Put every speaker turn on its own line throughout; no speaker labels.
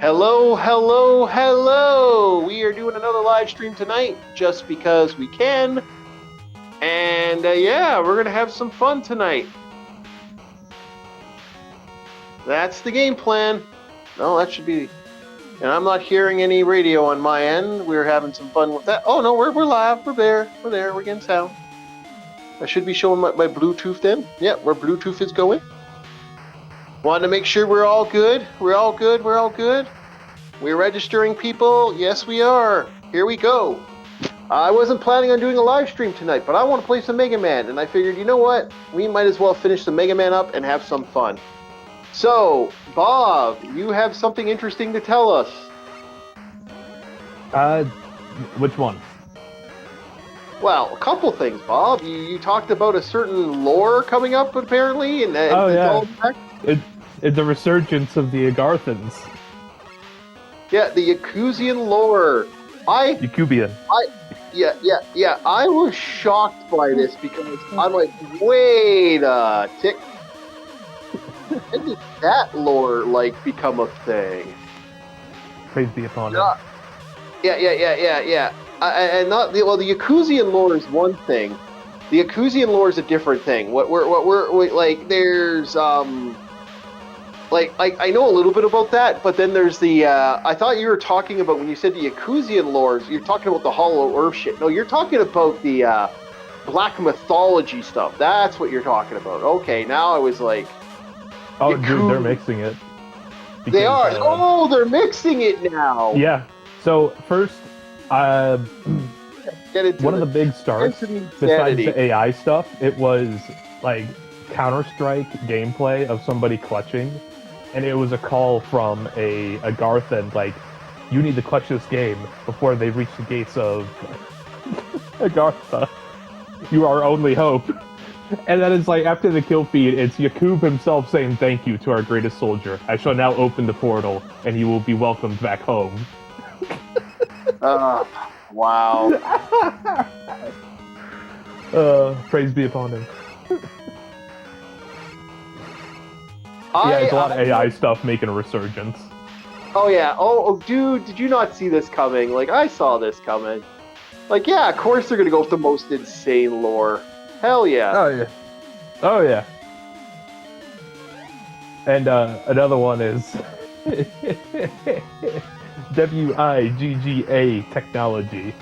Hello, hello, hello! We are doing another live stream tonight just because we can. And yeah, we're going to have some fun tonight. That's the game plan. No, that should be. And I'm not hearing any radio on my end. We're having some fun with that. Oh, no, we're live. We're there. We're getting sound. I should be showing my Bluetooth then. Yeah, where Bluetooth is going. Wanted to make sure we're all good. We're all good. We're all good. We're registering people. Yes, we are. Here we go. I wasn't planning on doing a live stream tonight, but I want to play some Mega Man, and I figured, you know what? We might as well finish the Mega Man up and have some fun. So, Bob, you have something interesting to tell us.
Which one?
Well, a couple things, Bob. You talked about a certain lore coming up, apparently, and
Oh,
it's
yeah.
all back.
It's the resurgence of the Agarthans.
Yeah, the Yakuzian lore.
Yakubian.
Yeah. I was shocked by this because I'm like, wait a tick. When did that lore become a thing?
Praise be upon him.
Yeah. And not the the Yakuzian lore is one thing. The Yakuzian lore is a different thing. What we're like, there's I know a little bit about that, but then there's the I thought you were talking about when you said the Yakuzian lores, you're talking about the Hollow Earth shit. No, you're talking about the Black mythology stuff. That's what you're talking about. Okay, now I was like,
oh, dude, they're mixing it.
Because, they are. Oh, they're mixing it now.
Yeah. So first, one of the big starts, besides the AI stuff, it was like Counter-Strike gameplay of somebody clutching, and it was a call from a Agarthan, like, you need to clutch this game before they reach the gates of Agartha. You are our only hope. And then it's like, after the kill feed, it's Yakub himself saying thank you to our greatest soldier. I shall now open the portal, and you will be welcomed back home.
Wow.
Praise be upon him. Yeah, it's a lot of AI stuff making a resurgence.
Oh yeah. Oh, dude, did you not see this coming? Like, I saw this coming. Like, yeah, of course they're gonna go with the most insane lore. Hell yeah.
Oh yeah. Oh yeah. And another one is WIGGA technology.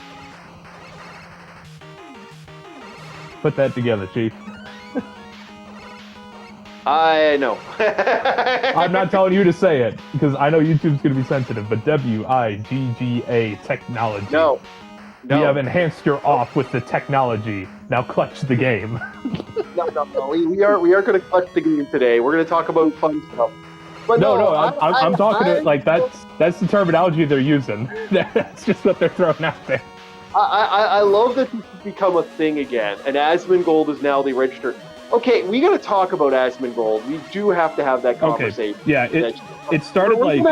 Put that together, Chief.
I know.
I'm not telling you to say it, because I know YouTube's going to be sensitive, but WIGGA technology.
No.
We have enhanced your off with the technology. Now clutch the game.
No. We are going to clutch the game today. We're going to talk about fun stuff. But
I'm talking like that's the terminology they're using. That's just what they're throwing out there.
I love that this has become a thing again, and Asmongold is now the registered. Okay, we got to talk about Asmongold. We do have to have that conversation.
Okay. Yeah, it started like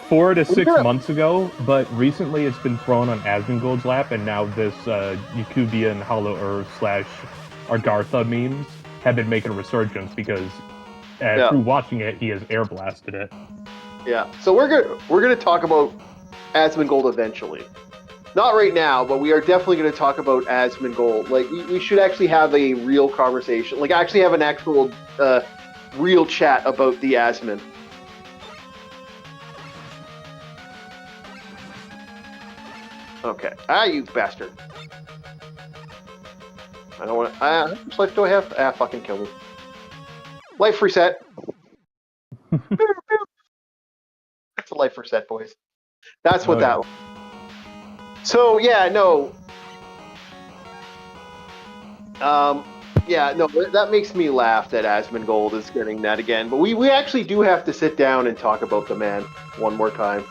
4 to 6 months ago, but recently it's been thrown on Asmongold's lap, and now this Yakubian Hollow Earth / Agartha memes have been making a resurgence because through watching it, he has air blasted it.
Yeah, so we're gonna talk about Asmongold eventually. Not right now, but we are definitely going to talk about Asmongold. Like, we should actually have a real conversation. Like, actually have an actual, real chat about the Asmon. Okay. You bastard. I don't want to... how much life do I have? Fucking kill me. Life reset. That's a life reset, boys. That's what that was. So, yeah, no. That makes me laugh that Asmongold is getting that again. But we actually do have to sit down and talk about the man one more time.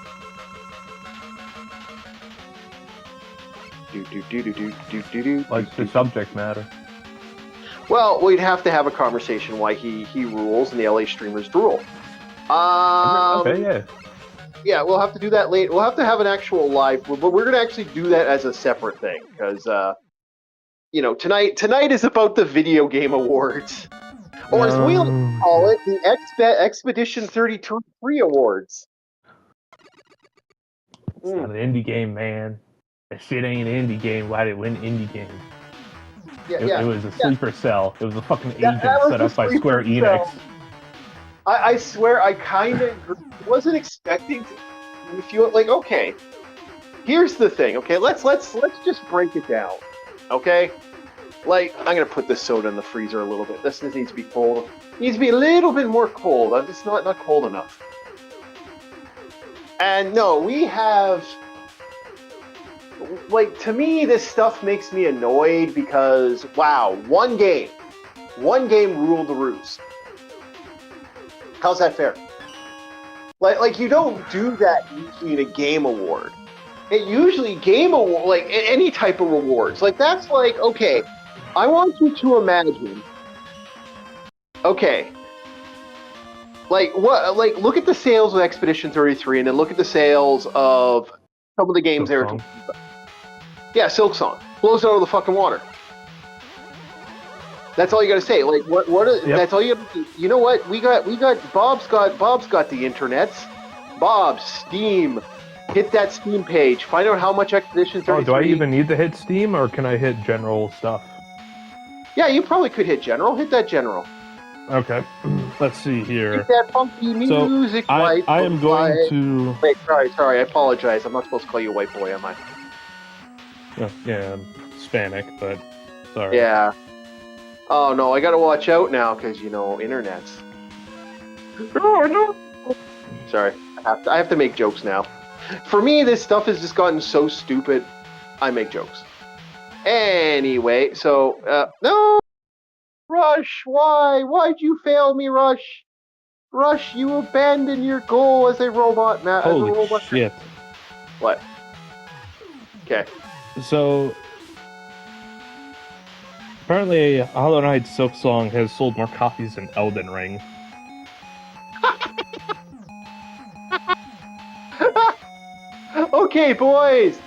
Like the subject matter.
Well, we'd have to have a conversation why he rules and the LA streamers drool.
Okay, yeah.
Yeah, we'll have to do that later. We'll have to have an actual live, but we're going to actually do that as a separate thing because, tonight is about the Video Game Awards, or as we call it, the Expedition 33 Awards.
It's not an indie game, man. That shit ain't an indie game. Why did it win indie game? It was a sleeper cell. It was a fucking agent set up by Square Enix.
I swear, I kind of wasn't expecting to feel like, okay, here's the thing. Okay, let's just break it down. Okay, like I'm gonna put this soda in the freezer a little bit. This needs to be cold. It needs to be a little bit more cold. I'm just not cold enough. And no, we have. Like, to me, this stuff makes me annoyed because, wow, one game ruled the roost. How's that fair? Like you don't do that usually in a game award. It usually game award, like any type of rewards. Like that's like, okay, I want you to imagine. Okay. Like what? Like look at the sales of Expedition 33, and then look at the sales of some of the games there. Yeah, Silksong blows it out of the fucking water. That's all you got to say. Like what? Yep. That's all you. You know what? We got. Bob's got the internets. Bob, Steam. Hit that Steam page. Find out how much Expedition 33.
Oh, do I even need to hit Steam, or can I hit general stuff?
Yeah, you probably could hit general. Hit that general.
Okay. Let's see here.
Hit that funky music.
So I am going to.
Wait, sorry. I apologize. I'm not supposed to call you a white boy, am I?
Yeah, I'm Hispanic, but sorry.
Yeah. Oh no, I gotta watch out now because internets. Oh no. Sorry, I have to make jokes now. For me, this stuff has just gotten so stupid. I make jokes. Anyway, so no, Rush, why? Why'd you fail me, Rush? Rush, you abandoned your goal as a robot, Matt.
Holy shit!
What? Okay.
So, apparently, Hollow Knight Silksong has sold more copies than Elden Ring.
Okay, boys,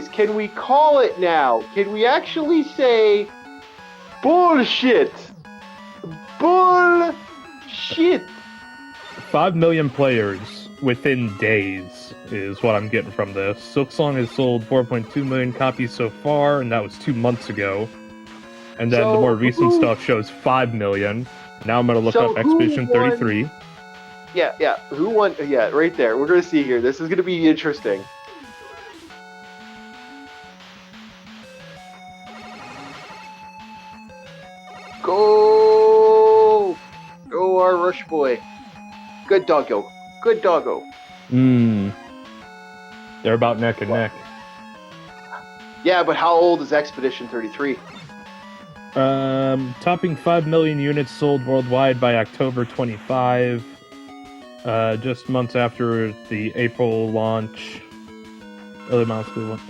can we call it now? Can we actually say bullshit? Bullshit.
5 million players within days is what I'm getting from this. Silksong has sold 4.2 million copies so far, and that was 2 months ago. And then the more recent stuff shows 5 million. Now I'm going to look up Expedition 33.
Yeah. Who won? Yeah, right there. We're going to see here. This is going to be interesting. Go, our Rush boy. Good doggo.
They're about neck and neck.
Yeah, but how old is Expedition 33?
Topping 5 million units sold worldwide by October 25. Just months after the April launch. Early milestone one.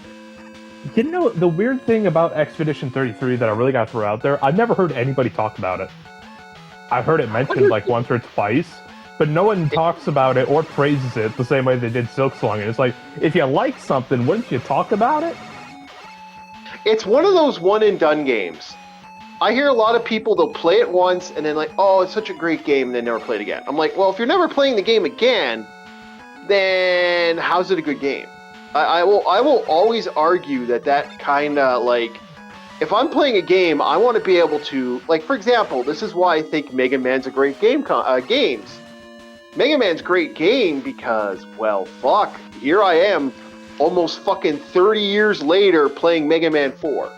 You know, the weird thing about Expedition 33 that I really got to throw out there, I've never heard anybody talk about it. I've heard it mentioned like once or twice, but no one talks about it or praises it the same way they did Silksong. And it's like, if you like something, wouldn't you talk about it?
It's one of those one-and-done games. I hear a lot of people, they'll play it once, and then like, oh, it's such a great game, and then never play it again. I'm like, well, if you're never playing the game again, then how's it a good game? I will always argue that kind of, like, if I'm playing a game, I want to be able to, like, for example, this is why I think Mega Man's a great games. Mega Man's a great game because, well, fuck, here I am, almost fucking 30 years later playing Mega Man 4.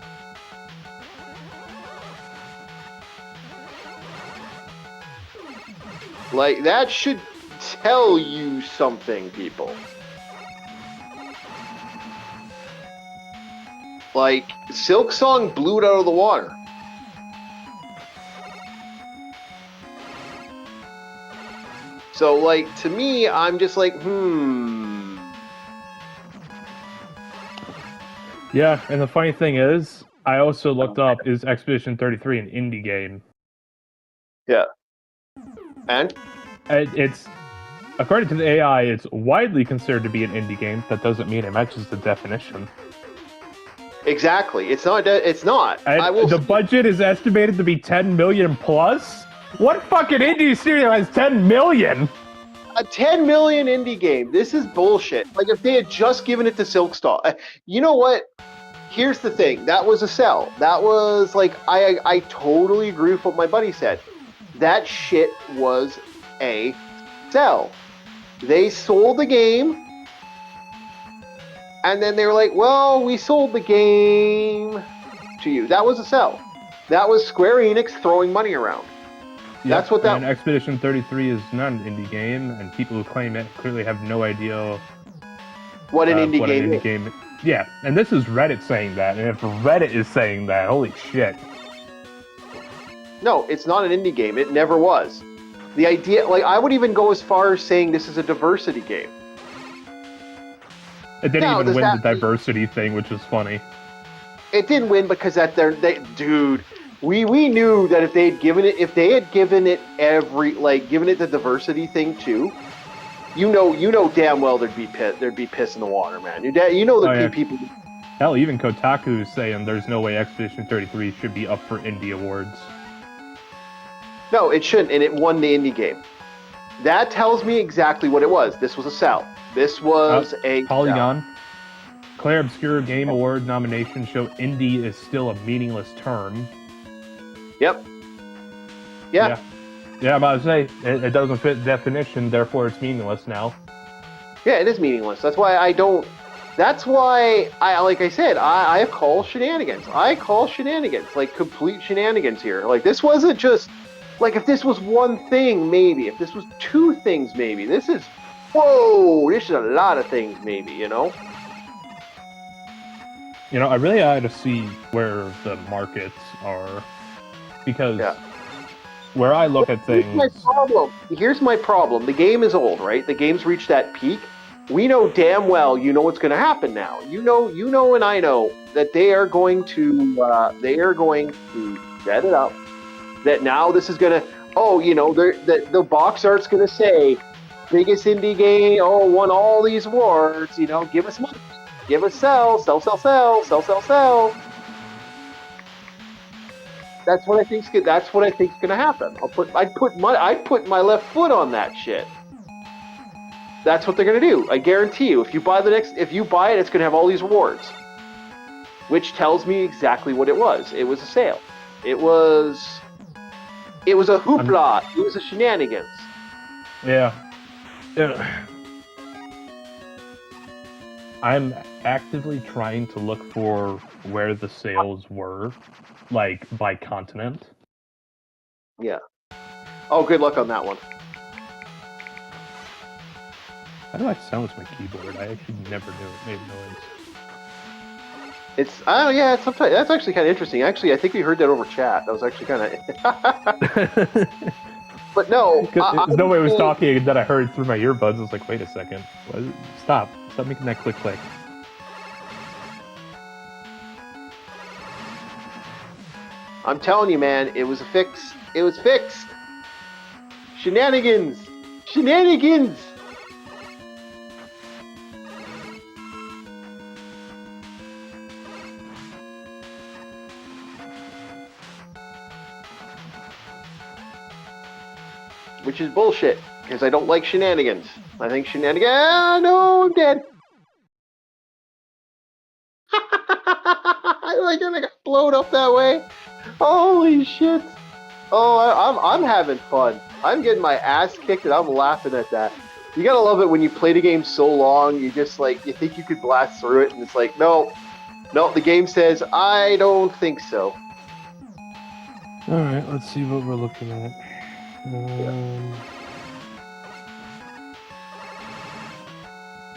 Like, that should tell you something, people. Like, Silksong blew it out of the water. So, like, to me, I'm just like,
Yeah, and the funny thing is, I also looked up, is Expedition 33 an indie game?
Yeah. And?
It's, according to the AI, it's widely considered to be an indie game. That doesn't mean it matches the definition.
Exactly. It's not.
The budget is estimated to be 10 million plus? What fucking indie studio has 10 million?
A 10 million indie game. This is bullshit. Like, if they had just given it to Silkstar. You know what? Here's the thing. That was a sell. That was, like, I totally agree with what my buddy said. That shit was a sell. They sold the game, and then they were like, well, we sold the game to you. That was a sell. That was Square Enix throwing money around.
Yep, that's what that. And Expedition 33 is not an indie game, and people who claim it clearly have no idea
what an indie game is.
Yeah, and this is Reddit saying that, and if Reddit is saying that, holy shit.
No, it's not an indie game. It never was. The idea, like, I would even go as far as saying this is a diversity game.
It didn't even win the diversity thing, which was funny.
It didn't win because dude. We knew that if they had given it given it the diversity thing too, you know damn well there'd be piss in the water, man. People.
Hell, even Kotaku is saying there's no way Expedition 33 should be up for indie awards.
No, it shouldn't, and it won the indie game. That tells me exactly what it was. This was a sell. This was a
Polygon. Claire Obscure Game Award nominations show indie is still a meaningless term.
Yep. Yeah.
I'm about to say, it doesn't fit definition, therefore it's meaningless now.
Yeah, it is meaningless. That's why I call shenanigans. I call shenanigans, like complete shenanigans here. Like, this wasn't just, like, if this was one thing, maybe. If this was two things, maybe. This is a lot of things, maybe, you know?
You know, I really had to see where the markets are. Because where I look at things...
Here's my problem. The game is old, right? The game's reached that peak. We know damn well what's going to happen now. You know, and I know that they are going to set it up. That now this is going to... the box art's going to say, biggest indie game, won all these awards, give us money. Give us sell. That's what I think's gonna happen. I'd put my left foot on that shit. That's what they're gonna do. I guarantee you. If you buy it, it's gonna have all these awards, which tells me exactly what it was. It was a sale. It was a hoopla. It was a shenanigans.
Yeah. I'm actively trying to look for where the sales were, like, by continent.
Yeah. Oh, good luck on that one.
How do I silence my keyboard? I actually never knew it made noise.
Sometimes that's actually kind of interesting. Actually, I think we heard that over chat. That was actually kind of... But no,
nobody was talking, and then I heard through my earbuds. I was like, wait a second. Stop making that click.
I'm telling you, man, it was a fix. It was fixed. Shenanigans. Which is bullshit, because I don't like shenanigans. I think shenanigans... no, I'm dead. I got blown up that way. Holy shit. Oh, I'm having fun. I'm getting my ass kicked, and I'm laughing at that. You gotta love it when you play the game so long, you just, like, you think you could blast through it, and it's like, no, the game says, I don't think so.
Alright, let's see what we're looking at.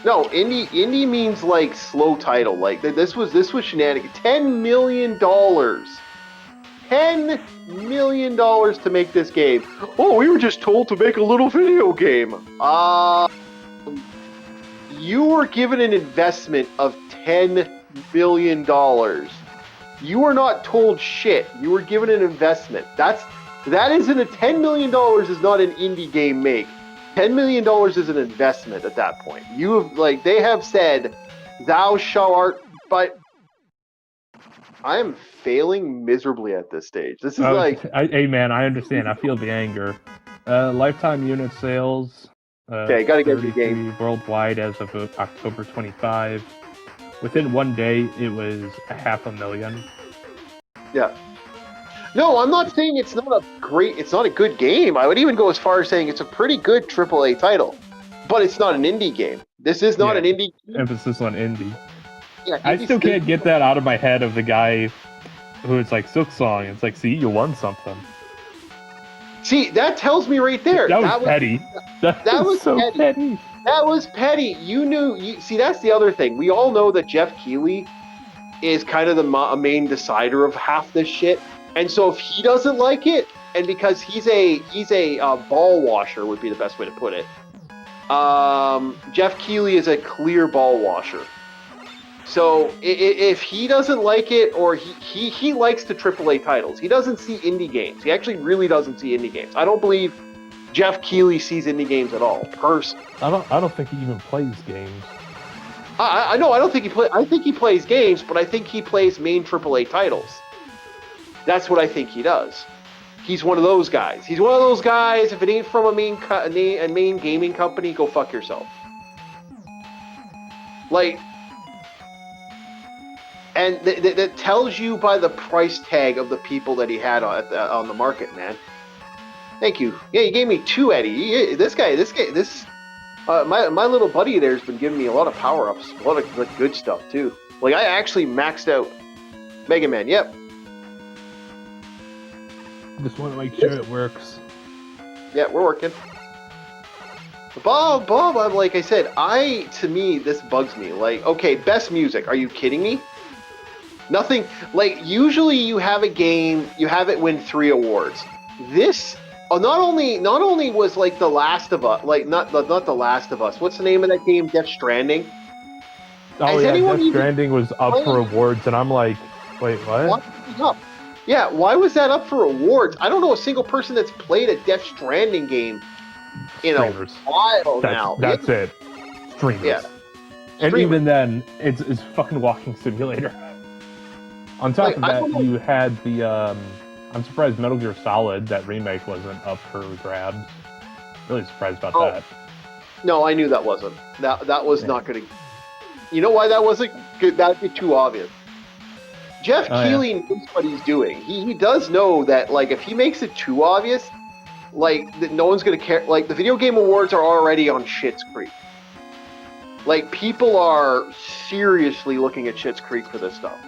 No, indie means, like, slow title. Like, this was shenanigans. $10 million. $10 million to make this game. Oh, we were just told to make a little video game. You were given an investment of $10 million. You were not told shit. You were given an investment. That isn't a $10 million is not an indie game make. $10 million is an investment at that point. They have said, thou shalt art, but I am failing miserably at this stage. This is
hey man, I understand. I feel the anger. Lifetime unit sales
Okay, gotta get the game.
Worldwide as of October 25. Within 1 day, it was 500,000.
Yeah. No, I'm not saying it's not a good game. I would even go as far as saying it's a pretty good AAA title, but it's not an indie game. This is not an indie game.
Emphasis on indie.
Yeah,
I still can't get that out of my head of the guy who is like Silksong. It's like, see, you won something.
See, that tells me right there.
That was petty. That was so petty.
That was petty. See, that's the other thing. We all know that Jeff Keighley is kind of the main decider of half this shit. And so if he doesn't like it, and because he's a ball washer would be the best way to put it. Jeff Keighley is a clear ball washer. So if he doesn't like it, or he likes the AAA titles, he doesn't see indie games. He actually really doesn't see indie games. I don't believe Jeff Keighley sees indie games at all. Personally,
I don't think he even plays games.
I know. I don't think he plays. I think he plays games, but I think he plays main AAA titles. That's what I think he does. He's one of those guys. He's one of those guys. If it ain't from a main gaming company, go fuck yourself. Like. And that tells you by the price tag of the people that he had on the market, man. Thank you. Yeah, you gave me 2, Eddie. My little buddy there's been giving me a lot of power-ups, a lot of good stuff, too. Like, I actually maxed out Mega Man, yep.
Just want to make sure it works.
Yeah, we're working. Bob, like I said, to me, this bugs me. Like, okay, best music. Are you kidding me? Nothing, like, usually you have a game, you have it win 3 awards. This, not only was, like, The Last of Us, like, not The Last of Us, what's the name of that game, Death Stranding?
Oh, yeah, Death Stranding was up for awards, and I'm like, wait, what?
Yeah, why was that up for awards? I don't know a single person that's played a Death Stranding game in a while now.
That's it. Streamers. Yeah. And even then, it's fucking walking simulator. On top of that, you had the, I'm surprised Metal Gear Solid, that remake, wasn't up for grabs. Really surprised about that.
No, I knew that wasn't. That was not going to... You know why that wasn't? That would be too obvious. Jeff Keighley knows what he's doing. He does know that, like, if he makes it too obvious, like, that no one's going to care. Like, the video game awards are already on Schitt's Creek. Like, people are seriously looking at Schitt's Creek for this stuff.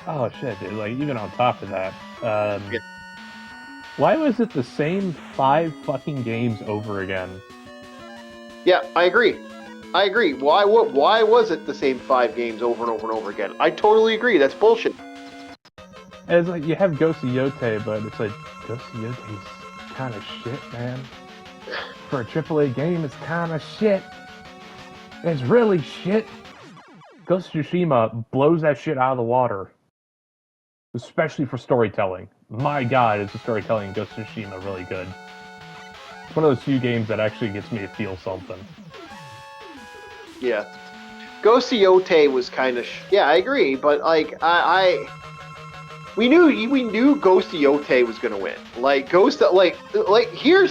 Oh shit, dude! Like, even on top of that, why was it the same 5 fucking games over again?
Yeah, I agree. Why was it the same 5 games over and over and over again? I totally agree. That's bullshit.
And it's like, you have Ghost of Yotei, but it's like, Ghost of Yotei's kind of shit, man. For a AAA game, it's kind of shit. It's really shit. Ghost of Tsushima blows that shit out of the water. Especially for storytelling. My god, is the storytelling in Ghost of Tsushima really good. It's one of those few games that actually gets me to feel something.
Yeah. Ghost of Yotei was kind of... Yeah, I agree, but, like, we knew Ghost of Yotei was going to win. Like, here's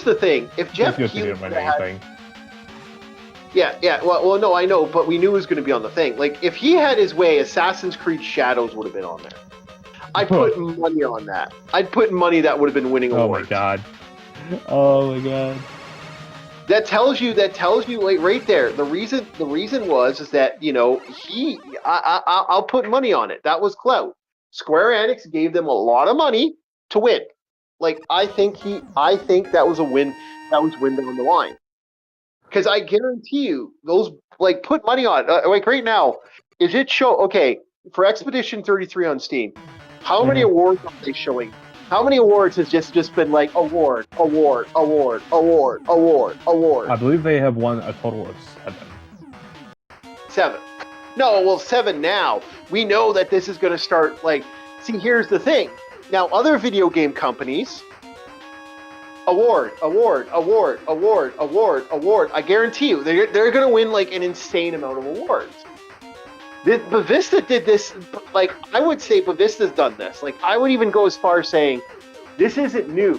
the thing. If Jeff Keighley had... Yeah, well, no, I know, but we knew it was going to be on the thing. Like, if he had his way, Assassin's Creed Shadows would have been on there. I'd put money on that. I'd put money that would have been winning awards.
Oh my god.
That tells you, like, right there. The reason was that, you know, I'll put money on it. That was clout. Square Enix gave them a lot of money to win. Like, I think that was a win. That was win down the line. Because I guarantee you, those, like, put money on it. Like, right now, for Expedition 33 on Steam, how many awards are they showing? How many awards has just been like award?
I believe they have won a total of 7.
7. No, well, 7 now. We know that this is going to start, like... See, here's the thing. Now, other video game companies... Award. I guarantee you, they're going to win, like, an insane amount of awards. Bethesda did this, like, I would say Bethesda's done this. Like, I would even go as far as saying, this isn't new.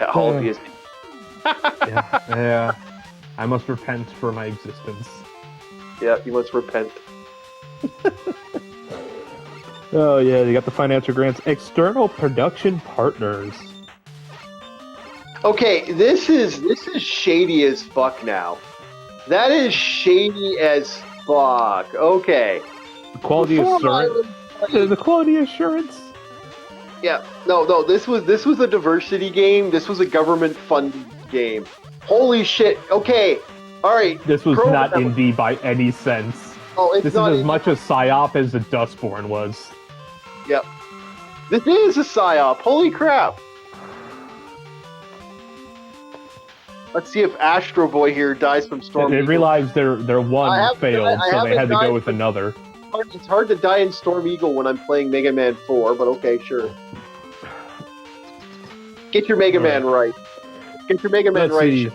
Obviously.
yeah. I must repent for my existence.
Yeah, you must repent.
Oh yeah, you got the financial grants. External production partners.
Okay, this is shady as fuck now. That is shady as fuck. Okay.
Quality assurance. The quality assurance.
Yeah. No. This was a diversity game. This was a government funded game. Holy shit. Okay. All right.
This was not indie by any sense.
Oh, it's
this
not
is as much a psyop as the Dustborn was.
Yep. This is a psyop. Holy crap. Let's see if Astro Boy here dies from Storm
They
Eagle.
realized their one failed, so they had to go with another.
It's hard to die in Storm Eagle when I'm playing Mega Man 4, but okay, sure. Get your Mega Man right. Get your Mega Man right.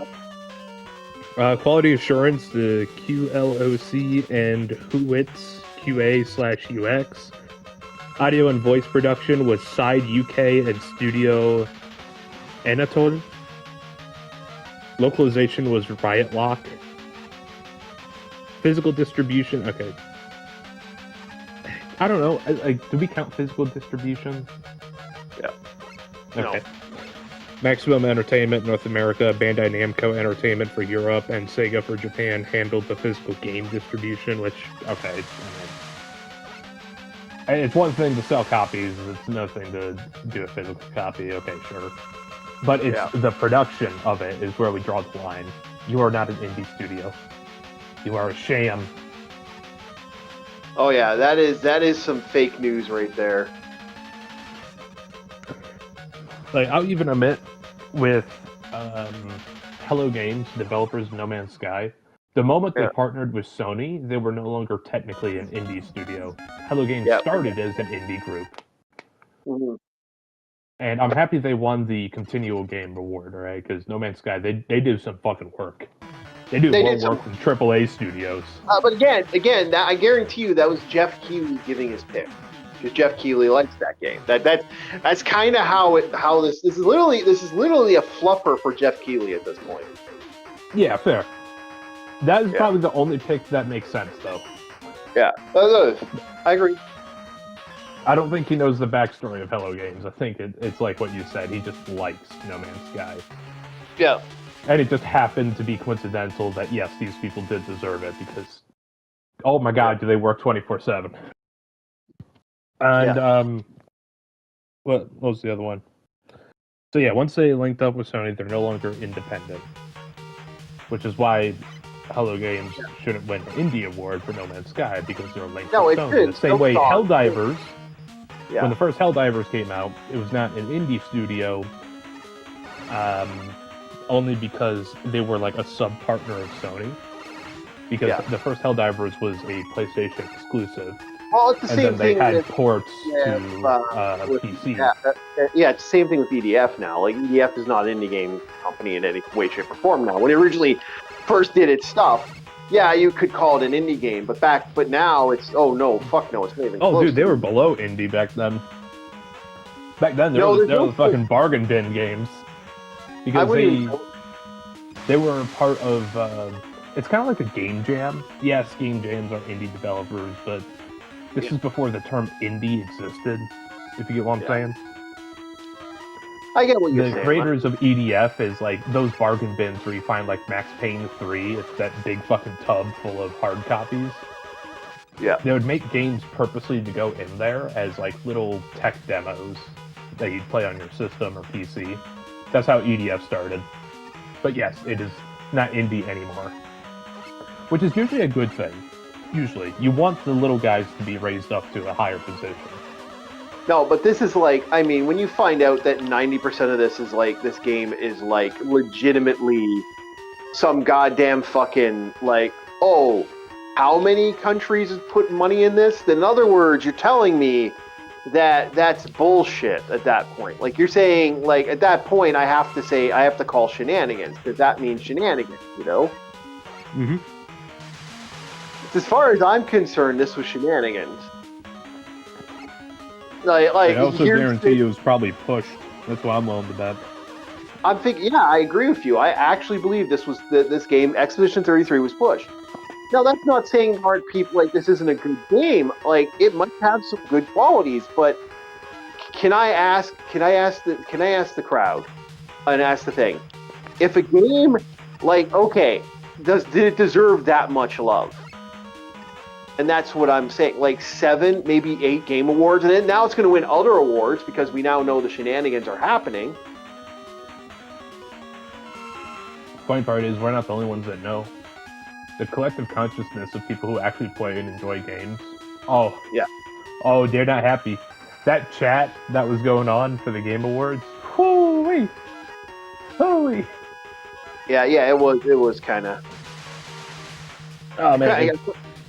Quality assurance, the QLOC and Huwitz QA/UX. Audio and voice production was Side UK and Studio Anatol. Localization was Riot Lock. Physical distribution, okay. I don't know. Do we count physical distribution?
Yeah.
Okay. No. Maximum Entertainment North America, Bandai Namco Entertainment for Europe, and Sega for Japan handled the physical game distribution, which, okay. It's one thing to sell copies, it's another thing to do a physical copy, okay, sure. But it's the production of it is where we draw the line. You are not an indie studio. You are a sham.
Oh yeah, that is some fake news right there.
Like, I'll even admit, with Hello Games, developers of No Man's Sky, the moment they partnered with Sony, they were no longer technically an indie studio. Hello Games started as an indie group.
Mm-hmm.
And I'm happy they won the continual game reward, right? Because No Man's Sky, they do some fucking work. They do more work than AAA studios.
But again, that, I guarantee you that was Jeff Keighley giving his pick. Because Jeff Keighley likes that game. That's kind of how this is literally a fluffer for Jeff Keighley at this point.
Yeah, fair. That is probably the only pick that makes sense, though.
Yeah, I agree.
I don't think he knows the backstory of Hello Games. I think it's like what you said. He just likes No Man's Sky.
Yeah.
And it just happened to be coincidental that, yes, these people did deserve it because, oh my god, do they work 24/7. And, what was the other one? So yeah, once they linked up with Sony, they're no longer independent. Which is why Hello Games shouldn't win an Indie Award for No Man's Sky because they're linked with Sony. The same way Helldivers, when the first Helldivers came out, it was not an indie studio, only because they were like a sub-partner of Sony. Because the first Helldivers was a PlayStation exclusive.
Well, it's the same thing.
They had ports to PC.
Yeah, it's the same thing with EDF now. Like, EDF is not an indie game company in any way, shape, or form now. When it originally first did its stuff, yeah, you could call it an indie game. But now it's, oh no, fuck no, it's not even close.
Oh, dude, they were below indie back then. Back then, there was fucking bargain bin games. Because they were part of, it's kind of like a game jam. Yes, game jams are indie developers, but this is before the term indie existed, if you get what I'm saying.
I get what you're saying.
The creators of EDF is like those bargain bins where you find like Max Payne 3, it's that big fucking tub full of hard copies.
Yeah.
They would make games purposely to go in there as like little tech demos that you'd play on your system or PC. That's how EDF started. But yes, it is not indie anymore. Which is usually a good thing. Usually. You want the little guys to be raised up to a higher position.
No, but this is like, I mean, when you find out that 90% of this is like, this game is like legitimately some goddamn fucking like, oh, how many countries have put money in this? In other words, you're telling me that that's bullshit at that point. Like, you're saying, like, at that point, I have to call shenanigans, because that means shenanigans, you know?
Mm-hmm.
As far as I'm concerned, this was shenanigans. Like
I also guarantee it was probably pushed. That's what I'm willing to bet.
I'm thinking, yeah, I agree with you. I actually believe this game, Expedition 33, was pushed. Now, that's not saying aren't people like this isn't a good game. Like it might have some good qualities, but can I ask the crowd and ask the thing? If a game like did it deserve that much love? And that's what I'm saying. Like 7, maybe 8 Game Awards, and then now it's going to win other awards because we now know the shenanigans are happening.
Funny part is we're not the only ones that know. The collective consciousness of people who actually play and enjoy games. Oh
yeah.
Oh, they're not happy. That chat that was going on for the Game Awards. Holy.
Yeah, it was kind of.
Oh man.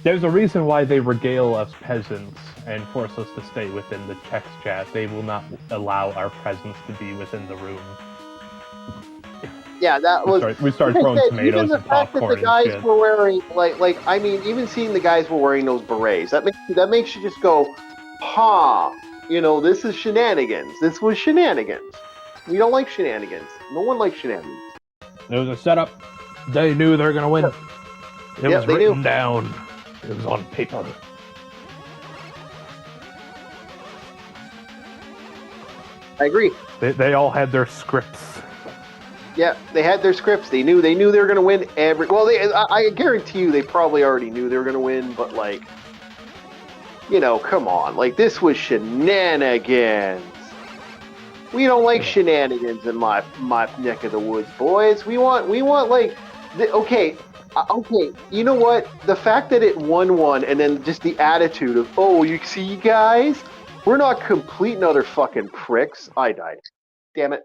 There's a reason why they regale us peasants and force us to stay within the text chat. They will not allow our presence to be within the room.
Yeah, that was.
We started throwing tomatoes and popcorn and shit.
The guys were wearing I mean, even seeing the guys were wearing those berets, that makes you just go, "Ha! You know, this is shenanigans. This was shenanigans. We don't like shenanigans. No one likes shenanigans."
It was a setup. They knew they were gonna win. It was written down. It was on paper.
I agree.
They all had their scripts.
Yeah, they had their scripts. They knew they were going to win every. Well, I guarantee you, they probably already knew they were going to win. But come on, this was shenanigans. We don't like shenanigans in my neck of the woods, boys. We want okay. You know what? The fact that it won, and then just the attitude of, oh, you see, guys, we're not complete and utter fucking pricks. I died. Damn it.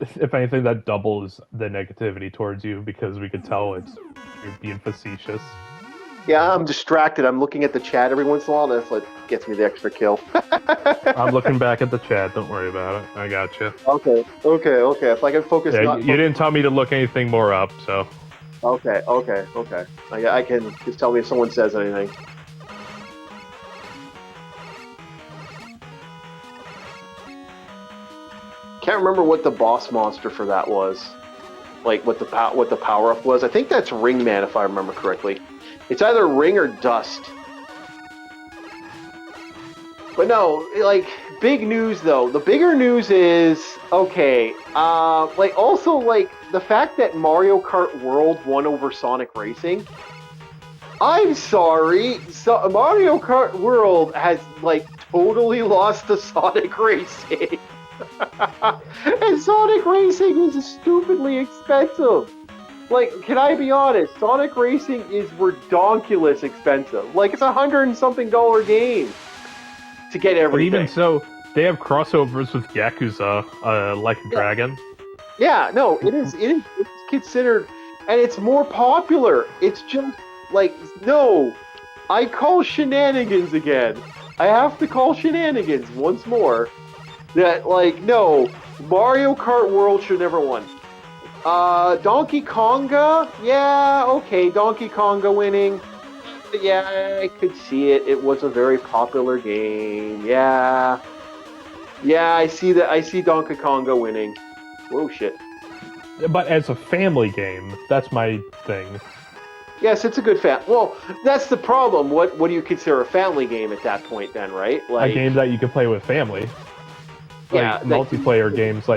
If anything, that doubles the negativity towards you because we could tell you're being facetious.
Yeah, I'm distracted. I'm looking at the chat every once in a while, and that's gets me the extra kill.
I'm looking back at the chat. Don't worry about it. I got you.
Okay. If I can focus.
Yeah, you didn't tell me to look anything more up, so.
Okay. I can just tell me if someone says anything. Can't remember what the boss monster for that was. What the power up was. I think that's Ringman, if I remember correctly. It's either Ring or Dust. But no, big news though. The bigger news is the fact that Mario Kart World won over Sonic Racing. I'm sorry, Mario Kart World has totally lost to Sonic Racing. And Sonic Racing is stupidly expensive. Can I be honest? Sonic Racing is redonkulous expensive. It's $100 and something game to get everything.
But even so, they have crossovers with Yakuza, Like a Dragon.
Yeah, no, it is considered, and it's more popular. It's just no, I call shenanigans again. I have to call shenanigans once more. That no, Mario Kart World should never won. Donkey Konga, yeah, okay, Donkey Konga winning. Yeah, I could see it. It was a very popular game. Yeah, I see that. I see Donkey Konga winning. Whoa, shit.
But as a family game, that's my thing.
Yes, it's a good Well, that's the problem. What do you consider a family game at that point? Then, right?
A game that you can play with family. Multiplayer games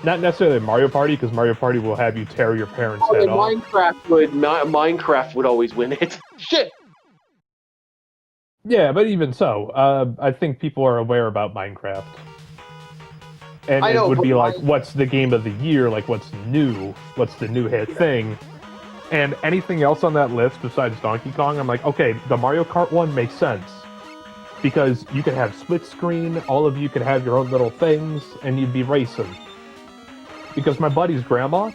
not necessarily Mario Party, because Mario Party will have you tear your parents' head off.
Minecraft would always win it. Shit.
Yeah, but even so, I think people are aware about Minecraft. And it would be what's the game of the year? What's new? What's the new hit thing? And anything else on that list besides Donkey Kong, I'm okay, the Mario Kart one makes sense. Because you could have split screen, all of you could have your own little things, and you'd be racing. Because my buddy's grandma,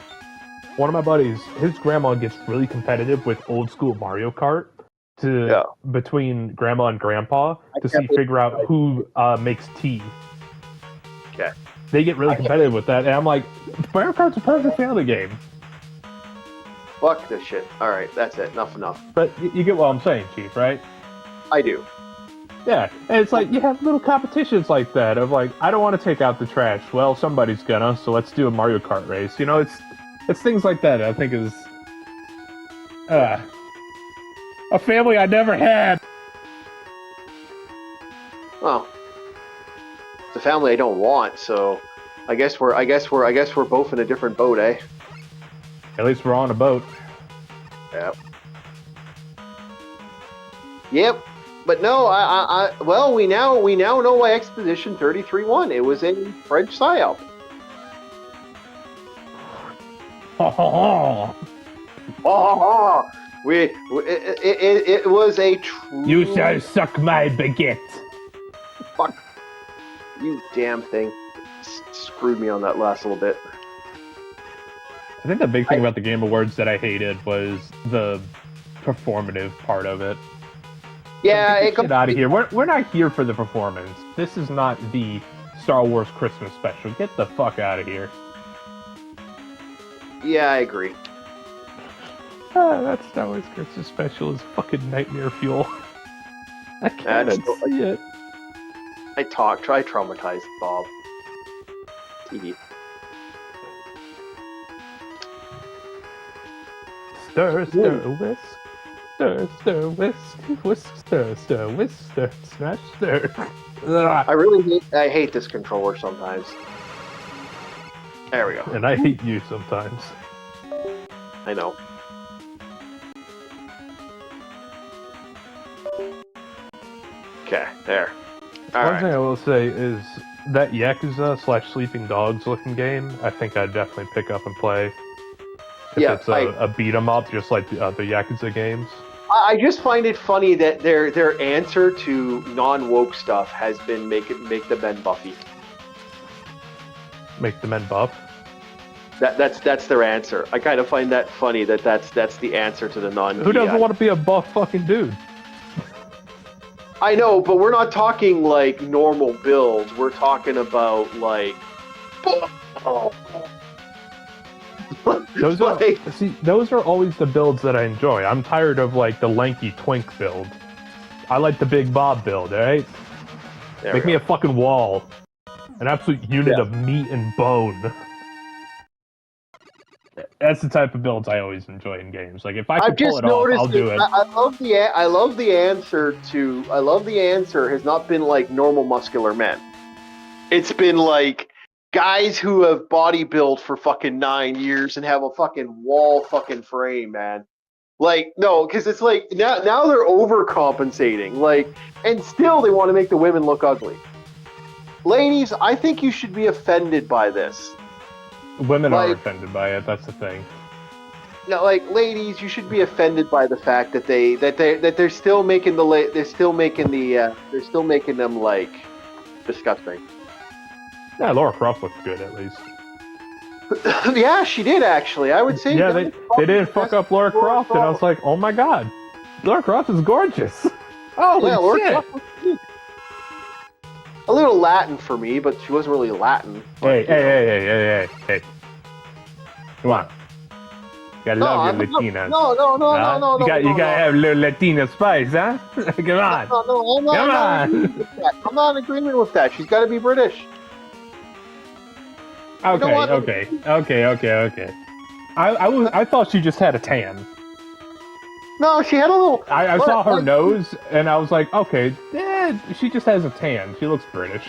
one of my buddies, his grandma gets really competitive with old school Mario Kart between grandma and grandpa to figure out who makes tea.
Okay.
They get really competitive with that, and I'm Mario Kart's a perfect family game.
Fuck this shit. Alright, that's it. Enough.
But you get what I'm saying, Chief, right?
I do.
Yeah, and it's like you have little competitions like that of like, I don't want to take out the trash. Well, somebody's gonna, so let's do a Mario Kart race. You know, it's things like that I think is a family I never had.
Well, it's a family I don't want, so I guess we're both in a different boat, eh?
At least we're on a boat.
Yep. Yep. But no, well, we now know why Expedition 33 won. It was a French psyop. It was a true...
You shall suck my baguette.
Fuck. You damn thing. Screwed me on that last little bit.
I think the big thing about the Game Awards that I hated was the performative part of it.
Yeah,
get out of here. We're not here for the performance. This is not the Star Wars Christmas special. Get the fuck out of here.
Yeah, I agree.
That Star Wars Christmas special is fucking nightmare fuel. I can't see it.
I traumatized Bob. TV.
Stir, whisk. Stir, whisk. Whisk, stir, whisk, stir, smash, stir.
I hate this controller sometimes. There we go.
And I hate you sometimes.
I know. Okay, there.
One thing I will say is that Yakuza / Sleeping Dogs looking game, I think I'd definitely pick up and play. If it's a beat 'em up, just like the other Yakuza games.
I just find it funny that their answer to non-woke stuff has been make the men buffy.
Make the men buff?
That's their answer. I kind of find that funny that's the answer to the non.
Who doesn't want to be a buff fucking dude?
I know, but we're not talking like normal builds. We're talking about like.
Those are always the builds that I enjoy. I'm tired of like the lanky twink build. I like the big Bob build, alright? Make me a fucking wall. An absolute unit of meat and bone. That's the type of builds I always enjoy in games. Like if I can pull it off, I'll do it.
I love the answer has not been like normal muscular men. It's been like guys who have bodybuilt for fucking 9 years and have a fucking wall fucking frame, man. Like, no, because it's like now they're overcompensating. Like, and still they want to make the women look ugly. Ladies, I think you should be offended by this.
Women are offended by it. That's the thing.
No, like ladies, you should be offended by the fact that they're still making them like disgusting.
Yeah, Lara Croft looked good at least.
Yeah, she did actually. I would say.
Yeah, they didn't fuck up Lara Croft, and I was like, oh my god, Lara Croft is gorgeous. Oh yeah, shit.
A little Latin for me, but she wasn't really Latin.
Hey. Come on. You gotta love your Latinas.
No.
You gotta have a little Latina spice, huh? Come on.
I'm not in agreement with that. She's got to be British.
Okay. I thought she just had a tan.
No, she had a little...
I saw her nose, and I was like, okay, she just has a tan. She looks British.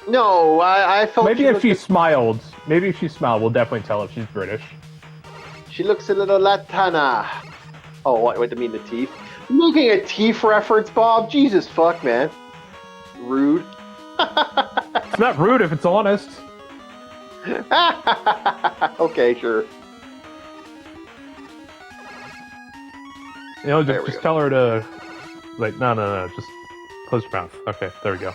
No, I felt...
Maybe if she smiled, we'll definitely tell if she's British.
She looks a little Latana. Oh, what do you mean the teeth? You're making a teeth reference, Bob? Jesus fuck, man. Rude.
It's not rude if it's honest.
Okay, sure.
You know, just tell her to, like, no, just close your mouth. Okay, there we go.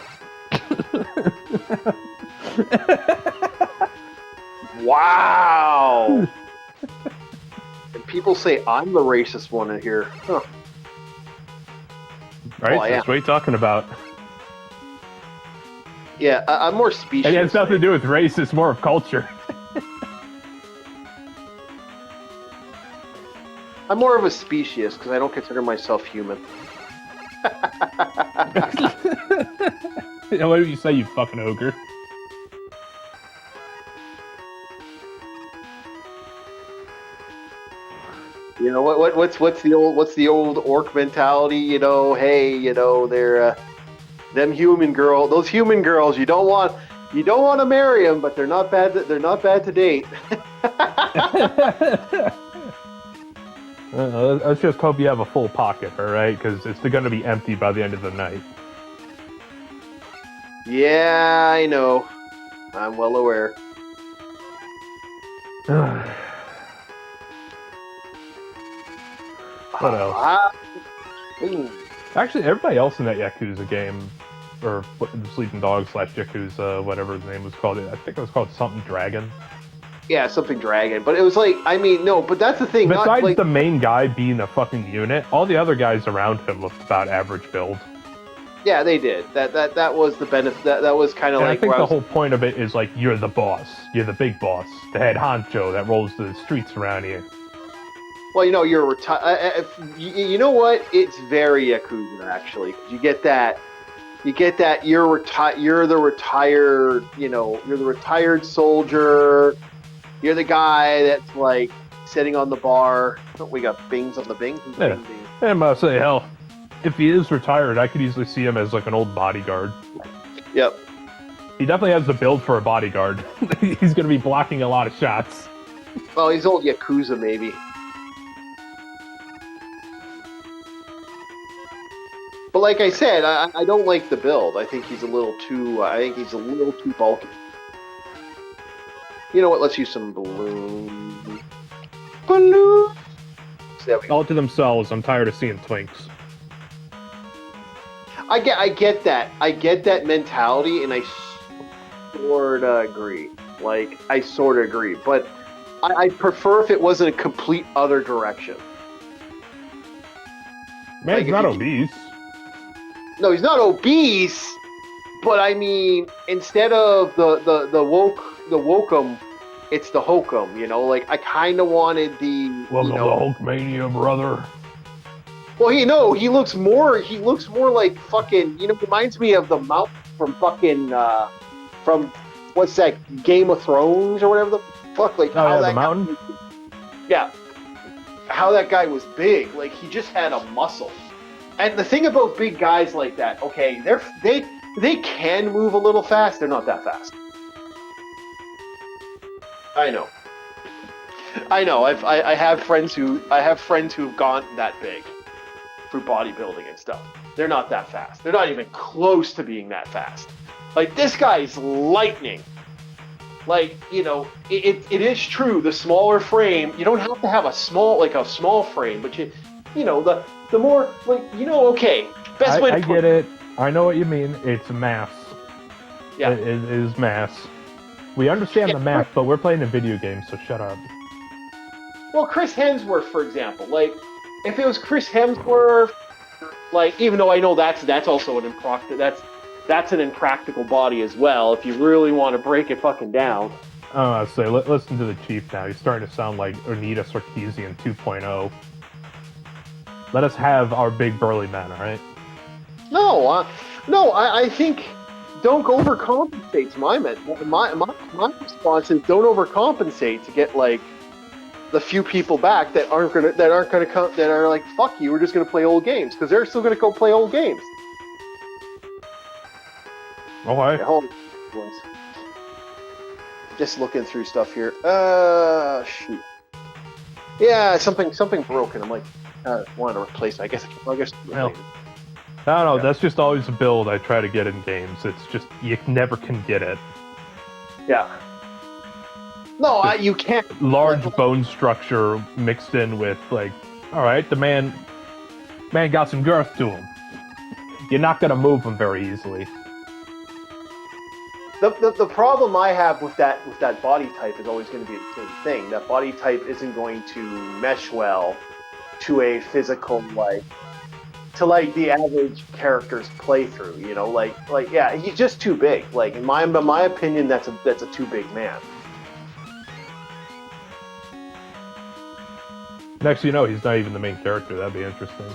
Wow! And people say I'm the racist one in here. Huh.
Right? That's what you're talking about.
Yeah, I'm more specious.
And it has nothing to do with race, it's more of culture.
I'm more of a specious because I don't consider myself human.
What do you say, you fucking ogre?
You know what's the old orc mentality? You know, hey, you know they're those human girls. You don't want to marry them, but they're not bad. They're not bad to date.
Let's just hope you have a full pocket, all right? Because it's going to be empty by the end of the night.
Yeah, I know. I'm well aware.
What else? Actually, everybody else in that Yakuza game, or Sleeping Dogs / Yakuza, whatever the name was called, I think it was called something Dragon.
Yeah, something Dragon. But it was like, I mean, no, but that's the thing.
Besides the main guy being a fucking unit, all the other guys around him looked about average build.
Yeah, they did. That was the benefit. That was kind of like.
I think the whole point of it is like you're the boss, you're the big boss, the head honcho that rolls the streets around here.
Well, you know, you're retired. You know what? It's very Yakuza actually. You get that. You're the retired. You know, you're the retired soldier. You're the guy that's like sitting on the bar. Oh, we got Bings on the Bing.
Yeah. And I say, hell, if he is retired, I could easily see him as like an old bodyguard.
Yep.
He definitely has the build for a bodyguard. He's going to be blocking a lot of shots.
Well, he's old Yakuza, maybe. But like I said, I don't like the build. I think he's a little too. Bulky. You know what? Let's use some balloons. Balloons.
All to themselves. I'm tired of seeing twinks.
I get that. I get that mentality, and I sort of agree. Like, I sort of agree. But I'd prefer if it wasn't a complete other direction.
Man, he's not obese.
No, he's not obese. But I mean, instead of the Wokum, it's the Hokum. You know, like I kind of wanted the.
Welcome to Hulkmania, brother.
Well, he looks more like fucking. You know, reminds me of the Mount from fucking from what's that, Game of Thrones or whatever the fuck. Like
how that the mountain.
Yeah, how that guy was big. Like he just had a muscle. And the thing about big guys like that, okay, they can move a little fast. They're not that fast. I know. I have friends who've gone that big through bodybuilding and stuff. They're not that fast. They're not even close to being that fast. Like this guy's lightning. Like, you know, it is true. The smaller frame, you don't have to have a small frame, but you know, the more, like, you know, okay. Best way to
get it. I know what you mean. It's mass.
Yeah.
It is mass. We understand the math, but we're playing a video game, so shut up.
Well, Chris Hemsworth, for example. Like, if it was Chris Hemsworth, like, even though I know that's also that's an impractical body as well, if you really want to break it fucking down.
I was say, listen to the Chief now. He's starting to sound like Onita Sarkeesian 2.0. Let us have our big burly man, all right?
No, I think don't overcompensate. My response is don't overcompensate to get like the few people back that are like, fuck you, we're just gonna play old games, because they're still gonna go play old games.
Okay.
Hold on. Just looking through stuff here. Shoot. Yeah, something broken. I'm like, wanted to replace it. I guess.
Well, no, that's just always a build I try to get in games. It's just you never can get it.
Yeah. No, you can't.
Large bone structure mixed in with like, all right, the man got some girth to him. You're not gonna move him very easily.
The problem I have with that body type is always going to be the same thing. That body type isn't going to mesh well to a physical to the average character's playthrough. You know, like yeah, he's just too big. Like in my opinion, that's a too big man.
Next, you know, he's not even the main character. That'd be interesting.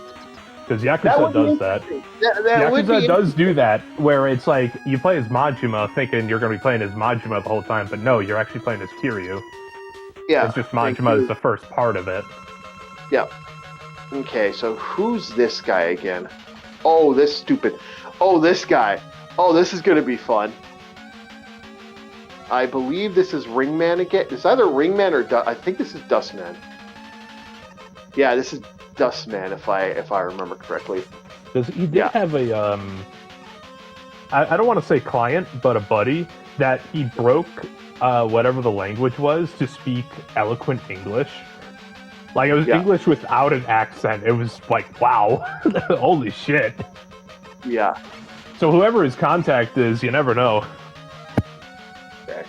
Because Yakuza does that. Yakuza does do that, where it's like you play as Majima thinking you're going to be playing as Majima the whole time, but no, you're actually playing as Kiryu.
Yeah.
It's just Majima is the first part of it.
Yeah. Okay, so who's this guy again? Oh, this stupid. Oh, this guy. Oh, this is going to be fun. I believe this is Ringman again. It's either Ringman or I think this is Dustman. Yeah, this is Dustman, if I remember correctly.
Because he did have a I don't want to say client, but a buddy that he broke whatever the language was to speak eloquent English. Like it was English without an accent. It was like, wow, holy shit.
Yeah.
So whoever his contact is, you never know.
Okay.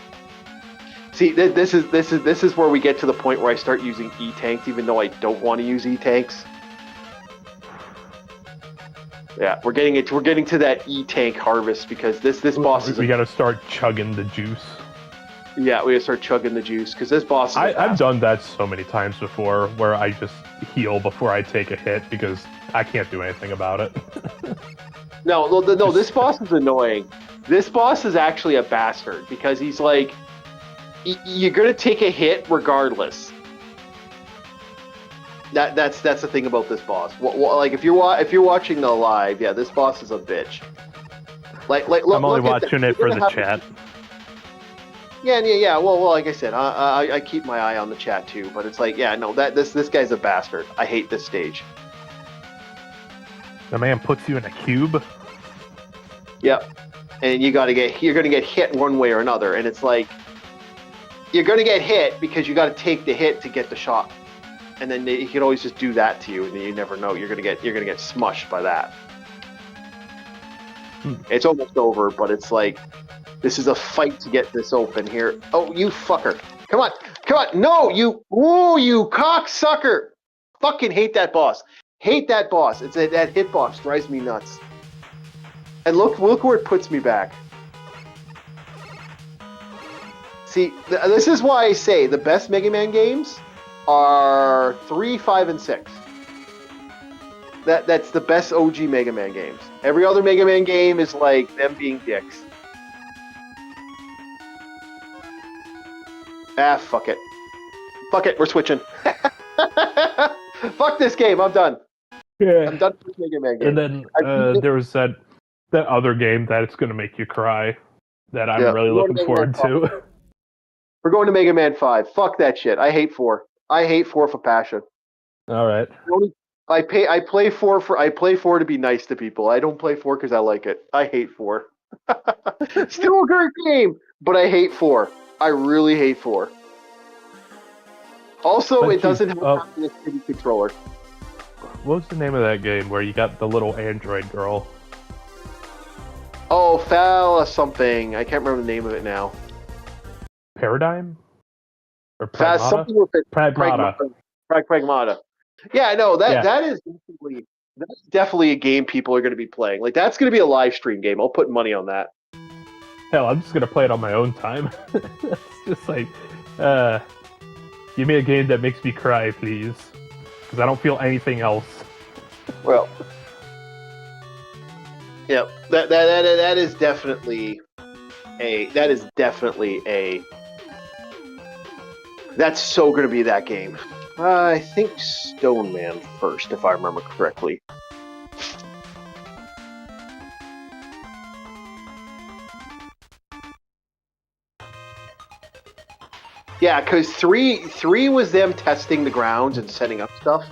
See, this is where we get to the point where I start using E-tanks, even though I don't want to use E-tanks. Yeah, we're getting to that E-tank harvest because this boss is.
We got to start chugging the juice.
Yeah, we gotta start chugging the juice because this boss is.
I've done that so many times before, where I just heal before I take a hit because I can't do anything about it.
No, this boss is annoying. This boss is actually a bastard because he's like, you're gonna take a hit regardless. That's the thing about this boss. Like if you're watching the live, yeah, this boss is a bitch. I'm
only watching it for the chat.
Yeah. Well, like I said, I keep my eye on the chat too. But it's like, yeah, no, this guy's a bastard. I hate this stage.
The man puts you in a cube.
Yep, and you're gonna get hit one way or another, and it's like you're gonna get hit because you got to take the hit to get the shot, and then he can always just do that to you, and you never know you're gonna get smushed by that. It's almost over, but it's like. This is a fight to get this open here. Oh, you fucker. Come on. No, you cocksucker. Fucking hate that boss. Hate that boss. It's that hitbox drives me nuts. And look where it puts me back. See, this is why I say the best Mega Man games are 3, 5, and 6. That's the best OG Mega Man games. Every other Mega Man game is like them being dicks. Fuck it. We're switching. Fuck this game. I'm done.
Yeah.
I'm done with Mega Man game.
And then there was that other game that it's going to make you cry that I'm really looking forward to.
We're going to Mega Man 5. Fuck that shit. I hate 4. I hate 4 for passion.
All right.
I play 4 to be nice to people. I don't play 4 because I like it. I hate 4. Still a great game, but I hate 4. I really hate 4. Also, it doesn't have a CD controller.
What was the name of that game where you got the little android girl?
Oh, Fala something. I can't remember the name of it now.
Paradigm? Or Pragmata?
Something with it. Pragmata. Yeah, no, that is definitely a game people are going to be playing. Like, that's going to be a live stream game. I'll put money on that.
Hell, I'm just going to play it on my own time. It's just like, give me a game that makes me cry, please. Because I don't feel anything else.
Well, yeah, that is definitely a. That's so going to be that game. I think Stone Man first, if I remember correctly. Yeah, because three was them testing the grounds and setting up stuff,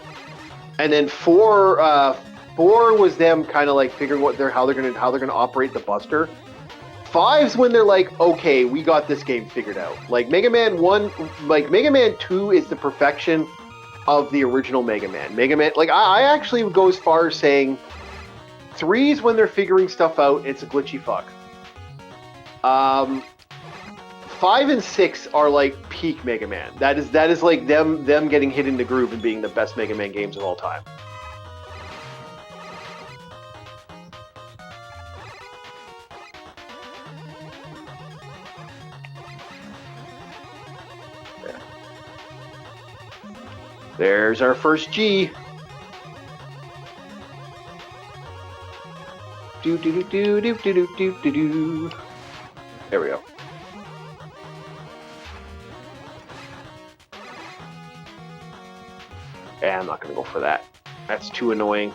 and then four was them kind of like figuring how they're gonna operate the Buster. 5's when they're like, okay, we got this game figured out. Like Mega Man 2 is the perfection of the original Mega Man. Like I actually would go as far as saying 3's when they're figuring stuff out. It's a glitchy fuck. 5 and 6 are like peak Mega Man. That is like them getting hit in the groove and being the best Mega Man games of all time. There's our first G. Do do do do do do do do do. There we go. Yeah, I'm not gonna go for that. That's too annoying.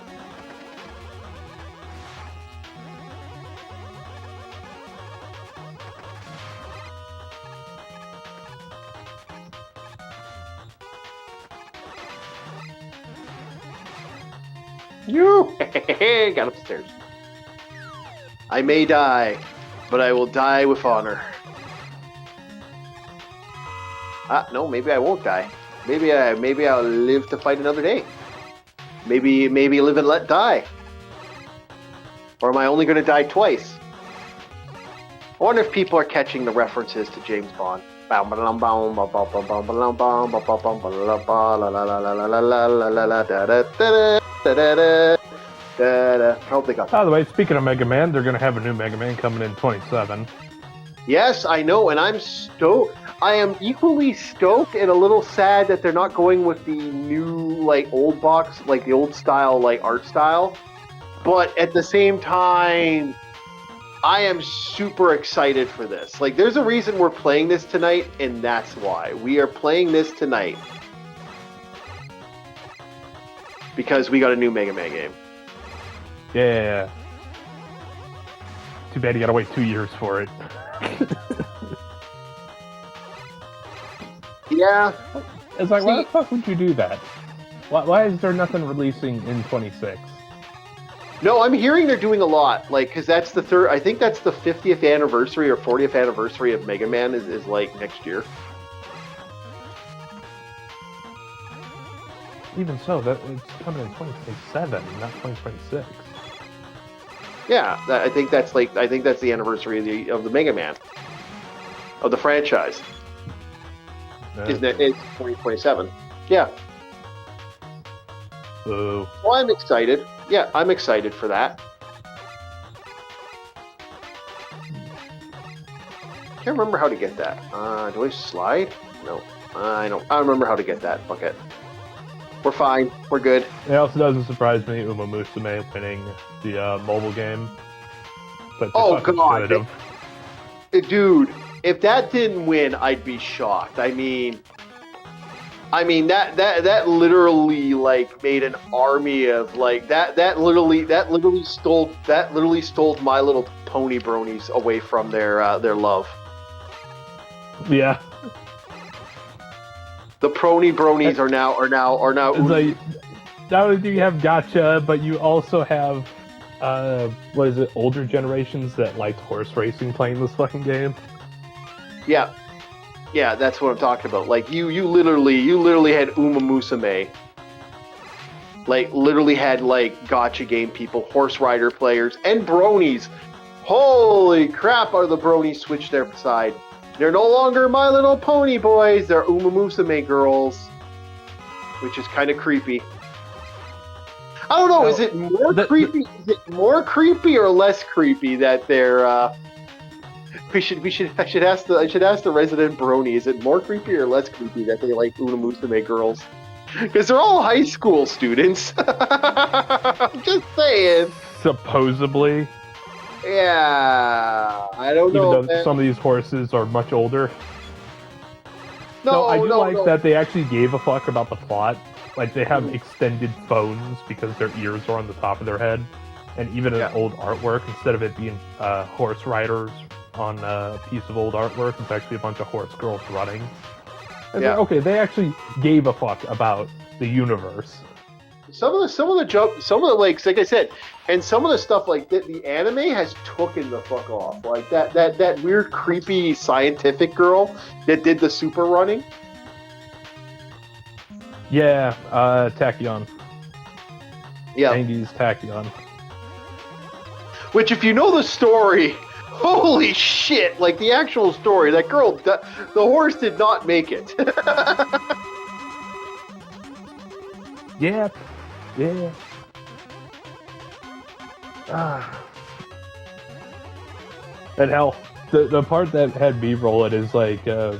You got upstairs. I may die, but I will die with honor. No, maybe I won't die. Maybe I'll live to fight another day. Maybe live and let die. Or am I only going to die twice? I wonder if people are catching the references to James Bond. I hope they got that.
By the way, speaking of Mega Man, they're going to have a new Mega Man coming in 27.
Yes, I know, and I'm stoked. I am equally stoked and a little sad that they're not going with the new, like, old box, like the old style, like, art style. But at the same time, I am super excited for this. Like, there's a reason we're playing this tonight, and that's why. We are playing this tonight. Because we got a new Mega Man game.
Yeah. Too bad you gotta wait 2 years for it.
Yeah.
It's like, why the fuck would you do that? Why is there nothing releasing in 26?
No, I'm hearing they're doing a lot. Like, because that's the third. I think that's the 50th anniversary or 40th anniversary of Mega Man is like next year.
Even so, that it's coming in 2027, not 2026.
Yeah, I think that's the anniversary of the Mega Man, of the franchise. Isn't it? It's 2027. Yeah.
Boo.
Well, I'm excited. Yeah, I'm excited for that. Can't remember how to get that. Do I slide? No, I don't. I don't remember how to get that. Fuck it. We're fine. We're good.
It also doesn't surprise me Uma Musume winning the mobile game. But
oh, come on. Dude, if that didn't win, I'd be shocked. I mean that literally like made an army of like that literally stole My Little Pony bronies away from their love.
Yeah.
The Prony bronies are now.
It's like, not only do you have Gacha, but you also have what is it? Older generations that liked horse racing playing this fucking game.
Yeah, that's what I'm talking about. Like you literally had Uma Musume. Like literally had like Gacha game people, horse rider players, and bronies. Holy crap! Are the bronies switched their side? They're no longer My Little Pony boys. They're Uma Musume girls, which is kind of creepy. I don't know. Is it more creepy? Is it more creepy or less creepy that they're? I should ask the resident brony. Is it more creepy or less creepy that they like Uma Musume girls? Because they're all high school students. I'm just saying.
Supposedly.
Yeah, I don't know.
Even though some of these horses are much older. No, I do like that they actually gave a fuck about the plot. Like, they have extended phones because their ears are on the top of their head. And even an old artwork, instead of it being horse riders on a piece of old artwork, it's actually a bunch of horse girls running. And okay, they actually gave a fuck about the universe.
Some of the like I said, and some of the stuff like the anime has tooken the fuck off. Like that weird creepy scientific girl that did the super running.
Yeah, Tachyon.
Yeah.
Andy's Tachyon.
Which, if you know the story, holy shit! Like the actual story, that girl, the horse did not make it.
Yeah. And hell, the part that had me roll it is like, you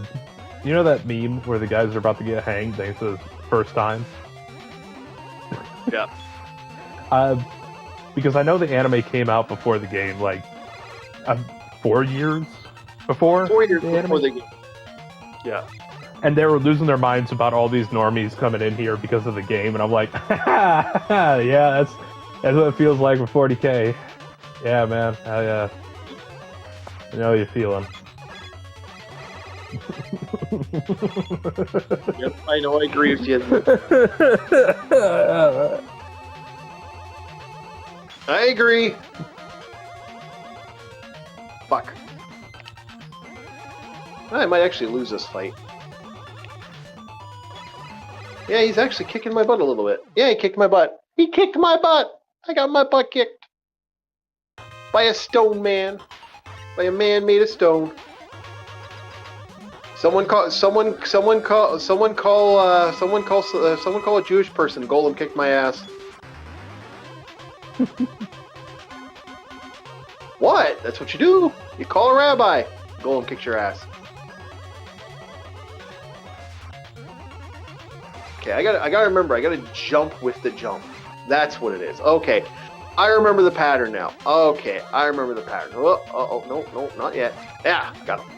know that meme where the guys are about to get hanged thanks to the first time?
Yeah.
because I know the anime came out before the game, like 4 years before.
4 years before the game. Yeah.
And they were losing their minds about all these normies coming in here because of the game, and I'm like, yeah, that's what it feels like with 40K. Yeah, man. I know you're feeling.
Yep, I know. I agree with you. I agree. Fuck. I might actually lose this fight. Yeah, he's actually kicking my butt a little bit. Yeah, he kicked my butt. He kicked my butt. I got my butt kicked by a stone man, by a man made of stone. Someone call a Jewish person. Golem kicked my ass. What? That's what you do. You call a rabbi. Golem kicks your ass. Okay, I gotta remember. I gotta jump with the jump. That's what it is. Okay, I remember the pattern now. Okay, I remember the pattern. Oh, no, not yet. Yeah, got him.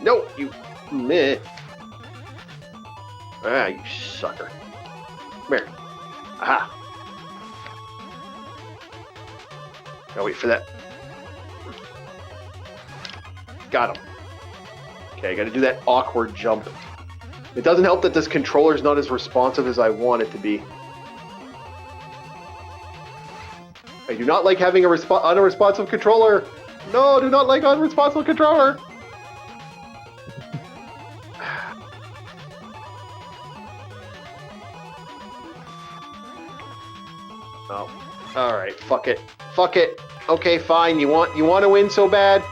No, you meh. Ah, you sucker. Come here. Aha. Gotta wait for that. Got him. Okay, I gotta do that awkward jump. It doesn't help that this controller is not as responsive as I want it to be. I do not like having unresponsive controller. No, do not like unresponsive controller. Oh, all right. Fuck it. Fuck it. Okay, fine. You want to win so bad?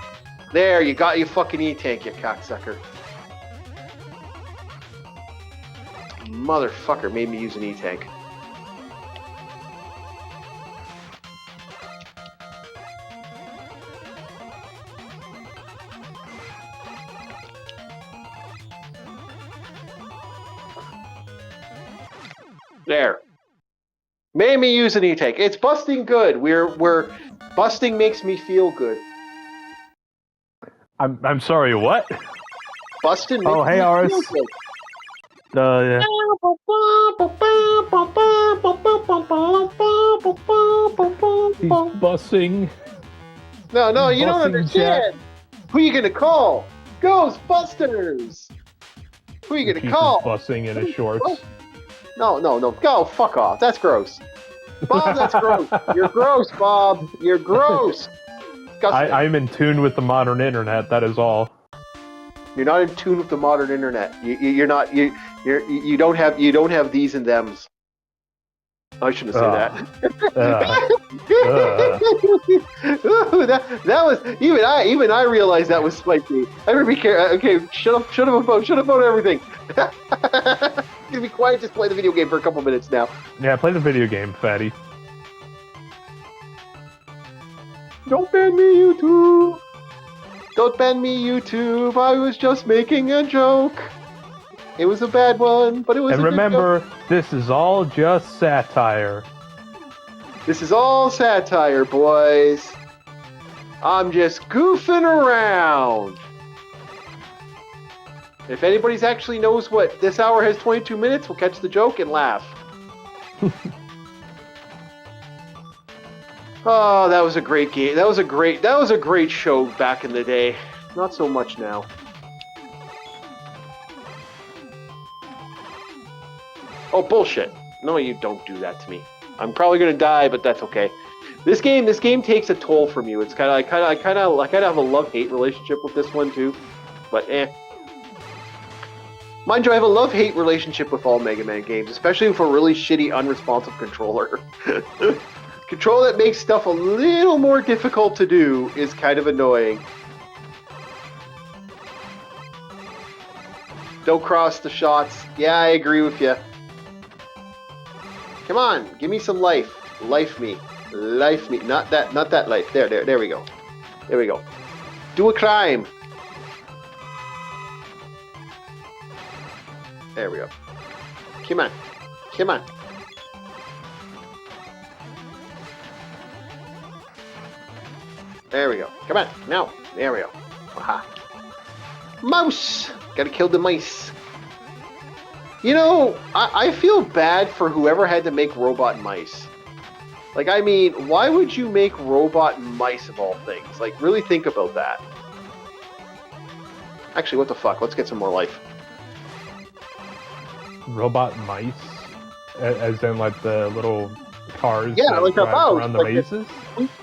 There, you got your fucking E-tank, you cocksucker. Motherfucker made me use an E-tank. There. Made me use an E-tank. It's busting good. We're busting makes me feel good.
I'm sorry, what?
Busting makes
oh, hey,
me
Aris.
feel good.
Yeah. He's bussing.
No, you don't understand. Who are you gonna call? Ghostbusters. Who are you gonna call?
Bussing in his shorts.
No. Go fuck off. That's gross. Bob, that's gross. You're gross, Bob. You're gross.
I'm in tune with the modern internet. That is all.
You're not in tune with the modern internet. You're not. You don't have these and thems. I shouldn't say that. That was even I realized that was spiky. I better be careful. Okay, shut up about everything. Gonna be quiet. Just play the video game for a couple minutes now.
Yeah, play the video game, fatty.
Don't ban me, YouTube. Don't ban me, YouTube. I was just making a joke. It was a bad one, but it was.
And remember, this is all just satire.
This is all satire, boys. I'm just goofing around. If anybody's actually knows what this hour has 22 minutes, we'll catch the joke and laugh. Oh, that was a great game. That was a great show back in the day. Not so much now. Oh, bullshit. No, you don't do that to me. I'm probably gonna die, but that's okay. This game takes a toll from you. It's I kind of have a love-hate relationship with this one too. But mind you, I have a love-hate relationship with all Mega Man games, especially with a really shitty, unresponsive controller. Control that makes stuff a little more difficult to do is kind of annoying. Don't cross the shots. Yeah, I agree with you. Come on, give me some life. Life me. Life me. Not that life. There we go. There we go. Do a crime. There we go. Come on. There we go. Come on. Now. There we go. Aha. Mouse! Gotta kill the mice. You know, I feel bad for whoever had to make robot mice. Like, I mean, why would you make robot mice of all things? Like, really think about that. Actually, what the fuck? Let's get some more life.
Robot mice? As in, like, the little cars
that like a mouse
around the
like
mazes?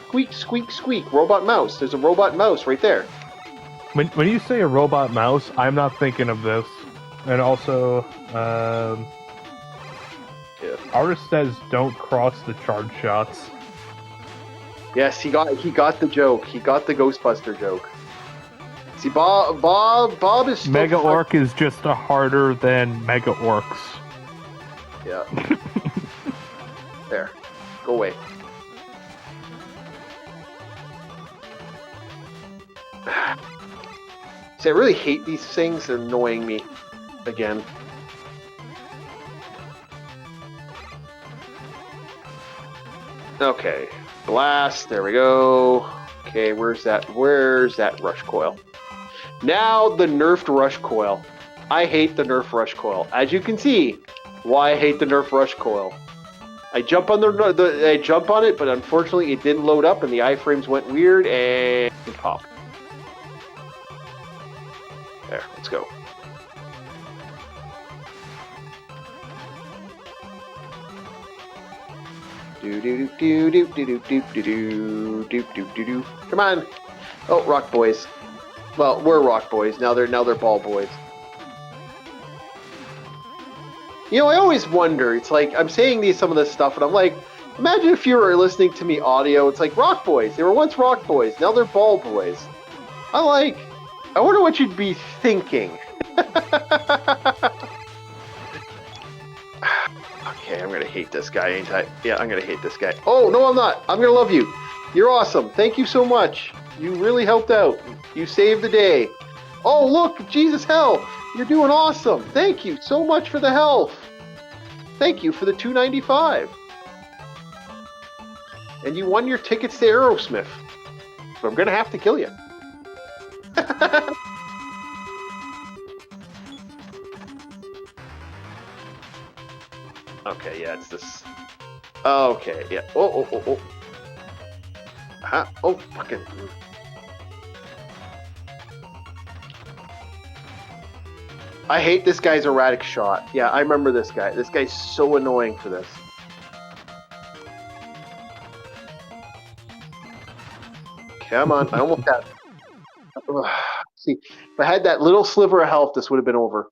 Squeak, squeak, squeak. Robot mouse. There's a robot mouse right there.
When you say a robot mouse, I'm not thinking of this. And also, Artist says don't cross the charge shots.
Yes, he got the joke. He got the Ghostbuster joke. See, Bob is still
Mega Orc is just harder than Mega Orcs.
Yeah. There. Go away. See, I really hate these things. They're annoying me. Again. Okay. Blast. There we go. Okay, where's that rush coil? Now the nerfed rush coil. I hate the nerf rush coil. As you can see, why I hate the nerf rush coil. I jump on I jump on it, but unfortunately it didn't load up and the iframes went weird and pop. There, let's go. Do. Come on. Oh, Rock Boys. Well, we're Rock Boys. Now they're Ball Boys. You know, I always wonder. It's like I'm saying some of this stuff, and I'm like, imagine if you were listening to me audio. It's like Rock Boys. They were once Rock Boys. Now they're Ball Boys. I wonder what you'd be thinking. Okay, I'm gonna hate this guy, ain't I? Yeah, I'm gonna hate this guy. Oh, no, I'm not. I'm gonna love you. You're awesome. Thank you so much. You really helped out. You saved the day. Oh, look, Jesus hell. You're doing awesome. Thank you so much for the health. Thank you for the $2.95. And you won your tickets to Aerosmith. But I'm gonna have to kill you. Okay, yeah, it's this. Okay, yeah. Oh. Huh? Oh, fucking. I hate this guy's erratic shot. Yeah, I remember this guy. This guy's so annoying for this. Come on, I almost got it. See, if I had that little sliver of health, this would have been over.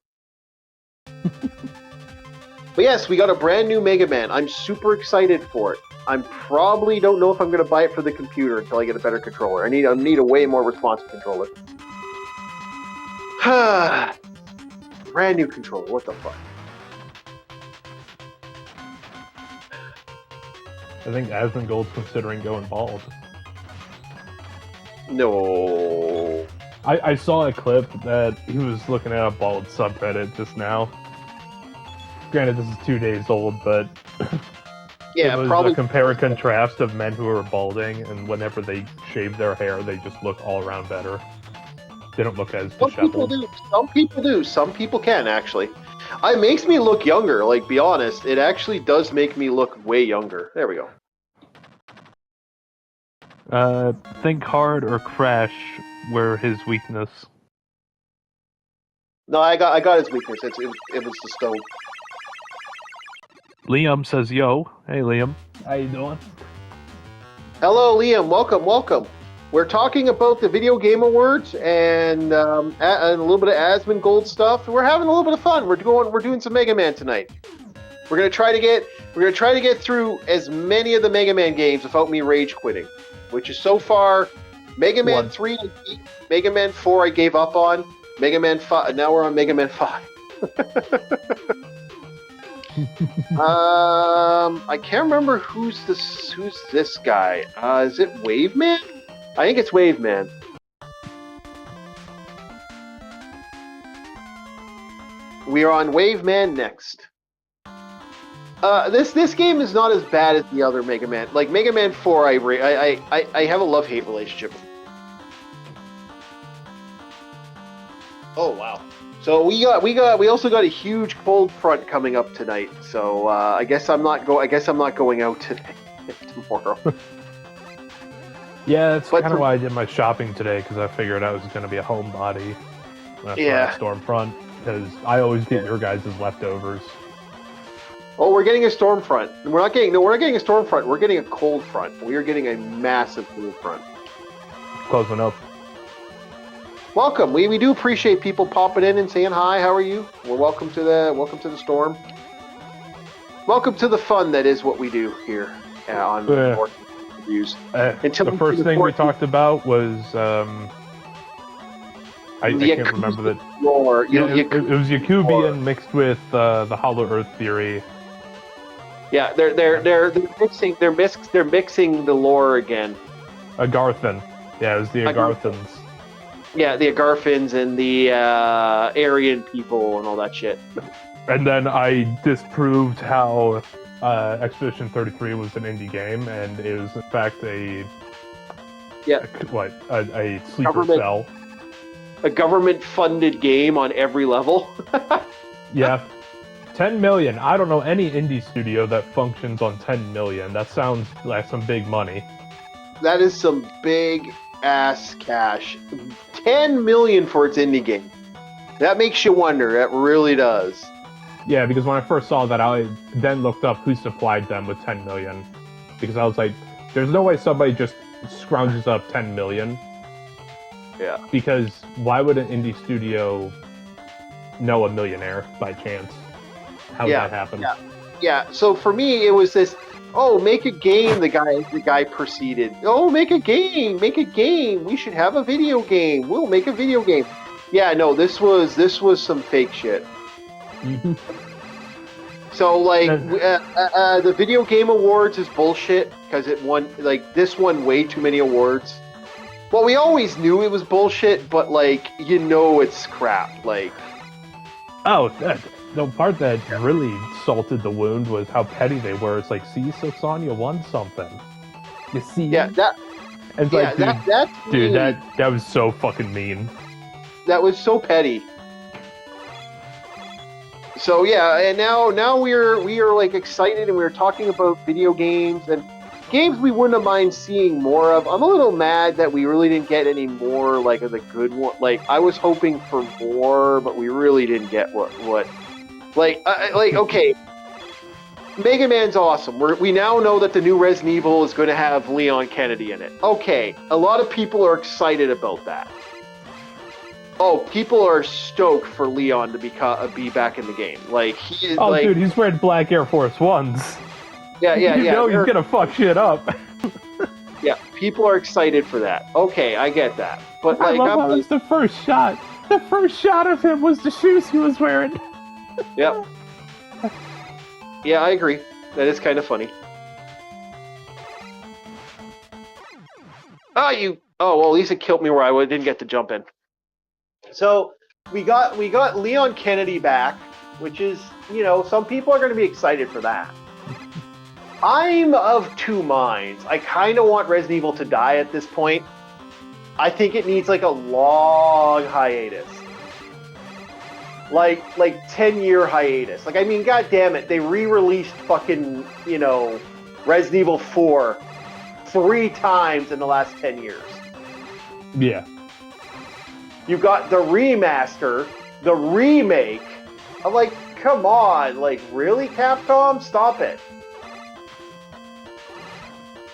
But yes, we got a brand new Mega Man. I'm super excited for it. I probably don't know if I'm going to buy it for the computer until I get a better controller. I need a way more responsive controller. Brand new controller. What the fuck?
I think Asmongold's considering going bald.
No.
I saw a clip that he was looking at a bald subreddit just now. Granted, this is 2 days old, but
yeah,
it was
probably
a compare and contrast of men who are balding, and whenever they shave their hair, they just look all around better. They don't look as disheveled.
Some people do. Some people do. Some people can, actually. It makes me look younger, like, be honest. It actually does make me look way younger. There we go.
Think Hard or Crash were his weakness.
No, I got his weakness. It was the stone.
Liam says, yo. Hey, Liam. How you doing?
Hello, Liam. Welcome. We're talking about the Video Game Awards and a little bit of Asmongold stuff. We're having a little bit of fun. We're doing some Mega Man tonight. We're gonna try to get through as many of the Mega Man games without me rage quitting, which is so far Mega Man 3, Mega Man 4 I gave up on, Mega Man 5. Now we're on Mega Man 5. I can't remember who's this guy. Is it Wave Man? I think it's Wave Man. We are on Wave Man next. This game is not as bad as the other Mega Man. Like Mega Man 4, I have a love-hate relationship with. Oh wow! So we also got a huge cold front coming up tonight. So I guess I'm not going out today. Tomorrow.
Yeah, that's kind of why I did my shopping today, because I figured I was going to be a homebody when I saw Stormfront, because I always get your guys' leftovers.
Oh, we're getting a Stormfront. We're not getting a Stormfront. We're getting a cold front. We are getting a massive cold front.
Close enough.
Welcome. We do appreciate people popping in and saying hi. How are you? We're welcome to the storm. Welcome to the fun that is what we do here on North Reviews.
The first thing we talked about was I can't remember that. It was Yakubian mixed with the Hollow Earth theory.
Yeah, they're mixing the lore again.
Agarthan. Yeah, it was the Agarthans.
Yeah, the Agarthans and the Aryan people and all that shit.
And then I disproved how Expedition 33 was an indie game, and it was in fact a sleeper cell.
A government-funded game on every level.
Yeah. 10 million. I don't know any indie studio that functions on 10 million. That sounds like some big money.
That is some big ass cash. 10 million for its indie game. That makes you wonder. That really does.
Yeah, because when I first saw that, I then looked up who supplied them with 10 million. Because I was like, there's no way somebody just scrounges up 10 million.
Yeah.
Because why would an indie studio know a millionaire by chance? How would that happen?
Yeah. So for me, it was this. Oh, make a game. The guy proceeded. Oh, make a game. We should have a video game. We'll make a video game. Yeah, no, this was some fake shit. So the Video Game Awards is bullshit because it won. This won way too many awards. Well, we always knew it was bullshit, but it's crap.
The part that really salted the wound was how petty they were. It's like, see, Soxania won something. You see?
Yeah, that
was so fucking mean.
That was so petty. So yeah, and now we are excited, and we're talking about video games and games we wouldn't mind seeing more of. I'm a little mad that we really didn't get any more of the good one. I was hoping for more, but we really didn't get what. Okay, Mega Man's awesome. We now know that the new Resident Evil is going to have Leon Kennedy in it. Okay, a lot of people are excited about that. Oh, people are stoked for Leon to be back in the game. He is.
Oh, dude, he's wearing black Air Force Ones.
Yeah.
You know he's gonna fuck shit up.
Yeah, people are excited for that. Okay, I get that. But
I love how it was the first shot. The first shot of him was the shoes he was wearing.
Yep. Yeah, I agree. That is kind of funny. Oh, well, at least it killed me where I didn't get to jump in. So we got Leon Kennedy back, which is, some people are going to be excited for that. I'm of two minds. I kind of want Resident Evil to die at this point. I think it needs a long hiatus. 10-year hiatus. God damn it, they re-released fucking, Resident Evil 4 3 times in the last 10 years.
Yeah.
You got the remaster, the remake. I'm come on, really, Capcom? Stop it.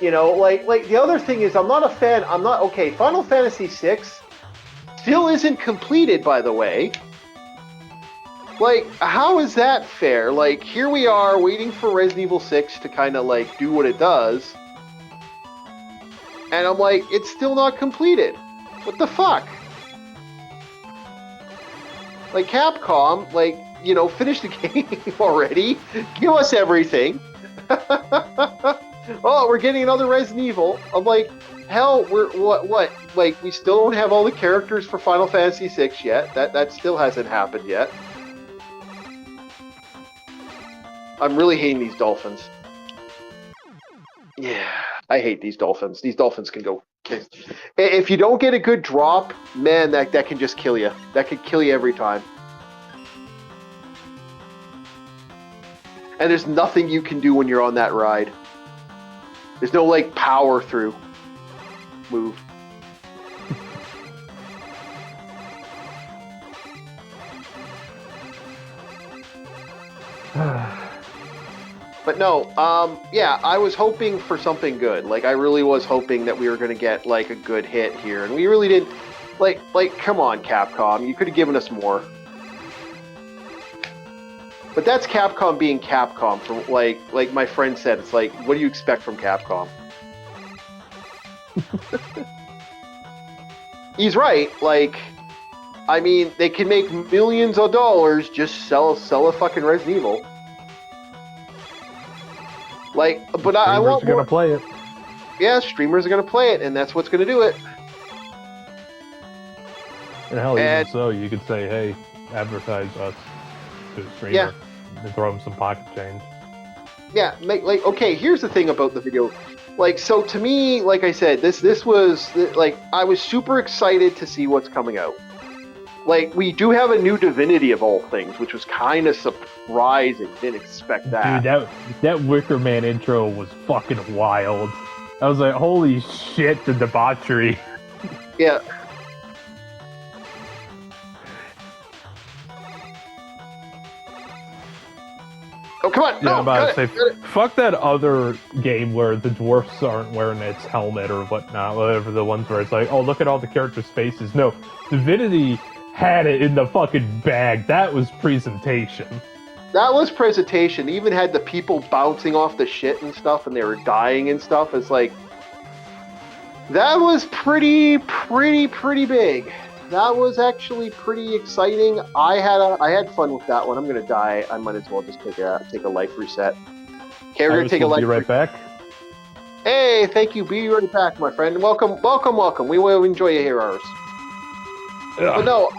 The other thing is, Final Fantasy VI still isn't completed, by the way. How is that fair? Here we are waiting for Resident Evil 6 to kind of do what it does. And I'm it's still not completed. What the fuck? Capcom, finish the game already. Give us everything. Oh, we're getting another Resident Evil. I'm hell, we're what? We still don't have all the characters for Final Fantasy VI yet. That still hasn't happened yet. I'm really hating these dolphins. Yeah, I hate these dolphins. These dolphins can go Okay. If you don't get a good drop, man, that can just kill you. That could kill you every time. And there's nothing you can do when you're on that ride. There's no, like, power through move. But no, yeah, I was hoping for something good. Like, I really was hoping that we were going to get, like, a good hit here. And we really didn't. Like, come on, Capcom. You could have given us more. But that's Capcom being Capcom. From like my friend said, it's like, what do you expect from Capcom? He's right. Like, I mean, they can make millions of dollars just sell a fucking Resident Evil. Like, but I want
more. Streamers are gonna play it.
Yeah, streamers are gonna play it, and that's what's gonna do it.
And hell, even so, you could say, "Hey, advertise us to a streamer and throw them some pocket change."
Yeah, like okay. Here's the thing about the video. Like, so to me, like I said, this was like I was super excited to see what's coming out. Like, we do have a new Divinity of all things, which was kind of surprising. Didn't expect that.
Dude, that Wicker Man intro was fucking wild. I was like, holy shit, the debauchery.
Yeah. Oh, come on!
Yeah,
no,
I'm about to say,
it.
Fuck that other game where the dwarfs aren't wearing its helmet or whatnot, whatever, the ones where it's like, oh, look at all the characters' faces. No, Divinity had it in the fucking bag. That was presentation.
That was presentation. They even had the people bouncing off the shit and stuff, and they were dying and stuff. It's like, that was pretty big. That was actually pretty exciting. I had fun with that one. I'm gonna die. I might as well just take a life reset. Okay, we're gonna take a life.
Be right back.
Hey, thank you. Be right back, my friend. Welcome. We will enjoy you here, ours. But no,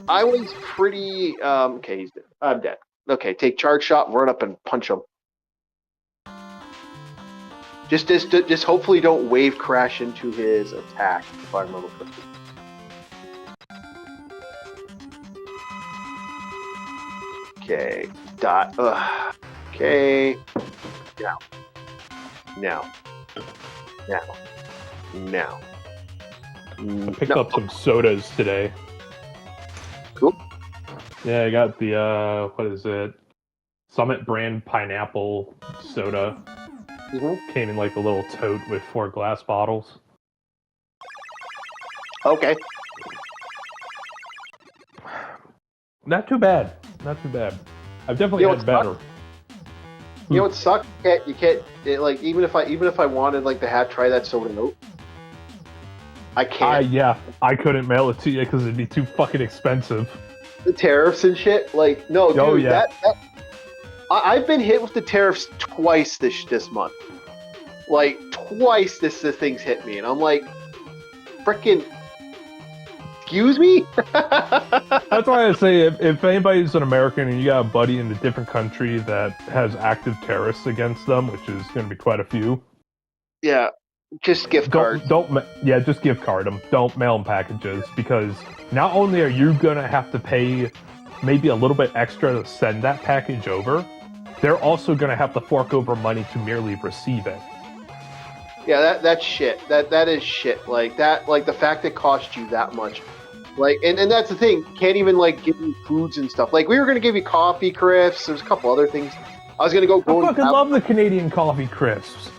I was pretty. Okay, he's dead. I'm dead. Okay, take charge shot, run up and punch him. Just hopefully don't wave crash into his attack, if I remember correctly. Okay, dot. Okay. Now.
I picked up some sodas today.
Cool.
Yeah, I got the, what is it? Summit brand pineapple soda.
Mm-hmm.
Came in like a little tote with 4 glass bottles.
Okay.
Not too bad. I've definitely had better.
You know what sucks? You can't like even if I wanted like to try that soda note, I can't.
Yeah, I couldn't mail it to you because it'd be too fucking expensive.
The tariffs and shit, like no, dude.
Oh, yeah.
I've been hit with the tariffs twice this month. Like twice, the things hit me, and I'm like, frickin'. Excuse me?
That's why I say if anybody's an American and you got a buddy in a different country that has active terrorists against them, which is going to be quite a few.
Yeah, just gift cards.
Just gift card them. Don't mail them packages because not only are you going to have to pay maybe a little bit extra to send that package over, they're also going to have to fork over money to merely receive it.
Yeah, that's shit. That is shit. Like that, like the fact it cost you that much. Like, and that's the thing. Can't even like give you foods and stuff. Like we were gonna give you coffee crisps. There's a couple other things. I was gonna go.
I fucking love the Canadian coffee crisps.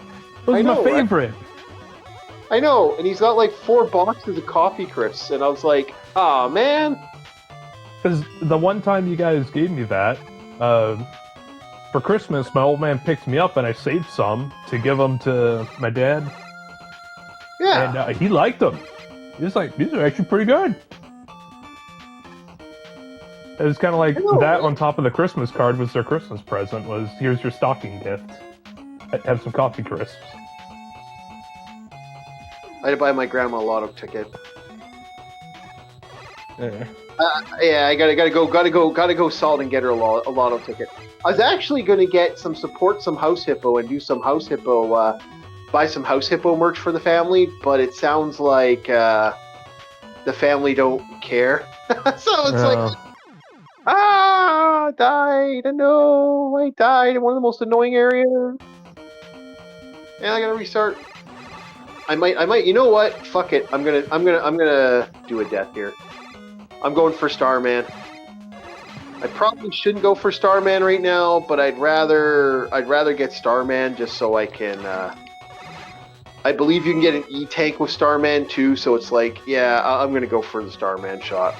Those are my favorite.
Right? I know, and he's got like 4 boxes of coffee crisps, and I was like, oh man.
Because the one time you guys gave me that, for Christmas, my old man picked me up and I saved some to give them to my dad.
Yeah.
And he liked them. He was like, these are actually pretty good. It was kind of like that on top of the Christmas card was their Christmas present, was here's your stocking gift. Have some coffee crisps.
I had to buy my grandma a lotto ticket.
Yeah.
Yeah, I gotta go salt and get her a lotto ticket. I was actually gonna get some house hippo and do some house hippo buy some House Hippo merch for the family, but it sounds like the family don't care. So it's like, died. No, I died in one of the most annoying areas. And I gotta restart. I might. You know what? Fuck it. I'm gonna do a death here. I'm going for Starman. I probably shouldn't go for Starman right now, but I'd rather get Starman just so I can. I believe you can get an E-Tank with Starman too, so it's like, yeah, I'm gonna go for the Starman shot.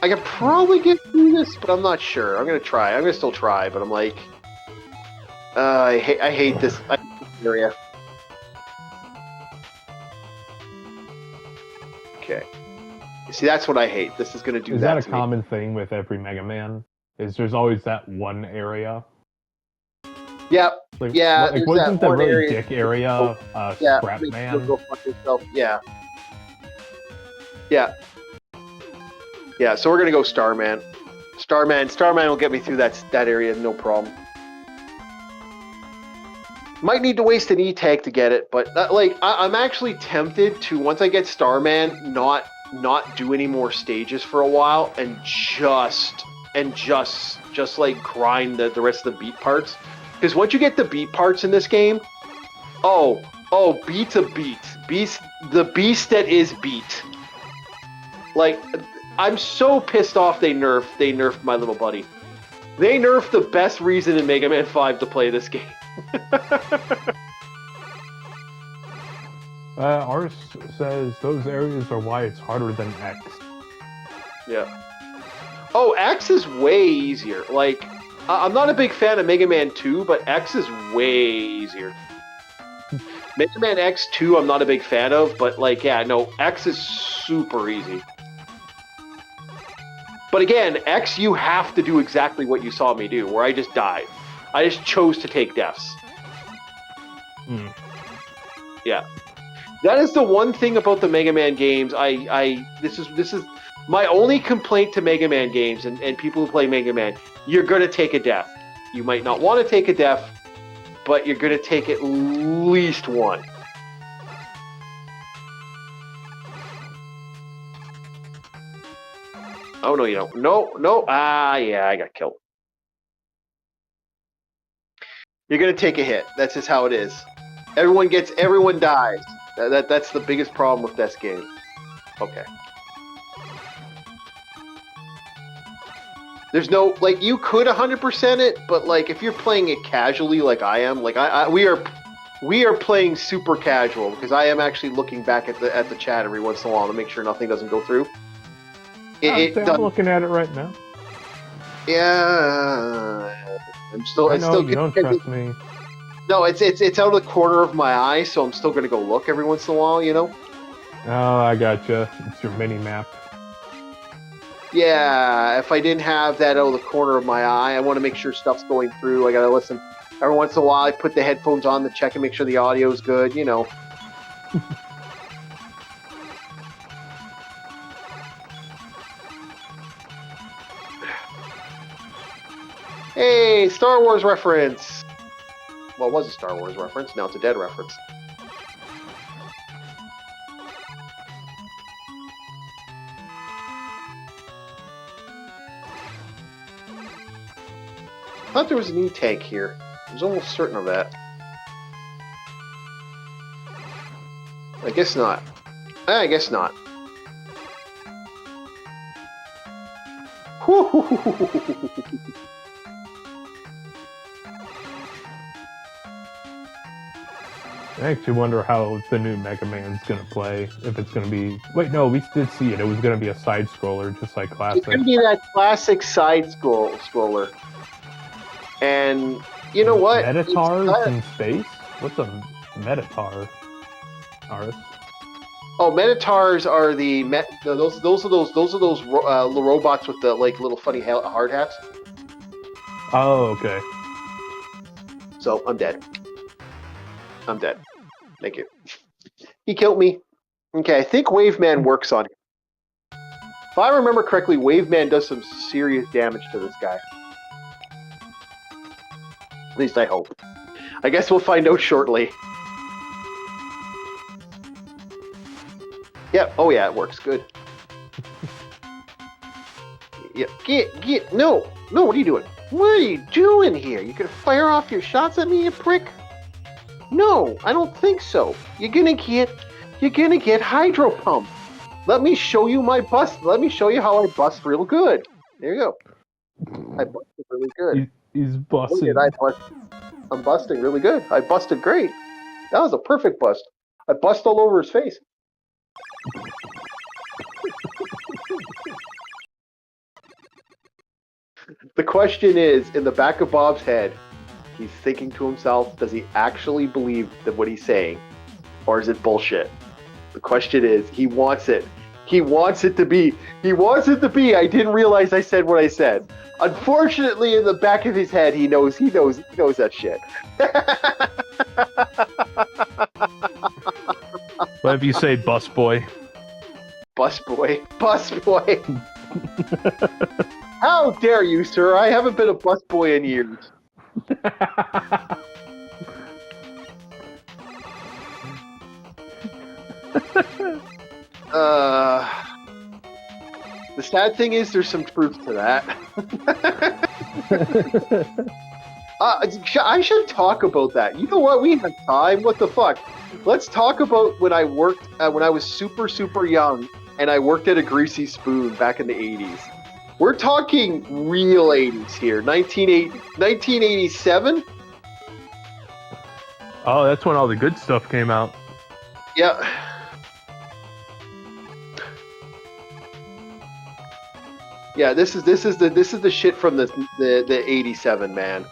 I could probably get through this, but I'm not sure. I'm gonna try. I'm gonna still try, but I'm like, I hate this area. Okay. See, that's what I hate. This is gonna do that.
Is that a common thing with every Mega Man? Is there's always that one area?
Yeah.
Like,
yeah.
Like, wasn't the really dick area Scrap Man?
Go fuck yourself. Yeah. Yeah. Yeah, so we're gonna go Starman. Starman will get me through that area, no problem. Might need to waste an E-Tank to get it, but I'm actually tempted to, once I get Starman, not do any more stages for a while and just like grind the rest of the beat parts. Because once you get the beat parts in this game, beat's a beat. The beast that is beat. Like, I'm so pissed off they nerfed my little buddy. They nerfed the best reason in Mega Man 5 to play this game.
Ars says those areas are why it's harder than X.
Yeah. Oh, X is way easier. Like, I'm not a big fan of Mega Man 2, but X is way easier. Mega Man X2 I'm not a big fan of, but like, yeah, no, X is super easy. But again, X, you have to do exactly what you saw me do, where I just died. I just chose to take deaths. Yeah. That is the one thing about the Mega Man games. This is my only complaint to Mega Man games and people who play Mega Man. You're going to take a death. You might not want to take a death, but you're going to take at least one. Oh, no, you don't. No. Yeah, I got killed. You're going to take a hit. That's just how it is. Everyone dies. That's the biggest problem with this game. Okay. There's no, like, you could 100% it, but, like, if you're playing it casually like I am, like, we are playing super casual, because I am actually looking back at the chat every once in a while to make sure nothing doesn't go through.
I'm looking at it right now.
Yeah, I'm still.
You don't trust me.
No, it's out of the corner of my eye, so I'm still gonna go look every once in a while. You know.
Oh, I gotcha. It's your mini map.
Yeah, if I didn't have that out of the corner of my eye, I want to make sure stuff's going through. I gotta listen every once in a while. I put the headphones on to check and make sure the audio's good. You know. Hey, Star Wars reference! Well, it was a Star Wars reference, now it's a Dead reference. I thought there was an E-Tank here. I was almost certain of that. I guess not. I guess not.
I actually wonder how the new Mega Man's gonna play. If it's gonna be... Wait, no, we did see it. It was gonna be a side-scroller, just like classic.
It's gonna be that classic side-scroller. And, you know what?
Metatars in space? What's a Metatar? Aris?
Oh, Metatars are those are those little robots with the like little funny hard hats.
Oh, okay.
So I'm dead. Thank you. He killed me. Okay, I think Waveman works on him. If I remember correctly, Waveman does some serious damage to this guy. At least I hope. I guess we'll find out shortly. Yep. Oh yeah, it works good. Yep. Get. No. What are you doing? What are you doing here? You gonna fire off your shots at me, you prick? No, I don't think so. You're gonna get hydro pumped. Let me show you my bust. Let me show you how I bust real good. There you go. I busted really good.
He's busting.
I'm busting really good. I busted great. That was a perfect bust. I bust all over his face. The question is, in the back of Bob's head, he's thinking to himself, does he actually believe that what he's saying? Or is it bullshit? The question is, he wants it. He wants it to be. I didn't realize I said what I said. Unfortunately, in the back of his head, he knows that shit.
What if you say bus boy?
Bus boy. How dare you, sir? I haven't been a bus boy in years. The sad thing is there's some truth to that. I should talk about that. You know what? We have time. What the fuck? Let's talk about when I worked, when I was super, super young, and I worked at a Greasy Spoon back in the 80s. We're talking real 80s here. 1987?
Oh, that's when all the good stuff came out.
Yeah. Yeah, this is the shit from the 87, man.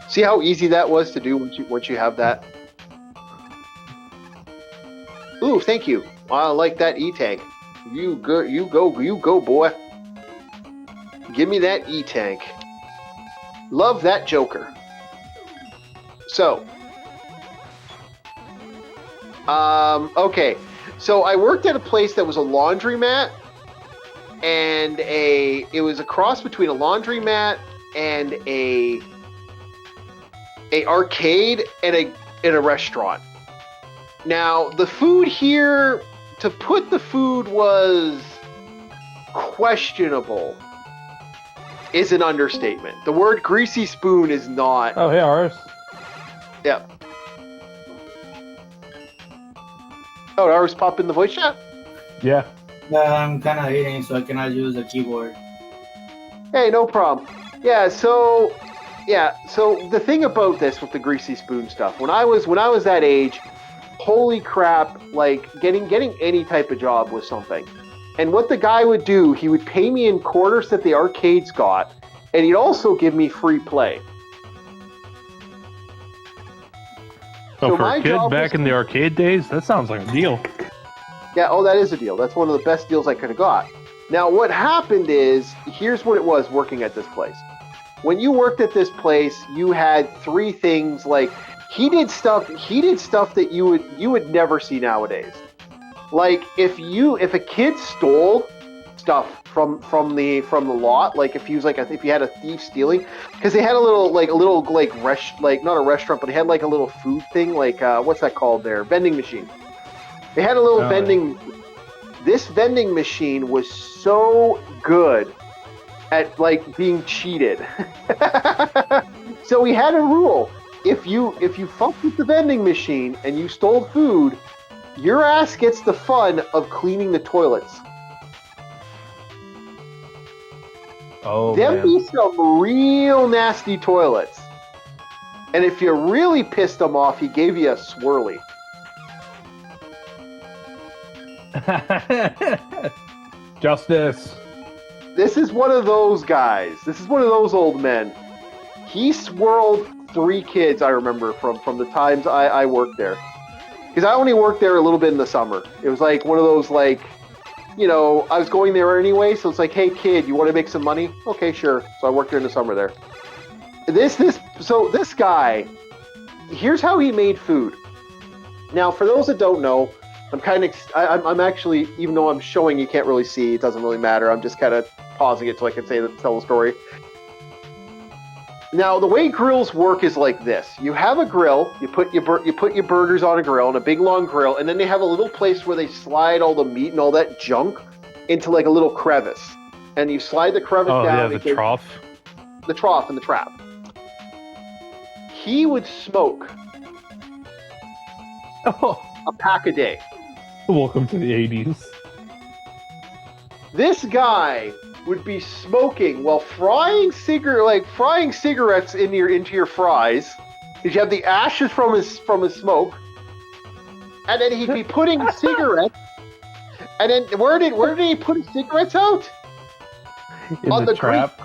See how easy that was to do once you have that? Ooh, thank you. I like that E-tank. You go, boy. Give me that E-tank. Love that Joker. So, okay. So I worked at a place that was a laundromat, and it was a cross between a laundromat and a arcade and a restaurant. Now, the food here, to put the food was questionable, is an understatement. The word Greasy Spoon is not.
Oh, hey, ours.
Yeah. Oh, ours pop in the voice chat?
Yeah.
I'm kind of eating, so I cannot use the keyboard.
Hey, no problem. Yeah, so the thing about this with the Greasy Spoon stuff, when I was that age, holy crap, like getting any type of job was something. And what the guy would do, he would pay me in quarters that the arcades got, and he'd also give me free play.
So for a kid back in the arcade days, that sounds like a deal.
Yeah, oh, that is a deal. That's one of the best deals I could have got. Now, what happened is, here's what it was working at this place. When you worked at this place, you had three things. Like, he did stuff that you would never see nowadays. Like, if a kid stole stuff from the lot, like if you had a thief stealing, because they had not a restaurant, but they had like a little food thing, like what's that called there? Vending machine. They had a little vending. Yeah. This vending machine was so good at like being cheated. So we had a rule: if you fucked with the vending machine and you stole food, your ass gets the fun of cleaning the toilets.
Oh,
Them be some real nasty toilets. And if you really pissed them off, he gave you a swirly.
Justice.
This is one of those guys. This is one of those old men. He swirled 3 kids, I remember, from the times I worked there. Because I only worked there a little bit in the summer. It was like one of those, like, you know, I was going there anyway, so it's like, hey kid, you want to make some money? Okay, sure. So I worked there in the summer there. So this guy, here's how he made food. Now, for those that don't know, I'm actually, even though I'm showing, you can't really see, it doesn't really matter. I'm just kind of pausing it so I can tell the story. Now, the way grills work is like this. You have a grill, you put your burgers on a grill, on a big long grill, and then they have a little place where they slide all the meat and all that junk into like a little crevice. And you slide the crevice down.
Oh, yeah, the trough.
The trough and the trap. He would smoke a pack a day.
Welcome to the 80s.
This guy would be smoking while frying cigarettes into your fries. Because you have the ashes from his smoke, and then he'd be putting cigarettes. And then where did he put his cigarettes out?
On the trap.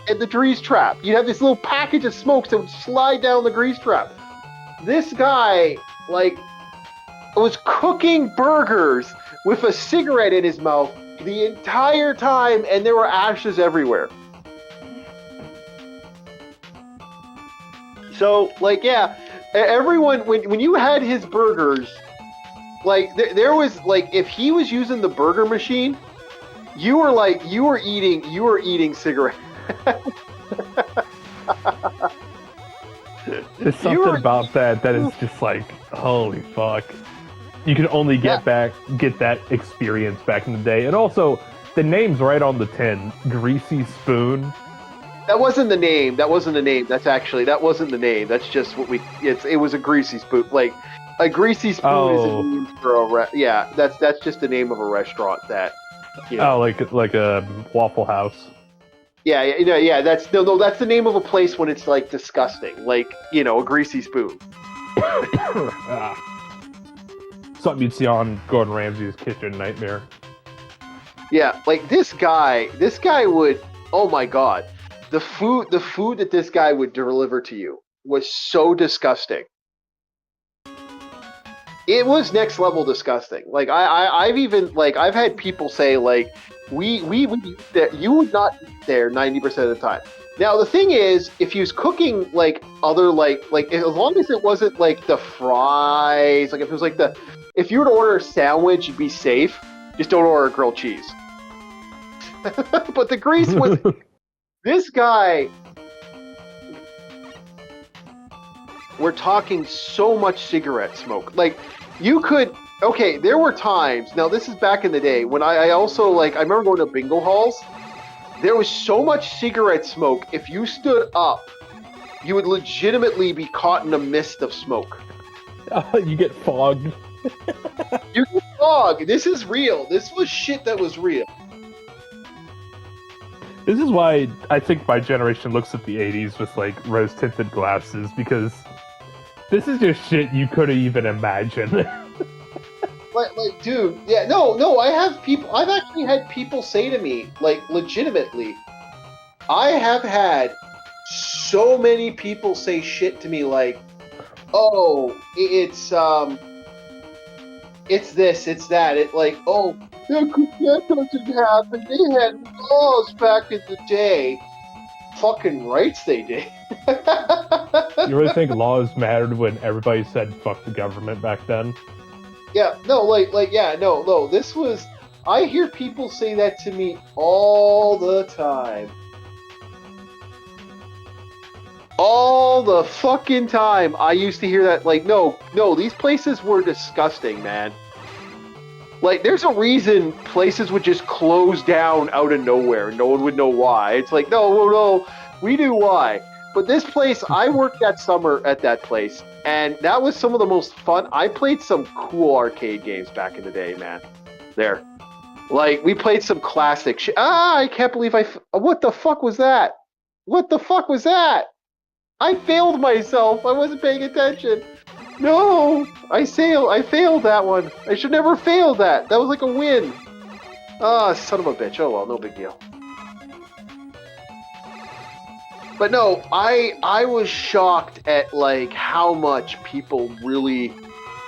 In the grease trap. You'd have this little package of smokes that would slide down the grease trap. This guy, was cooking burgers with a cigarette in his mouth the entire time, and there were ashes everywhere. So, everyone, when you had his burgers, there was, if he was using the burger machine, you were eating cigarettes.
There's something about that is just holy fuck. You can only get that experience back in the day. And also, the name's right on the tin. Greasy Spoon.
That wasn't the name. That wasn't the name. That wasn't the name. That's just what it was a greasy spoon. A greasy spoon is a name for that's just the name of a restaurant that,
like a Waffle House.
Yeah. That's the name of a place when it's disgusting. A greasy spoon.
Something you'd see on Gordon Ramsay's Kitchen Nightmare.
Yeah, this guy would, oh my god. The food that this guy would deliver to you was so disgusting. It was next level disgusting. I've had people say we you would not eat there 90% of the time. Now the thing is, if he was cooking other as long as it wasn't the fries, if it was if you were to order a sandwich, you'd be safe. Just don't order grilled cheese. But the grease was. This guy, we're talking so much cigarette smoke. There were times, now this is back in the day, when I also, I remember going to bingo halls. There was so much cigarette smoke, if you stood up, you would legitimately be caught in a mist of smoke.
You get fogged.
You get fogged. This is real. This was shit that was real.
This is why I think my generation looks at the 80s with rose-tinted glasses, because this is just shit you couldn't even imagine.
Dude, yeah, no, I've actually had people say to me, legitimately, I have had so many people say shit to me it's this, it's that, that doesn't happen. They had laws back in the day. Fucking rights they did.
You really think laws mattered when everybody said fuck the government back then?
Yeah, no, no. This was. I hear people say that to me all the time. All the fucking time. I used to hear that. No, these places were disgusting, man. There's a reason places would just close down out of nowhere. No one would know why. It's no, we knew why. But this place, I worked that summer at that place, and that was some of the most fun. I played some cool arcade games back in the day, man. There. We played some classic shit. I can't believe what the fuck was that? What the fuck was that? I failed myself. I wasn't paying attention. No, I failed that one. I should never fail that. That was a win. Son of a bitch. Oh well, no big deal. But no, I was shocked at how much people really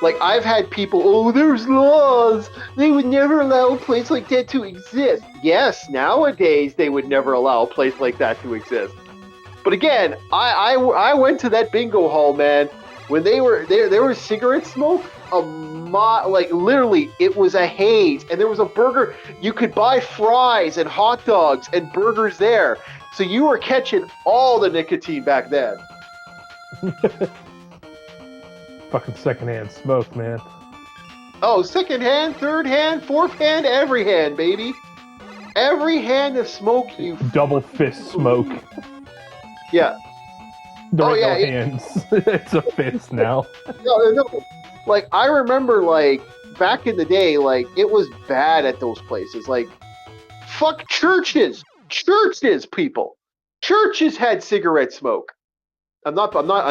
I've had people, there's laws. They would never allow a place like that to exist. Yes, nowadays they would never allow a place like that to exist. But again, I went to that bingo hall, man. When there was cigarette smoke, like literally, it was a haze, and there was a burger. You could buy fries and hot dogs and burgers there, so you were catching all the nicotine back then.
Fucking secondhand smoke, man.
Oh, second hand, third hand, fourth hand, every hand, baby. Every hand of smoke you.
Double fist smoke.
Yeah.
There ain't no hands. It's a fist now.
No. Like, I remember, like, back in the day, like, it was bad at those places. Like, fuck churches. Churches, people. Churches had cigarette smoke. I'm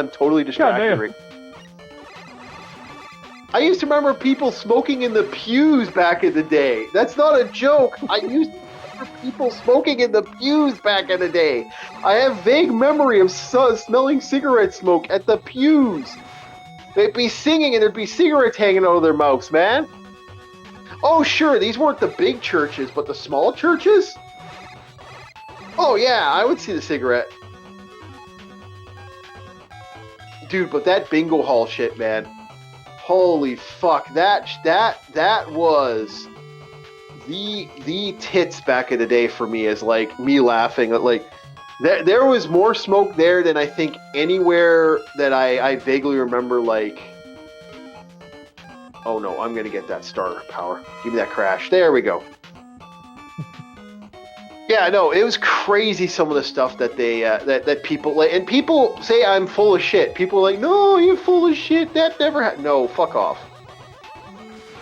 totally distracted. Right? I used to remember people smoking in the pews back in the day. That's not a joke. I used to remember people smoking in the pews back in the day. I have vague memory of smelling cigarette smoke at the pews. They'd be singing and there'd be cigarettes hanging out of their mouths, man. Oh, sure, these weren't the big churches, but the small churches? Oh, yeah, I would see the cigarette. Dude, but that bingo hall shit, man. Holy fuck, that was the tits back in the day for me, as like me laughing at like there was more smoke there than I think anywhere that I vaguely remember. Like, oh no, I'm gonna get that star power. Give me that crash. There we go. Yeah, no, it was crazy some of the stuff that they that people like, and people say I'm full of shit. People are like, no, you're full of shit. That never happened. No, fuck off.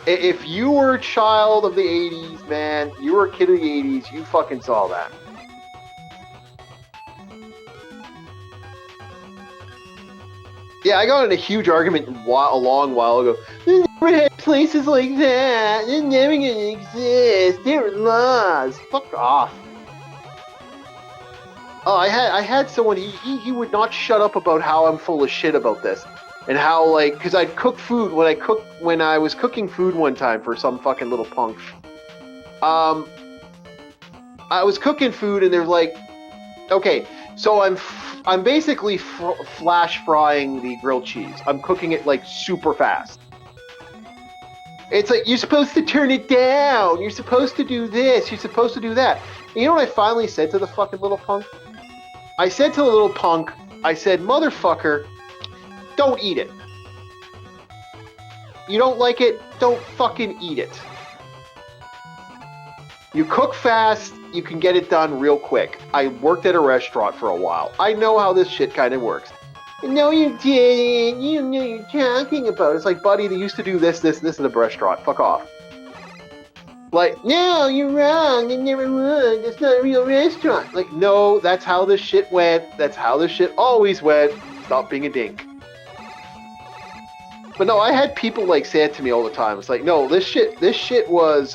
If you were a child of the 80s, man, you were a kid of the 80s, you fucking saw that. Yeah, I got in a huge argument a long while ago. They never had places like that. They're never gonna exist. They're laws. Fuck off. Oh, I had someone, he would not shut up about how I'm full of shit about this. And how, like, because I'd cook food, when I was cooking food one time for some fucking little punk. I was cooking food and they're like, okay, so I'm basically flash frying the grilled cheese. I'm cooking it, like, super fast. It's like, you're supposed to turn it down. You're supposed to do this. You're supposed to do that. And you know what I finally said to the fucking little punk? I said to the little punk, I said, motherfucker, don't eat it. You don't like it, don't fucking eat it. You cook fast, you can get it done real quick. I worked at a restaurant for a while. I know how this shit kind of works. No, you didn't. You know you're talking about. It's like, buddy, they used to do this in the restaurant. Fuck off. Like, no, you're wrong. They never would. It's not a real restaurant. Like, no, that's how this shit went. That's how this shit always went. Stop being a dink. But no, I had people like say it to me all the time. It's like, no, this shit was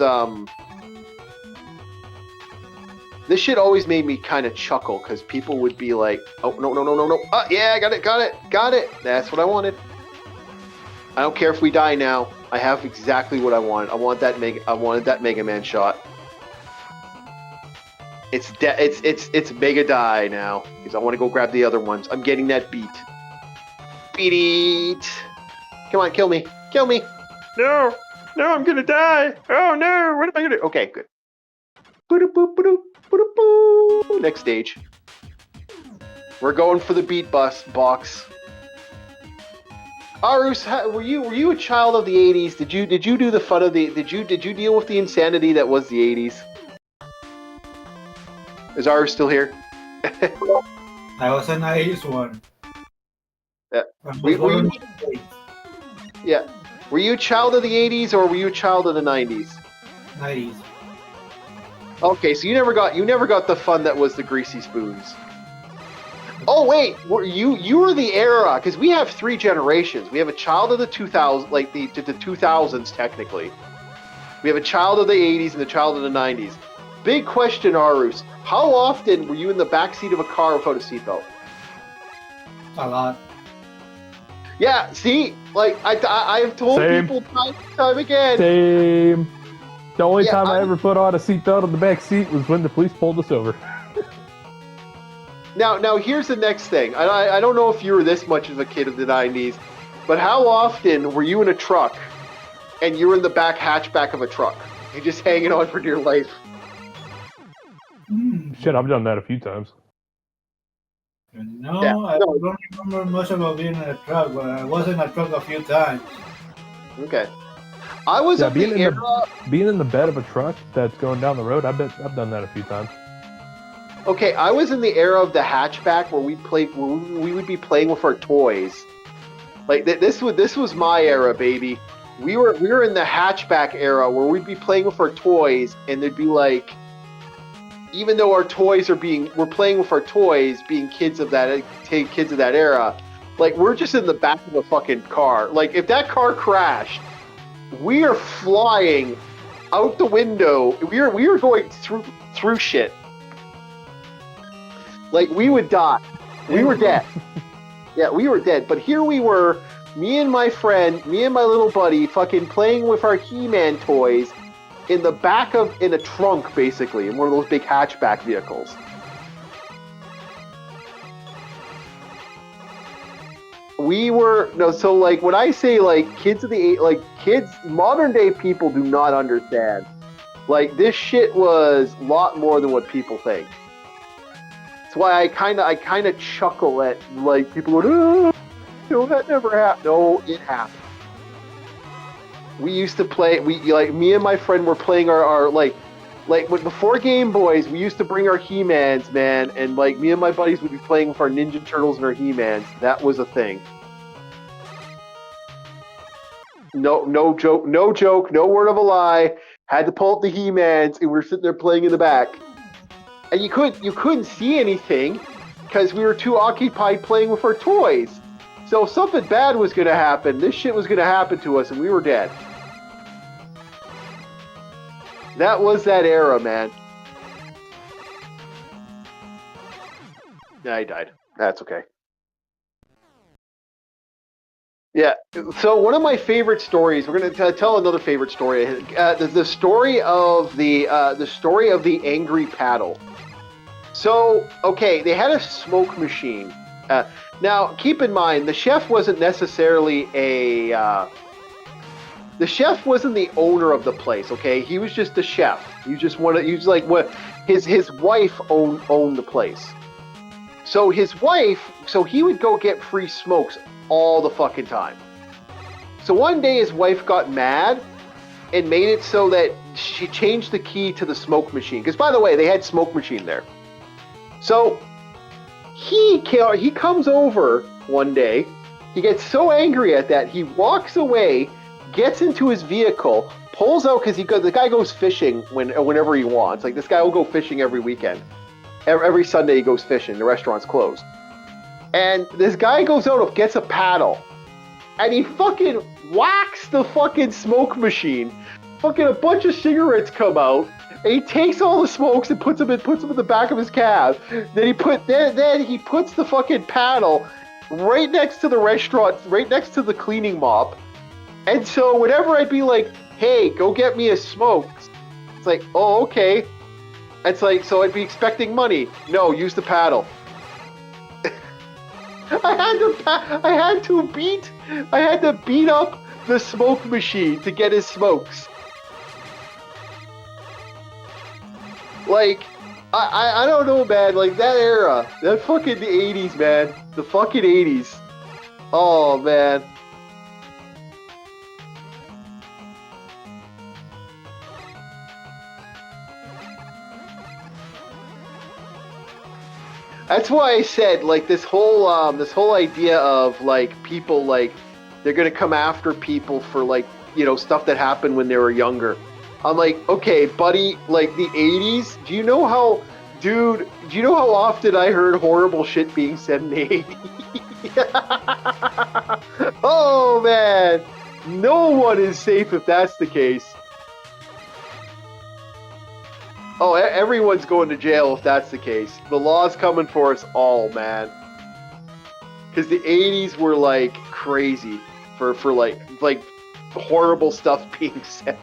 this shit always made me kind of chuckle because people would be like, oh, no. Yeah, I got it. That's what I wanted. I don't care if we die now. I have exactly what I wanted. I wanted that Mega Man shot. It's Mega Die now because I want to go grab the other ones. I'm getting that beat. Beat it. Come on, kill me. No, I'm gonna die. Oh no, what am I gonna do? Okay, good. Next stage. We're going for the beat box. Arus, were you a child of the 80s? Did you do the fun of the did you deal with the insanity that was the 80s? Is Arus still here?
I was an 80s one.
Yeah. Were you a child of the 80s or were you a child of the 90s?
90s.
Okay, so you never got the fun that was the greasy spoons. Oh wait, you were the era, because we have 3 generations. We have a child of the 2000s, like the 2000s technically. We have a child of the 80s and a child of the 90s. Big question, Arus. How often were you in the backseat of a car without a seatbelt?
A lot.
Yeah, see, like I've told people time and time again.
Same. The only time I ever put on a seatbelt on the back seat was when the police pulled us over.
Now here's the next thing. I don't know if you were this much of a kid of the 90s, but how often were you in a truck and you're in the back hatchback of a truck? You're just hanging on for dear life.
Shit, I've done that a few times.
No, yeah, I don't remember much about being in a truck, but I was in a truck a few times.
Okay. I was
being in the bed of a truck that's going down the road. I bet I've done that a few times.
Okay, I was in the era of the hatchback where we would be playing with our toys. Like this was my era, baby. We were in the hatchback era where we'd be playing with our toys, and there'd be like, even though we're playing with our toys, being kids of that era, like we're just in the back of a fucking car. Like if that car crashed, we are flying out the window. We are going through shit. Like we would die. We were dead. Yeah, we were dead. But here we were, me and my little buddy, fucking playing with our He-Man toys in the back in a trunk, basically, in one of those big hatchback vehicles. So like when I say like kids, modern day people do not understand. Like this shit was a lot more than what people think. That's why I kind of chuckle at like people going, oh, that never happened. No, it happened. We used to play. Me and my friend were playing our before Game Boys. We used to bring our He-Mans, man, and like me and my buddies would be playing with our Ninja Turtles and our He-Mans. That was a thing. No joke, no word of a lie. Had to pull out the He-Mans, and we were sitting there playing in the back. And you couldn't see anything because we were too occupied playing with our toys. So if something bad was going to happen, this shit was going to happen to us, and we were dead. That was that era, man. Yeah, I died. That's okay. Yeah. So one of my favorite stories. We're going to tell another favorite story. The story of the angry paddle. So, okay, they had a smoke machine. Now, keep in mind, the chef wasn't necessarily the chef wasn't the owner of the place, okay? He was just the chef. His wife owned the place. So he would go get free smokes all the fucking time. So one day his wife got mad and made it so that she changed the key to the smoke machine. Because, by the way, they had smoke machine there. So he comes over one day. He gets so angry at that, he walks away, gets into his vehicle, pulls out, because the guy goes fishing whenever he wants. Like, this guy will go fishing every weekend. Every Sunday he goes fishing. The restaurant's closed. And this guy goes out, gets a paddle, and he fucking whacks the fucking smoke machine. Fucking a bunch of cigarettes come out. And he takes all the smokes and puts them in the back of his cab. Then he puts the fucking paddle right next to the restaurant, right next to the cleaning mop. And so whenever I'd be like, "Hey, go get me a smoke," it's like, "Oh, okay." It's like, so I'd be expecting money. No, use the paddle. I had to beat up the smoke machine to get his smokes. Like, I don't know, man. Like, that era, that fucking the 80s, man. The fucking 80s. Oh, man. That's why I said, like, this whole idea of, like, people, like, they're gonna come after people for, like, you know, stuff that happened when they were younger. I'm like, okay, buddy, like, the 80s, do you know how often I heard horrible shit being said in the 80s? Oh, man. No one is safe if that's the case. Oh, everyone's going to jail if that's the case. The law's coming for us all, man. Because the 80s were, like, crazy for like horrible stuff being said.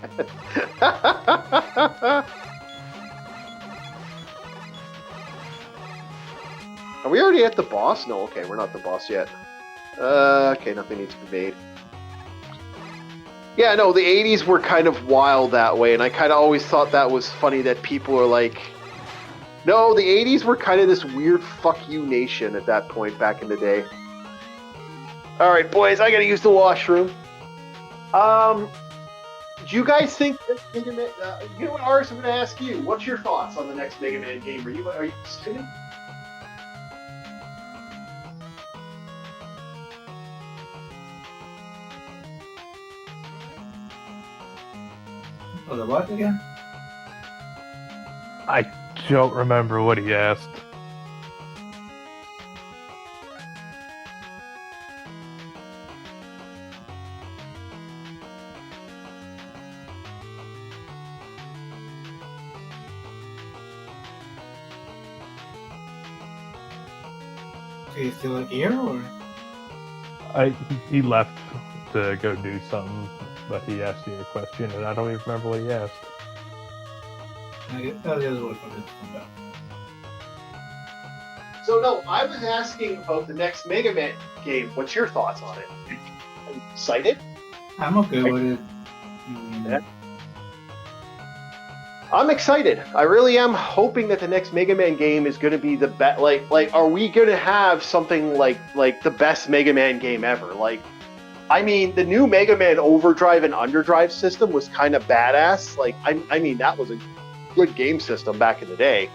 Are we already at the boss? No, okay, we're not the boss yet. Okay, nothing needs to be made. Yeah, no, the 80s were kind of wild that way, and I kind of always thought that was funny that people are like, no, the 80s were kind of this weird fuck you nation at that point back in the day. All right, boys, I gotta use the washroom. Do you guys think that Mega Man, you know what, Ars, I'm gonna ask you, what's your thoughts on the next Mega Man game? Are you excited?
Oh, the what again?
I don't remember what he asked.
Is he still here or?
He left to go do something, but he asked you a question, and I don't even remember what he asked.
I'll just wait for it to come back.
So no, I was asking about the next Mega Man game. What's your thoughts on it? Are you excited?
I'm okay with it.
Yeah. I'm excited. I really am hoping that the next Mega Man game is going to be the best. Like, are we going to have something like the best Mega Man game ever? Like, I mean, the new Mega Man Overdrive and Underdrive system was kind of badass. Like, I mean, that was a good game system back in the day.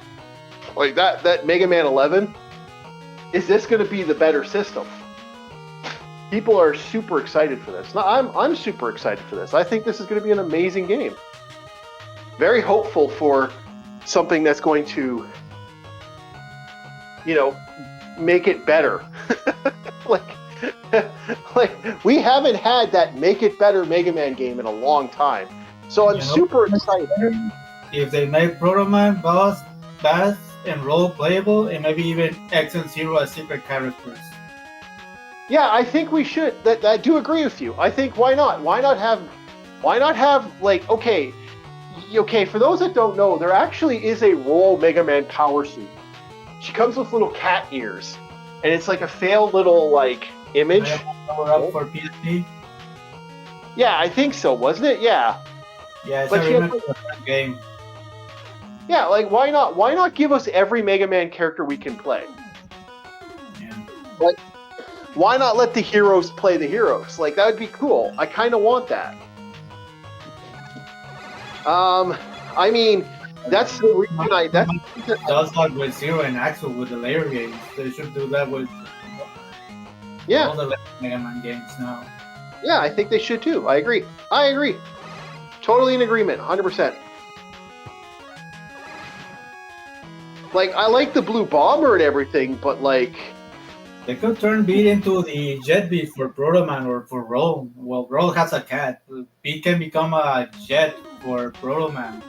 Like that Mega Man 11. Is this going to be the better system? People are super excited for this. No, I'm super excited for this. I think this is going to be an amazing game. Very hopeful for something that's going to, make it better. like we haven't had that make it better Mega Man game in a long time. So I'm super excited.
If they make Proto Man, Bass, and Roll playable, and maybe even X and Zero as secret characters.
Yeah, I think we should. I do agree with you. I think why not? Why not have okay, for those that don't know, there actually is a Roll Mega Man power suit. She comes with little cat ears, and it's like a failed little image.
Power up for PSP.
Yeah, I think so, wasn't it? Yeah.
Yeah, it's a game.
Yeah, why not? Why not give us every Mega Man character we can play?
Yeah.
Why not let the heroes play the heroes? That would be cool. I kind of want that. I mean, that's the reason
does that with Zero and Axel with the layer games. They should do that with all the Mega Man games now.
Yeah, I think they should too. I agree. Totally in agreement, 100%. I like the Blue Bomber and everything, but
they could turn Beat into the Jet Beat for Proto Man or for Roll. Well, Roll has a cat. Beat can become a jet for Proto Man.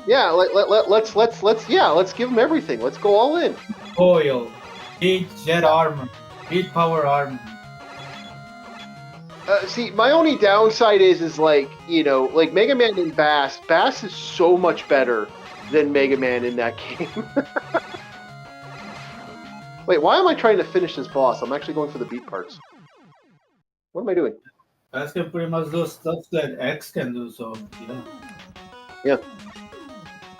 Yeah, let's give them everything. Let's go all in.
Foil, Beat Jet Armor, Beat Power Armor.
See, my only downside is Mega Man and Bass. Bass is so much better than Mega Man in that game. Wait, why am I trying to finish this boss? I'm actually going for the beat parts. What am I doing?
Bass can pretty much do stuff that X can do, so
yeah.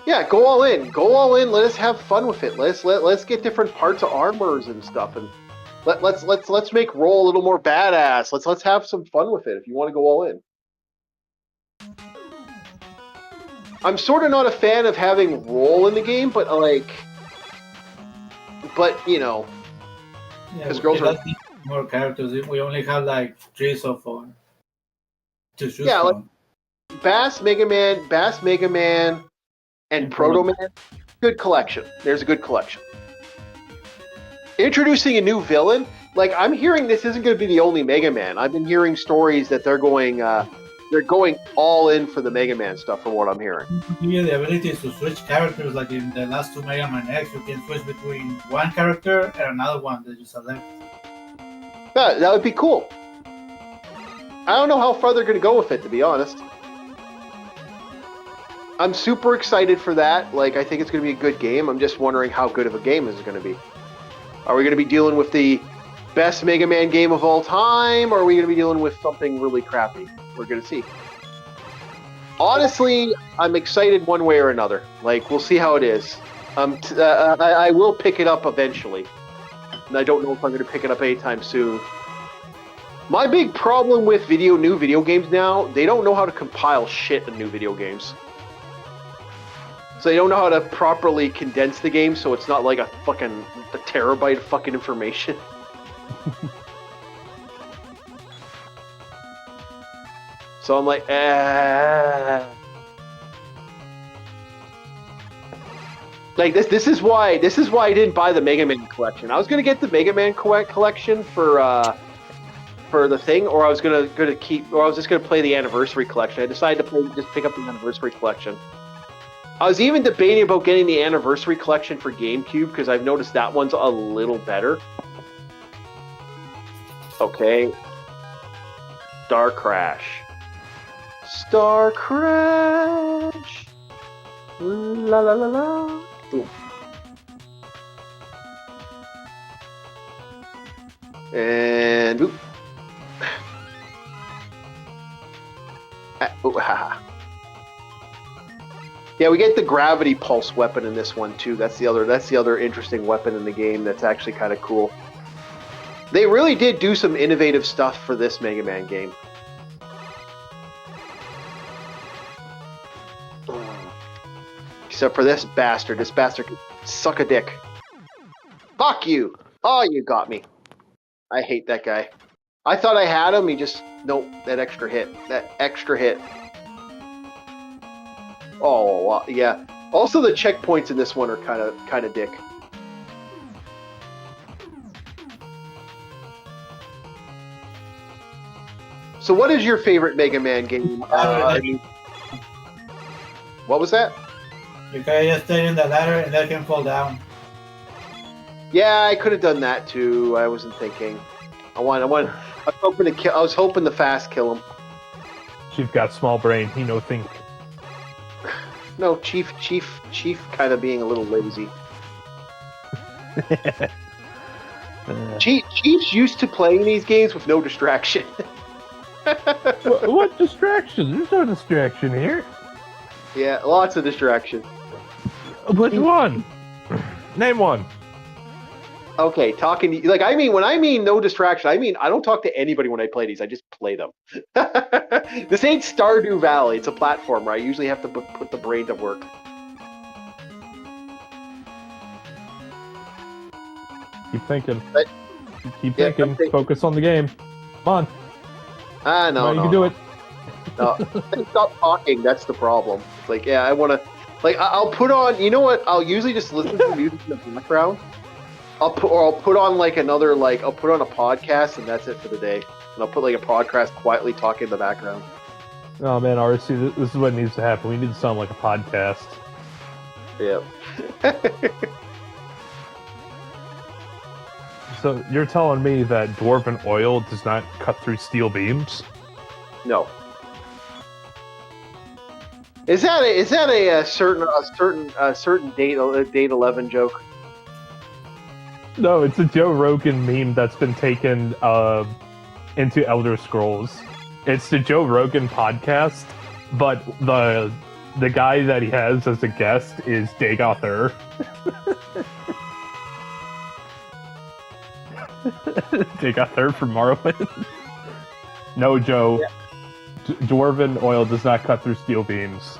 Yeah, go all in. Go all in. Let us have fun with it. Let's get different parts of armors and stuff, and let's make Roll a little more badass. Let's have some fun with it if you want to go all in. I'm sort of not a fan of having Roll in the game, but because girls are
more characters. We only have 3 so far to choose
from. Bass, Mega Man, and Proto Man. Good collection. There's a good collection. Introducing a new villain. I'm hearing this isn't going to be the only Mega Man. I've been hearing stories that they're going all in for the Mega Man stuff, from what I'm hearing.
Yeah, the ability to switch characters, like in the last 2 Mega Man X, you can switch between one character and another one that you select.
Yeah, that would be cool. I don't know how far they're going to go with it, to be honest. I'm super excited for that. I think it's going to be a good game. I'm just wondering how good of a game is it going to be. Are we going to be dealing with the best Mega Man game of all time, or are we going to be dealing with something really crappy? We're going to see. Honestly, I'm excited one way or another. Like, we'll see how it is. I will pick it up eventually. And I don't know if I'm going to pick it up anytime soon. My big problem with new video games now, they don't know how to compile shit in new video games. So they don't know how to properly condense the game so it's not like a terabyte of fucking information. So I'm like, Like this is why I didn't buy the Mega Man collection. I was gonna get the Mega Man collection for the thing, or I was just gonna play the Anniversary collection. I decided to just pick up the Anniversary collection. I was even debating about getting the Anniversary collection for GameCube because I've noticed that one's a little better. Okay. Star Crash. Star Crash. La la la la. Ooh. And oop. Ooh, haha. Yeah, we get the gravity pulse weapon in this one too. That's the other interesting weapon in the game that's actually kind of cool. They really did do some innovative stuff for this Mega Man game. Except for this bastard. This bastard can suck a dick. Fuck you! Oh, you got me. I hate that guy. I thought I had him, nope, that extra hit. Oh, yeah. Also, the checkpoints in this one are kind of dick. So, what is your favorite Mega Man game? What was that?
You gotta just stay in the ladder and let him fall down.
Yeah, I could have done that too. I wasn't thinking. I was hoping to fast kill him.
Chief got small brain. He no think.
No, Chief kind of being a little lazy. Chief's used to playing these games with no distraction.
What distraction? There's no distraction here.
Yeah, lots of distraction.
Which one? Name one.
Okay, talking to you, like, when I mean no distraction, I don't talk to anybody when I play these. I just play them. This ain't Stardew Valley. It's a platformer. I usually have to put the brain to work.
Keep thinking. Keep thinking. Focus on the game. Come on.
No,
you can do it.
No, stop talking. That's the problem. It's like, yeah, I want to. Like, I'll put on. You know what? I'll usually just listen to music in the background. I'll put on a podcast, and that's it for the day. And I'll put like a podcast quietly talking in the background.
Oh man, RC, this is what needs to happen. We need to sound like a podcast.
Yeah.
So you're telling me that Dwarven oil does not cut through steel beams?
No. Is that a certain date 11 joke?
No, it's a Joe Rogan meme that's been taken into Elder Scrolls. It's the Joe Rogan podcast, but the guy that he has as a guest is Dagoth Ur. Dagoth Ur from Morrowind. No, Joe. Yeah. Dwarven oil does not cut through steel beams.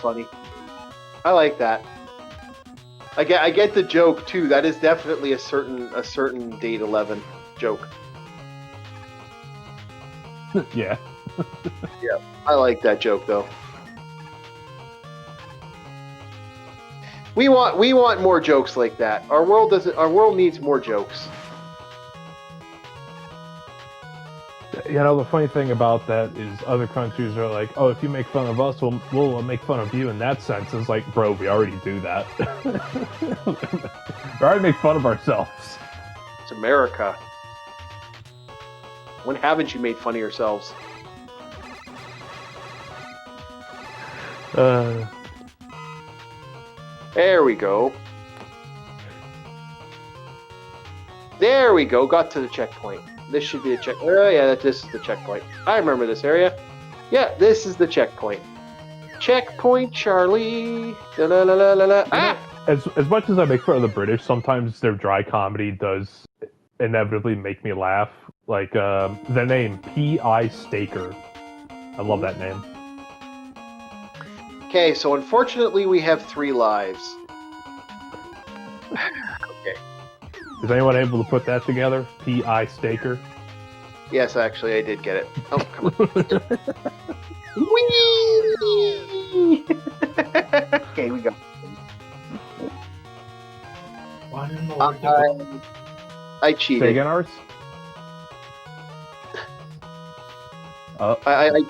Funny. I like that. I get the joke too. That is definitely a certain date 11 joke.
Yeah.
Yeah, I like that joke though. We want more jokes like that. Our world needs more jokes.
You know, the funny thing about that is other countries are like, oh, if you make fun of us, we'll make fun of you in that sense. It's like, bro, we already do that. We already make fun of ourselves.
It's America. When haven't you made fun of yourselves? There we go. There we go. Got to the checkpoint. This should be a check. Oh yeah, this is the checkpoint. I remember this area. Yeah, this is the checkpoint. Checkpoint, Charlie. La la la la la. Ah!
As much as I make fun of the British, sometimes their dry comedy does inevitably make me laugh. Like the name P.I. Staker. I love that name.
Okay, so unfortunately we have 3 lives. Okay.
Is anyone able to put that together? P.I. Staker?
Yes, actually, I did get it. Oh, come on. Whee! Okay, we go.
One more to go.
I cheated.
Say again, Ars?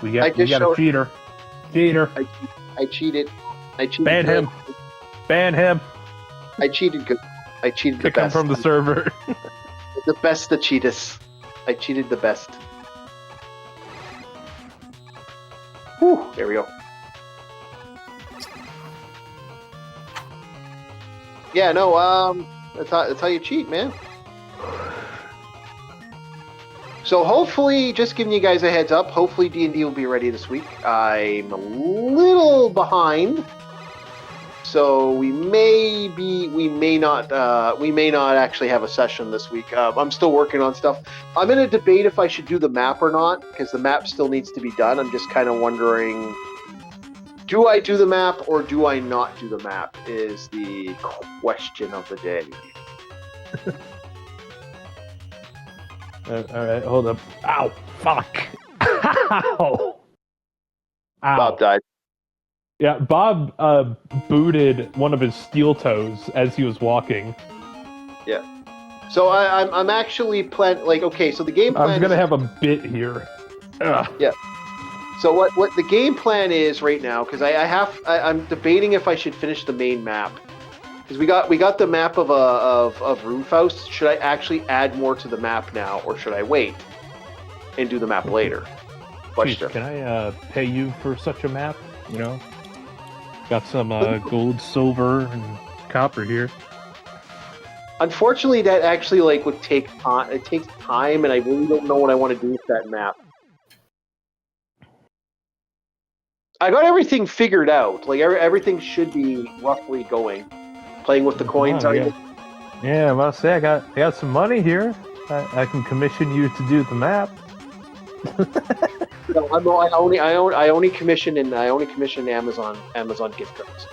We got a cheater. Cheater.
I cheated. I cheated.
Ban him. Ban him.
I cheated good. I cheated
Kick
the
him
best.
from the server.
The best the cheaters. I cheated the best. Whew, there we go. Yeah, no, that's how you cheat, man. So hopefully, just giving you guys a heads up, hopefully D&D will be ready this week. I'm a little behind. So we may not actually have a session this week. I'm still working on stuff. I'm in a debate if I should do the map or not, because the map still needs to be done. I'm just kind of wondering, do I do the map or do I not do the map is the question of the day.
All right, hold up. Ow, fuck. Ow.
Bob died.
Yeah, Bob booted one of his steel toes as he was walking.
Yeah. So I'm actually okay, so the game plan
I'm gonna have a bit here. Ugh.
Yeah. So what the game plan is right now, because I'm debating if I should finish the main map. Because we got the map of Roomfaust. Should I actually add more to the map now, or should I wait and do the map later? Question.
Jeez, can I pay you for such a map? You know, got some gold, silver, and copper here.
Unfortunately, that actually would take time. It takes time, and I really don't know what I want to do with that map. I got everything figured out. Everything should be roughly going. Playing with the coins.
Yeah, well, say I got some money here. I can commission you to do the map.
No, I only commission Amazon gift cards.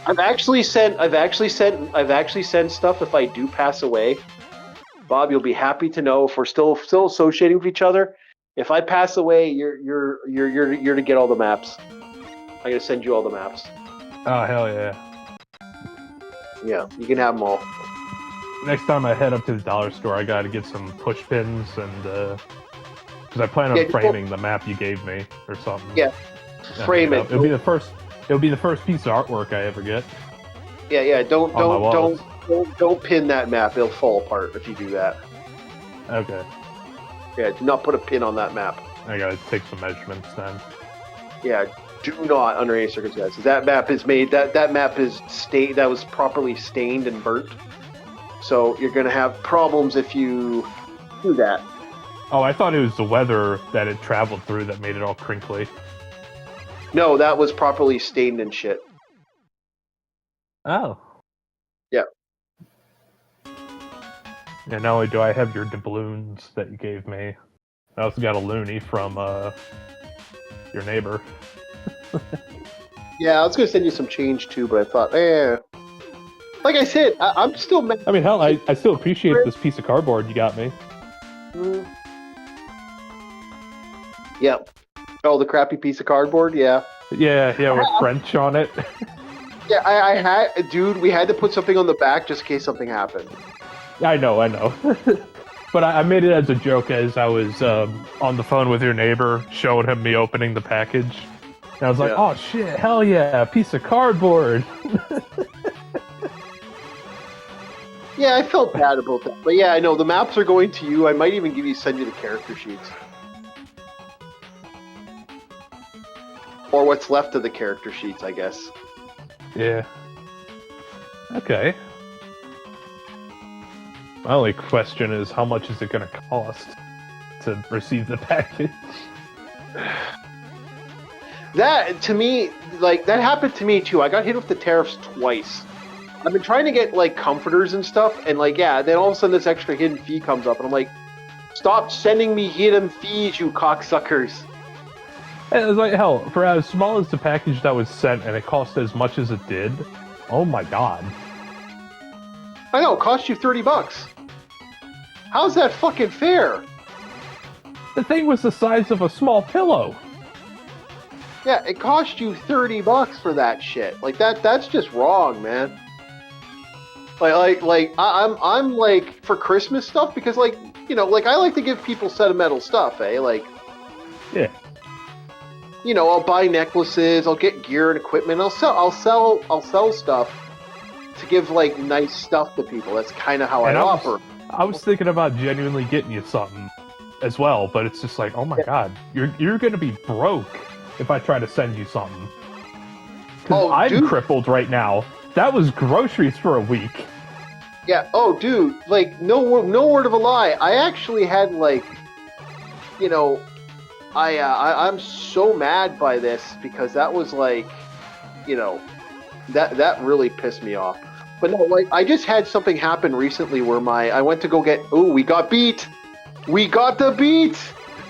I've actually sent stuff if I do pass away. Bob, you'll be happy to know if we're still associating with each other. If I pass away, you're to get all the maps. I'm gonna send you all the maps.
Oh hell yeah!
Yeah, you can have them all.
Next time I head up to the dollar store, I gotta get some push pins and because I plan on framing the map you gave me or something.
Yeah, frame it.
It'll be the first piece of artwork I ever get.
Yeah. Don't pin that map. It'll fall apart if you do that.
Okay.
Yeah, do not put a pin on that map.
I gotta take some measurements then.
Yeah, do not under any circumstances. That map is made. That map is that was properly stained and burnt. So you're gonna have problems if you do that.
Oh, I thought it was the weather that it traveled through that made it all crinkly.
No, that was properly stained and shit.
Oh.
Yeah.
And not only do I have your doubloons that you gave me, I also got a loonie from your neighbor.
Yeah, I was gonna send you some change too, but I thought, like I said, I'm still mad.
I mean, hell, I still appreciate this piece of cardboard you got me.
Yeah. Oh, the crappy piece of cardboard? Yeah.
Yeah, with French on it.
Yeah, I had, dude, we had to put something on the back just in case something happened.
I know. But I made it as a joke as I was on the phone with your neighbor, showing him me opening the package. And I was like, oh shit, hell yeah, a piece of cardboard.
Yeah, I felt bad about that. But yeah, I know the maps are going to you. I might even send you the character sheets. Or what's left of the character sheets, I guess.
Yeah. Okay. My only question is, how much is it going to cost to receive the package?
That, to me, like, that happened to me too. I got hit with the tariffs twice. I've been trying to get, like, comforters and stuff, and, like, yeah, then all of a sudden this extra hidden fee comes up, and I'm like, stop sending me hidden fees, you cocksuckers.
And it was like, hell, for as small as the package that was sent, and it cost as much as it did, oh my god.
I know, it cost you $30. How's that fucking fair?
The thing was the size of a small pillow.
Yeah, it cost you $30 for that shit. Like, that's just wrong, man. I'm like, for Christmas stuff, because, like, you know, like, I like to give people sentimental stuff, eh? Like,
yeah.
You know, I'll buy necklaces, I'll get gear and equipment, I'll sell stuff to give, like, nice stuff to people. That's kind of how I offer.
I was thinking about genuinely getting you something as well, but it's just like, oh my god, you're gonna be broke if I try to send you something. Because I'm crippled right now. That was groceries for a week.
Yeah. Oh, dude. Like, no word of a lie. I actually had, like, you know, I'm so mad by this because that was like, you know, that really pissed me off. But no, like, I just had something happen recently where I went to go get. Oh, we got beat. We got the beat.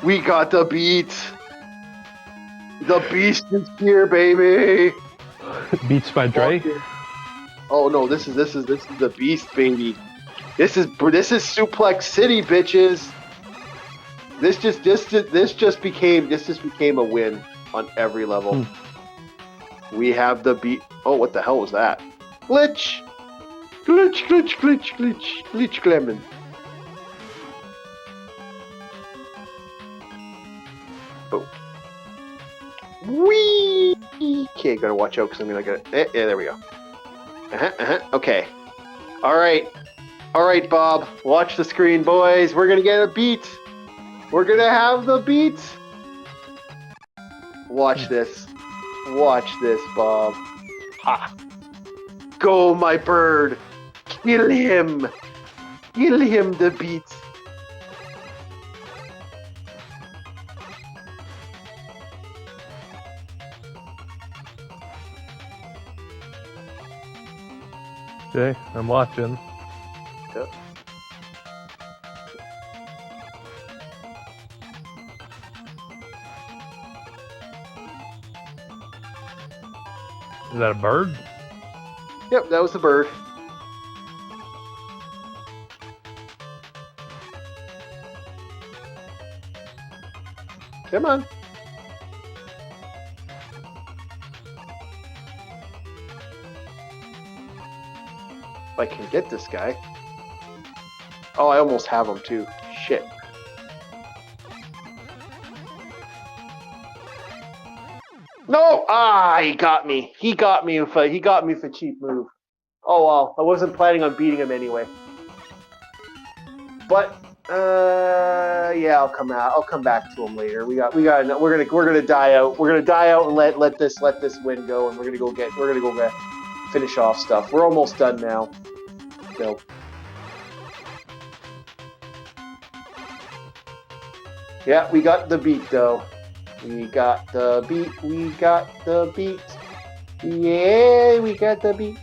We got the beat. The beast is here, baby.
Beats by Dre.
Oh no, this is the beast, baby. This is Suplex City, bitches. This just became a win on every level. We have the beat. Oh, what the hell was that? Glitch, Clement. Oh. Wee. Okay, gotta watch out because I'm gonna get. Yeah, there we go. Okay. All right, Bob. Watch the screen, boys. We're gonna get a beat. We're gonna have the beat. Watch this. Watch this, Bob. Ha. Go, my bird. Kill him. Kill him, the beat.
Okay, I'm watching.
Yep.
Is that a bird?
Yep, that was the bird. Come on. If I can get this guy. Oh, I almost have him too. Shit. No! Ah, he got me. He got me with a cheap move. Oh well, I wasn't planning on beating him anyway. But yeah, I'll come back to him later. We're gonna die out. We're gonna die out and let this win go, and we're gonna go finish off stuff. We're almost done now. So. Yeah, we got the beat though. We got the beat. Yeah, we got the beat.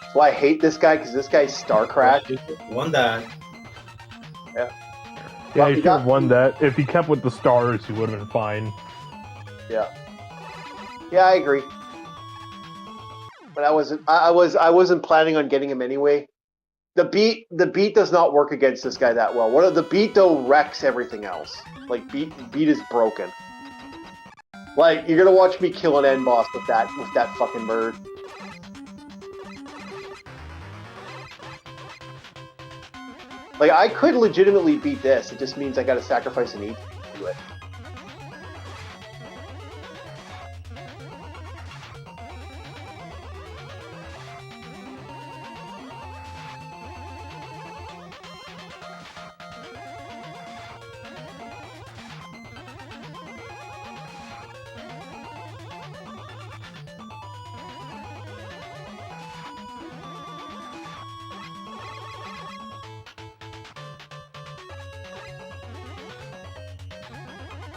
That's why I hate this guy, because this guy's StarCraft.
Won that.
Yeah.
Yeah, he should have won that. If he kept with the stars, he would have been fine.
Yeah. Yeah, I agree. But I wasn't planning on getting him anyway. The beat does not work against this guy that well. The beat though wrecks everything else. Like beat is broken. Like, you're gonna watch me kill an end boss with that fucking bird. Like, I could legitimately beat this. It just means I gotta sacrifice an E to do it.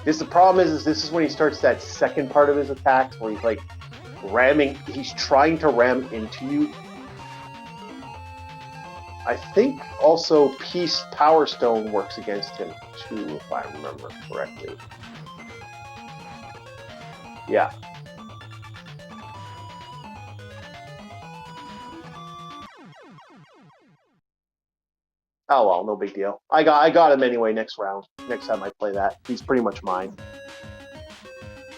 The problem is this is when he starts that second part of his attacks where he's like ramming. He's trying to ram into you. I think also Peace Power Stone works against him too, if I remember correctly. Yeah. Oh well, no big deal. I got him anyway next round. Next time I play that, he's pretty much mine.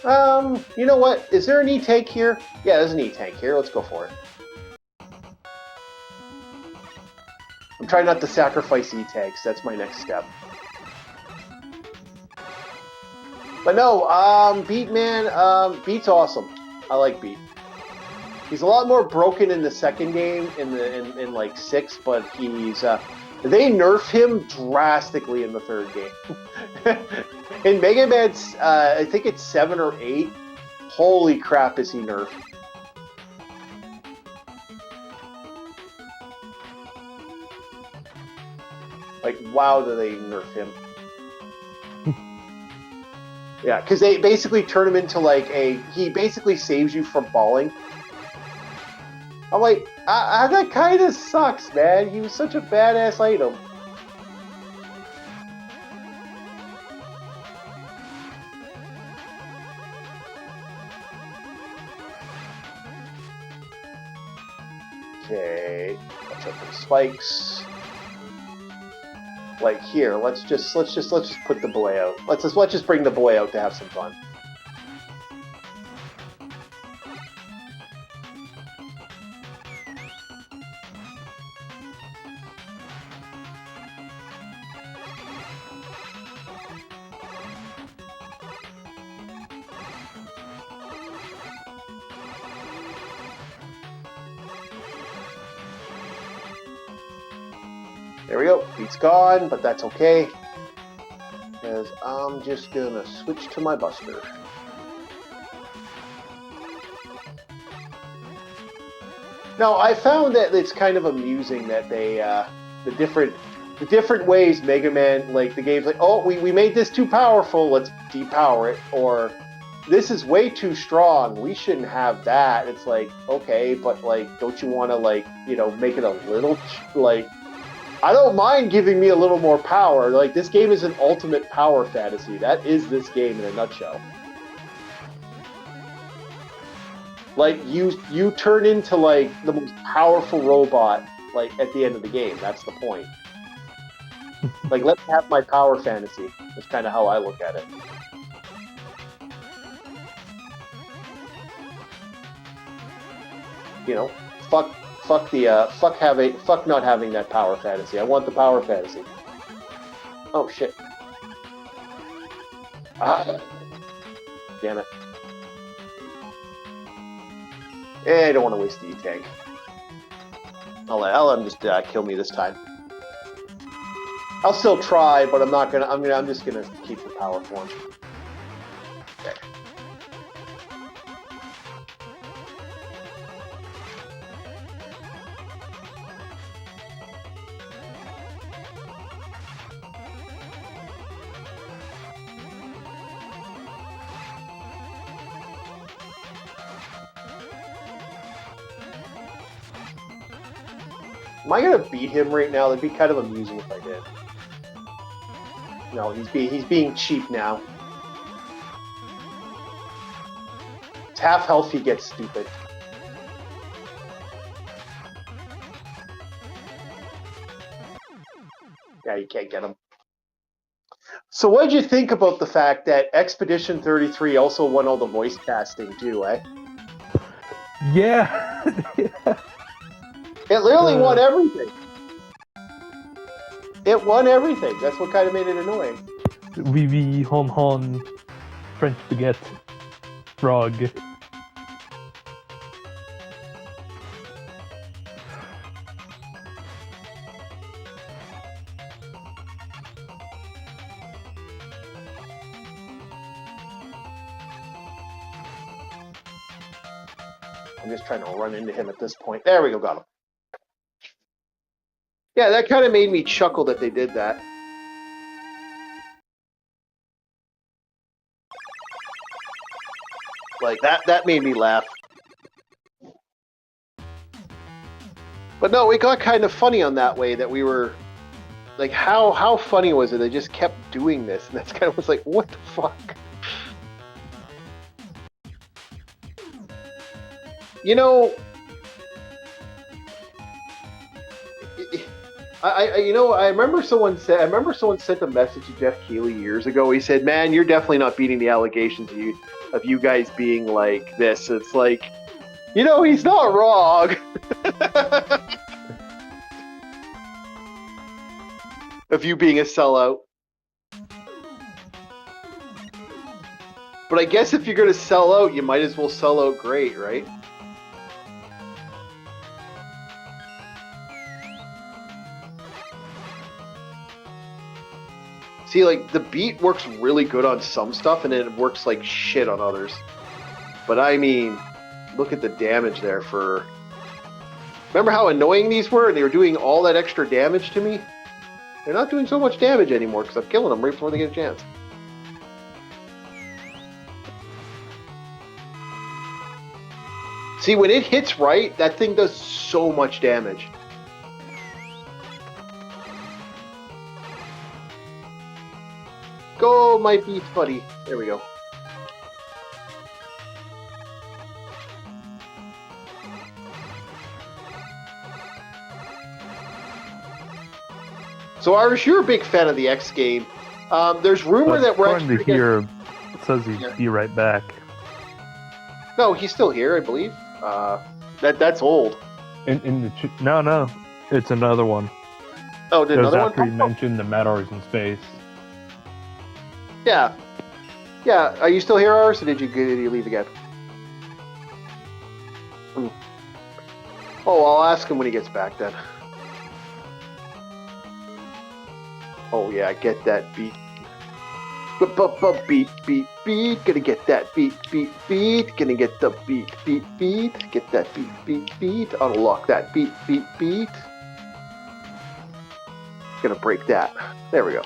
You know what? Is there an E-Tank here? Yeah, there's an E-Tank here. Let's go for it. I'm trying not to sacrifice E-Tanks. That's my next step. But no, Beat man, Beat's awesome. I like Beat. He's a lot more broken in the second game, in like 6, but he's they nerf him drastically in the third game. In Mega Man, I think it's 7 or 8. Holy crap, is he nerfed? Like, wow, do they nerf him? Yeah, because they basically turn him into like he basically saves you from falling. I'm like, that kind of sucks, man. He was such a badass item. Okay, watch out for the spikes. Like here, let's just put the boy out. Let's just bring the boy out to have some fun. There we go. Beat's gone, but that's okay. Because I'm just gonna switch to my Buster. Now, I found that it's kind of amusing that they, the different ways Mega Man, like, the game's like, oh, we made this too powerful, let's depower it, or this is way too strong, we shouldn't have that. It's like, okay, but, like, don't you want to, like, you know, make it a little, like, I don't mind giving me a little more power. Like, this game is an ultimate power fantasy. That is this game in a nutshell. Like, you turn into, like, the most powerful robot, like, at the end of the game. That's the point. Like, let's have my power fantasy. That's kind of how I look at it. You know, fuck not having that power fantasy. I want the power fantasy. Oh shit. Ah. Damn it. I don't want to waste the E-Tank. I'll let him just kill me this time. I'll still try, but I'm just gonna keep the power for him. Okay. Am I gonna beat him right now? That'd be kind of amusing if I did. No, he's being cheap now. It's half health, he gets stupid. Yeah, you can't get him. So what did you think about the fact that Expedition 33 also won all the voice casting too, eh?
Yeah.
It literally won everything. It won everything. That's what kind of made it annoying.
Oui, hon, French baguette, frog.
I'm just trying to run into him at this point. There we go, got him. Yeah, that kind of made me chuckle that they did that. Like that made me laugh. But no, it got kind of funny on that way that we were like, how funny was it? They just kept doing this, and that's kind of was like, what the fuck? You know, I remember someone sent a message to Jeff Keighley years ago. He said, "Man, you're definitely not beating the allegations of you guys being like this." It's like, you know, he's not wrong. Of you being a sellout. But I guess if you're going to sell out, you might as well sell out great, right? See, like, the beat works really good on some stuff, and then it works like shit on others. But I mean, look at the damage there for... Remember how annoying these were? And they were doing all that extra damage to me? They're not doing so much damage anymore, because I'm killing them right before they get a chance. See, when it hits right, that thing does so much damage. Go, my beat buddy. There we go. So, Irish, you're a big fan of the X game. There's rumor that we're
actually here. It says he'd be right back.
No, he's still here, I believe. That's old.
No, it's another one.
Oh, did another one?
After you mentioned the Madars in space.
Yeah. Yeah, are you still here, Ars, or did you leave again? Oh, I'll ask him when he gets back then. Oh yeah, get that beat. Beat. Gonna get that beat. Gonna get the beat. Get that beat. Unlock that beat. Gonna break that. There we go.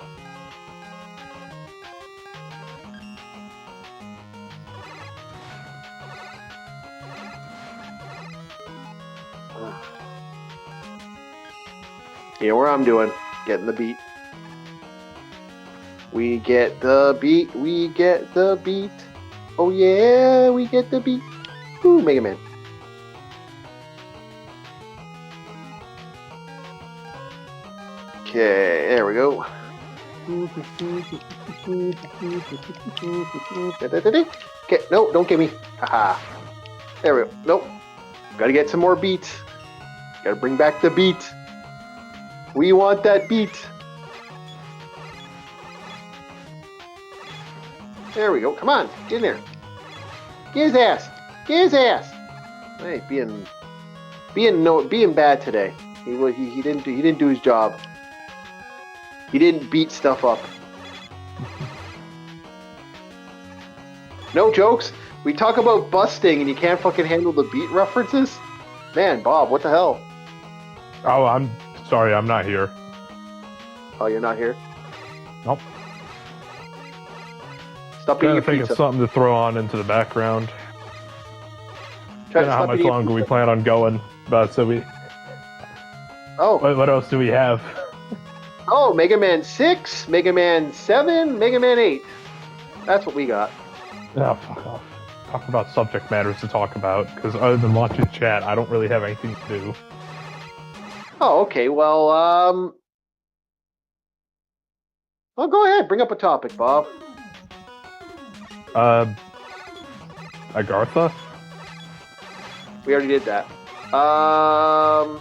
You know what I'm doing? Getting the beat. We get the beat. Oh yeah, we get the beat. Ooh, Mega Man. Okay, there we go. Okay, no, don't get me. Haha. There we go. Nope. Gotta get some more beats. Gotta bring back the beat. We want that beat. There we go. Come on, get in there. Get his ass. Hey, being bad today. He didn't do his job. He didn't beat stuff up. No jokes. We talk about busting and you can't fucking handle the beat references? Man, Bob, what the hell?
Oh, I'm sorry, I'm not here.
Oh, you're not here?
Nope.
Stop eating your
think
pizza.
of something to throw on into the background.
Try
I don't know how much longer we plan on going, but so we...
Oh.
What else do we have?
Oh, Mega Man 6, Mega Man 7, Mega Man 8. That's what we got.
Oh, fuck off. Talk about subject matters to talk about, because other than watching chat, I don't really have anything to do.
Oh, okay. Well, well, go ahead. Bring up a topic, Bob.
Agartha?
We already did that.
I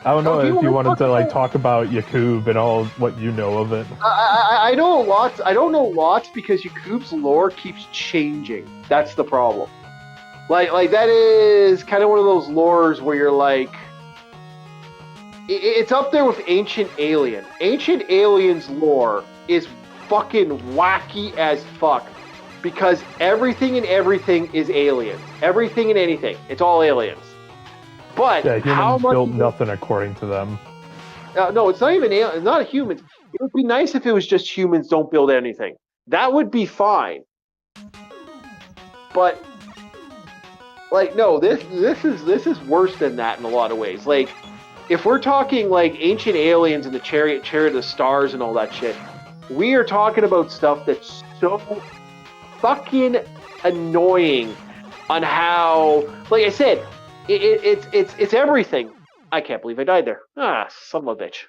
don't know if you wanted to like talk about Yakub and all what you know of it.
I know a lot. I don't know lots because Yakub's lore keeps changing. That's the problem. Like that is kind of one of those lores where you're like, it's up there with Ancient Alien. Ancient Alien's lore is fucking wacky as fuck. Because everything is aliens. Everything and anything. It's all aliens. But
yeah, humans built nothing according to them.
No, it's not even aliens. It's not humans. It would be nice if it was just humans don't build anything. That would be fine. But like, no, this is worse than that in a lot of ways. Like, if we're talking like Ancient Aliens and the Chariot of the Stars and all that shit, we are talking about stuff that's so fucking annoying on how, like I said, it's everything. I can't believe I died there. Ah, son of a bitch.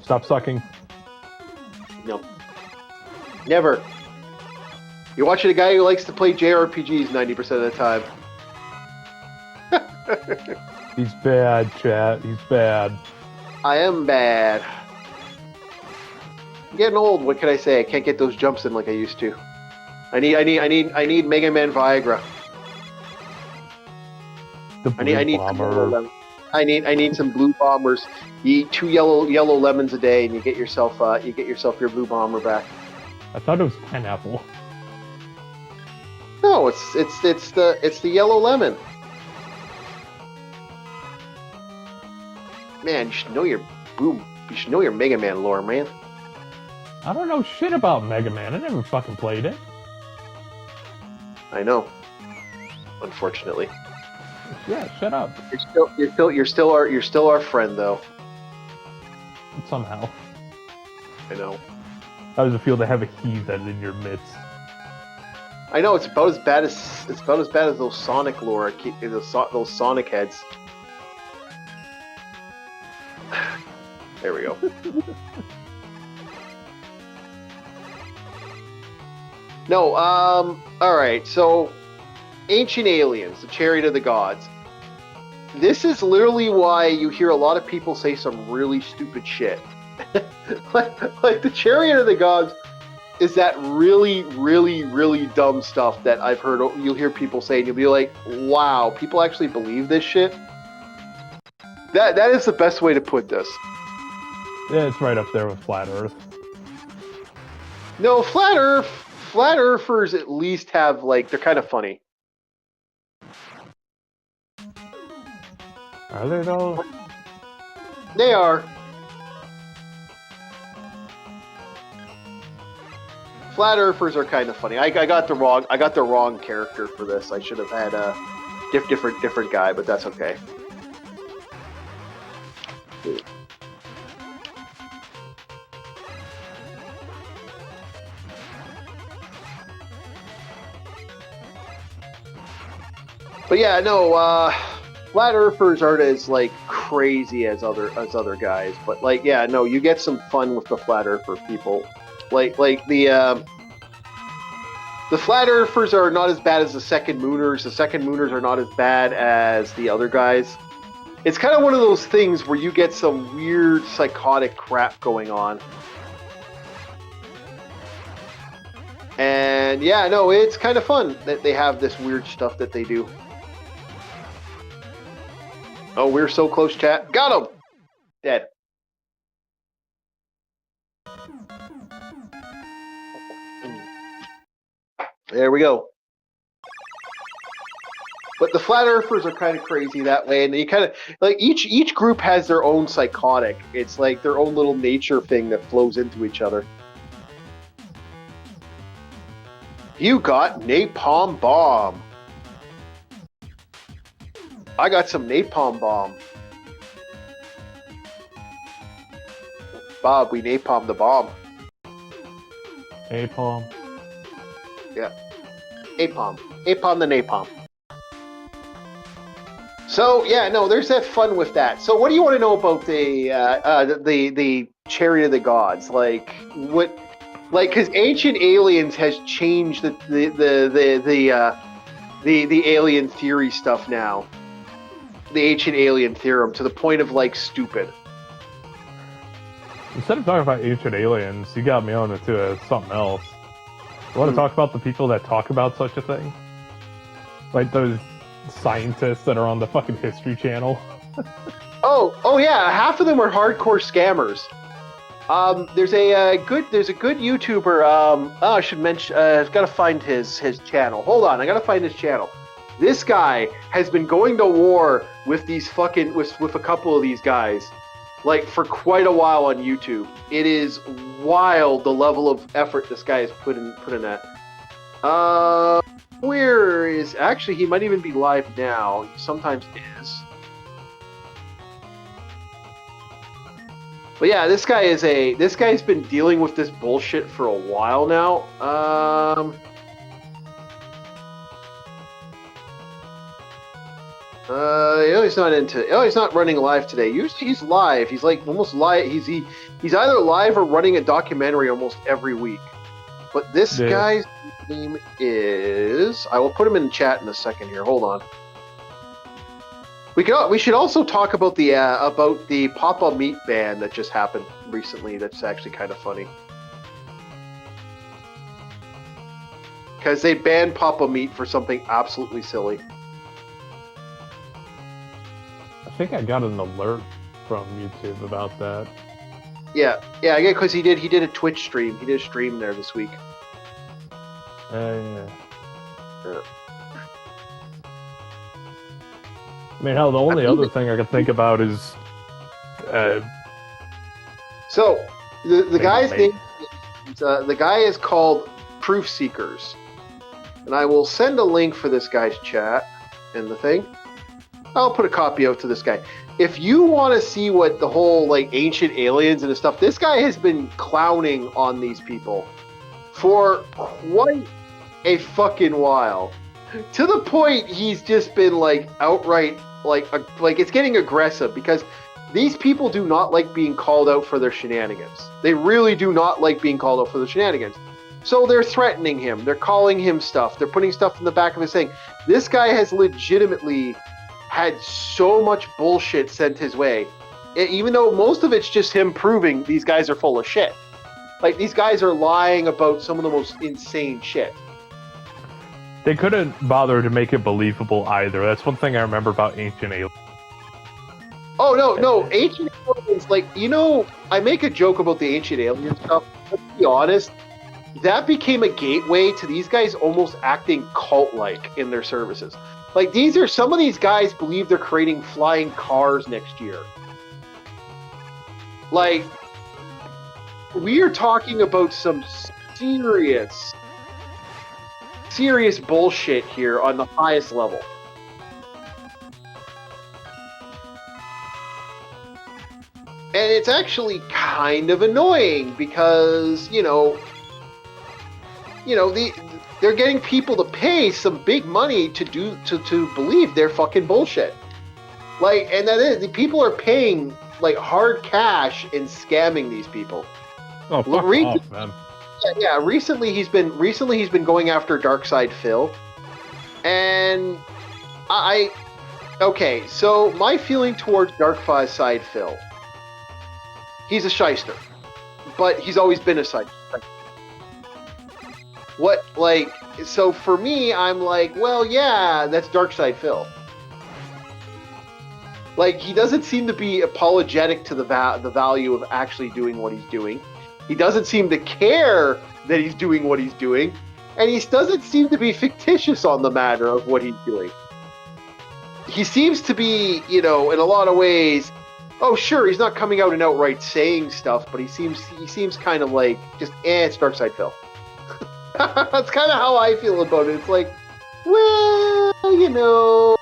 Stop sucking.
No. Never. You're watching a guy who likes to play JRPGs 90% of the time.
He's bad, chat. He's bad.
I am bad. I'm getting old. What can I say? I can't get those jumps in like I used to. I need Mega Man Viagra. I need some blue bombers. You eat 2 yellow lemons a day, and you get yourself your blue bomber back.
I thought it was pineapple.
No, it's the yellow lemon. Man, you should know your Mega Man lore, man.
I don't know shit about Mega Man. I never fucking played it.
I know. Unfortunately.
Yeah, shut up.
You're still our friend, though.
Somehow.
I know.
How does it feel to have a heathen in your midst?
I know it's about as bad as those Sonic lore, those Sonic heads. There we go. No, all right. So, Ancient Aliens, the Chariot of the Gods. This is literally why you hear a lot of people say some really stupid shit. like the Chariot of the Gods is that really, really, really dumb stuff that I've heard. You'll hear people say, and you'll be like, "Wow, people actually believe this shit." That is the best way to put this.
Yeah, it's right up there with Flat Earth.
No, Flat Earthers at least have, like, they're kind of funny.
Are they though?
They are. Flat Earthers are kind of funny. I got the wrong character for this. I should have had a different guy, but that's okay. But yeah, no, Flat Earthers aren't as like crazy as other guys, but like, yeah, no, you get some fun with the Flat Earther people. Like the Flat Earthers are not as bad as the Second Mooners. The Second Mooners are not as bad as the other guys. It's kind of one of those things where you get some weird psychotic crap going on. And yeah, no, it's kind of fun that they have this weird stuff that they do. Oh, we're so close, chat. Got him! Dead. There we go. But the Flat Earthers are kind of crazy that way, and you kind of like each group has their own psychotic. It's like their own little nature thing that flows into each other. You got Napalm Bomb. I got some Napalm Bomb. Bob, we napalm the bomb.
Napalm.
Yeah. Napalm. Napalm the napalm. So, yeah, no, there's that fun with that. So what do you want to know about the Chariot of the Gods? Like, what... Like, because Ancient Aliens has changed the alien theory stuff now. The Ancient Alien Theorem to the point of, like, stupid.
Instead of talking about Ancient Aliens, you got me on to something else. You want to talk about the people that talk about such a thing? Like those scientists that are on the fucking History Channel?
oh yeah, half of them are hardcore scammers. There's a good YouTuber. I should mention. I've got to find his channel. Hold on, I got to find his channel. This guy has been going to war with these fucking with a couple of these guys, like for quite a while on YouTube. It is wild the level of effort this guy has put in that. Where is... Actually, he might even be live now. He sometimes is. But yeah, this guy's been dealing with this bullshit for a while now. He's not into... he's not running live today. Usually he's live. He's like almost live. He's either live or running a documentary almost every week. But this guy's name is... I will put him in chat in a second here. Hold on. We should also talk about the Papa Meat ban that just happened recently. That's actually kind of funny. Because they banned Papa Meat for something absolutely silly.
I think I got an alert from YouTube about that.
Yeah, because he did a Twitch stream. He did a stream there this week.
Yeah. I mean, hell, the only other thing I can think about is...
So, the guy's name... the guy is called Proof Seekers. And I will send a link for this guy's chat in the thing. I'll put a copy out to this guy. If you want to see what the whole, like, ancient aliens and stuff... This guy has been clowning on these people for quite a fucking while. To the point he's just been, like, outright... Like it's getting aggressive because these people do not like being called out for their shenanigans. They really do not like being called out for their shenanigans. So they're threatening him. They're calling him stuff. They're putting stuff in the back of his thing. This guy has legitimately had so much bullshit sent his way, even though most of it's just him proving these guys are full of shit. Like, these guys are lying about some of the most insane shit.
They couldn't bother to make it believable either. That's one thing I remember about Ancient Aliens.
Oh, no. Ancient Aliens, like, I make a joke about the Ancient Alien stuff. Let's be honest. That became a gateway to these guys almost acting cult-like in their services. Like, some of these guys believe they're creating flying cars next year. Like, we are talking about some serious bullshit here on the highest level. And it's actually kind of annoying because, they're getting people to pay some big money to believe they're fucking bullshit. Like, and that is, the people are paying like hard cash and scamming these people.
Oh, fuck off, man.
Yeah, recently he's been going after Darkside Phil, and okay, so my feeling towards Darkside Phil, he's a shyster, but he's always been a shyster. So for me, I'm like, well, yeah, that's Darkside Phil. Like, he doesn't seem to be apologetic to the value of actually doing what he's doing. He doesn't seem to care that he's doing what he's doing, and he doesn't seem to be fictitious on the matter of what he's doing. He seems to be, in a lot of ways, oh sure, he's not coming out and outright saying stuff, but he seems kind of like just it's Darkside Phil. That's kind of how I feel about it. It's like, well,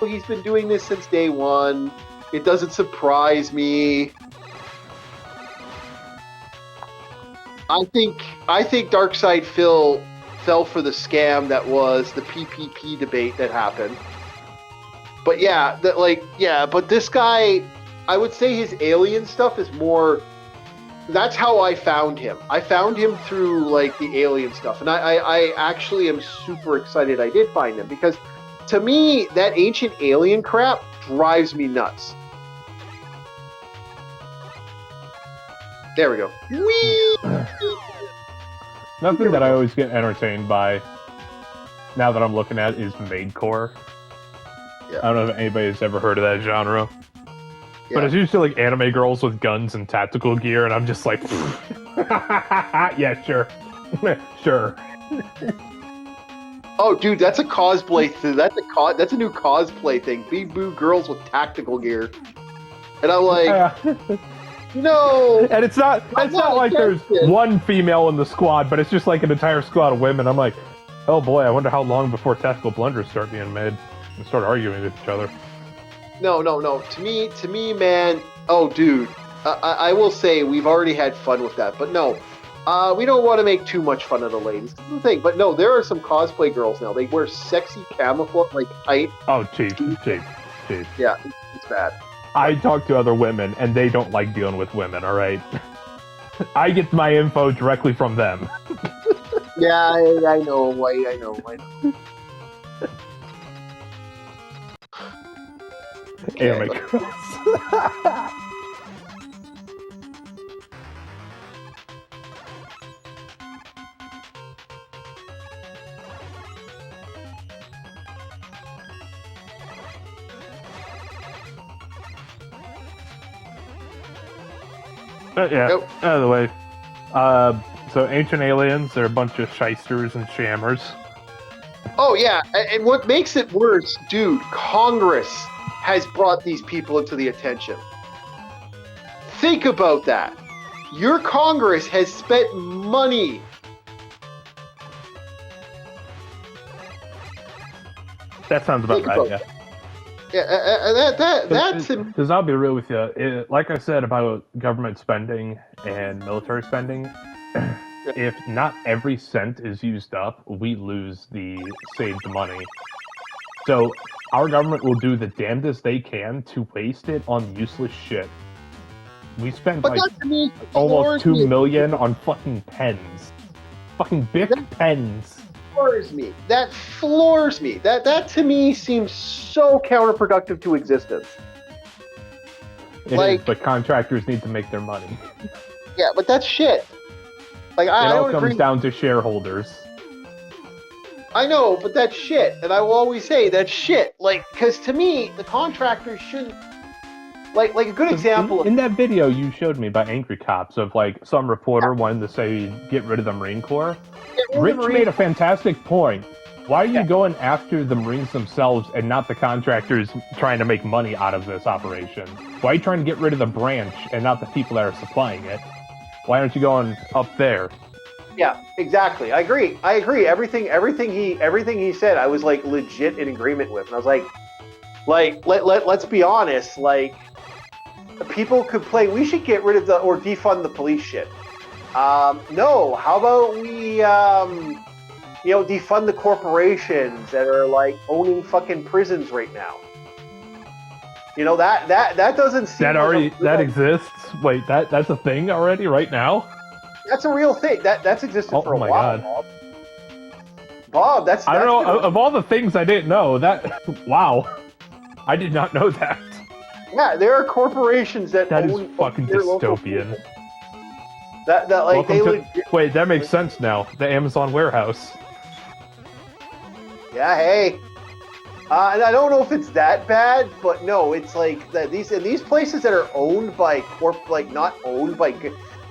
he's been doing this since day one. It doesn't surprise me. I think Darkside Phil fell for the scam that was the PPP debate that happened. But yeah, but this guy, I would say his alien stuff is more... That's how I found him. I found him through, like, the alien stuff. And I actually am super excited I did find him. Because, to me, that ancient alien crap drives me nuts. There we go. Whee!
Nothing that I always get entertained by, now that I'm looking at, is Maidcore. Yeah. I don't know if anybody's ever heard of that genre. Yeah. But it's usually like anime girls with guns and tactical gear, and I'm just like, yeah, sure. Sure.
Oh, dude, that's a cosplay thing. That's a new cosplay thing. Boo girls with tactical gear. And I'm like... No,
and it's not like there's one female in the squad, but it's just like an entire squad of women. I'm like, Oh boy, I wonder how long before tactical blunders start being made and start arguing with each other.
No. To me, man. Oh, dude. I will say we've already had fun with that, but no. We don't want to make too much fun of the ladies. This is the thing. But no, there are some cosplay girls now. They wear sexy camouflage, like tight.
Oh, cheap.
Yeah, it's bad.
I talk to other women, and they don't like dealing with women, all right? I get my info directly from them.
Yeah, I know. I know.
Anyway, yeah,
Nope.
out of the way. So Ancient Aliens, they're a bunch of shysters and shammers.
Oh, yeah, and what makes it worse, dude, Congress has brought these people into the attention. Think about that. Your Congress has spent money.
That sounds about right, yeah.
Yeah, that's...
Because I'll be real with you. Like I said about government spending and military spending, if not every cent is used up, we lose the saved money. So our government will do the damnedest they can to waste it on useless shit. We spent like almost $2 million on fucking pens. Fucking Bic pens.
That floors me. That to me seems so counterproductive to existence.
It is, but contractors need to make their money.
Yeah, but that's shit. Like
it all comes down to shareholders.
I know, but that's shit, and I will always say that's shit. Like, because to me, the contractors shouldn't. Like a good example.
In that video you showed me about Angry Cops of like some reporter wanting to say get rid of the Marine Corps. Rich made a fantastic point. Why are you going after the Marines themselves and not the contractors trying to make money out of this operation? Why are you trying to get rid of the branch and not the people that are supplying it? Why aren't you going up there?
Yeah, exactly. I agree. Everything he said, I was like legit in agreement with. And I was like let's be honest, like people complain we should get rid of or defund the police shit. No, how about we defund the corporations that are like owning fucking prisons right now? That doesn't seem
that exists. Wait, that's a thing already right now?
That's a real thing. That's existed for a while.
God.
Bob, that's
I don't know. Of all the things I didn't know, wow, I did not know that.
Yeah, there are corporations that
is
own
fucking dystopian. Wait, that makes sense now. The Amazon warehouse.
Yeah, hey. And I don't know if it's that bad, but no, it's like that. These places that are owned by not owned by,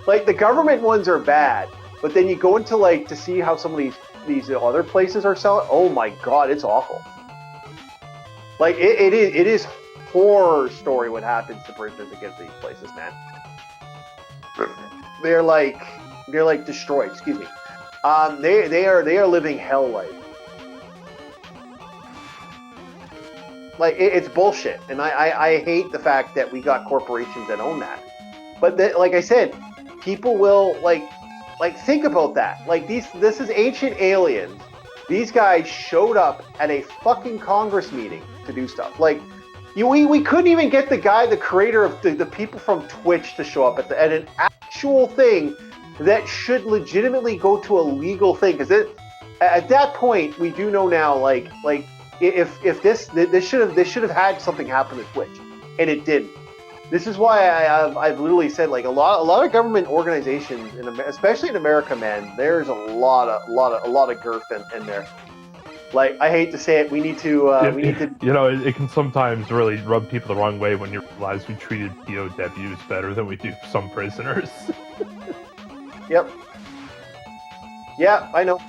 like the government ones are bad. But then you go into to see how some of these other places are selling. Oh my God, it's awful. Like it is horror story what happens to prisoners against these places, man. They're like destroyed. Excuse me. They are living hell life. Like it's bullshit, and I hate the fact that we got corporations that own that. But like I said, people will like think about that. Like this is Ancient Aliens. These guys showed up at a fucking Congress meeting to do stuff. Like we couldn't even get the creator of the people from Twitch to show up at an actual thing that should legitimately go to a legal thing. Because at that point, we do know now, like if this should have had something happen to Twitch, and it didn't. This is why I've literally said like a lot of government organizations, especially in America, man. There's a lot of girth in there. Like I hate to say it, we need to.
It can sometimes really rub people the wrong way when you realize we treated POWs better than we do some prisoners.
Yep. Yeah, I know.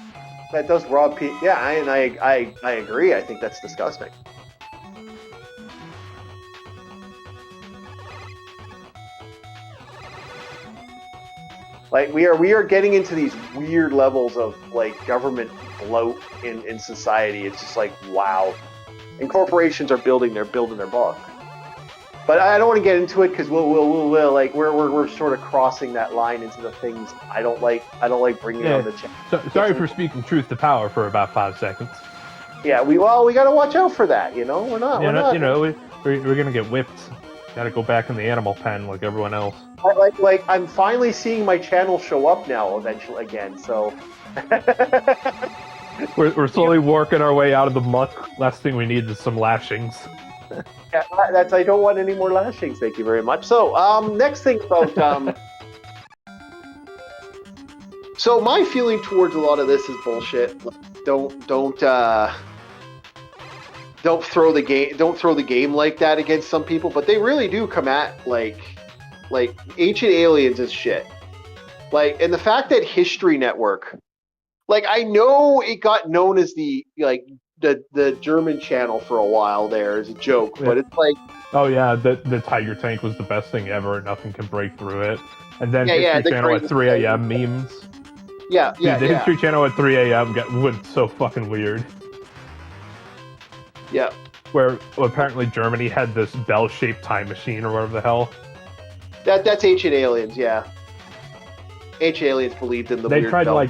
That does rob people. Yeah, and I agree. I think that's disgusting. Like we are getting into these weird levels of like government bloat in society. It's just like, wow. And corporations are building their book. But I don't want to get into it because we'll like we're sort of crossing that line into the things I don't like bringing on the channel.
So, sorry for speaking truth to power for about 5 seconds.
Yeah, we got to watch out for that. You know, we're not.
We're gonna get whipped. Got to go back in the animal pen like everyone else.
Like I'm finally seeing my channel show up now eventually again. So
we're slowly working our way out of the muck. Last thing we need is some lashings.
Yeah, I don't want any more lashings. Thank you very much. So next thing about so my feeling towards a lot of this is bullshit. Don't throw the game like that against some people, but they really do come at like Ancient Aliens is shit. Like, and the fact that History Network, like, I know it got known as the German channel for a while there as a joke, but it's like,
oh yeah, the Tiger Tank was the best thing ever. Nothing can break through it. And then History Channel at 3 a.m. memes.
Yeah,
Dude, the History Channel at 3 a.m. went so fucking weird.
Yeah.
Where apparently Germany had this bell-shaped time machine or whatever the hell.
That's Ancient Aliens, yeah. Ancient Aliens believed in the weird bell.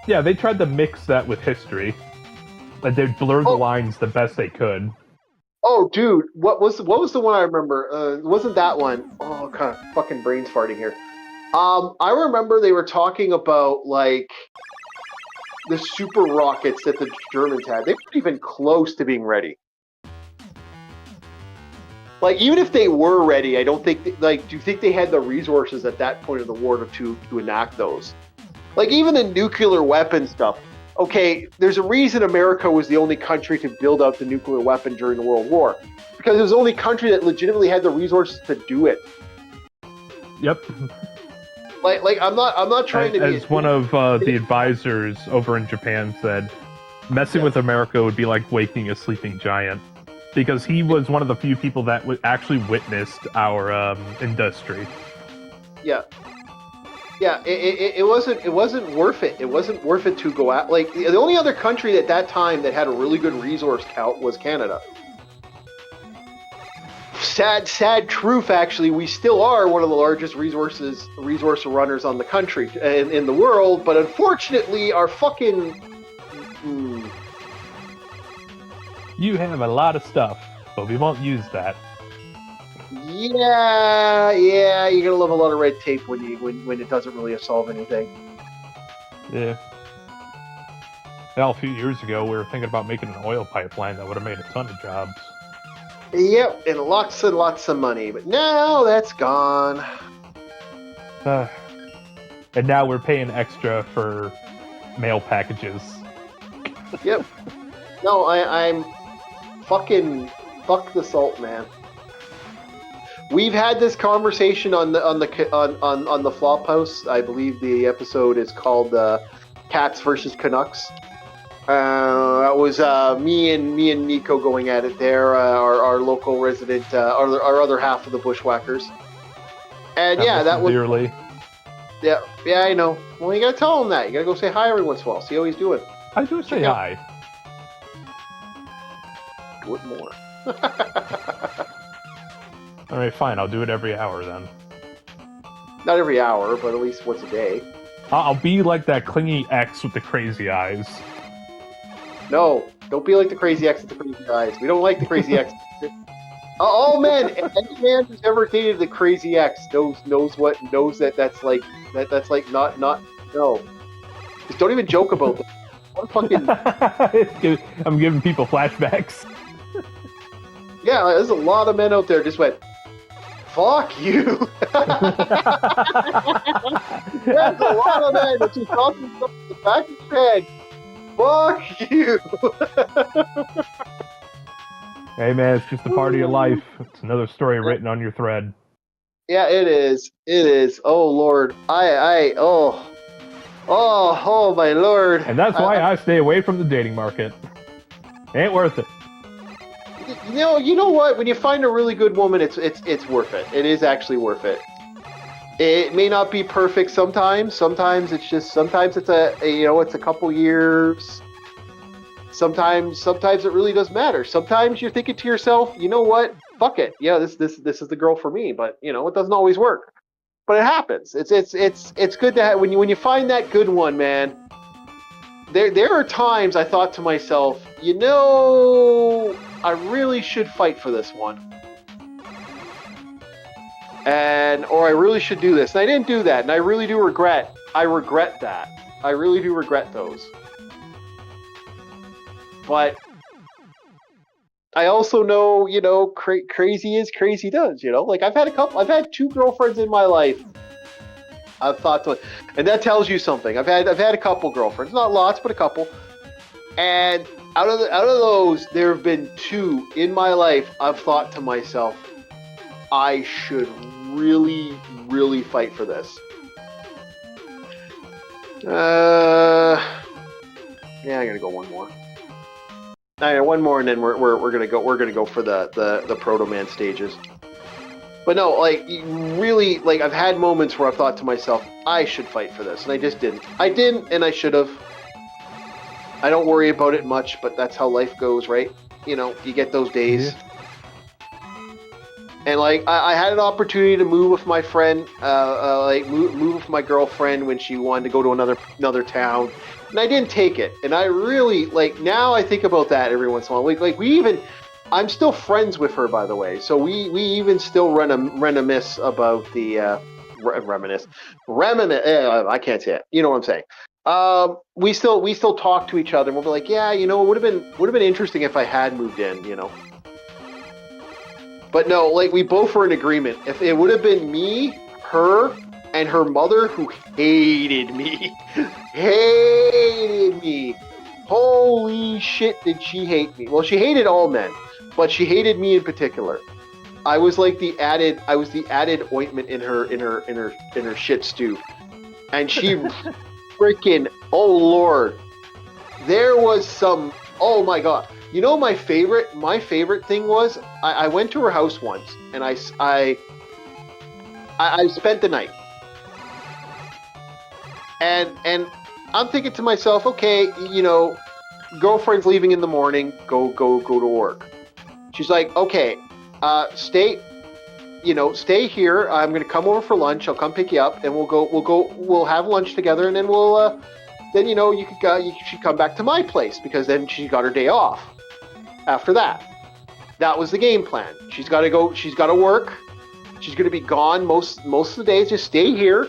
They tried to mix that with history. Like they blurred the lines the best they could.
Oh, dude, what was the one I remember? Wasn't that one? Oh, kind of fucking brains farting here. I remember they were talking about like the super rockets that the Germans had. They weren't even close to being ready. Like, even if they were ready, I don't think, do you think they had the resources at that point of the war to enact those? Like, even the nuclear weapon stuff. Okay, there's a reason America was the only country to build out the nuclear weapon during the World War. Because it was the only country that legitimately had the resources to do it.
Yep.
Like I'm not trying to be...
As one of the advisors over in Japan said, messing with America would be like waking a sleeping giant. Because he was one of the few people that actually witnessed our industry.
Yeah. Yeah, it wasn't worth it. It wasn't worth it to go out. Like, the only other country at that time that had a really good resource count was Canada. Sad truth, actually, we still are one of the largest resource runners on the country in the world, but unfortunately, our fucking...
You have a lot of stuff, but we won't use that.
Yeah, you're gonna love a lot of red tape when it doesn't really solve anything.
Yeah. Well, a few years ago, we were thinking about making an oil pipeline that would have made a ton of jobs.
Yep, and lots of money, but now that's gone.
And now we're paying extra for mail packages.
Yep. No, I'm fucking fuck the salt, man. We've had this conversation on the Flophouse. I believe the episode is called Cats versus Canucks. That was me and Nico going at it there. Our local resident, our other half of the Bushwhackers. And that was
dearly.
Yeah, I know. Well, you gotta tell him that. You gotta go say hi every once in a while. See how he's doing.
I do say hi.
Do it more.
All right, fine. I'll do it every hour then.
Not every hour, but at least once a day.
I'll be like that clingy ex with the crazy eyes.
No, don't be like the crazy ex with the crazy eyes. We don't like the crazy ex. All men, any man who's ever dated the crazy ex knows that's like not no. Just don't even joke about it.
I'm giving people flashbacks.
Yeah, there's a lot of men out there just went, fuck you. There's a lot of men that just talking from the back of your head. Fuck you.
Hey man, it's just a part of your life. It's another story written on your thread.
Yeah, it is. It is. Oh Lord, oh my Lord.
And that's why I stay away from the dating market. Ain't worth it.
You know what? When you find a really good woman, it's worth it. It is actually worth it. It may not be perfect sometimes. Sometimes it's a couple years. sometimes it really does matter. Sometimes you're thinking to yourself, you know what? Fuck it. Yeah, this is the girl for me. But you know, it doesn't always work. But it happens. It's good to have, when you find that good one, man. There are times I thought to myself, you know, I really should fight for this one. Or I really should do this. And I didn't do that, and I really do regret. I regret that. I really do regret those. But I also know, you know, crazy is crazy does, you know? Like I've had 2 girlfriends in my life. I've thought to, and that tells you something. I've had a couple girlfriends, not lots, but a couple. And out of those, there have been 2 in my life. I've thought to myself, I should really, really fight for this. Yeah, I'm gonna go one more. All right, one more, and then we're gonna go for the Proto Man stages. But no, like really, like I've had moments where I've thought to myself, I should fight for this, and I just didn't. I didn't, and I should have. I don't worry about it much, but that's how life goes, right? You know, you get those days. Yeah. And like I had an opportunity to move with my friend, move with my girlfriend when she wanted to go to another town, and I didn't take it. And I really like now I think about that every once in a while. Like we even. I'm still friends with her, by the way. So we even still reminisce about the reminisce. I can't say it. You know what I'm saying? We still talk to each other, and we'll be like, yeah, you know, it would have been interesting if I had moved in, you know. But no, like we both were in agreement. If it would have been me, her, and her mother who hated me, Holy shit, did she hate me? Well, she hated all men. But she hated me in particular. I was like the added ointment in her shit stew. And she freaking, oh Lord. There was some, oh my God. You know my favorite thing was I went to her house once and I spent the night. And I'm thinking to myself, okay, you know, girlfriend's leaving in the morning, go to work. She's like, okay, stay here. I'm gonna come over for lunch. I'll come pick you up, and we'll have lunch together, and then then you know you should come back to my place because then she got her day off. After that, that was the game plan. She's got to go. She's got to work. She's gonna be gone most of the days. Just stay here.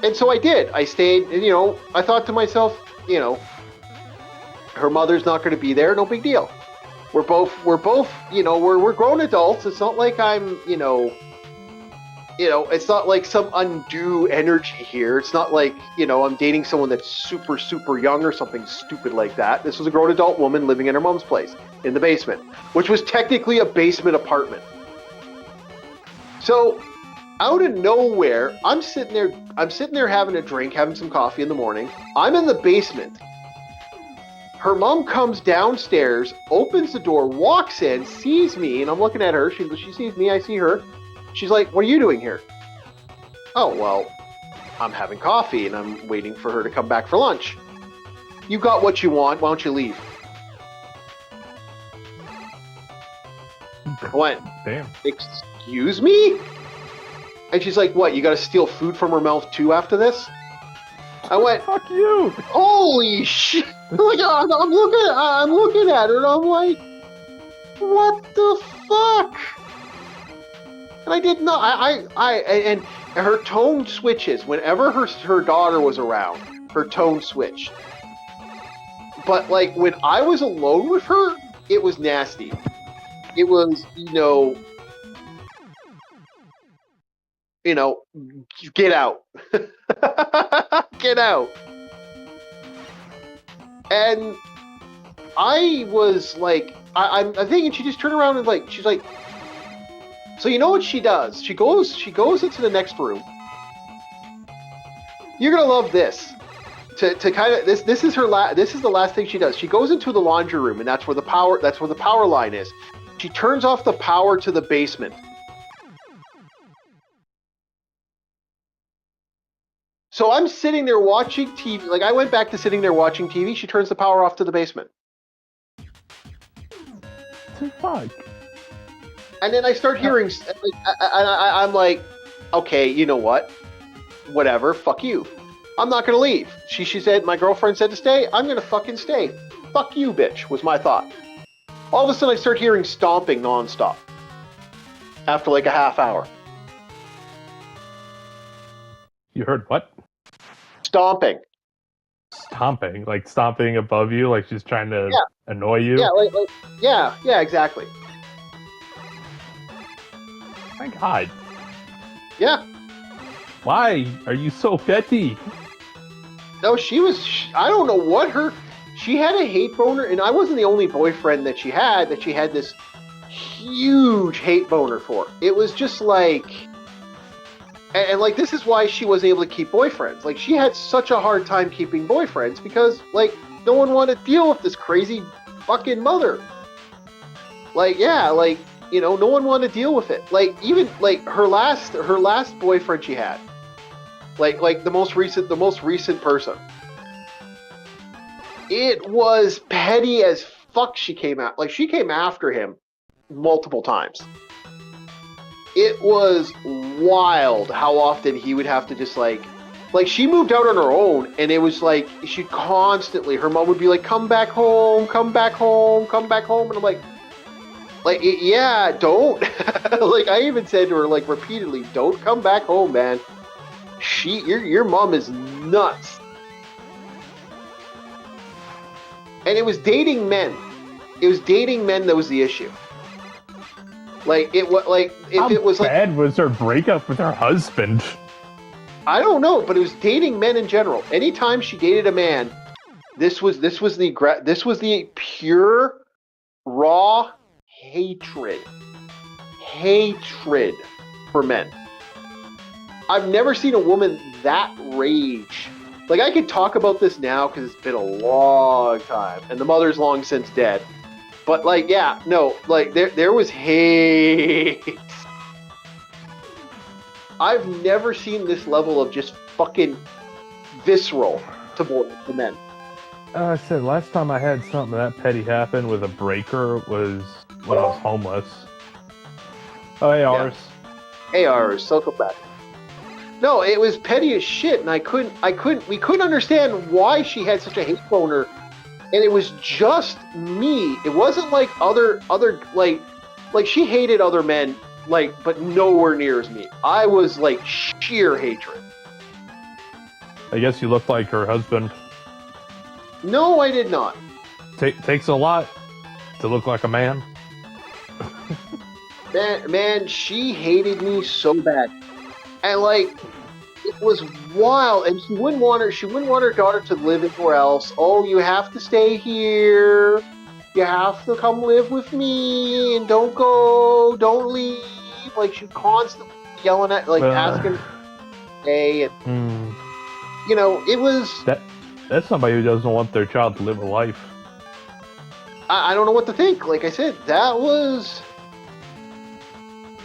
And so I did. I stayed, and you know, I thought to myself, you know. Her mother's not going to be there. No big deal. We're both, you know, we're grown adults. It's not like I'm, you know, it's not like some undue energy here. It's not like, you know, I'm dating someone that's super, super young or something stupid like that. This was a grown adult woman living in her mom's place in the basement, which was technically a basement apartment. So out of nowhere, I'm sitting there having a drink, having some coffee in the morning. I'm in the basement. Her mom comes downstairs, opens the door, walks in, sees me, and I'm looking at her. She sees me, I see her. She's like, what are you doing here? Oh, well, I'm having coffee, and I'm waiting for her to come back for lunch. You got what you want, why don't you leave? I went, damn. Excuse me? And she's like, what, you gotta steal food from her mouth too after this? I went, fuck you! Holy shit! Like, I'm looking at her, and I'm like, what the fuck? And I did not. And her tone switches whenever her daughter was around. Her tone switched. But like when I was alone with her, it was nasty. It was, you know, get out. Get out. And I was like, I'm thinking she just turned around and like, she's like, so you know what she does? She goes into the next room. You're gonna love this. To kind of this is the last thing she does. She goes into the laundry room, and that's where the power line is. She turns off the power to the basement. So I'm sitting there watching TV. Like, I went back to sitting there watching TV. She turns the power off to the basement.
Fuck.
And then I start hearing, I'm like, okay, you know what? Whatever, fuck you. I'm not gonna leave. She said, my girlfriend said to stay, I'm gonna fucking stay. Fuck you, bitch, was my thought. All of a sudden I start hearing stomping nonstop. After like a half hour.
You heard what?
Stomping.
Stomping? Like stomping above you, like she's trying to annoy you?
Yeah, yeah, exactly.
My God.
Yeah.
Why are you so petty?
No, I don't know what she had a hate boner, and I wasn't the only boyfriend that she had this huge hate boner for. It was just like, and like, this is why she wasn't able to keep boyfriends. Like, she had such a hard time keeping boyfriends because, like, no one wanted to deal with this crazy fucking mother. Like, yeah, like, you know, no one wanted to deal with it. Like, even like her last boyfriend she had, like the most recent person. It was petty as fuck. She came after him multiple times. It was wild how often he would have to just like she moved out on her own, and it was like her mom would be like, come back home, come back home, come back home, and I'm like, yeah, don't. Like, I even said to her, like, repeatedly, don't come back home, man. Your mom is nuts. And it was dating men. It was dating men that was the issue. Like, it was like, if it was like,
how bad was her breakup with her husband?
I don't know, but it was dating men in general. Anytime she dated a man, this was the pure, raw hatred for men. I've never seen a woman that rage. Like, I could talk about this now because it's been a long time, and the mother's long since dead. But like, yeah, no, like there was hate. I've never seen this level of just fucking visceral to men.
I said last time I had something that petty happen with a breaker was when I was homeless. Oh, hey, Ars.
Hey, Ars, circle back. No, it was petty as shit, and we couldn't understand why she had such a hate boner, and it was just me. It wasn't like other like she hated other men, like, but nowhere near as me. I was like sheer hatred.
I guess you look like her husband.
No, I did not.
Takes a lot to look like a man.
Man, she hated me so bad, and like, it was wild. And she wouldn't want her daughter to live anywhere else. Oh, you have to stay here. You have to come live with me, and don't leave. Like, she constantly yelling at, like, asking to stay, and you know, it was
that's somebody who doesn't want their child to live a life.
I don't know what to think. Like I said, that was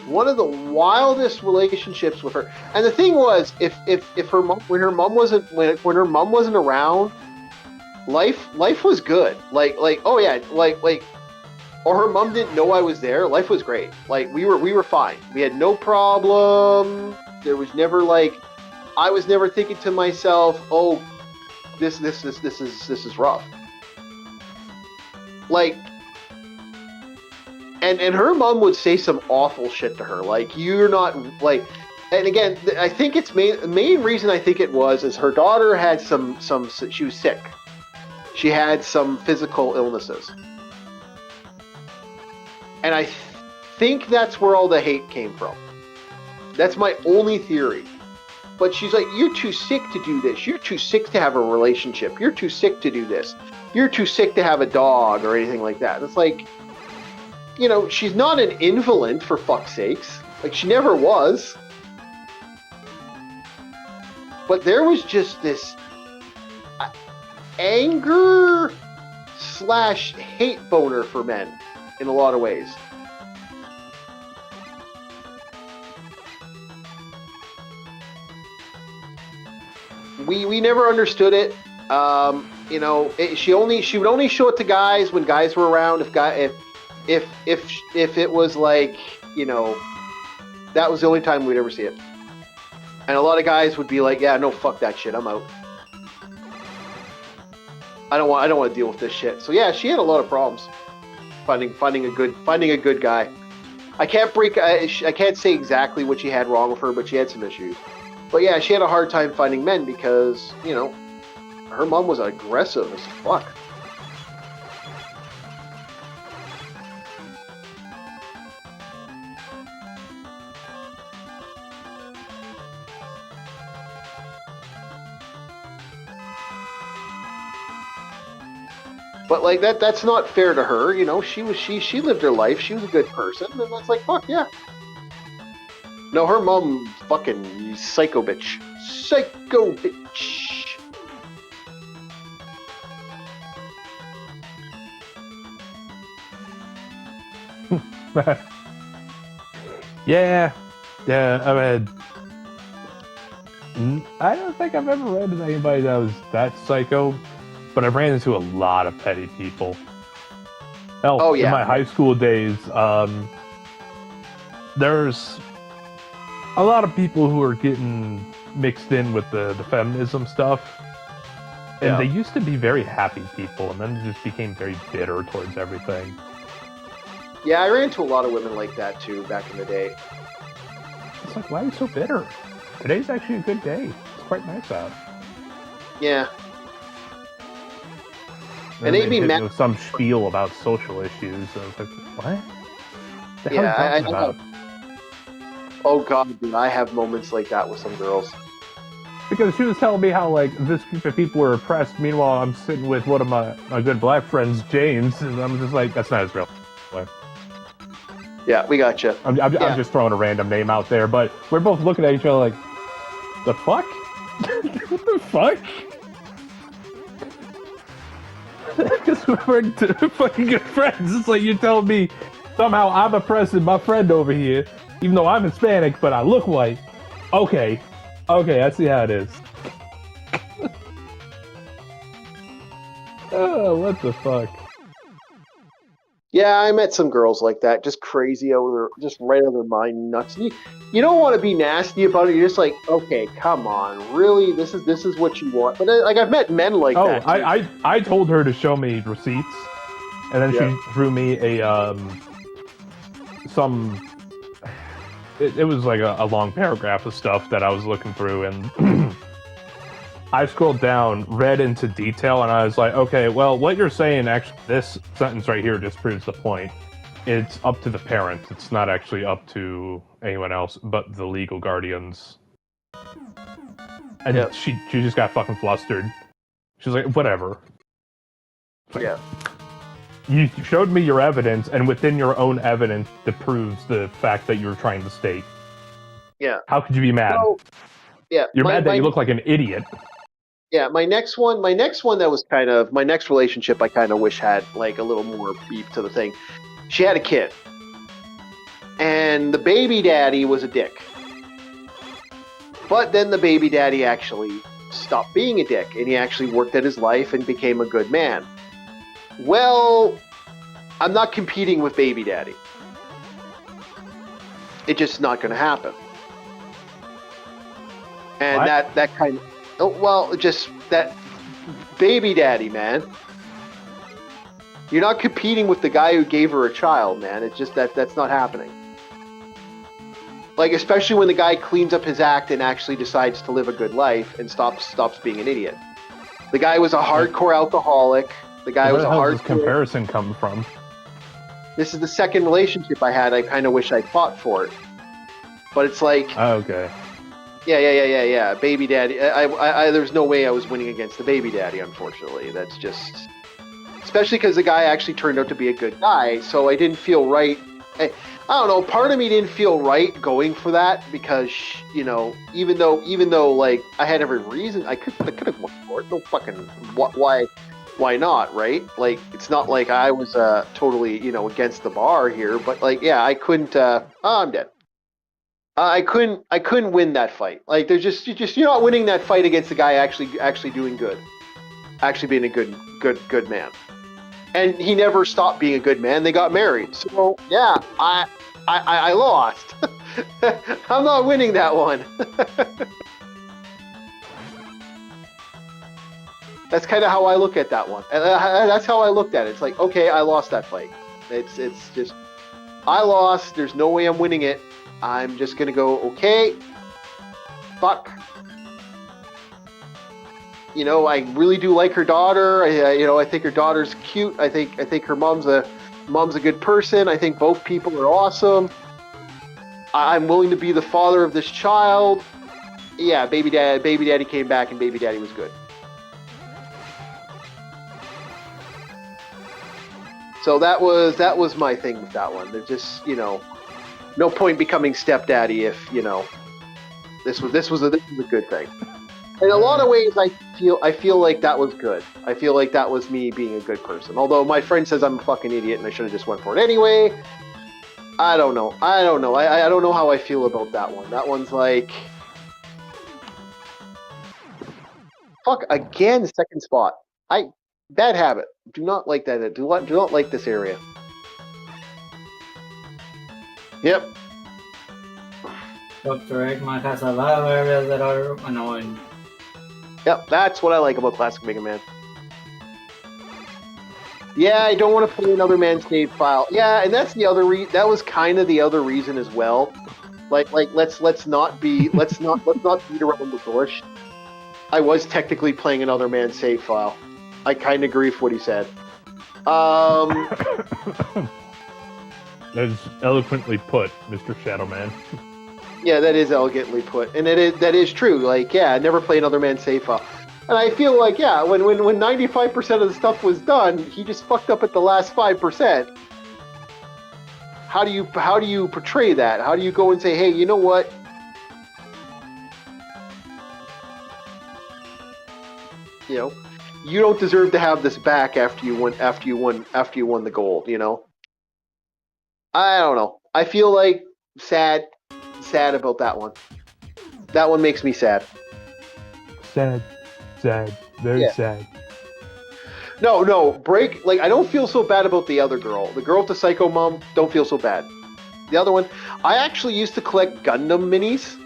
one of the wildest relationships with her. And the thing was, if her mom, when her mom wasn't around, life was good. Like oh yeah, like or her mom didn't know I was there. Life was great. Like, we were fine. We had no problem. There was never like, I was never thinking to myself, oh, this is rough. Like, and her mom would say some awful shit to her, like, you're not, like, and again, I think it's the main reason I think it was is her daughter had some she was sick. She had some physical illnesses. And I think that's where all the hate came from. That's my only theory. But she's like, you're too sick to do this. You're too sick to have a relationship. You're too sick to do this. You're too sick to have a dog or anything like that. It's like, you know, she's not an invalid, for fuck's sakes. Like, she never was. But there was just this anger / hate boner for men in a lot of ways. we never understood it. You know, she would only show it to guys when guys were around. If it was like, you know, that was the only time we'd ever see it. And a lot of guys would be like, "Yeah, no, fuck that shit. I'm out. I don't want to deal with this shit." So yeah, she had a lot of problems finding a good guy. I can't say exactly what she had wrong with her, but she had some issues. But yeah, she had a hard time finding men because, you know, her mom was aggressive as fuck. But like that's not fair to her, you know. She lived her life. She was a good person, and that's like, fuck yeah. No, her mom fucking psycho bitch. Psycho bitch.
Yeah. I mean, I don't think I've ever read into anybody that was that psycho, but I've ran into a lot of petty people. Hell, in my high school days, there's a lot of people who are getting mixed in with the feminism stuff. And they used to be very happy people, and then just became very bitter towards everything.
Yeah, I ran into a lot of women like that too back in the day.
It's like, why are you so bitter? Today's actually a good day. It's quite nice out.
Yeah.
And they'd be mad with some spiel about social issues. I was like, what? The hell are you talking about?
Oh god, dude, I have moments like that with some girls.
Because she was telling me how, like, this group of people were oppressed. Meanwhile, I'm sitting with one of my good black friends, James, and I'm just like, that's not his real name.
Yeah, we gotcha.
I'm just throwing a random name out there, but we're both looking at each other like, the fuck? What the fuck? Because we're fucking good friends. It's like you're telling me somehow I'm oppressing my friend over here, even though I'm Hispanic, but I look white. Okay, I see how it is. Oh, what the fuck?
Yeah, I met some girls like that, just crazy over their, just right out of their mind, nuts. You don't want to be nasty about it. You're just like, okay, come on, really? This is what you want. But like, I've met men like that.
Oh, I told her to show me receipts, and then she threw me a It was like a long paragraph of stuff that I was looking through, and I scrolled down, read into detail, and I was like, okay, well, what you're saying, actually, this sentence right here just proves the point. It's up to the parents. It's not actually up to anyone else but the legal guardians. And she just got fucking flustered. She's like, whatever. Like,
yeah.
You showed me your evidence, and within your own evidence, that proves the fact that you were trying to state.
Yeah.
How could you be mad?
So, yeah.
You're mad that you look like an idiot.
Yeah, my next one that was kind of, my next relationship I kind of wish had like a little more beef to the thing. She had a kid. And the baby daddy was a dick. But then the baby daddy actually stopped being a dick, and he actually worked at his life and became a good man. Well, I'm not competing with baby daddy. It's just not going to happen. And
what?
that kind of, oh, well, just that baby daddy, man. You're not competing with the guy who gave her a child, man. It's just that's not happening. Like, especially when the guy cleans up his act and actually decides to live a good life and stops being an idiot. The guy was a hardcore alcoholic. The guy was a hardcore.
Where does this comparison come from?
This is the second relationship I had. I kind of wish I fought for it, but it's like.
Oh, okay.
Yeah. Baby daddy. There's no way I was winning against the baby daddy, unfortunately. That's just, especially because the guy actually turned out to be a good guy. So I didn't feel right. I don't know. Part of me didn't feel right going for that because, you know, even though like I had every reason, I could have won for it. No fucking why not, right? Like, it's not like I was totally, you know, against the bar here, but like, yeah, I couldn't. I'm dead. I couldn't win that fight. Like there's just you're not winning that fight against the guy actually doing good, actually being a good man. And he never stopped being a good man. They got married. So yeah, I lost. I'm not winning that one. That's kind of how I look at that one. And that's how I looked at it. It's like, okay, I lost that fight. It's just, I lost. There's no way I'm winning it. I'm just going to go, okay, fuck. You know, I really do like her daughter. I think her daughter's cute. I think her mom's a good person. I think both people are awesome. I'm willing to be the father of this child. Yeah, baby daddy came back and baby daddy was good. So that was my thing with that one. There's just, no point becoming stepdaddy if, this was a good thing. In a lot of ways, I feel like that was good. I feel like that was me being a good person. Although my friend says I'm a fucking idiot and I should have just went for it anyway. I don't know. I don't know how I feel about that one. That one's like, fuck again, second spot. Bad habit. Do not like that. Do not like this area. Yep.
Dr. Eggman has a lot of areas that are annoying.
Yep, that's what I like about Classic Mega Man. Yeah, I don't want to play another man's save file. Yeah, and that's the other that was kind of the other reason as well. Like let's not beat around the bush. I was technically playing another man's save file. I kind of agree with what he said.
That is eloquently put, Mr. Shadowman.
Yeah, that is elegantly put, and that is true. Like, yeah, I never play another man's save file, and I feel like, yeah, when 95% of the stuff was done, he just fucked up at the last 5%. How do you portray that? How do you go and say, hey, you know what? You don't deserve to have this back after you won the gold. I don't know. I feel like sad about that one. That one makes me sad.
Sad, very sad.
No, break. Like, I don't feel so bad about the other girl. The girl with the psycho mom, don't feel so bad. The other one, I actually used to collect Gundam minis,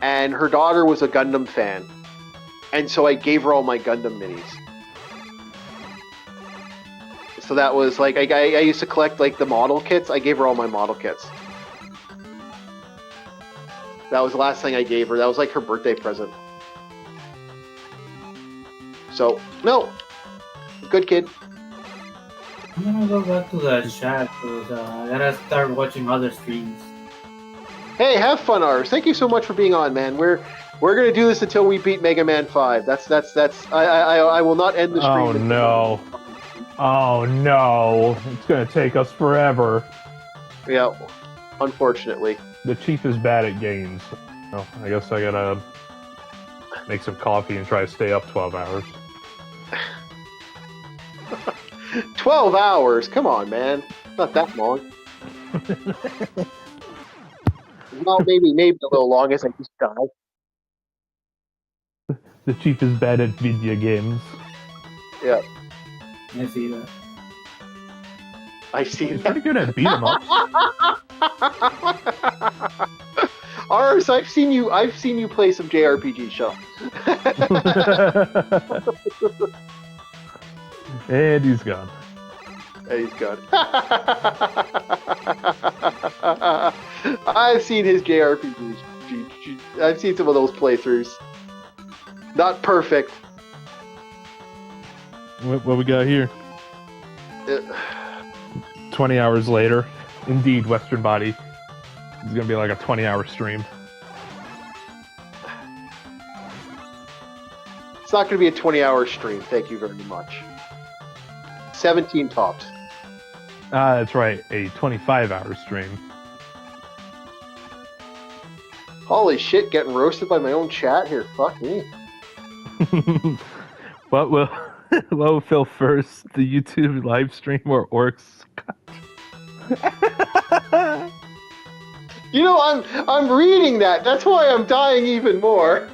and her daughter was a Gundam fan, and so I gave her all my Gundam minis. So that was like, I used to collect like the model kits. I gave her all my model kits. That was the last thing I gave her. That was like her birthday present. So, no. Good kid.
I'm gonna go back to the chat because I gotta start watching other streams.
Hey, have fun, Ars. Thank you so much for being on, man. We're gonna do this until we beat Mega Man 5. That's I will not end the stream.
Oh no. Oh no. It's gonna take us forever.
Yeah, unfortunately.
The chief is bad at games. Oh, I guess I gotta make some coffee and try to stay up 12 hours.
12 hours? Come on, man. Not that long. Well, maybe a little long as I just die.
The chief is bad at video games.
Yeah.
I see that.
I see
He's
that.
pretty good at beat 'em up.
Ars, I've seen you play some JRPG show.
And he's gone.
And he's gone. I've seen his JRPGs. I've seen some of those playthroughs. Not perfect.
What we got here? 20 hours later. Indeed, Western Body. It's gonna be like a 20-hour stream.
It's not gonna be a 20-hour stream, thank you very much. 17 tops.
That's right, a 25-hour stream.
Holy shit, getting roasted by my own chat here. Fuck me.
What will fill first, the YouTube live stream or Orcs?
You know, I'm reading that. That's why I'm dying even more.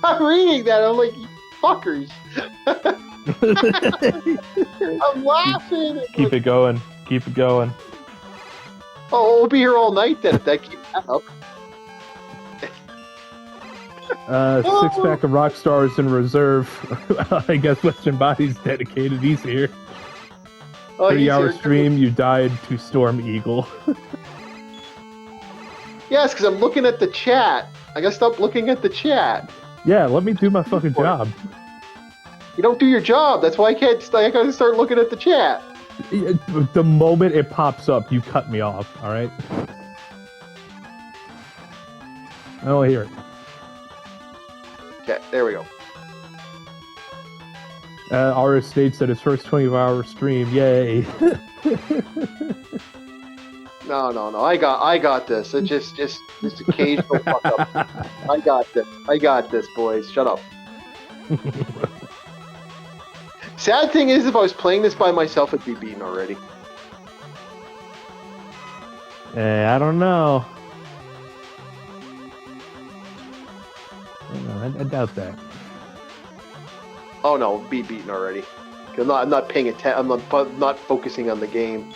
I'm reading that. I'm like, you fuckers. I'm laughing.
Keep it going. Keep it going.
Oh, we'll be here all night then if that keeps up.
6-pack of Rockstars in reserve. I guess Western Body's dedicated. He's here. 3-hour stream, you died to Storm Eagle.
Yes, because I'm looking at the chat. I gotta stop looking at the chat.
Yeah, let me do my fucking job.
You don't do your job. That's why I gotta start looking at the chat.
The moment it pops up, you cut me off, alright? I don't hear it.
Okay, there we go.
Aris states that his first 24-hour stream, yay.
No. I got this. It's just occasional fuck up. I got this, boys. Shut up. Sad thing is, if I was playing this by myself, it'd be beaten already.
I don't know. I doubt that.
Oh no, be beaten already. I'm not paying attention. I'm not focusing on the game.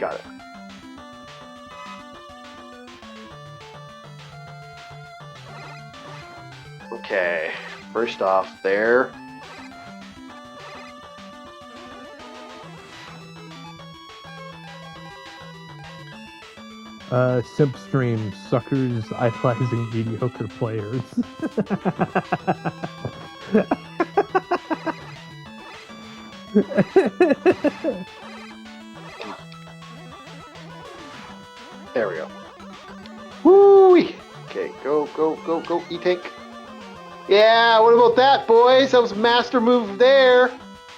Got it. Okay, first off there.
Simp stream, suckers idolizing mediocre players.
There we go. Woo! Okay, go, E-Tank. Yeah, what about that, boys? That was a master move there.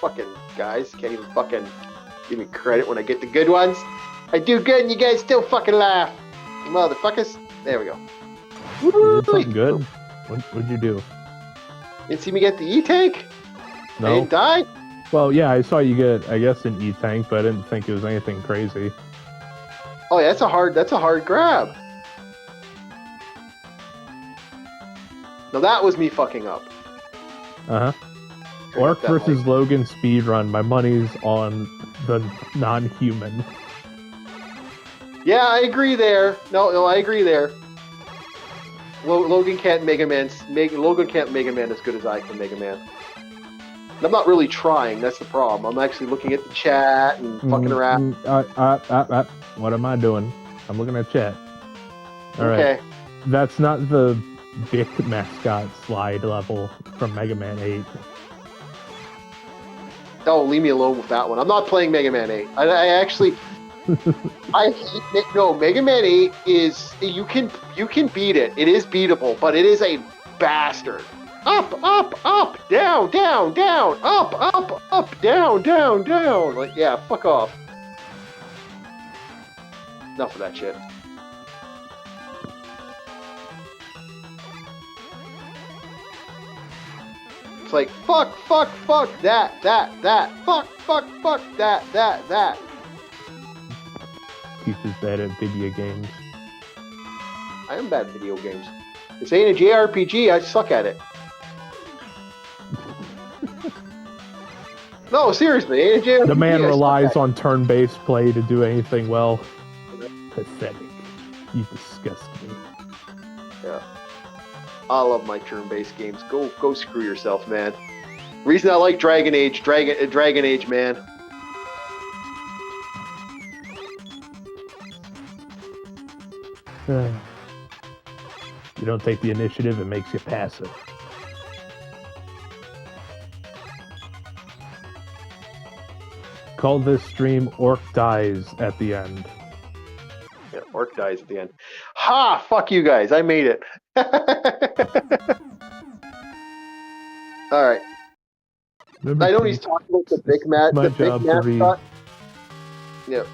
Fucking guys, can't even fucking give me credit when I get the good ones. I do good and you guys still fucking laugh. Motherfuckers. There we go.
You did something good? What'd you do?
Didn't see me get the E-Tank?
No.
I didn't die?
Well, yeah, I saw you get, I guess, an E-Tank, but I didn't think it was anything crazy.
Oh, yeah, that's a hard grab. Now that was me fucking up.
Uh-huh. Orc versus Logan speedrun. My money's on the non-human.
Yeah, I agree there. No, I agree there. Logan can't Mega Man as good as I can Mega Man. And I'm not really trying. That's the problem. I'm actually looking at the chat and fucking around.
What am I doing? I'm looking at chat. All right.
Okay.
That's not the Bic mascot slide level from Mega Man 8.
Oh, leave me alone with that one. I'm not playing Mega Man 8. I actually... Mega Man 8 is... You can beat it. It is beatable, but it is a bastard. Up, down, up, down. Like, yeah, fuck off. Enough of that shit. It's like, fuck, that. Fuck, that.
Teacher's bad at video games.
I am bad at video games. This ain't a JRPG, I suck at it. No, seriously, ain't a JRPG.
The man relies on turn-based play to do anything well. Pathetic. You disgust me.
Yeah. I love my turn-based games. Go screw yourself, man. Reason I like Dragon Age, man.
You don't take the initiative, it makes you passive. Call this stream Orc Dies at the end.
Yeah, Orc dies at the end. Ha! Fuck you guys, I made it. Alright. I know he's talking about the big mascot. Yeah.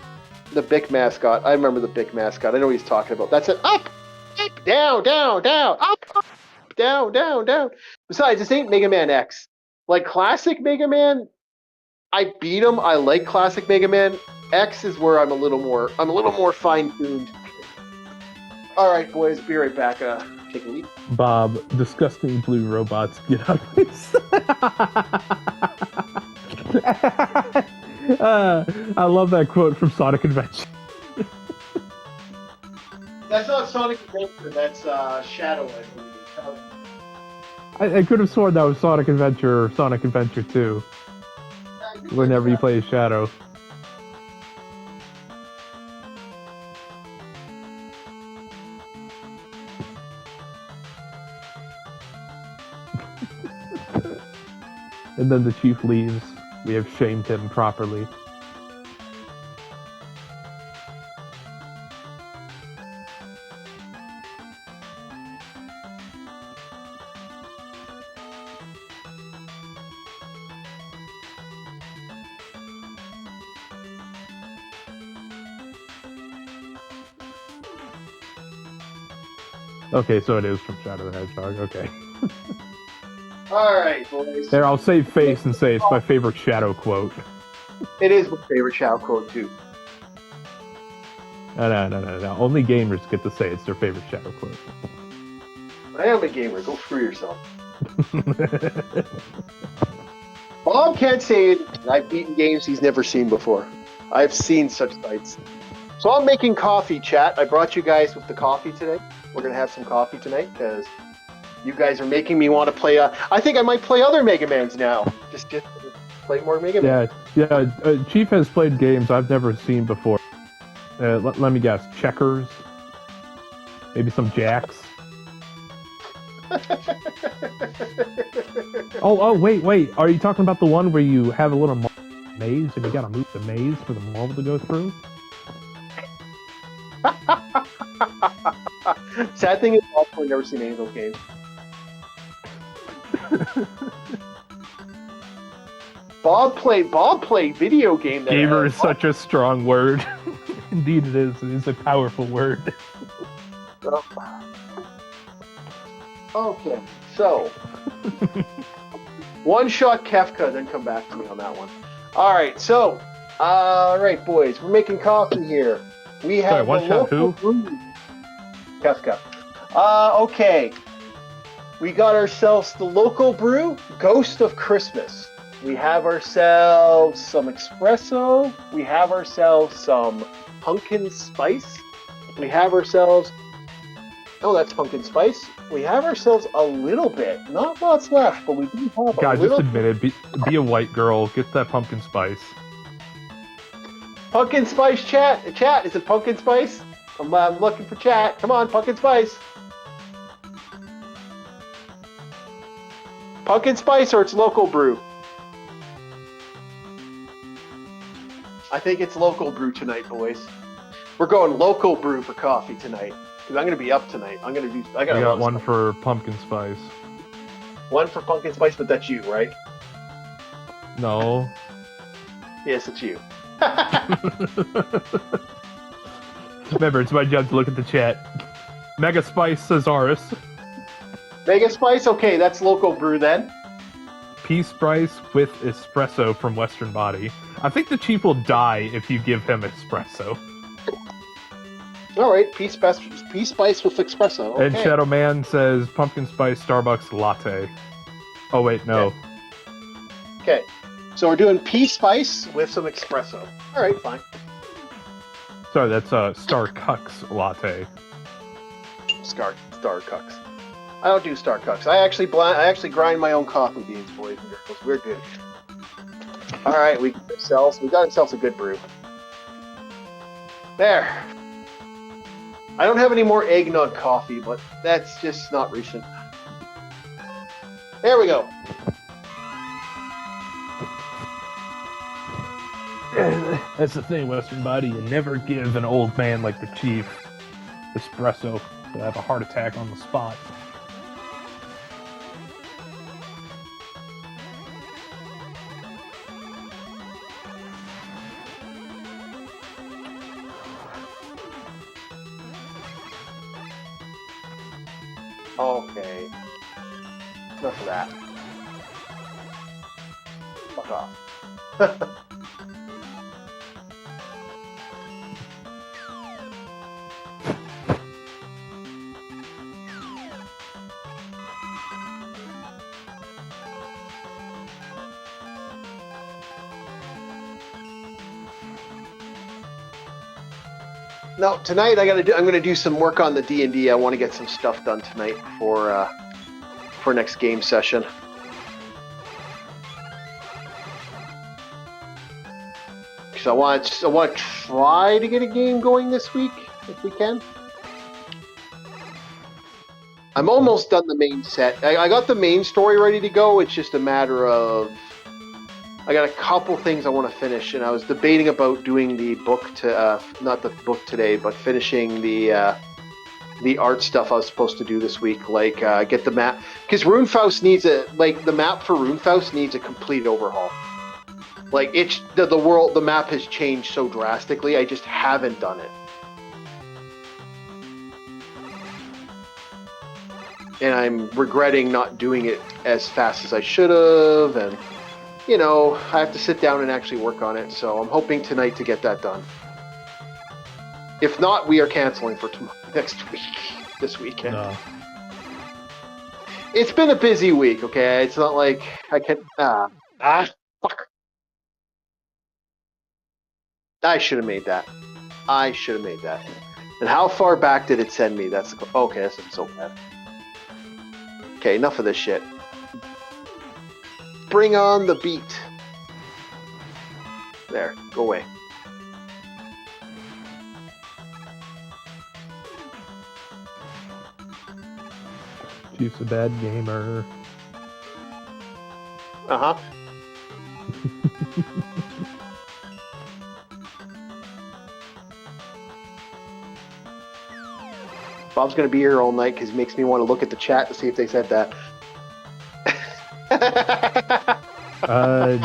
The big mascot. I remember the big mascot. I know what he's talking about. That's it. Up, down, up, down. Besides, this ain't Mega Man X. Like classic Mega Man, I beat him. I like classic Mega Man. X is where I'm a little more fine-tuned. All right, boys, be right back. Take a leak.
Bob, disgusting blue robots, get out of my sight. I love that quote from Sonic Adventure.
That's not Sonic Adventure. That's Shadow, I believe.
I could have sworn that was Sonic Adventure or Sonic Adventure 2. Whenever you play as Shadow. And then the chief leaves. We have shamed him properly. Okay, so it is from Shadow the Hedgehog. Okay.
All right, boys.
There, I'll save face and say it's my favorite Shadow quote.
It is my favorite Shadow quote, too.
No. Only gamers get to say it's their favorite Shadow quote.
I am a gamer. Go screw yourself. Bob can't say it. I've beaten games he's never seen before. I've seen such sights. So I'm making coffee, chat. I brought you guys with the coffee today. We're going to have some coffee tonight because you guys are making me want to play. I think I might play other Mega Mans now. Just play more Mega Man.
Yeah. Chief has played games I've never seen before. Let me guess. Checkers. Maybe some Jacks. Oh, wait. Are you talking about the one where you have a little maze and you gotta move the maze for the marble to go through?
Sad thing is, I've never seen any of those games. Bob played video game.
Gamer is such a strong word. Indeed, it is. It is a powerful word.
Okay, so one shot Kefka, then come back to me on that one. All right, so boys, we're making coffee here. We have
one shot who?
Kefka. Okay. We got ourselves the local brew, Ghost of Christmas. We have ourselves some espresso. We have ourselves some pumpkin spice. We have ourselves... Oh, that's pumpkin spice. We have ourselves a little bit. Not lots left, but we do have a little...
God, just admit it. Be a white girl. Get that pumpkin spice.
Pumpkin spice, chat. Chat, is it pumpkin spice? I'm looking for chat. Come on, pumpkin spice. Pumpkin spice or it's local brew? I think it's local brew tonight, boys. We're going local brew for coffee tonight. Because I'm going to be up tonight. I
got one for pumpkin spice.
One for pumpkin spice, but that's you, right?
No.
Yes, it's you.
Remember, it's my job to look at the chat. Mega Spice Cesaris.
Mega Spice? Okay, that's local brew then.
Peace Spice with espresso from Western Body. I think the chief will die if you give him espresso.
Alright, Peace Spice with espresso. Okay.
And Shadow Man says pumpkin spice Starbucks latte. Oh wait, no.
Okay. So we're doing Peace Spice with some espresso. Alright, fine.
Sorry, that's Star Cucks latte.
Star Cucks. I don't do Star Cucks. I actually grind my own coffee beans, boys and girls. We're good. All right, we got ourselves a good brew. There. I don't have any more eggnog coffee, but that's just not recent. There we go.
That's the thing, Western Body. You never give an old man like the chief espresso to have a heart attack on the spot.
Okay. Enough of that. off. No, tonight I'm gonna do some work on the D&D. I want to get some stuff done tonight for next game session. Because I want to try to get a game going this week if we can. I'm almost done the main set. I got the main story ready to go. It's just a matter of I got a couple things I want to finish, and I was debating about doing the book not the book today, but finishing the art stuff I was supposed to do this week, like get the map, because Runefaust needs the map for Runefaust needs a complete overhaul. Like it's the map has changed so drastically. I just haven't done it, and I'm regretting not doing it as fast as I should have, and. You know, I have to sit down and actually work on it, so I'm hoping tonight to get that done. If not, we are canceling for next week, this weekend. No. It's been a busy week, okay? It's not like I can... fuck. I should have made that. And how far back did it send me? Okay, that's not so bad. Okay, enough of this shit. Bring on the beat. There, go away.
Chief's a bad gamer.
Uh-huh. Bob's gonna be here all night because he makes me want to look at the chat to see if they said that.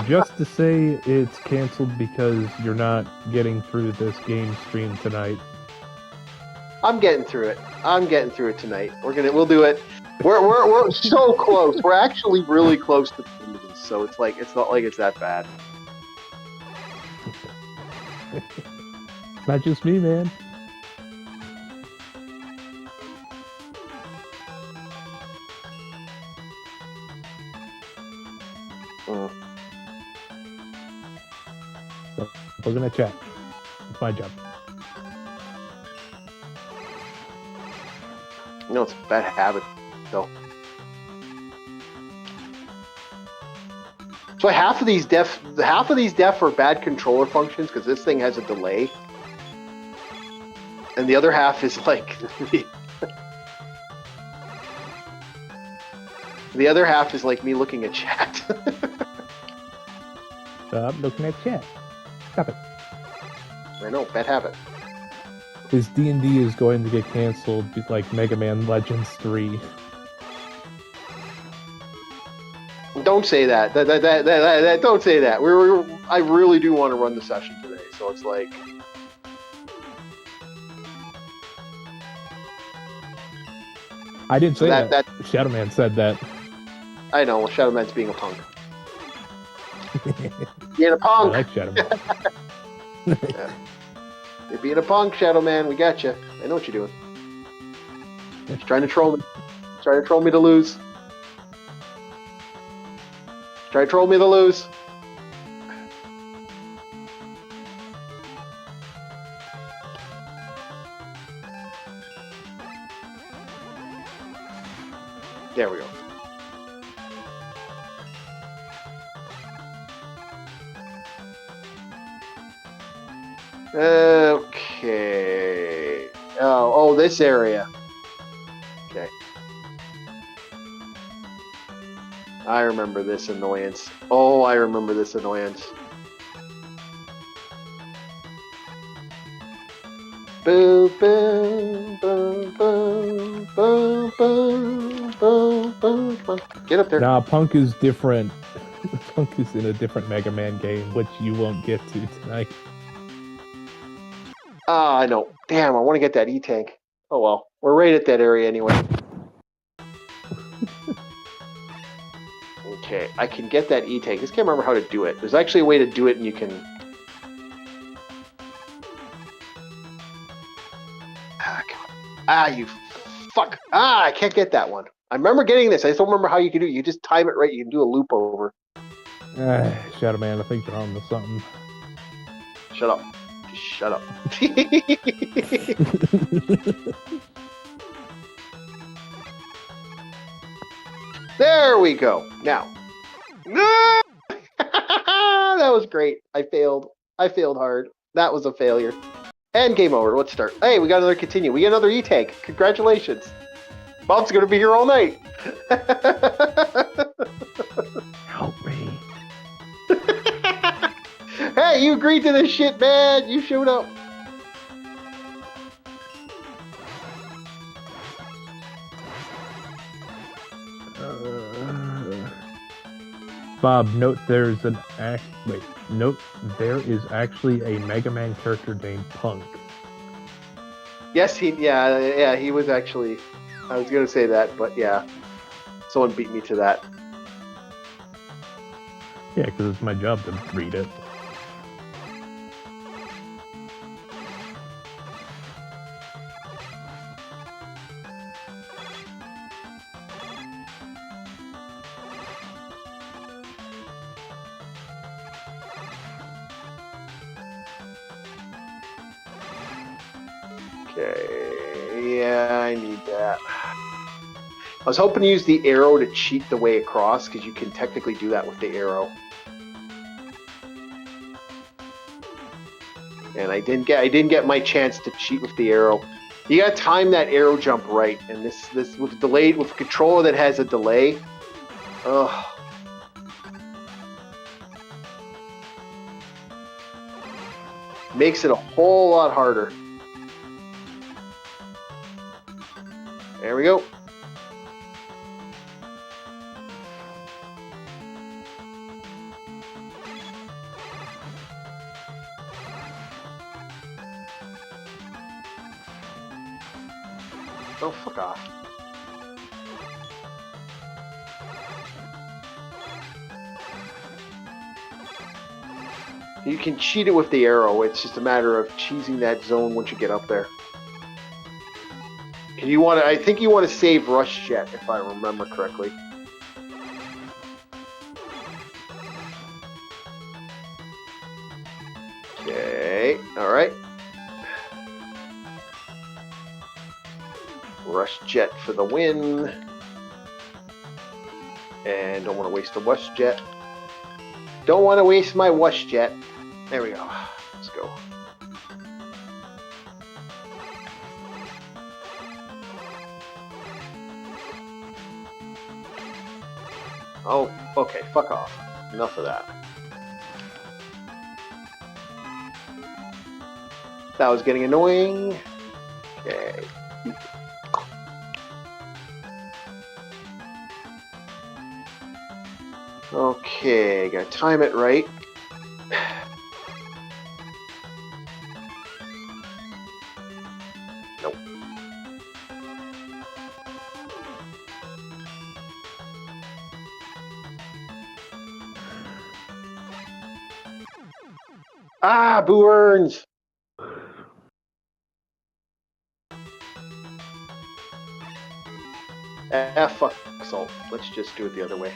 Just to say it's canceled because you're not getting through this game stream tonight.
I'm getting through it tonight. We'll do it. We're so close. We're actually really close to this, so it's not like it's that bad.
Not just me, man. We're gonna chat. It's my job.
No, it's a bad habit, though. So half of these def are bad controller functions because this thing has a delay, and the other half is like the other half is like me looking at chat.
Stop looking at chat. Stop it.
I know, bad habit.
His D&D is going to get canceled like Mega Man Legends 3.
Don't say that. Don't say that. I really do want to run the session today, so it's like...
I didn't say that. Shadowman said that.
I know. Well, Shadowman's being a punk. Being a punk.
I like Shadowman.
Yeah. You're being a punk, Shadowman. We got you. I know what you're doing. Just trying to troll me. Trying to troll me to lose. Try to troll me to lose. There we go. Okay. Oh, this area. Okay. I remember this annoyance. Oh, I remember this annoyance. Boom, boom, boom, boom, boom, boom, boom, boom. Come on, get up there.
Nah, Punk is different. Punk is in a different Mega Man game, which you won't get to tonight.
I know. Damn, I want to get that E-Tank. Oh well, we're right at that area anyway. Okay, I can get that E-tank. I just can't remember how to do it. There's actually a way to do it, and you can... You fuck. I can't get that one. I remember getting this. I just don't remember how you can do it. You just time it right. You can do a loop over.
Shadow Man, I think you're on to something.
Shut up. Just shut up. There we go. Now. No! That was great. I failed. I failed hard. That was a failure. And game over. Let's start. Hey, we got another continue. We got another E-tank. Congratulations. Bob's going to be here all night.
Help me.
Hey, you agreed to this shit, man. You showed up.
Bob, note there is actually a Mega Man character named Punk.
Yes, he was actually. I was gonna say that, but yeah, someone beat me to that.
Yeah, because it's my job to read it.
Okay, yeah, I need that. I was hoping to use the arrow to cheat the way across, because you can technically do that with the arrow. And I didn't get my chance to cheat with the arrow. You gotta time that arrow jump right, and this with delayed with a controller that has a delay. Ugh. Makes it a whole lot harder. There we go. Oh, fuck off. You can cheat it with the arrow. It's just a matter of cheesing that zone once you get up there. I think you want to save Rush Jet, if I remember correctly. Okay, alright. Rush Jet for the win. And don't want to waste the Wush Jet. Don't want to waste my Wush Jet. There we go. Let's go. Oh, okay, fuck off. Enough of that. That was getting annoying. Okay. Okay, gotta time it right. Nope. Ah, Boo Earns! Fuck Salt. Let's just do it the other way.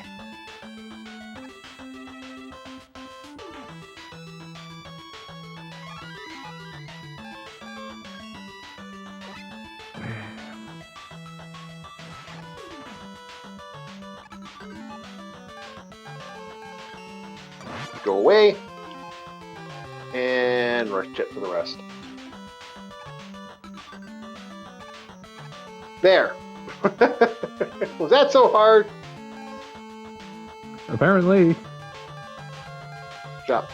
Go away. And Rush Jet for the rest. There. Was that so hard?
Apparently.
Stop.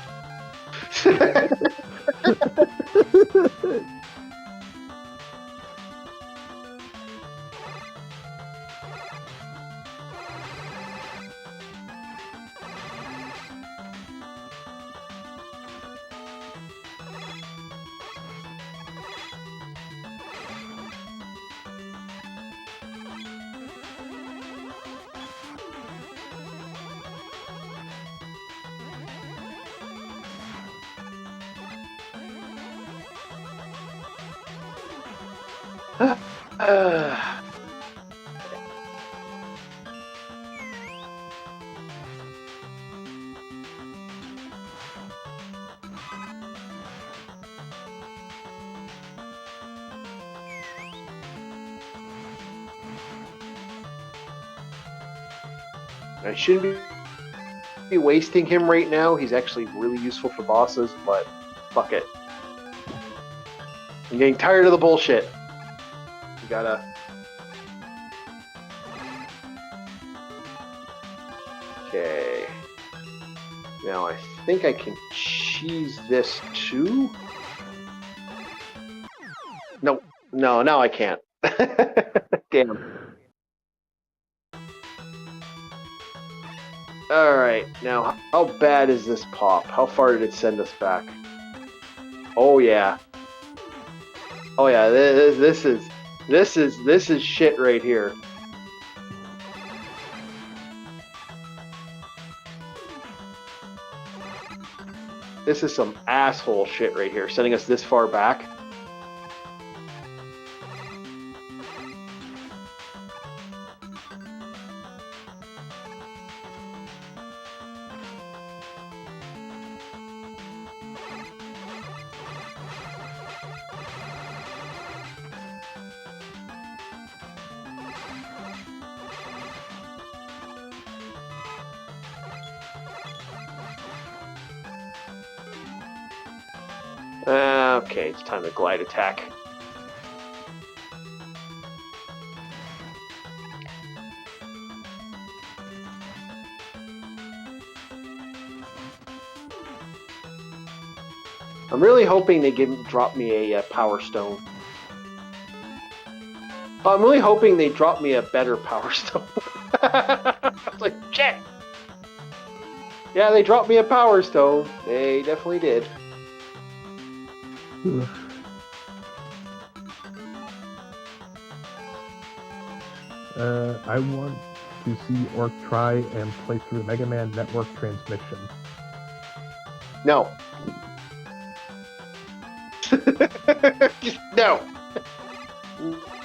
I shouldn't be wasting him right now. He's actually really useful for bosses, but fuck it. I'm getting tired of the bullshit. You gotta... Okay. Now I think I can cheese this too? No. No, now I can't. Damn. Alright, now how bad is this pop? How far did it send us back? Oh yeah. Oh yeah, this is shit right here. This is some asshole shit right here, sending us this far back. Okay, it's time to glide attack. I'm really hoping they drop me a power stone. I'm really hoping they drop me a better power stone. I was like, shit! Yeah, they dropped me a power stone. They definitely did.
I want to see Orc try and play through Mega Man Network Transmission.
No. No.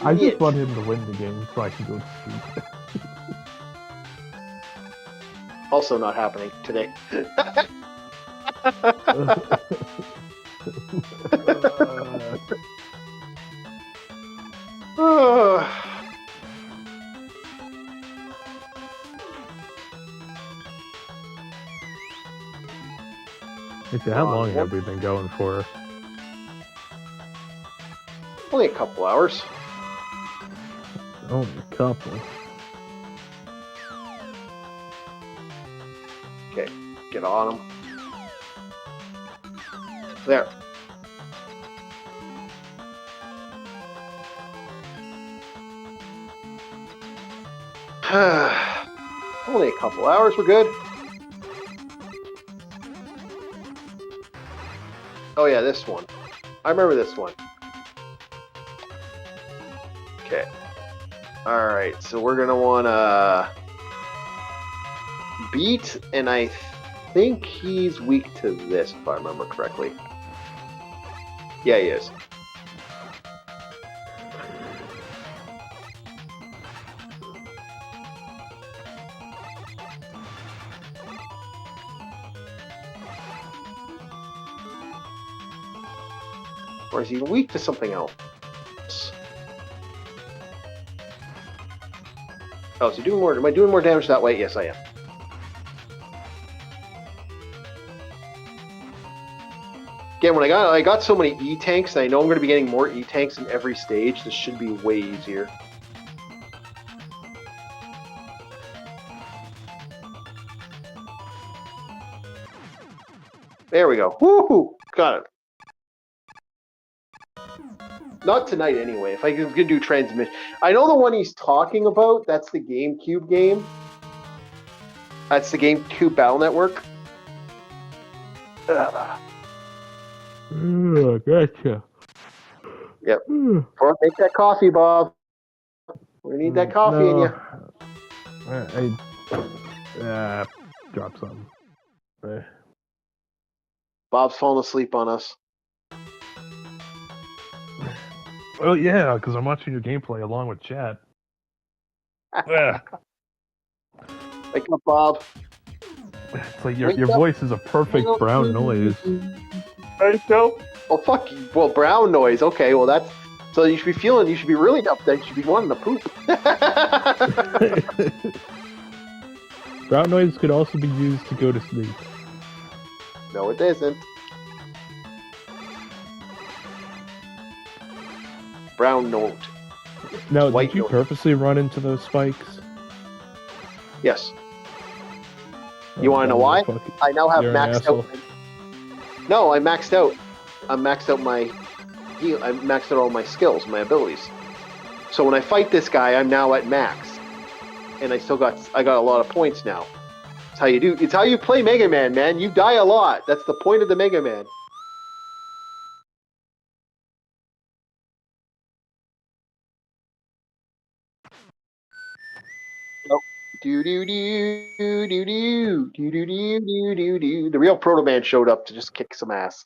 I just want him to win the game so I can go to sleep.
Also not happening today.
How long have we been going for?
Only a couple hours.
Only a couple.
Okay, get on them. There. Only a couple hours, we're good. Oh yeah, this one. I remember this one. Okay. Alright, so we're gonna wanna beat, and I think he's weak to this, if I remember correctly. Yeah, he is. Or is he weak to something else? Oh, is he doing more? Am I doing more damage that way? Yes, I am. Again, when I got so many E-tanks, and I know I'm going to be getting more E-tanks in every stage, this should be way easier. There we go. Woohoo! Got it. Not tonight, anyway. If I was going to do transmission. I know the one he's talking about. That's the GameCube game. That's the GameCube Battle Network.
Gotcha.
Yep. Make that coffee, Bob. We need that coffee in you.
I dropped something.
Bob's falling asleep on us.
Oh yeah, because I'm watching your gameplay along with chat. Yeah.
Wake up, Bob.
It's like your voice is a perfect brown noise.
Oh, fuck you. Well, brown noise. Okay, well, that's... So you should be feeling... You should be really up there. You should be wanting to poop.
Brown noise could also be used to go to sleep.
No, it isn't. Brown note.
Now,
White
did you
note.
purposely run into those spikes?
Yes. You want to know why? I now have maxed out. No, I maxed out. I maxed out my. I maxed out all my skills, my abilities. So when I fight this guy, I'm now at max, and I got a lot of points now. It's how you do. It's how you play Mega Man, man. You die a lot. That's the point of the Mega Man. Do do do do do do do do do do do. The real Proto Man showed up to just kick some ass.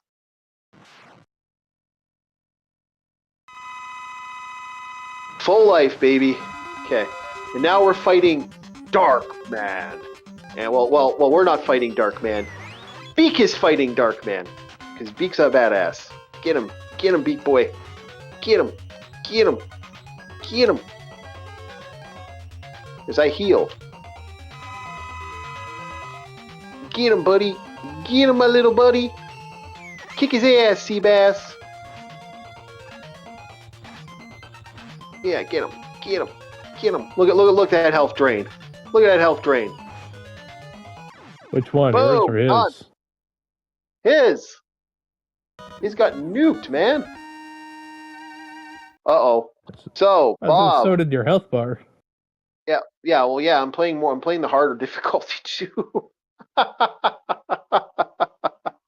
Full life, baby. Okay, and now we're fighting Dark Man. And well, we're not fighting Dark Man. Beak is fighting Dark Man because Beak's a badass. Get him, Beak Boy. Get him, get him, get him. As I heal. Get him, buddy. Get him, my little buddy. Kick his ass, Seabass. Yeah, get him. Get him. Get him. Look at that health drain. Look at that health drain.
Which one?
Boom,
Yours or his?
His. He's got nuked, man. Uh-oh. So, Bob.
So did your health bar.
Yeah, well, yeah, I'm playing the harder difficulty, too.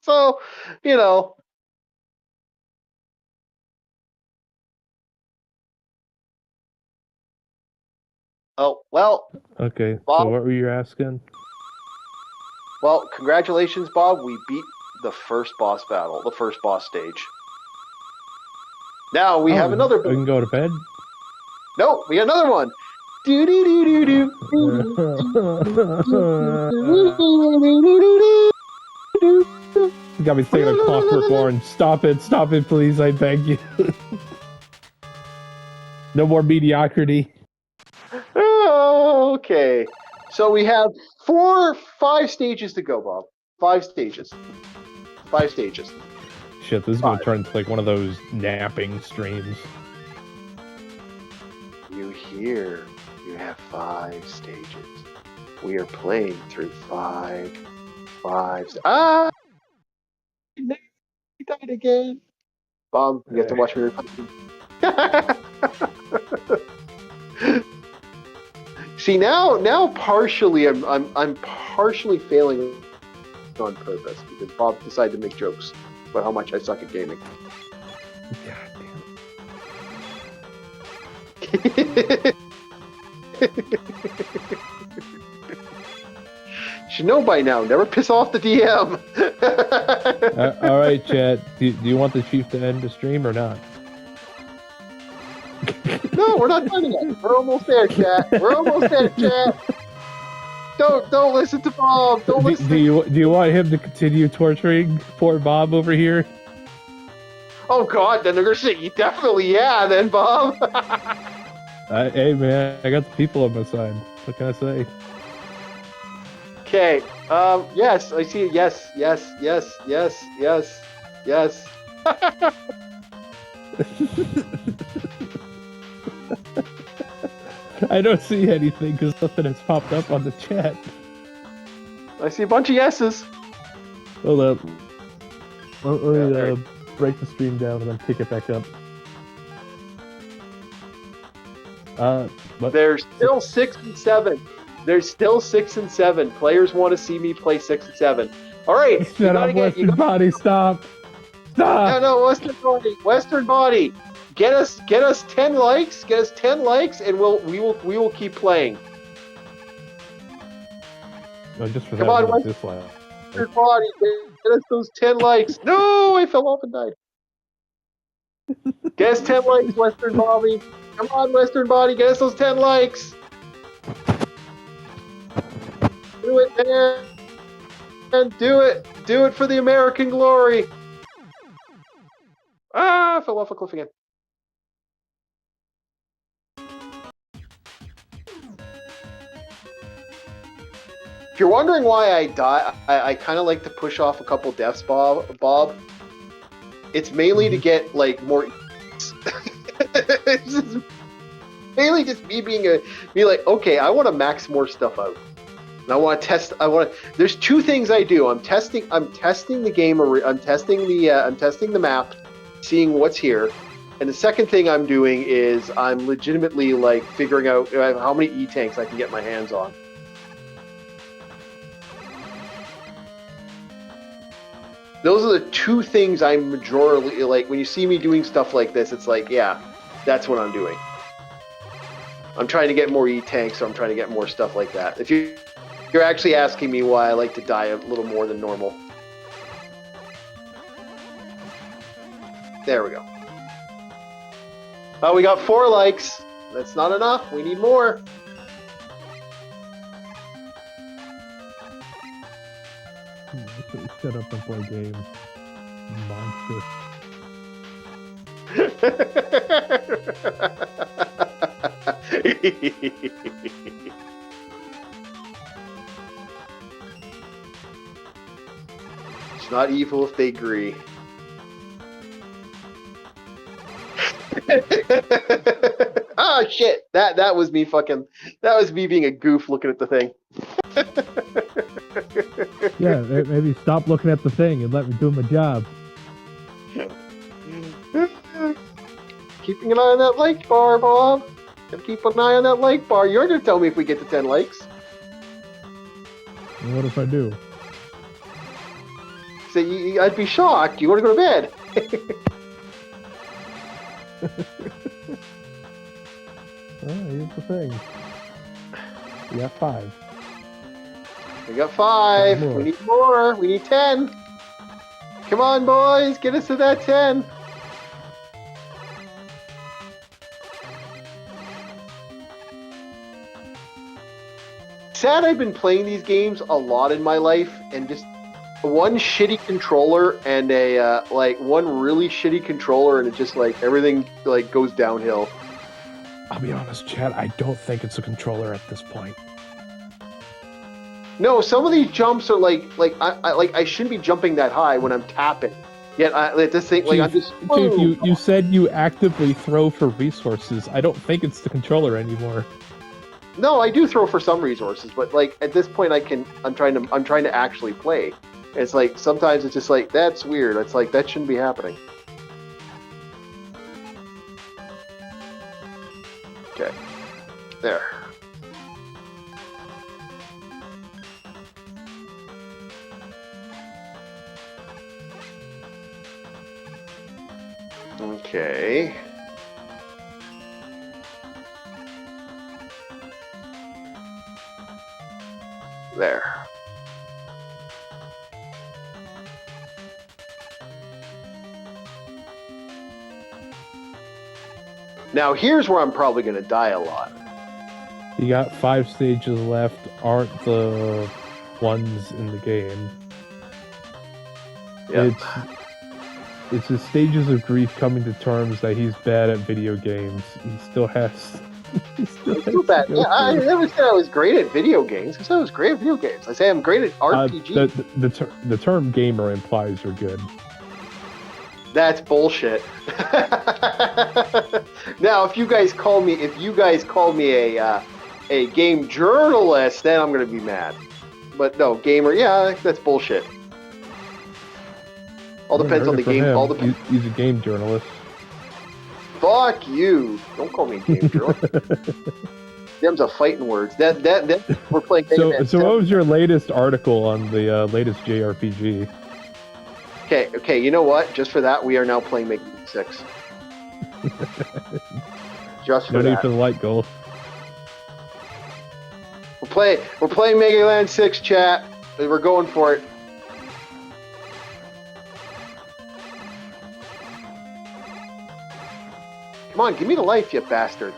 So, you know. Oh, well.
Okay,
Bob,
so what were you asking?
Well, congratulations, Bob. We beat the first boss battle, the first boss stage. Now we have another.
We can go to bed?
No, we got another one. Do do do do do.
You got me thinking of Clockwork Orange. Stop it, please, I beg you. No more mediocrity.
Okay. So we have 5 stages to go, Bob. 5 stages. 5 stages.
Shit, this is going to turn into like one of those napping streams.
You hear, you have 5 stages. We are playing through 5. Ah! He died again. Bob, you have to watch me repeat. See, now partially I'm partially failing on purpose because Bob decided to make jokes about how much I suck at gaming.
God
damn. Should know by now. Never piss off the DM.
All right, chat. Do you want the chief to end the stream or not?
No, we're not done yet. We're almost there, chat. We're almost there, chat. Don't listen to Bob. Don't listen.
Do you want him to continue torturing poor Bob over here?
Oh God, then they're gonna say you definitely then Bob.
Hey man, I got the people on my side. What can I say?
Okay. Yes, I see it. Yes.
I don't see anything because nothing has popped up on the chat.
I see a bunch of yeses.
Hold up. Let me break the stream down and then pick it back up.
There's still 6 and 7. There's still 6 and 7. Players want to see me play 6 and 7. All right.
Shut up, Western Body. Stop.
No, Western Body. Get us 10 likes. Get us 10 likes, and we will keep playing.
No, just for
Come
that,
on,
Western
Body. Get us those 10 likes. No, I fell off and died. Get us 10 likes, Western Bobby. Come on, Western Bobby, get us those 10 likes. Do it, man. And do it. Do it for the American glory. Ah, I fell off a cliff again. If you're wondering why I die, I kind of like to push off a couple deaths, Bob. It's mainly to get like more. It's just mainly just me be like, okay, I want to max more stuff out. And I want to test. There's two things I do. I'm testing the game. I'm testing the map, seeing what's here. And the second thing I'm doing is I'm legitimately like figuring out how many E-tanks I can get my hands on. Those are the two things I'm majorly like. When you see me doing stuff like this, it's like, yeah, that's what I'm doing. I'm trying to get more E-tanks, so I'm trying to get more stuff like that. If you're actually asking me why I like to die a little more than normal. There we go. Oh, we got 4 likes. That's not enough. We need more.
Shut up and play games. Monster.
It's not evil if they agree. Oh shit! That was me fucking. That was me being a goof looking at the thing.
Yeah, maybe stop looking at the thing and let me do my job.
Keeping an eye on that like bar, Bob. Gotta keep an eye on that like bar. You're gonna tell me if we get to 10 likes.
And what if I do?
So I'd be shocked. You want to go to bed?
Here's the thing. We got 5.
We got 5. We need more. We need 10. Come on, boys. Get us to that 10. Sad I've been playing these games a lot in my life, and just one shitty controller and a one really shitty controller, and it just like everything like goes downhill.
I'll be honest, Chad, I don't think it's a controller at this point.
No, some of these jumps are I shouldn't be jumping that high when I'm tapping. Yet I just think like I'm just.
Chief, you said you actively throw for resources. I don't think it's the controller anymore.
No, I do throw for some resources, but like at this point, I'm trying to actually play. It's like sometimes it's just like that's weird. It's like that shouldn't be happening. Okay, there. Okay. There. Now here's where I'm probably going to die a lot.
You got 5 stages left, aren't the ones in the game.
Yep.
It's the stages of grief coming to terms that he's bad at video games. He still has.
Still bad. Yeah, I never said I was great at video games. I said I was great at video games. I say I'm great at RPG.
The term gamer implies you're good.
That's bullshit. Now, if you guys call me a game journalist, then I'm gonna be mad. But no, gamer, yeah, that's bullshit. All depends on the game.
He's a game journalist.
Fuck you! Don't call me a game journalist. Them's a fighting words. That we're playing.
So what was your latest article on the latest JRPG?
Okay. You know what? Just for that, we are now playing Mega Man 6. Just for
no
that.
need for the light goal.
We're playing Mega Man 6, chat. We're going for it. Come on, give me the life, you bastard.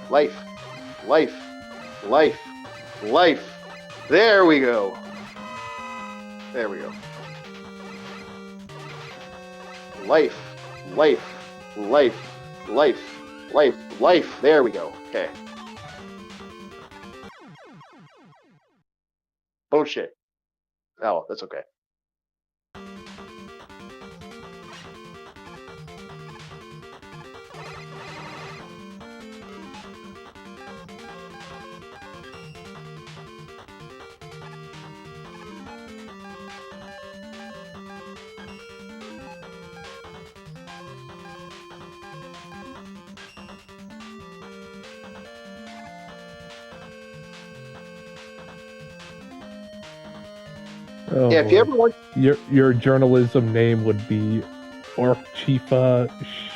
Life. Life. Life. Life. There we go. There we go. Life. Life. Life. Life. Life. Life. There we go. Okay. Bullshit. Oh, that's okay.
Oh,
yeah, if you ever want
your journalism name would be Orchifa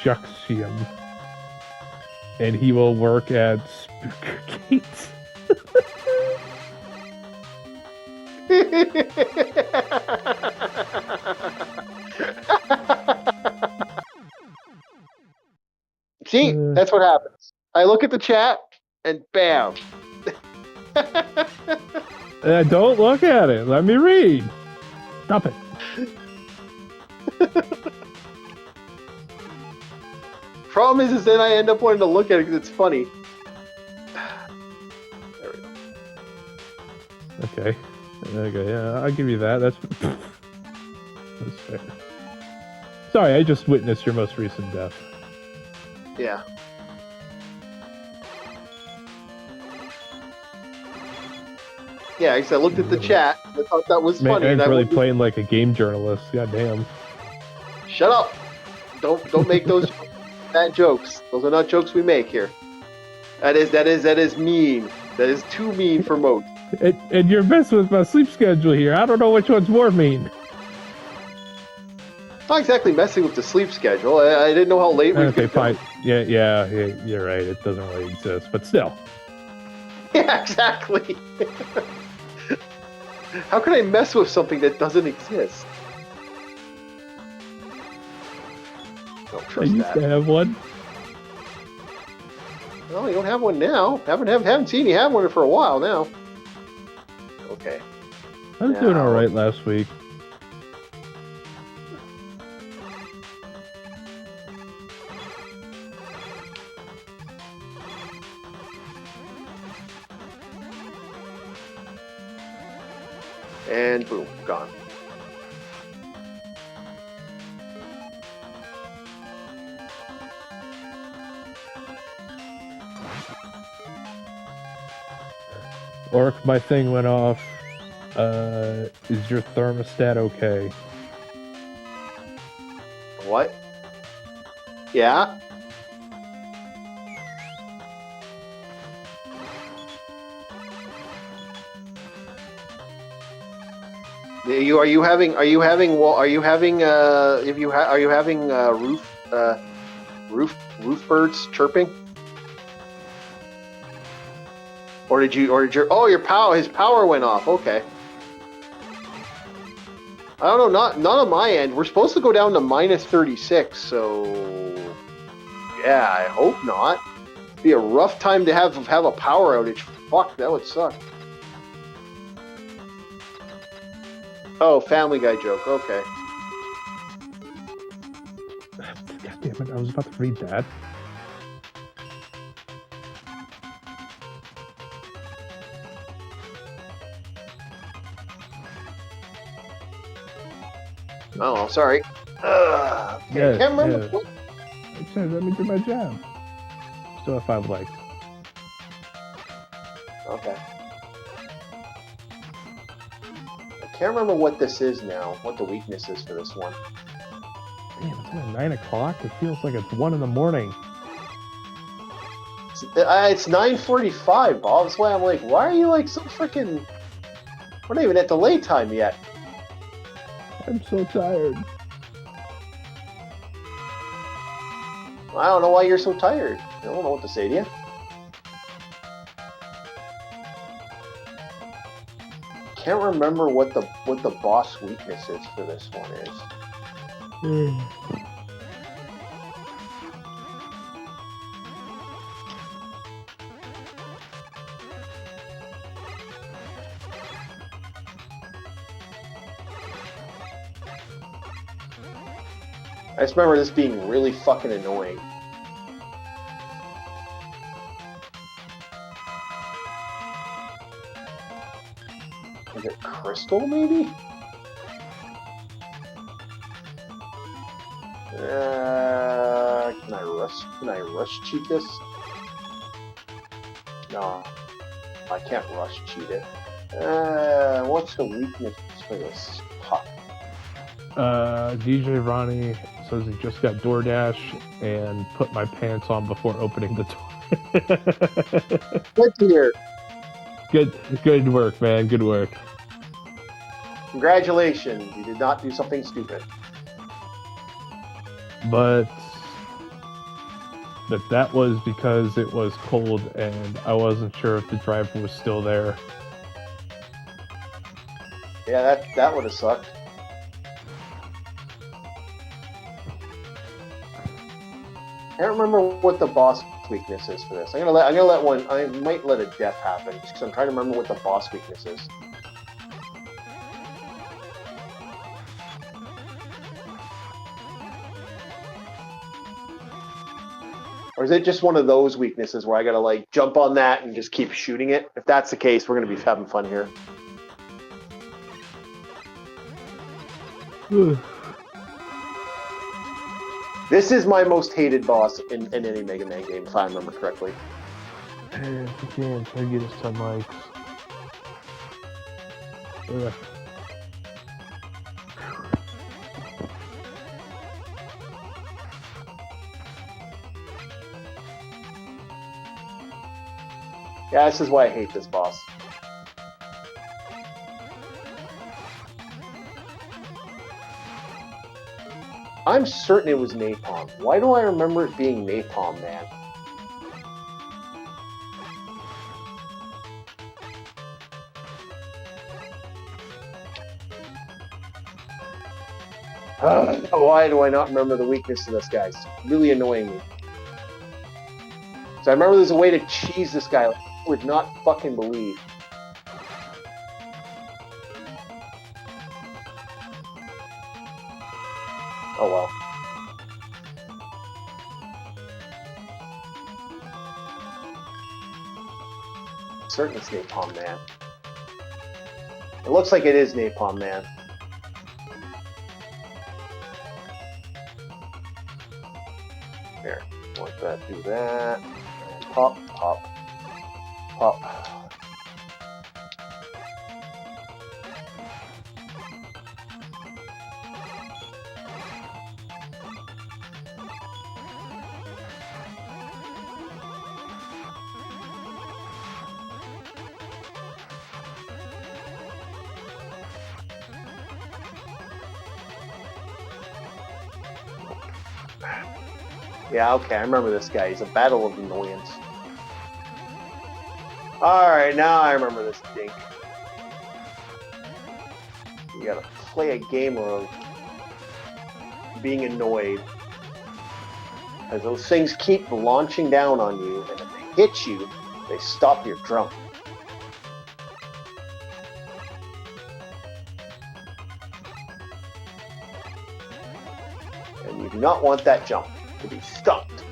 Shuxium, and he will work at Spooker Gates.
See, that's what happens. I look at the chat and bam.
Don't look at it. Let me read. Stop it.
Problem is then I end up wanting to look at it because it's funny. There we go.
Okay. Okay, yeah, I'll give you that. That's fair. Sorry, I just witnessed your most recent death.
Yeah. Yeah, I looked at the chat. I thought that was funny.
Man's really playing like a game journalist. God damn.
Shut up! Don't make those bad jokes. Those are not jokes we make here. That is mean. That is too mean for most.
And you're messing with my sleep schedule here. I don't know which one's more mean.
Not exactly messing with the sleep schedule. I didn't know how late we
Okay, fine. Yeah, you're right. It doesn't really exist, but still.
Yeah, exactly. How can I mess with something that doesn't exist? Don't
I
trust
used
that.
to have one.
Well, you don't have one now. Haven't seen you have one for a while now. Okay.
I was doing all right last week.
And boom, gone.
Orc, my thing went off. Is your thermostat okay?
What? Yeah? Are you having roof birds chirping? Or did your his power went off. Okay. I don't know, not on my end. We're supposed to go down to minus 36, so yeah, I hope not. It'd be a rough time to have a power outage. Fuck, that would suck. Oh, Family Guy joke. Okay.
God damn it! I was about to read that.
Oh, sorry. Okay. Can't remember. What...
Let me do my job. Still have 5 likes.
Okay. I can't remember what this is now. What the weakness is for this one.
Damn, it's only 9 o'clock. It feels like it's 1 in the morning.
It's 9:45, Bob. That's why I'm like, why are you like so freaking? We're not even at the late time yet.
I'm so tired.
I don't know why you're so tired. I don't know what to say to you. Can't remember what the boss weakness is for this one is. I just remember this being really fucking annoying. Is it Crystal, maybe? Can I rush cheat this? No, I can't rush cheat it. What's the weakness for this puck?
DJ Ronnie says he just got DoorDash and put my pants on before opening the door.
Good to hear.
Good work, man. Good work.
Congratulations. You did not do something stupid.
But that was because it was cold and I wasn't sure if the driver was still there.
Yeah, that would have sucked. I don't remember what the boss weakness is for this. I might let a death happen just because I'm trying to remember what the boss weakness is. Or is it just one of those weaknesses where I gotta like jump on that and just keep shooting it? If that's the case, we're gonna be having fun here. This is my most hated boss in any Mega Man game, if I remember correctly.
Hey, if you can, try to get us 10 likes.
Yeah, this is why I hate this boss. I'm certain it was Napalm. Why do I remember it being Napalm Man? Why do I not remember the weakness to this guy? It's really annoying me. So I remember there's a way to cheese this guy like I would not fucking believe. Oh well. Certain it's Napalm Man. It looks like it is Napalm Man. Here, like that, do that. And pop, pop, pop. Yeah, okay, I remember this guy. He's a battle of annoyance. Alright, now I remember this dink. You gotta play a game of being annoyed. As those things keep launching down on you, and if they hit you, they stop your drum. And you do not want that jump to be stopped.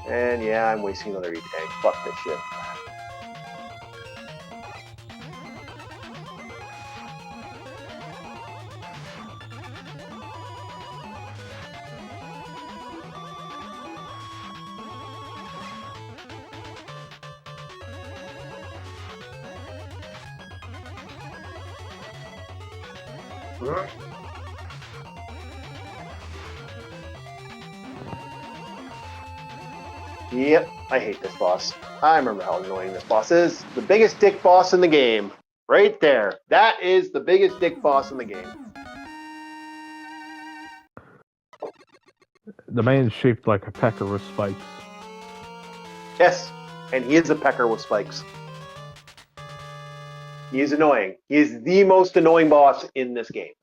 And yeah, I'm wasting another E-Tank. Fuck this shit. Yep, I hate this boss. I remember how annoying this boss is. The biggest dick boss in the game. Right there. That is the biggest dick boss in the game.
The man's shaped like a pecker with spikes.
Yes, and he is a pecker with spikes. He is annoying. He is the most annoying boss in this game.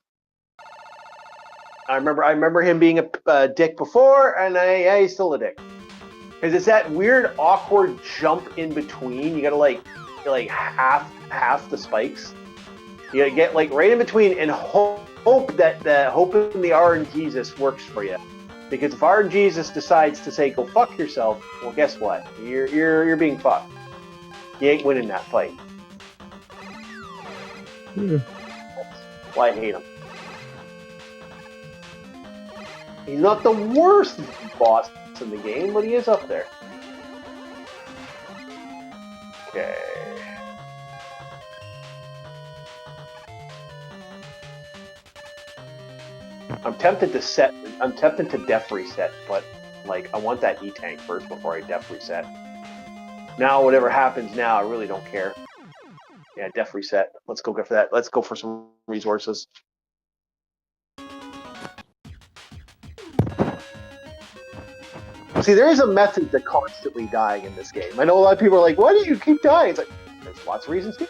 I remember him being a dick before, and yeah, he's still a dick. Because it's that weird, awkward jump in between. You gotta like half the spikes. You gotta get like right in between and hold hope that hoping the RNGesus works for you. Because if RNGesus decides to say, go fuck yourself, well, guess what? You're being fucked. You ain't winning that fight. That's why I hate him. He's not the worst boss in the game, but he is up there. Okay. I'm tempted to def reset, but like I want that E-tank first before I def reset. Now whatever happens now, I really don't care. Yeah, def reset. Let's go for that. Let's go for some resources. See, there is a method to constantly dying in this game. I know a lot of people are like, why do you keep dying? It's like, there's lots of reasons to.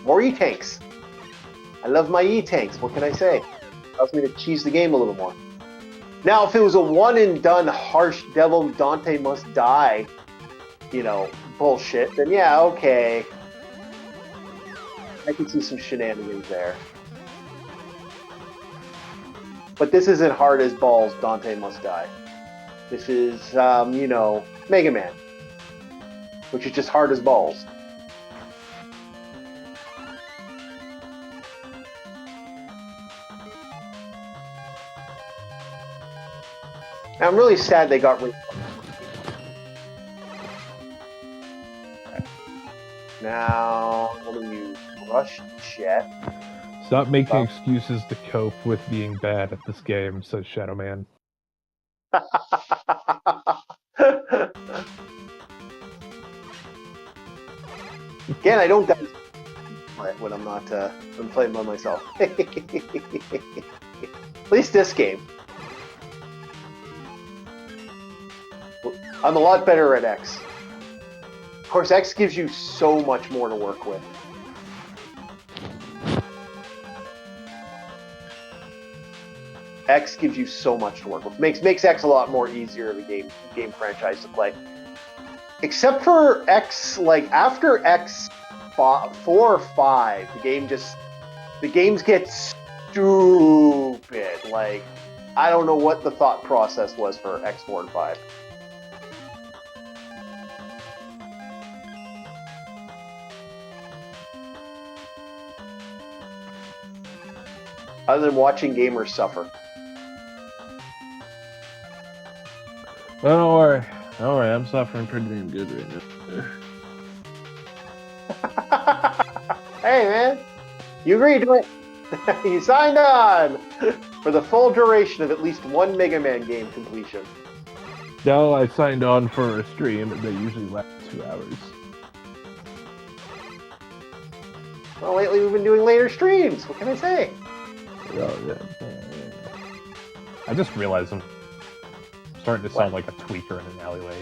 More E-tanks. I love my E-tanks. What can I say? Allows me to cheese the game a little more. Now, if it was a one and done harsh devil Dante must die, bullshit, then yeah, okay. I can see some shenanigans there. But this isn't hard as balls Dante must die. This is, Mega Man, which is just hard as balls. I'm really sad they got rid of it. Okay. Now, what do you rush jet?
Stop making excuses to cope with being bad at this game, says Shadow Man.
Again, I don't die when I'm not I'm playing by myself. At least this game. I'm a lot better at X. Of course, X gives you so much more to work with. X gives you so much to work with. Makes X a lot more easier of a game franchise to play. Except for X, like after X 4 or 5, the games get stupid. Like, I don't know what the thought process was for X4 and 5. Other than watching gamers suffer.
Don't worry, I'm suffering pretty damn good right
now. Hey man, you agreed to it. You signed on for the full duration of at least one Mega Man game completion.
No, I signed on for a stream that usually lasts 2 hours.
Well, lately we've been doing later streams. What can I say?
Oh, yeah. I just realized I'm starting to sound like a tweaker in an alleyway.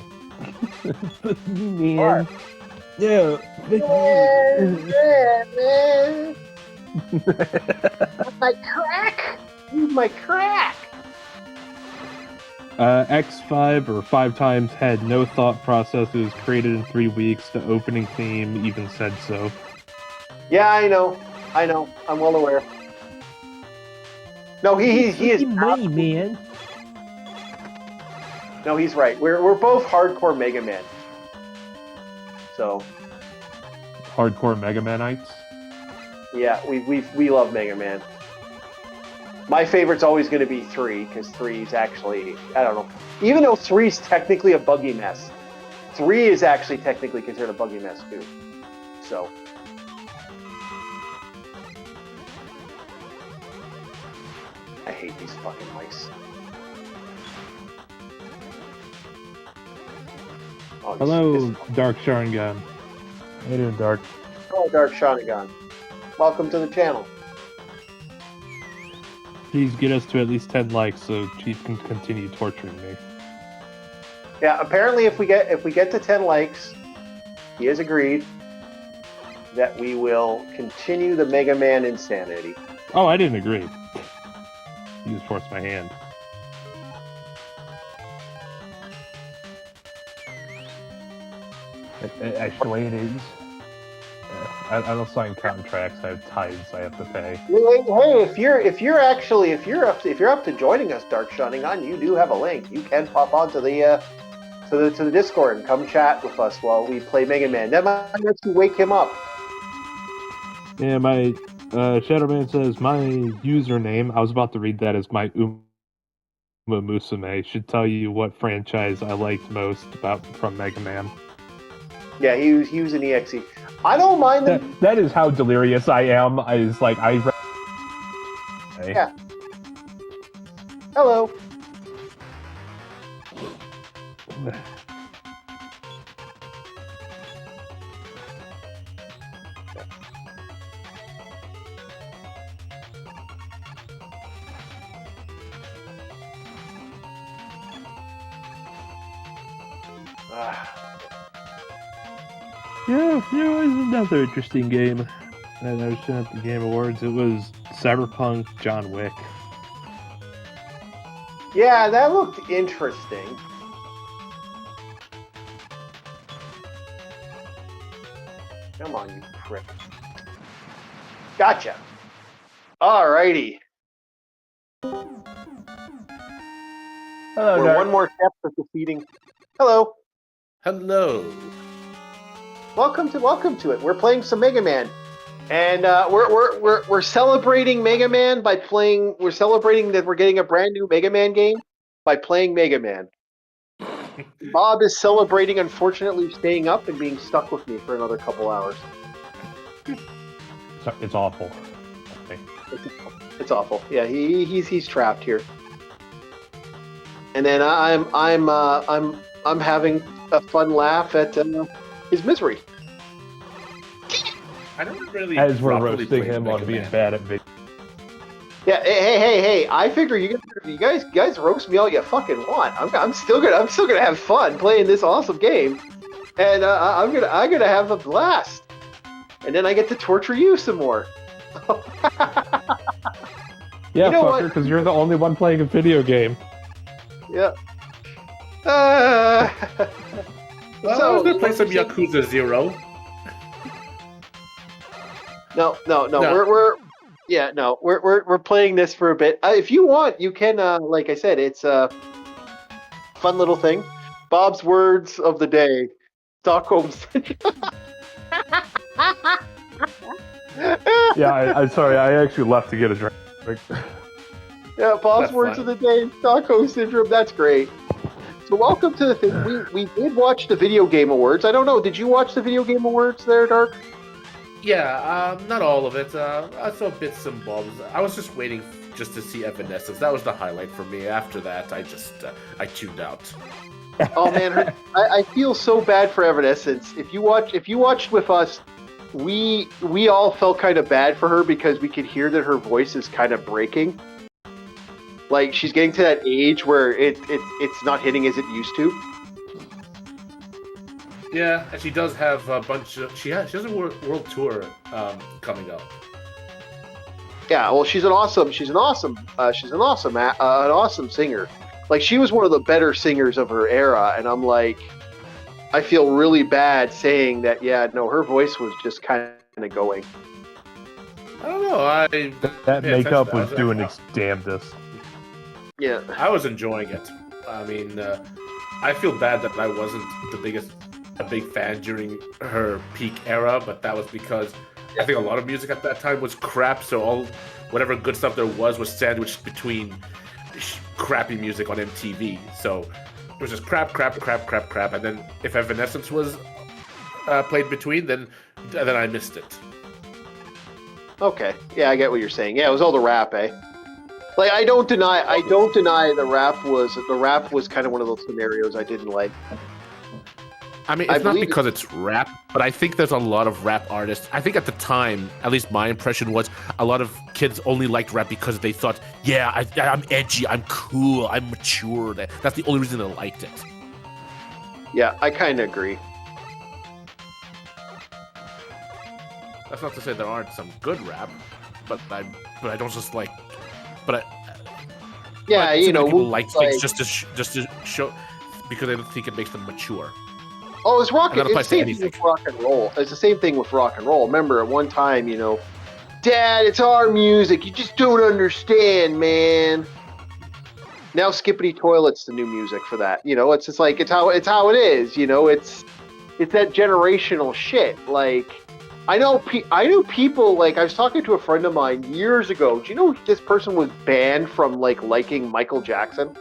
Man. Yeah.
Man. My crack. My crack.
X5 or 5 times had no thought processes, created in 3 weeks. The opening theme even said so.
Yeah, I know. I'm well aware. No, he is
money, man.
No, he's right. We're both hardcore Mega Man. So.
Hardcore Mega Manites.
Yeah, we love Mega Man. My favorite's always going to be 3 because 3's actually, I don't know. Even though 3's technically a buggy mess, 3 is actually technically considered a buggy mess too. So. I hate these fucking mice. Oh,
hello, Dark Sharingan. How you doing, Dark?
Hello, Dark Sharingan. Welcome to the channel.
Please get us to at least 10 likes so Chief can continue torturing me.
Yeah, apparently if we get to 10 likes, he has agreed that we will continue the Mega Man insanity.
Oh, I didn't agree. You just forced my hand. Actually, it is. I don't sign contracts. I have tithes I have to pay.
Hey, if you're up to joining us, Dark Shining On, you do have a link. You can pop onto the to the Discord and come chat with us while we play Mega Man. That might actually wake him up.
Yeah, my Shadowman says my username. I was about to read that as my Musume. Should tell you what franchise I liked most from Mega Man.
Yeah, he was an EXE. I don't mind them.
That is how delirious I am.
Yeah. Hello.
Yeah, it was another interesting game that I was showing at the Game Awards. It was Cyberpunk John Wick.
Yeah, that looked interesting. Come on, you prick. Gotcha. Alrighty.
Hello,
We're one more step to defeating. Hello.
Hello.
Welcome to it. We're playing some Mega Man, and we're celebrating Mega Man by playing. We're celebrating that we're getting a brand new Mega Man game by playing Mega Man. Bob is celebrating, unfortunately, staying up and being stuck with me for another couple hours.
It's awful.
It's awful. Yeah, he's trapped here, and then I'm having a fun laugh at his misery.
I don't really.
As we're roasting him on being bad at video.
Yeah, hey! I figure you guys roast me all you fucking want. I'm still gonna have fun playing this awesome game, and I'm gonna have a blast. And then I get to torture you some more.
Yeah,
you know
fucker, because you're the only one playing a video game.
Yeah.
Well, I was gonna play some Yakuza 0.
No. We're playing this for a bit. If you want, you can. Like I said, it's a fun little thing. Bob's words of the day: Stockholm.
Yeah, I'm sorry. I actually left to get a drink.
Yeah, Bob's words of the day: Stockholm syndrome. That's great. So welcome to the thing. We did watch the Video Game Awards. I don't know. Did you watch the Video Game Awards there, Dark?
Yeah, not all of it. I saw bits and bobs. I was just waiting just to see Evanescence. That was the highlight for me. After that, I tuned out.
Oh man, I feel so bad for Evanescence. If you watched with us, we all felt kind of bad for her because we could hear that her voice is kind of breaking. Like she's getting to that age where it's not hitting as it used to.
Yeah, and she does have a bunch of. She has a world tour coming up.
Yeah, well, she's an awesome singer. Like she was one of the better singers of her era, and I'm like, I feel really bad saying that. Yeah, no, her voice was just kind of going.
I don't know.
That makeup was doing its damnedest.
Yeah,
I was enjoying it. I mean, I feel bad that I wasn't a big fan during her peak era, but that was because I think a lot of music at that time was crap, so whatever good stuff there was sandwiched between crappy music on MTV. So it was just crap, and then if Evanescence was played between, then I missed it.
Okay, yeah, I get what you're saying. Yeah, it was all the rap, eh? Like I don't deny the rap was kind of one of those scenarios I didn't like.
I mean, it's not because it's rap, but I think there's a lot of rap artists. I think at the time, at least my impression was, a lot of kids only liked rap because they thought, yeah, I'm edgy, I'm cool, I'm mature. That's the only reason they liked it.
Yeah, I kind of agree.
That's not to say there aren't some good rap, but I don't just like. But
yeah,
you know, people like things just to show because they don't think it makes them mature.
Oh, it's rock.
And that
It's the
applies to
same thing
anything.
with rock and roll. It's the same thing with rock and roll. Remember, at one time, Dad, it's our music. You just don't understand, man. Now, Skippity Toilet's the new music for that. It's just like it's how it is. It's that generational shit. Like, I knew people. Like, I was talking to a friend of mine years ago. Do you know this person was banned from liking Michael Jackson?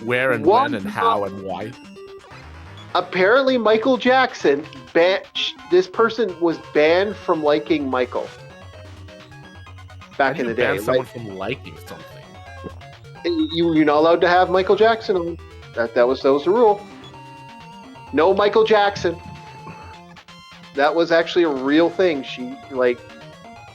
Where and when and how and why?
Apparently, Michael Jackson, this person was banned from liking Michael back in the day.
Ban someone from liking something.
You're not allowed to have Michael Jackson on. That was the rule. No Michael Jackson. That was actually a real thing. She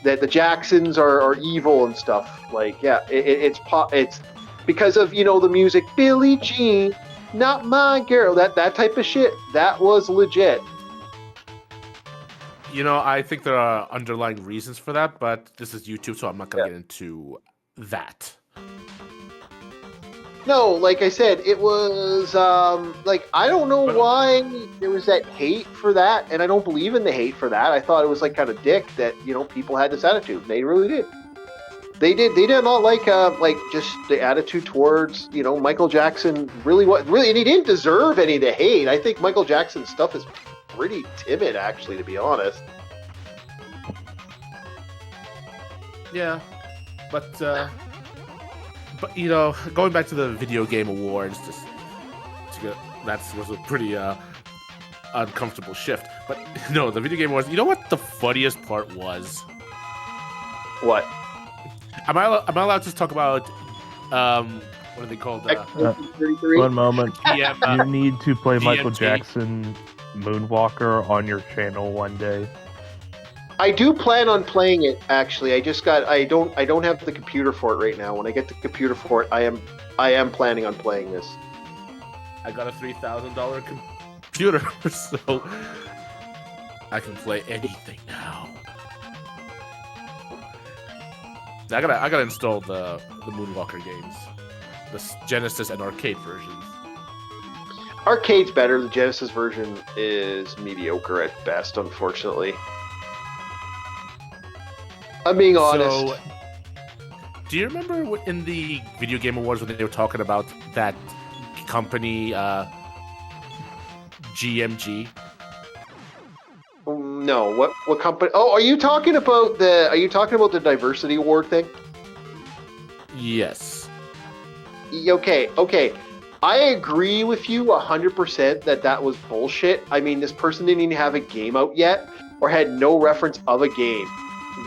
that the Jacksons are evil and stuff. It's because of the music Billie Jean, not my girl. That type of shit. That was legit.
I think there are underlying reasons for that, but this is YouTube, so I'm not going to get into that.
No, like I said, it was I don't know why there was that hate for that, and I don't believe in the hate for that. I thought it was kind of dick that people had this attitude. They really did. They did not like just the attitude towards Michael Jackson. Really, and he didn't deserve any of the hate. I think Michael Jackson's stuff is pretty timid, actually, to be honest.
Yeah, but going back to the video game awards, that was a pretty uncomfortable shift. But no, the video game awards. You know what the funniest part was?
What?
Am I allowed to talk about what are they called?
One moment.
GM,
you need to play
GMT.
Michael Jackson Moonwalker on your channel one day.
I do plan on playing it. Actually, I don't have the computer for it right now. When I get the computer for it, I am planning on playing this.
I got a $3,000 computer, so I can play anything now. I gotta install the Moonwalker games, the Genesis and arcade versions.
Arcade's better. The Genesis version is mediocre at best, unfortunately. I'm being honest.
So, do you remember in the video game awards when they were talking about that company, GMG?
No. What company? Oh, are you talking about the diversity award thing?
Yes.
Okay. I agree with you 100% that was bullshit. I mean, this person didn't even have a game out yet, or had no reference of a game.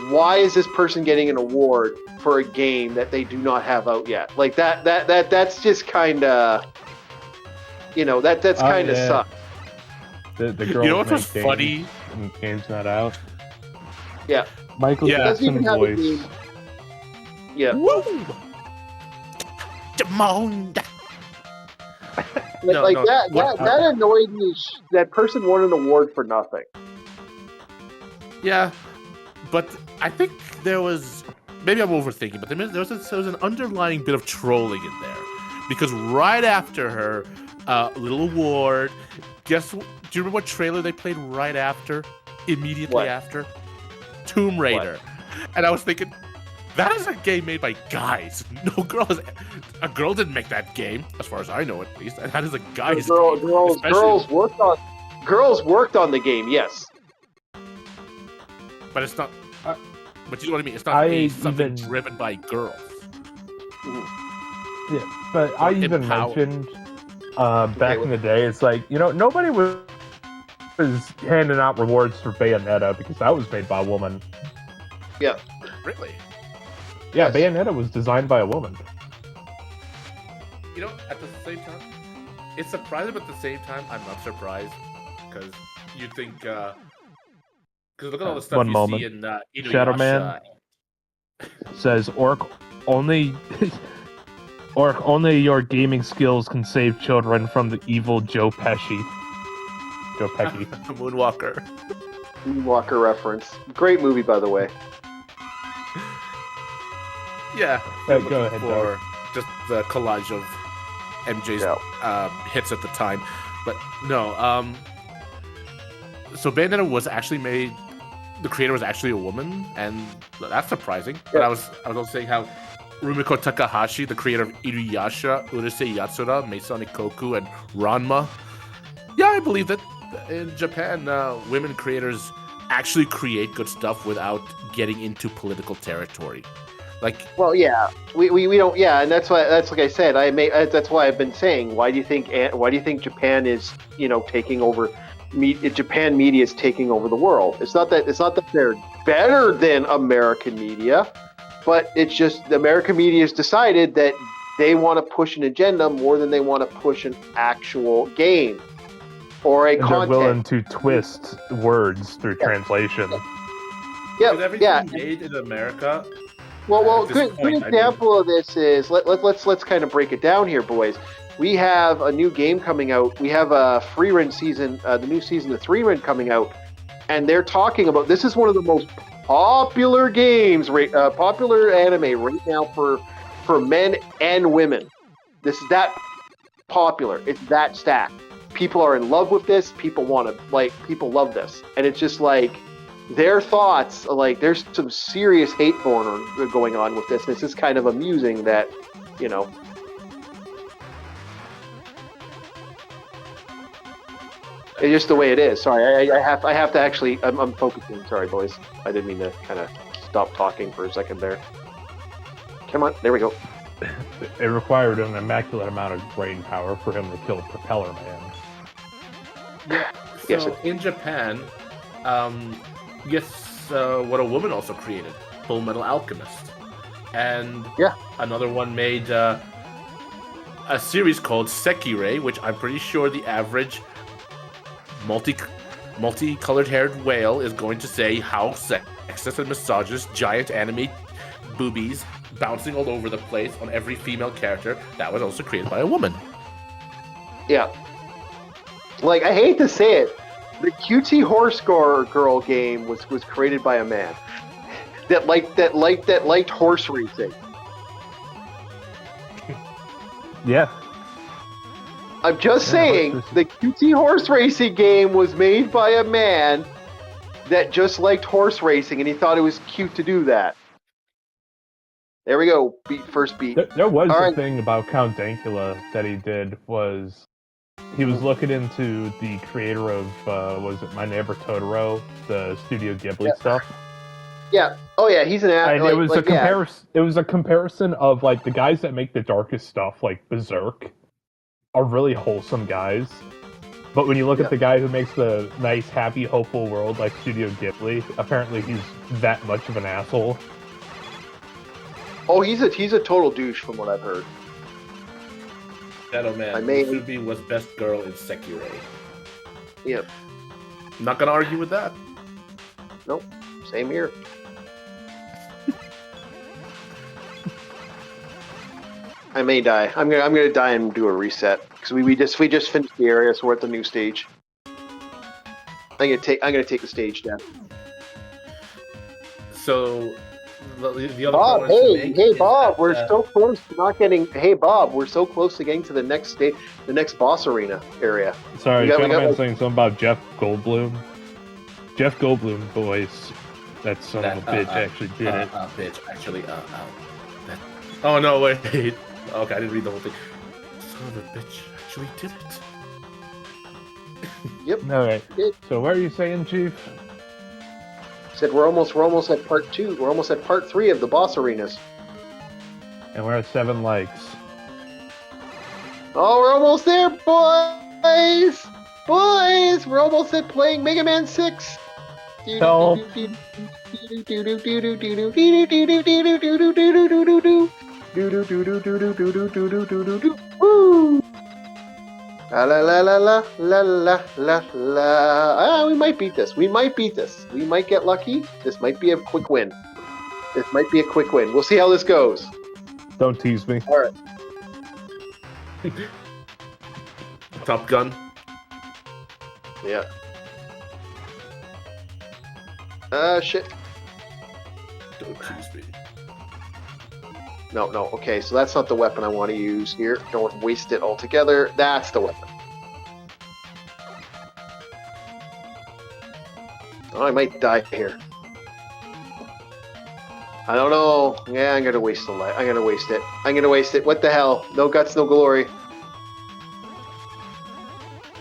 Why is this person getting an award for a game that they do not have out yet? Like that's just kind of, that's kind of sucks.
The girl.
You know what was funny?
And game's not out.
Yeah.
Michael Jackson voice.
Yeah.
Woo! Demand.
That annoyed me. That person won an award for nothing.
Yeah, but I think there was, maybe I'm overthinking, but there was an underlying bit of trolling in there, because right after her little award, do you remember what trailer they played right after? Immediately after? Tomb Raider. What? And I was thinking, that is a game made by guys. No girl a girl didn't make that game, as far as I know, at least. And that is a guy's game.
Girls worked on the game, yes.
But it's not. But you know what I mean? It's not something driven by girls.
Yeah, but I even mentioned back in the day, it's like, nobody was handing out rewards for Bayonetta because that was made by a woman.
Yeah.
Really?
Yeah, yes. Bayonetta was designed by a woman.
At the same time, it's surprising, but at the same time, I'm not surprised, because you think, because look at all the stuff see in Inuyasha.
Shadow Man says, Orc, only your gaming skills can save children from the evil Joe Pesci. Joe Pesci.
Moonwalker.
Moonwalker reference. Great movie, by the way.
Yeah.
Go ahead,
for just the collage of MJ's hits at the time. But no, so Bayonetta was actually made. The creator was actually a woman, and that's surprising. Yeah. But I was also saying how Rumiko Takahashi, the creator of Inuyasha, Urusei Yatsura, Masonic Koku, and Ranma. Yeah, I believe that in Japan, women creators actually create good stuff without getting into political territory. Like,
well, yeah, we don't, yeah, and that's like I said, that's why I've been saying, why do you think Japan is taking over? Japan media is taking over the world. It's not that they're better than American media, but it's just the American media has decided that they want to push an agenda more than they want to push an actual game or a content.
They're willing to twist words through translation.
Yeah,
with everything made in America.
Well, good example of this is let's kind of break it down here, boys. We have a new game coming out. We have a free run season, the new season of 3-Run coming out, and they're talking about this is one of the most popular games, popular anime right now for men and women. This is that popular. It's that stacked. People are in love with this. People people love this, and it's just like their thoughts. Like there's some serious hate going on with this. And it's just kind of amusing that it's just the way it is. Sorry, I have to actually. I'm focusing. Sorry, boys. I didn't mean to kind of stop talking for a second there. Come on, there we go.
It required an immaculate amount of brain power for him to kill Propeller Man.
Yeah. So in Japan, what a woman also created, Full Metal Alchemist, and another one made a series called Sekirei, which I'm pretty sure the average multicolored haired whale is going to say how sexist and misogynist giant anime boobies bouncing all over the place on every female character that was also created by a woman.
Yeah. Like, I hate to say it, the QT Horse Girl game was created by a man that liked horse racing.
Yeah.
I'm just saying, the QT Horse Racing game was made by a man that just liked horse racing, and he thought it was cute to do that. There we go. First beat.
There was a thing about Count Dankula that he did was he was looking into the creator of was it My Neighbor Totoro, the Studio Ghibli stuff.
Yeah. Oh yeah, he's an actor.
It was a comparison. It was a comparison of like the guys that make the darkest stuff, like Berserk, are really wholesome guys. But when you look at the guy who makes the nice, happy, hopeful world like Studio Ghibli, apparently he's that much of an asshole.
Oh, he's a total douche from what I've heard.
Shadow Man, Musubi was best girl in Sekirei.
Yep.
Not gonna argue with that.
Nope. Same here. I may die. I'm gonna die and do a reset because we just finished the area, so we're at the new stage. I'm gonna take the stage down.
So the other
Bob, hey Bob, we're so close to not getting. Hey Bob, we're so close to getting to the next stage, the next boss arena area.
Sorry, gentleman saying something about Jeff Goldblum. Jeff Goldblum voice. That son of a bitch actually did it.
Oh no, wait. Okay, I didn't read the whole thing. Son of a bitch actually did it.
Yep.
Alright. So what are you saying, Chief?
Said we're almost at part 2. We're almost at part 3 of the boss arenas.
And we're at 7 likes.
Oh, we're almost there, boys! Boys! We're almost at playing Mega Man 6!
Help!
Woo! La la la la la la la la la. We might beat this. We might get lucky. This might be a quick win. We'll see how this goes.
Don't tease me.
All right.
Top Gun.
Yeah. Shit.
Don't tease me.
No. Okay, so that's not the weapon I want to use here. Don't waste it altogether. That's the weapon. Oh, I might die here. I don't know. Yeah, I'm gonna waste the light. I'm gonna waste it. What the hell? No guts, no glory.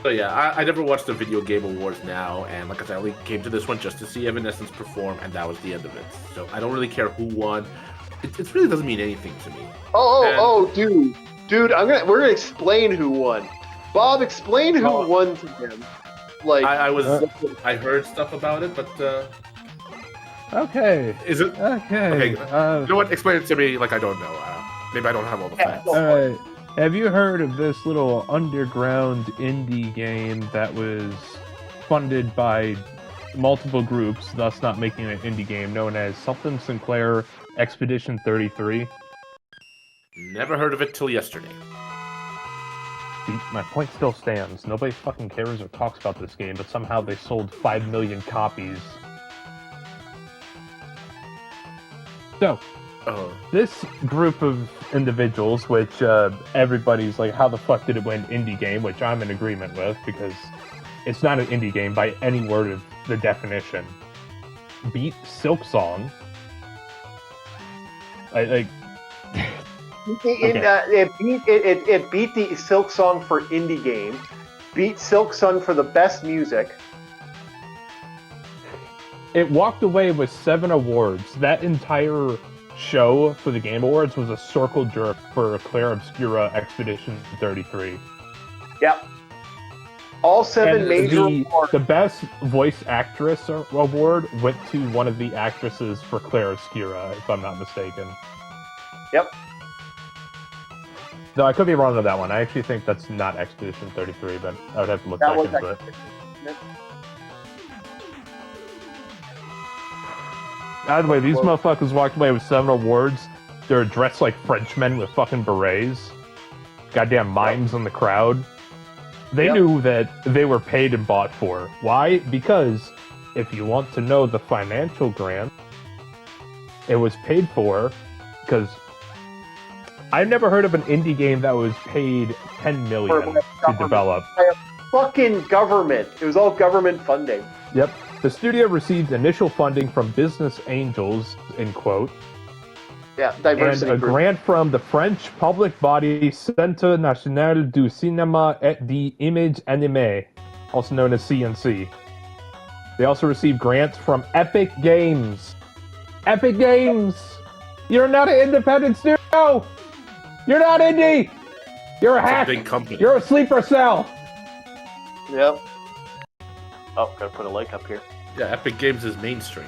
So yeah, I never watched the Video Game Awards now, and like I said, I only came to this one just to see Evanescence perform, and that was the end of it. So I don't really care who won. It really doesn't mean anything to me.
Dude, we're gonna explain who won. Bob, explain who won to him. Like
I heard stuff about it, but
okay.
Is it
okay?
You know what? Explain it to me. Like I don't know. Maybe I don't have all the facts.
All right. Have you heard of this little underground indie game that was funded by multiple groups, thus not making an indie game, known as something Sinclair Expedition 33?
Never heard of it till yesterday.
See, my point still stands. Nobody fucking cares or talks about this game, but somehow they sold 5 million copies. So, this group of individuals, which everybody's like, how the fuck did it win indie game? Which I'm in agreement with, because it's not an indie game by any word of the definition. Beat Silksong.
It beat the Silksong for indie game. Beat Silksong for the best music.
It walked away with 7 awards. That entire show for the Game Awards was a circle jerk for Clair Obscura Expedition 33.
Yep. All 7 major awards.
The best voice actress award went to one of the actresses for Clair Obscura, if I'm not mistaken.
Yep.
No, I could be wrong on that one. I actually think that's not Expedition 33, but I would have to look back into it. By the way, these motherfuckers walked away with 7 awards. They're dressed like Frenchmen with fucking berets. Goddamn mimes in the crowd. They knew that they were paid and bought for. Why? Because if you want to know the financial grant, it was paid for because I've never heard of an indie game that was paid $10 million to develop.
Fucking government. It was all government funding.
Yep. The studio received initial funding from Business Angels, in quote.
Yeah, diversity.
And a grant from the French public body Centre National du Cinéma et d'Image Animée, also known as CNC. They also received grants from Epic Games. Epic Games! You're not an independent studio! You're not indie! You're a hack!
It's a big company.
You're a sleeper cell!
Yep. Oh, gotta put a like up here.
Yeah, Epic Games is mainstream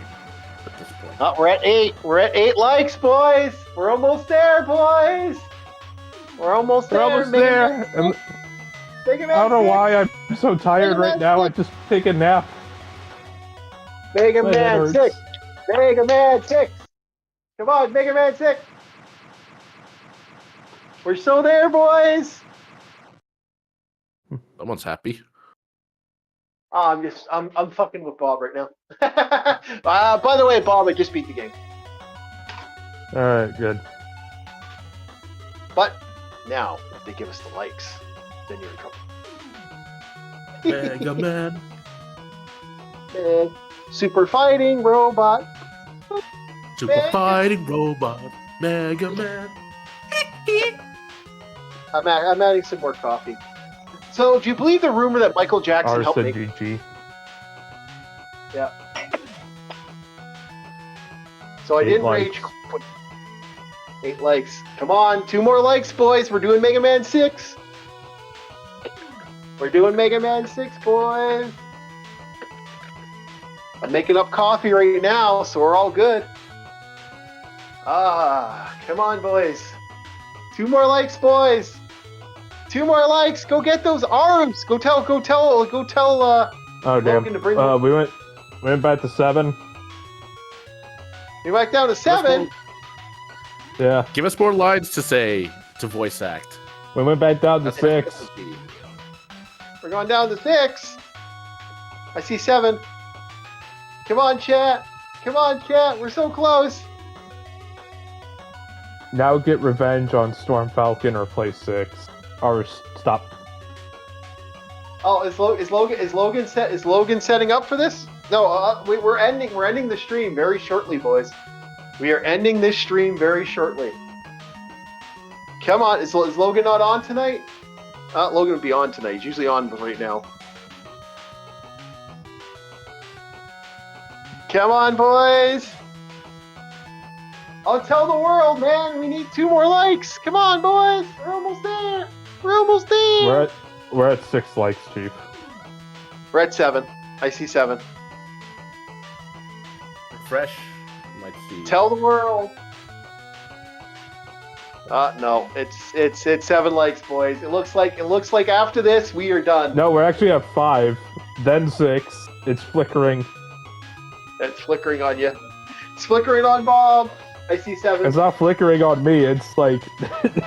at this point.
Oh, we're at 8. We're at 8 likes, boys. We're almost there, boys. We're almost there.
I don't know why I'm so tired right now. I just take a nap.
Mega Man 6. Mega Man 6. Come on, Mega Man 6. We're still there, boys.
Someone's happy.
Oh, I'm fucking with Bob right now. By the way, Bob, I just beat the game.
Alright, good.
But now, if they give us the likes, then you're in trouble.
Mega Man.
Super fighting robot.
Super fighting robot. Mega Man.
I'm adding some more coffee. So, do you believe the rumor that Michael Jackson helped make...
GG.
Yeah. So I didn't rage quit. 8 likes. Come on, 2 more likes, boys. We're doing Mega Man 6. We're doing Mega Man 6, boys. I'm making up coffee right now, so we're all good. Come on, boys. 2 more likes, boys. 2 more likes. Go get those arms. Go tell.
Oh damn.
Logan to bring
we went back to 7.
You're back down to 7.
Yeah.
Give us more lines to say to voice act.
We went back down to 6.
We're going down to 6. I see 7. Come on, chat. Come on, chat. We're so close.
Now get revenge on Storm Falcon or play 6. Or stop.
Oh, is Logan setting up for this? No, we're ending the stream very shortly, boys. We are ending this stream very shortly. Come on, is Logan not on tonight? Logan would be on tonight. He's usually on right now. Come on, boys! I'll tell the world, man. We need 2 more likes. Come on, boys. We're almost there. We're almost there.
We're at 6 likes, Chief.
We're at 7. I see 7.
Fresh. Let's see.
Tell the world. No, it's 7 likes, boys. It looks like after this we are done.
No, we're actually at 5, then 6. It's flickering.
It's flickering on you. It's flickering on Bob. I see 7.
It's not flickering on me. It's like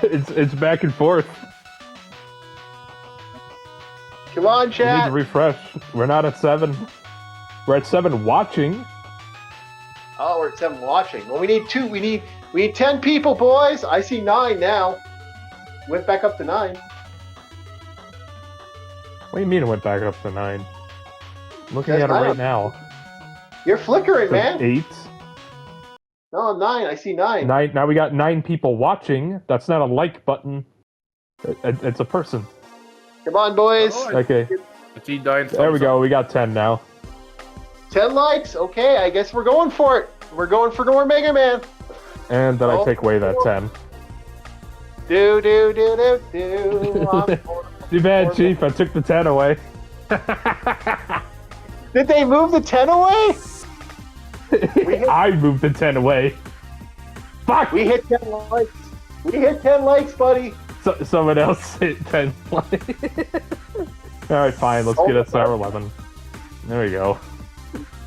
it's back and forth.
Come on,
We
chat.
need to refresh. We're not at 7. We're at 7 watching.
Oh, we're at 7 watching. Well, we need 2. We need 10 people, boys. I see 9 now. Went back up to 9.
What do you mean it went back up to 9? I'm looking
That's
at it
9.
right now.
You're flickering, man.
8.
No, 9. I see 9.
9. Now we got 9 people watching. That's not a like button. It's a person.
Come on, boys.
Oh,
Okay.
I see 9.
There we go. We got 10 now.
10 likes. Okay, I guess we're going for it. We're going for more Mega Man.
And then I take away that 10.
Do.
Too bad, Chief. I took the 10 away.
Did they move the 10 away?
I moved the 10 away. Fuck!
We hit 10 likes. We hit 10 likes, buddy.
Someone else hit 10 likes. Alright, fine. Let's get us to our 11. There we go.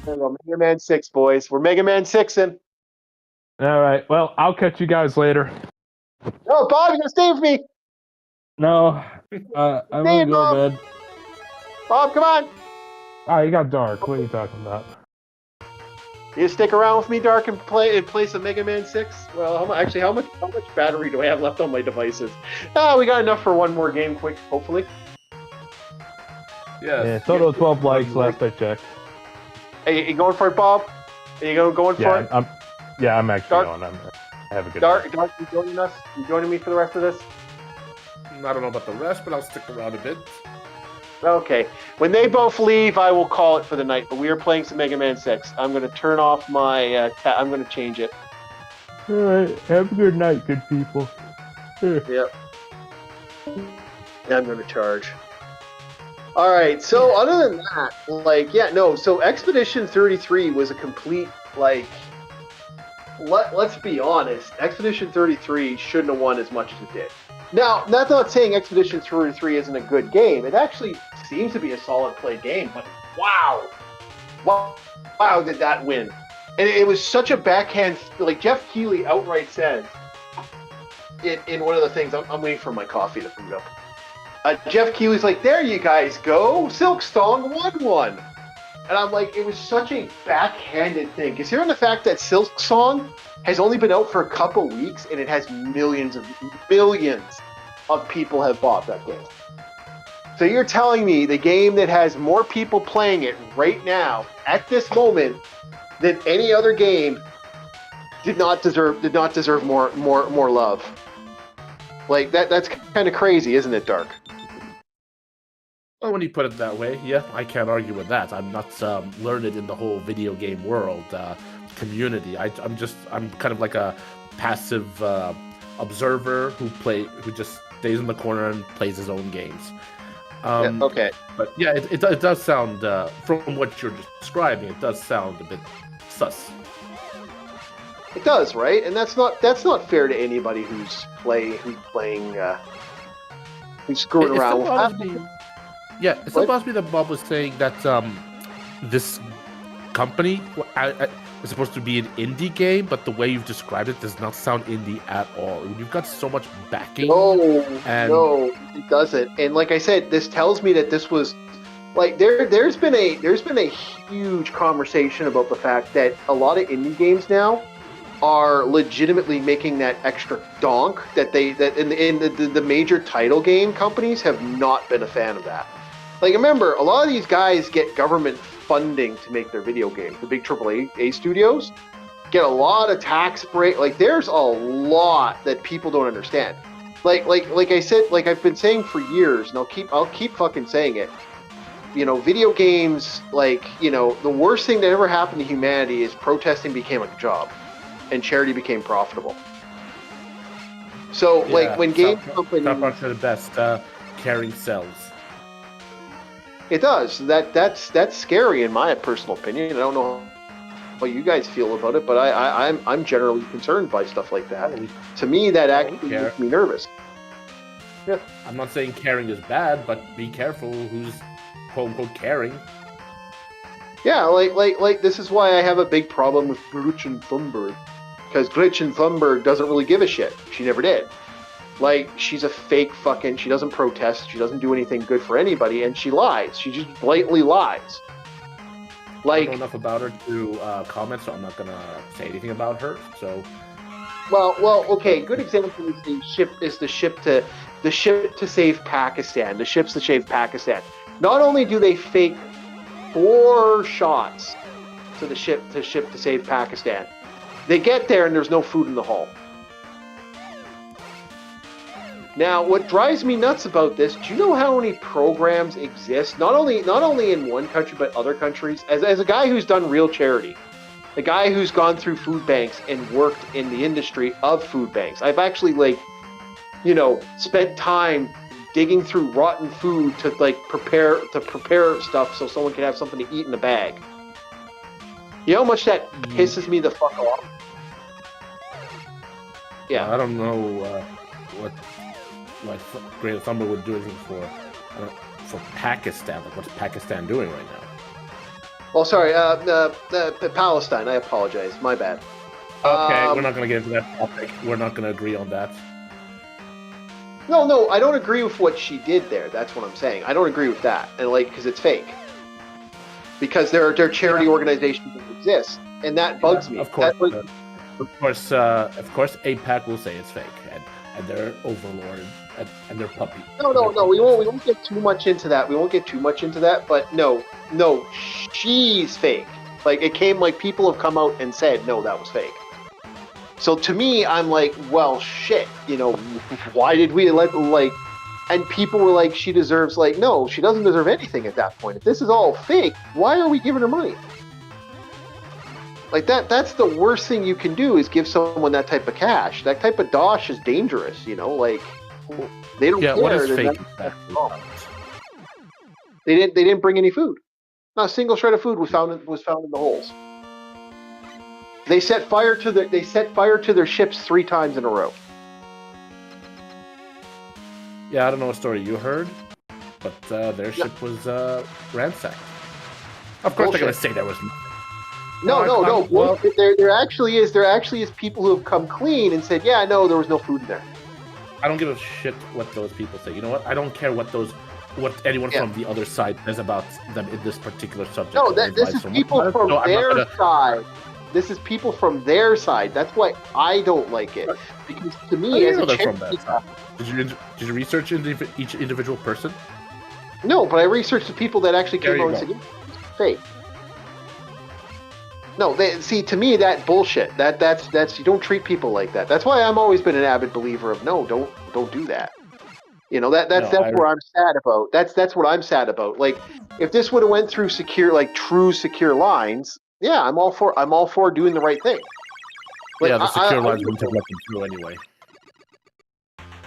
There we go. Mega Man 6, boys. We're Mega Man 6-ing.
Alright, well, I'll catch you guys later.
Oh, Bob, you're gonna stay with me.
No, I'm gonna go to bed.
Bob, come on.
Ah, you got dark. What are you talking about?
You stick around with me, Dark, and play some Mega Man 6? Well, how much battery do I have left on my devices? We got enough for one more game, quick, hopefully.
Yes.
Yeah, total of 12 likes last I checked.
Hey, you going for it, Bob? Are you going for it?
I'm actually
Dark,
going. I have a good
Dark,
night.
Dark, you joining us? You joining me for the rest of this?
I don't know about the rest, but I'll stick around a bit.
Okay. When they both leave, I will call it for the night. But we are playing some Mega Man 6. I'm going to turn off my... I'm going to change it.
Alright, have a good night, good people.
Yep. I'm going to charge. Alright, so other than that, so Expedition 33 was a complete, let's be honest, Expedition 33 shouldn't have won as much as it did. Now, that's not saying Expedition 33 isn't a good game. It actually seems to be a solid play game, but wow, did that win. And it was such a backhand, Jeff Keighley outright says, in one of the things, I'm waiting for my coffee to boot up. Jeff Keighley's like, there you guys go, Silksong won one. And I'm like, it was such a backhanded thing. Considering the fact that Silksong has only been out for a couple weeks and it has millions of people have bought that game. So you're telling me the game that has more people playing it right now, at this moment, than any other game did not deserve more love. That's kind of crazy, isn't it, Dark?
Well, when you put it that way, yeah, I can't argue with that. I'm not learned in the whole video game world community. I'm kind of like a passive observer who just stays in the corner and plays his own games.
Okay.
But yeah, it does sound from what you're describing, it does sound a bit sus.
It does, right? And that's not fair to anybody who's screwing around.
Yeah, it still bothers me that Bob was saying that this company is supposed to be an indie game, but the way you've described it does not sound indie at all. You've got so much backing.
No, it doesn't. And like I said, this tells me that this was there's been a huge conversation about the fact that a lot of indie games now are legitimately making that extra donk that in the major title game companies have not been a fan of that. Like, remember, a lot of these guys get government funding to make their video games. The big AAA studios get a lot of tax break. Like, there's a lot that people don't understand. Like I said, like I've been saying for years, and I'll keep fucking saying it. You know, video games, like, you know, the worst thing that ever happened to humanity is protesting became a job, and charity became profitable. So, like, when game companies...
Top are the best. Caring sells.
It does. That's scary in my personal opinion. I don't know how you guys feel about it, but I'm generally concerned by stuff like that. To me, that actually makes me nervous. Yeah.
I'm not saying caring is bad, but be careful who's quote unquote caring.
Yeah, like this is why I have a big problem with Gretchen Thunberg, because Gretchen Thunberg doesn't really give a shit. She never did. Like, she's a fake fucking... She doesn't protest. She doesn't do anything good for anybody, and she lies. She just blatantly lies. Like,
I don't know enough about her to comment, so I'm not gonna say anything about her. So,
well, okay. Good example is the ship to save Pakistan. The ships to save Pakistan. Not only do they fake 4 shots to the ship to save Pakistan, they get there and there's no food in the hull. Now, what drives me nuts about this, do you know how many programs exist, not only in one country, but other countries? As a guy who's done real charity, a guy who's gone through food banks and worked in the industry of food banks, I've actually, like, you know, spent time digging through rotten food to, like, prepare stuff so someone can have something to eat in a bag. You know how much that pisses me the fuck off? Yeah.
I don't know what Greta Thunberg would do anything for Pakistan. Like, what's Pakistan doing right now?
Oh, sorry, Palestine. I apologize. My bad.
Okay, we're not going to get into that topic. We're not going to agree on that.
No, I don't agree with what she did there. That's what I'm saying. I don't agree with that, and like, because it's fake. Because there are charity organizations that exist, and that bugs me.
Of course, AIPAC will say it's fake, and their overlord and their puppy.
No, we won't get too much into that. But no, she's fake. Like, it came, like, people have come out and said, no, that was fake. So to me, I'm like, well, shit, you know, why did we let, like, and people were like, she deserves, like, no, she doesn't deserve anything at that point. If this is all fake, why are we giving her money? Like, that's the worst thing you can do, is give someone that type of cash. That type of dosh is dangerous, you know, like, they don't care.
What is fake?
They didn't bring any food. Not a single shred of food was found in the holes. They set fire to their ships 3 times in a row.
Yeah, I don't know what story you heard, but their ship was ransacked. Of course, they're going to say there was nothing.
No. Well, there actually is people who have come clean and said, yeah, no, there was no food in there.
I don't give a shit what those people say. You know what? I don't care what anyone from the other side says about them in this particular subject.
No, this is people from their side. This is people from their side. That's why I don't like it. Because to me, as a charity,
did you research into each individual person?
No, but I researched the people that actually came out and said, it's fake. No, to me, that bullshit. That's you don't treat people like that. That's why I've always been an avid believer of don't do that. You know, that's where I'm sad about. That's what I'm sad about. Like, if this would have went through true secure lines, yeah, I'm all for doing the right thing. Like,
yeah, the secure lines wouldn't have let them through anyway.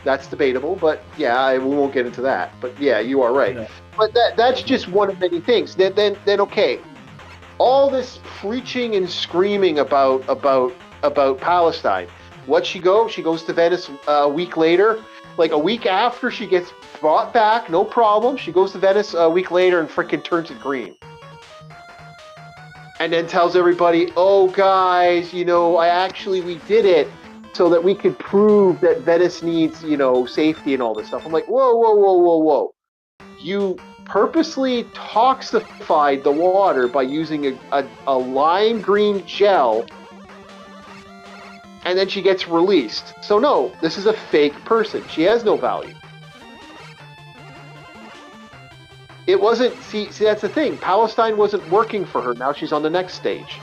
That's debatable, but yeah, we won't get into that. But yeah, you are right. Yeah. But that's just one of many things. Then okay, all this preaching and screaming about Palestine. She goes to Venice a week later. Like, a week after she gets brought back, no problem. She goes to Venice a week later and freaking turns it green. And then tells everybody, oh, guys, you know, we did it so that we could prove that Venice needs, you know, safety and all this stuff. I'm like, whoa. You purposely toxified the water by using a lime green gel and then she gets released. So no, this is a fake person. She has no value. It wasn't, see, that's the thing. Palestine wasn't working for her. Now she's on the next stage.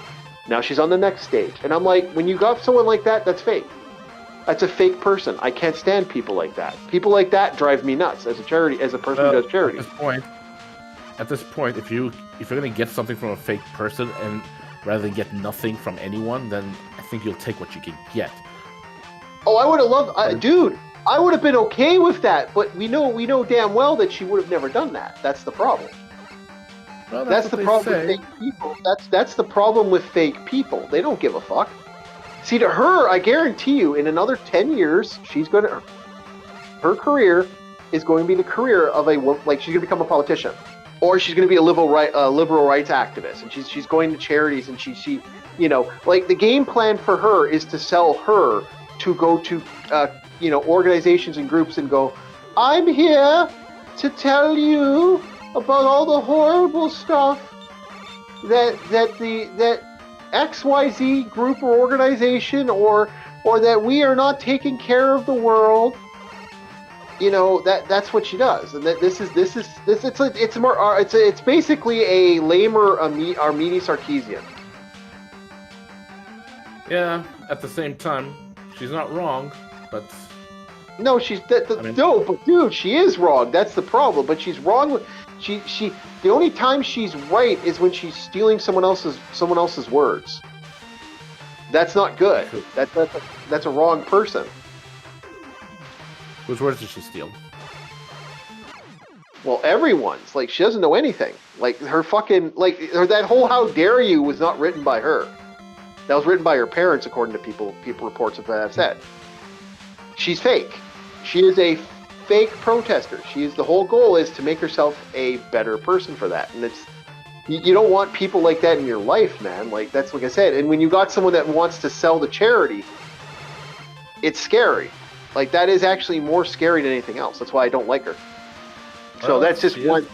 And I'm like, when you got someone like that, that's fake. That's a fake person. I can't stand people like that. People like that drive me nuts as a person who does charity.
At this point, if you're gonna get something from a fake person and rather than get nothing from anyone, then I think you'll take what you can get.
Oh, I would have loved, dude. I would have been okay with that, but we know damn well that she would have never done that. That's the problem.
Well,
that's the problem with fake people. That's the problem with fake people. They don't give a fuck. See, to her, I guarantee you, in another 10 years, her career is going to be the career of she's going to become a politician, or she's going to be a liberal rights activist, and she's going to charities, and she the game plan for her is to sell her to go to organizations and groups and go, I'm here to tell you about all the horrible stuff that XYZ group or organization or that we are not taking care of the world. That's what she does, and that it's basically a lamer Armini Sarkeesian.
Yeah, at the same time, she's not wrong, but
no, but dude, she is wrong. That's the problem. But she's wrong. She the only time she's right is when she's stealing someone else's words. That's not good. That's a wrong person.
Whose words did she steal?
Well, everyone's. Like, she doesn't know anything. Like, her fucking that whole "How dare you" was not written by her. That was written by her parents, according to people reports have said. She's fake. She is a fake protester. The whole goal is to make herself a better person for that. And you don't want people like that in your life, man. Like, that's like I said. And when you got someone that wants to sell the charity, it's scary. Like, that is actually more scary than anything else. That's why I don't like her. So that's just one.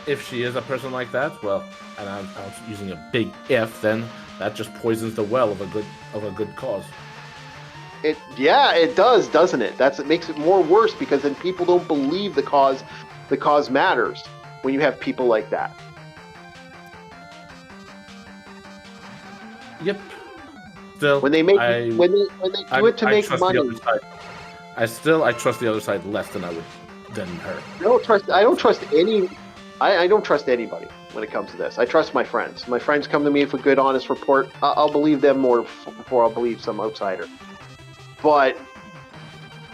If she is a person like that, well, and I'm using a big if, then that just poisons the well of a good cause.
It does, doesn't it? It makes it more worse because then people don't believe the cause matters when you have people like that.
Yep. Still,
when they do it to make money.
I trust the other side less than her.
I don't trust anybody when it comes to this. I trust my friends. My friends come to me with a good, honest report. I'll believe them more before I'll believe some outsider. But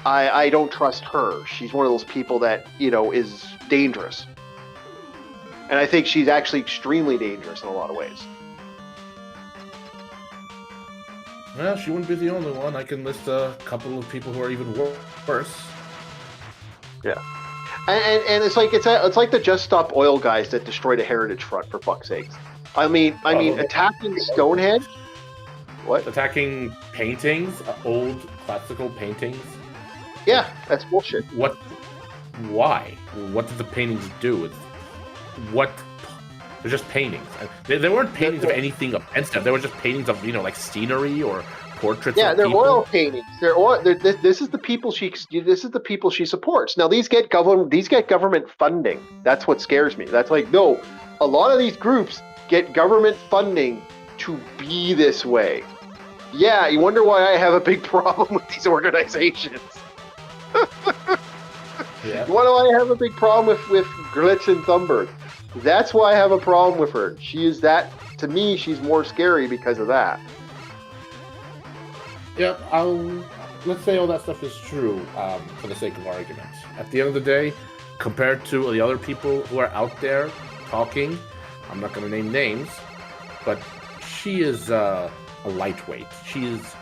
I don't trust her. She's one of those people that, is dangerous. And I think she's actually extremely dangerous in a lot of ways.
Well, she wouldn't be the only one. I can list a couple of people who are even worse.
Yeah. And it's like the Just Stop Oil guys that destroyed a heritage front, for fuck's sakes. I mean, attacking Stonehenge. What?
Attacking paintings, old classical paintings.
Yeah, that's bullshit.
What? Why? What did the paintings do? They're just paintings. They weren't paintings of anything offensive. They were just paintings of like scenery or portraits.
Yeah,
of
they're
people.
oil paintings. This is the people she supports. Now these get government funding. That's what scares me. That's like, no, a lot of these groups get government funding to be this way. Yeah, you wonder why I have a big problem with these organizations.
Yeah.
Why do I have a big problem with Gretchen Thunberg? That's why I have a problem with her. To me, she's more scary because of that.
Yeah, let's say all that stuff is true for the sake of argument. At the end of the day, compared to the other people who are out there talking, I'm not going to name names, but she is a lightweight. She isn't.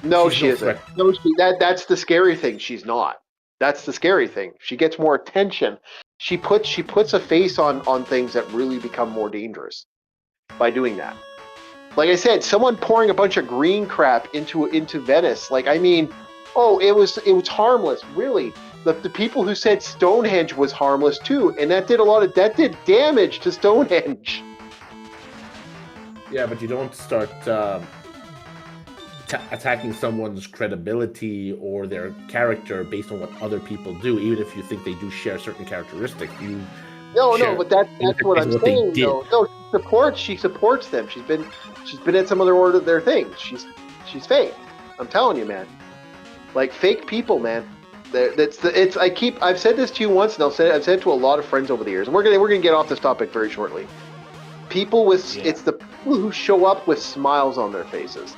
No,
that's the scary thing. She's not. That's the scary thing. She gets more attention. She puts a face on things that really become more dangerous by doing that. Like I said, someone pouring a bunch of green crap into Venice. Like, I mean, it was harmless. Really, the people who said Stonehenge was harmless too, and that did damage to Stonehenge.
Yeah, but you don't start attacking someone's credibility or their character based on what other people do, even if you think they do share certain characteristics.
No, but that's what I'm saying. No, she supports them. She's been at some other their things. She's fake. I'm telling you, man. Like fake people, man. I've said this to you once, and I've said it to a lot of friends over the years. And we're gonna get off this topic very shortly. It's the people who show up with smiles on their faces.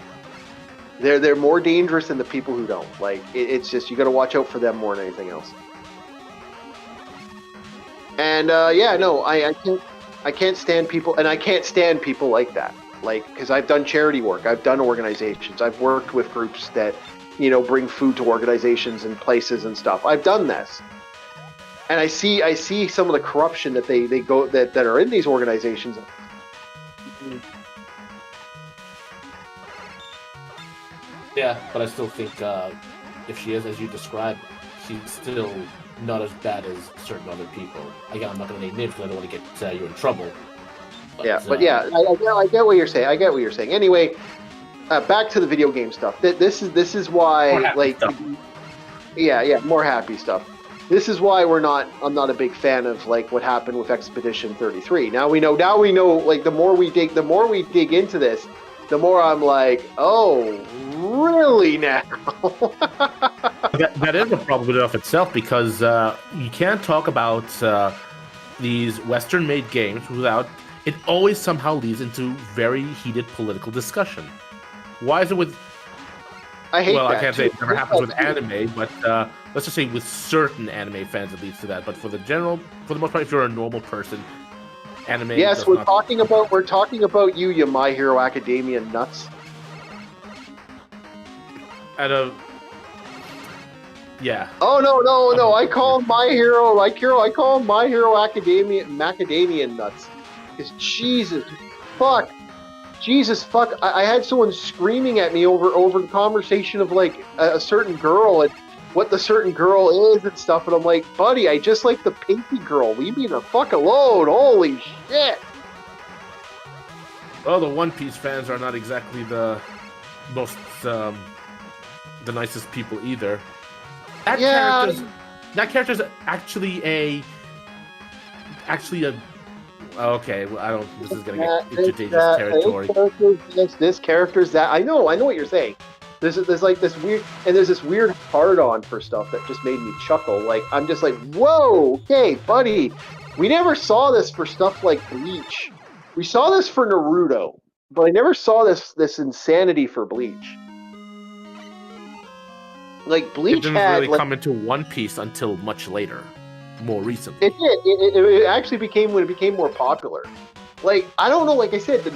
They're more dangerous than the people who don't. Like it's just you got to watch out for them more than anything else. And I can't stand people, and I can't stand people like that. Like because I've done charity work, I've done organizations, I've worked with groups that bring food to organizations and places and stuff. I've done this, and I see some of the corruption that that are in these organizations.
Yeah, but I still think if she is, as you described, she's still not as bad as certain other people. Again, I'm not going to name names because I don't want to get you in trouble.
But, I get what you're saying. Anyway, back to the video game stuff. This is why, more happy stuff. This is why I'm not a big fan of like what happened with Expedition 33. Now we know. Like the more we dig into this, the more I'm like, oh, really now?
that is a problem in of itself because you can't talk about these Western-made games without it always somehow leads into very heated political discussion. Why is it with?
I hate that.
I can't say it never happens with anime, but let's just say with certain anime fans it leads to that. But for the most part, if you're a normal person, anime.
Yes, we're talking about you My Hero Academia nuts.
Yeah.
Oh no! I call My Hero. I call My Hero Academia macadamia nuts. Because Jesus fuck. I had someone screaming at me over the conversation of like a certain girl and what the certain girl is and stuff, and I'm like, buddy, I just like the pinky girl. Leave me the fuck alone. Holy shit.
Well, the One Piece fans are not exactly the most the nicest people either. That character's actually a. Okay, well, I don't. This is gonna get into dangerous territory.
This character's that. I know what you're saying. There's like this weird, and there's this weird hard-on for stuff that just made me chuckle. Like I'm just like, whoa, okay, buddy. We never saw this for stuff like Bleach. We saw this for Naruto, but I never saw this insanity for Bleach. Like Bleach
it didn't really come into One Piece until much later, more recently.
It did. It actually became when it became more popular. Like I don't know. Like I said,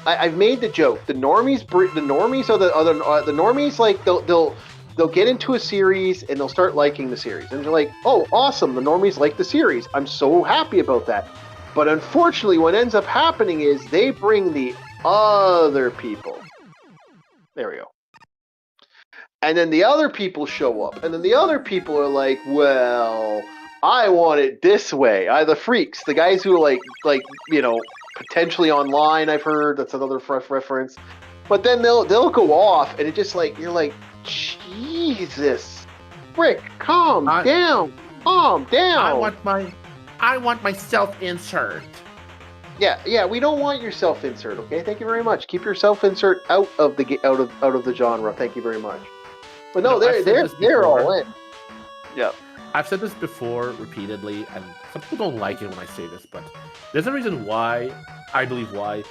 I've made the joke. The normies are the normies. Like they'll get into a series and they'll start liking the series, and they're like, oh, awesome! The normies like the series. I'm so happy about that. But unfortunately, what ends up happening is they bring the other people. There we go. And then the other people show up, and then the other people are like, well, I want it this way. The freaks, the guys who are like potentially online. I've heard that's another reference. But then they'll go off, and it just like you're like, Jesus, Rick, calm down.
I want my self-insert.
Yeah, we don't want your self-insert. Okay, thank you very much. Keep your self-insert out of the genre. Thank you very much. But no, they're all in. Yeah.
I've said this before repeatedly, and some people don't like it when I say this, but there's a reason why I believe why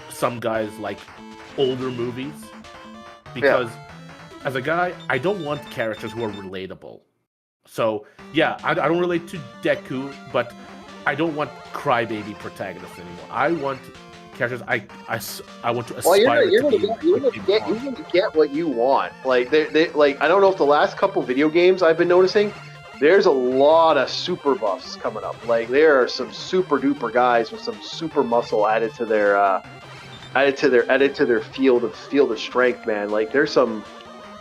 some guys like older movies. Because as a guy, I don't want characters who are relatable. So yeah, I don't relate to Deku, but I don't want crybaby protagonists anymore. I want characters I want to aspire
you're
to be.
You're gonna get what you want. Like they I don't know if the last couple video games I've been noticing, there's a lot of super buffs coming up. Like there are some super duper guys with some super muscle added to their field of strength, man. Like there's some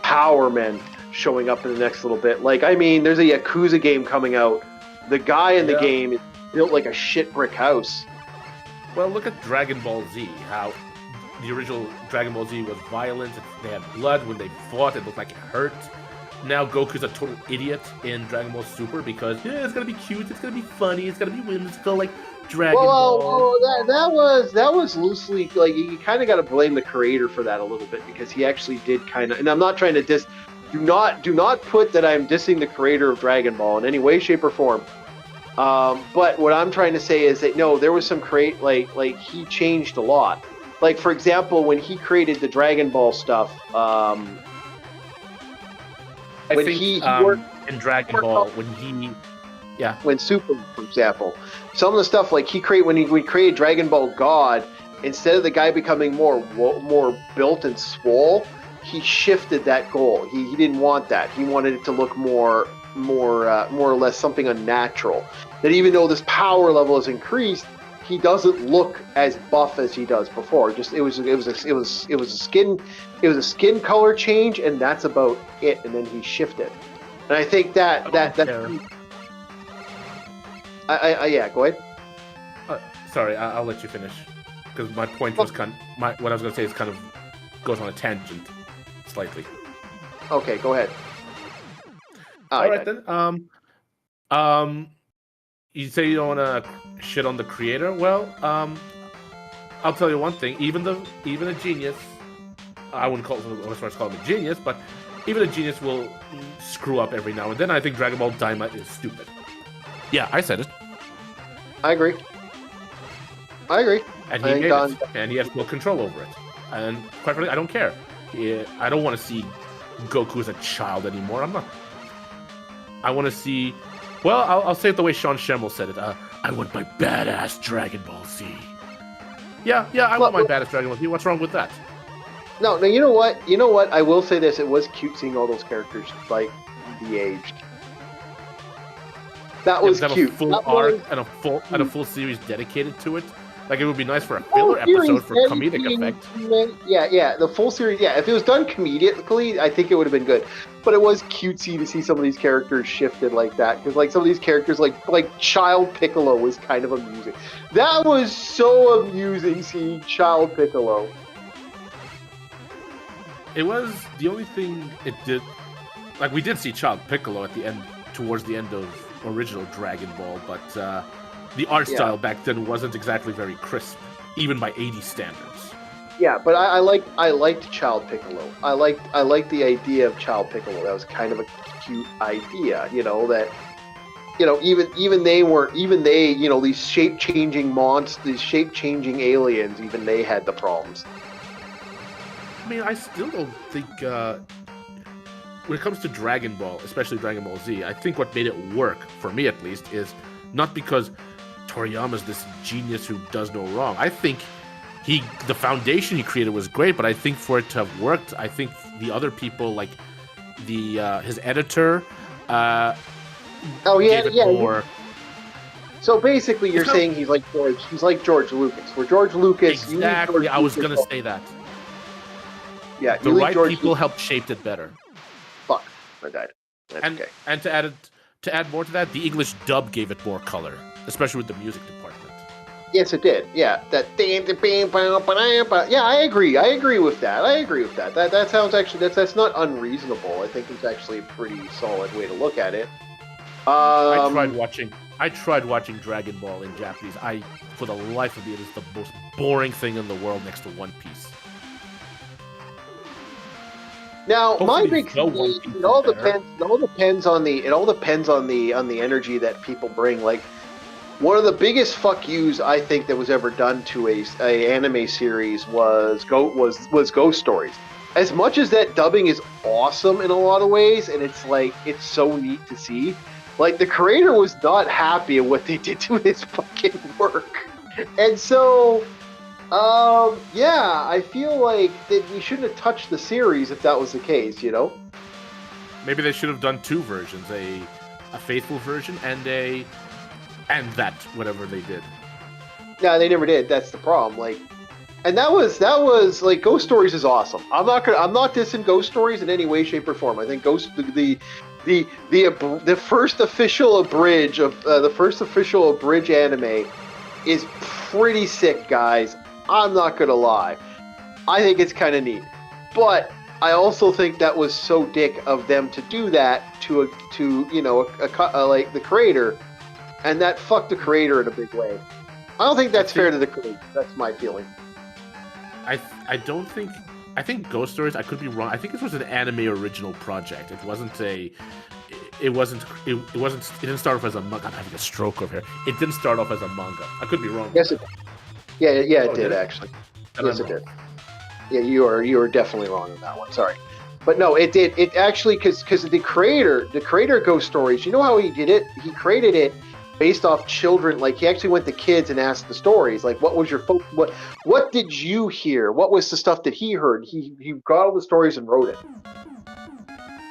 power men showing up in the next little bit. Like I mean, there's a Yakuza game coming out. The guy in the game is built like a shit brick house.
Well, look at Dragon Ball Z. How the original Dragon Ball Z was violent. They had blood when they fought. It looked like it hurt. Now Goku's a total idiot in Dragon Ball Super because it's gonna be cute, it's gonna be funny, it's gonna be whimsical like Dragon Ball.
Well, that was loosely like you kind of got to blame the creator for that a little bit because he actually did kind of. And I'm not trying to diss. Do not put that I'm dissing the creator of Dragon Ball in any way, shape, or form. But what I'm trying to say is that no, there was some like he changed a lot. Like for example, when he created the Dragon Ball stuff.
I think he worked in Dragon Ball when
Super, for example, some of the stuff like when he created Dragon Ball God, instead of the guy becoming more built and swole, he shifted that goal. He didn't want that. He wanted it to look more or less something unnatural. That even though this power level is increased, he doesn't look as buff as he does before. Just it was a skin color change, and that's about it. And then he shifted, and I think that yeah, go ahead.
Sorry, I'll let you finish because my point was what I was going to say is kind of goes on a tangent slightly.
Okay, go ahead.
All right then. You say you don't want to shit on the creator. Well, I'll tell you one thing. Even a genius, I wouldn't call him a genius, but even a genius will screw up every now and then. I think Dragon Ball Daima is stupid. Yeah, I said it.
I agree.
And he made it, and he has full control over it. And quite frankly, I don't care. I don't want to see Goku as a child anymore. I want to see. Well, I'll say it the way Sean Schemmel said it. I want my badass Dragon Ball Z. Yeah, I want my badass Dragon Ball Z. What's wrong with that?
No, you know what? I will say this. It was cute seeing all those characters, like, de-aged. That was cute.
A full arc and a full series dedicated to it. Like, it would be nice for a filler episode for comedic effect.
Yeah, the full series. Yeah, if it was done comedically, I think it would have been good. But it was cutesy to see some of these characters shifted like that. Because, like, some of these characters, like Child Piccolo was kind of amusing. That was so amusing seeing Child Piccolo.
It was the only thing it did. Like, we did see Child Piccolo at the end, towards the end of original Dragon Ball, but the art style back then wasn't exactly very crisp, even by 80 standards. Yeah,
but I liked Child Piccolo. I liked the idea of Child Piccolo. That was kind of a cute idea, that even they, these shape-changing monsters, these shape-changing aliens, even they had the problems.
I mean, I still don't think when it comes to Dragon Ball, especially Dragon Ball Z, I think what made it work, for me at least, is not because Toriyama's this genius who does no wrong. I think the foundation he created was great, but I think for it to have worked, I think the other people, like his editor, gave it more.
So basically, you're saying he's like George Lucas. Where George Lucas,
exactly. I was gonna say that.
Yeah,
the right people helped shape it better.
Fuck, I died. That's okay.
And to add more to that, the English dub gave it more color, especially with the music department.
Yes, it did. Yeah, that. Yeah, I agree with that. That sounds actually that's not unreasonable. I think it's actually a pretty solid way to look at it.
I tried watching Dragon Ball in Japanese. For the life of me, it is the most boring thing in the world next to One Piece.
Now, my big thing is, it all depends on the energy that people bring. Like, one of the biggest fuck yous I think that was ever done to a anime series was Ghost Stories. As much as that dubbing is awesome in a lot of ways, and it's so neat to see, like, the creator was not happy at what they did to his fucking work, and so. I feel like that we shouldn't have touched the series if that was the case,
Maybe they should have done two versions, a faithful version and that whatever they did.
No, they never did. That's the problem. Like, and that was like Ghost Stories is awesome. I'm not dissing Ghost Stories in any way, shape, or form. I think the first official abridge anime is pretty sick, guys. I'm not gonna lie, I think it's kind of neat. But I also think that was so dick of them to do that to like the creator, and that fucked the creator in a big way. I don't think that's fair to the creator. That's my feeling.
I don't think. I think Ghost Stories. I could be wrong. I think this was an anime original project. It wasn't a. It wasn't. It didn't start off as a manga. I'm having a stroke over here. It didn't start off as a manga. I could be wrong.
Yes, it did. Yeah, it did actually. Yes, it did. Yeah, you are definitely wrong on that one. Sorry, but no, it did. It actually because the creator of Ghost Stories. You know how he did it? He created it based off children. Like he actually went to kids and asked the stories. Like, what was your what did you hear? What was the stuff that he heard? He got all the stories and wrote it.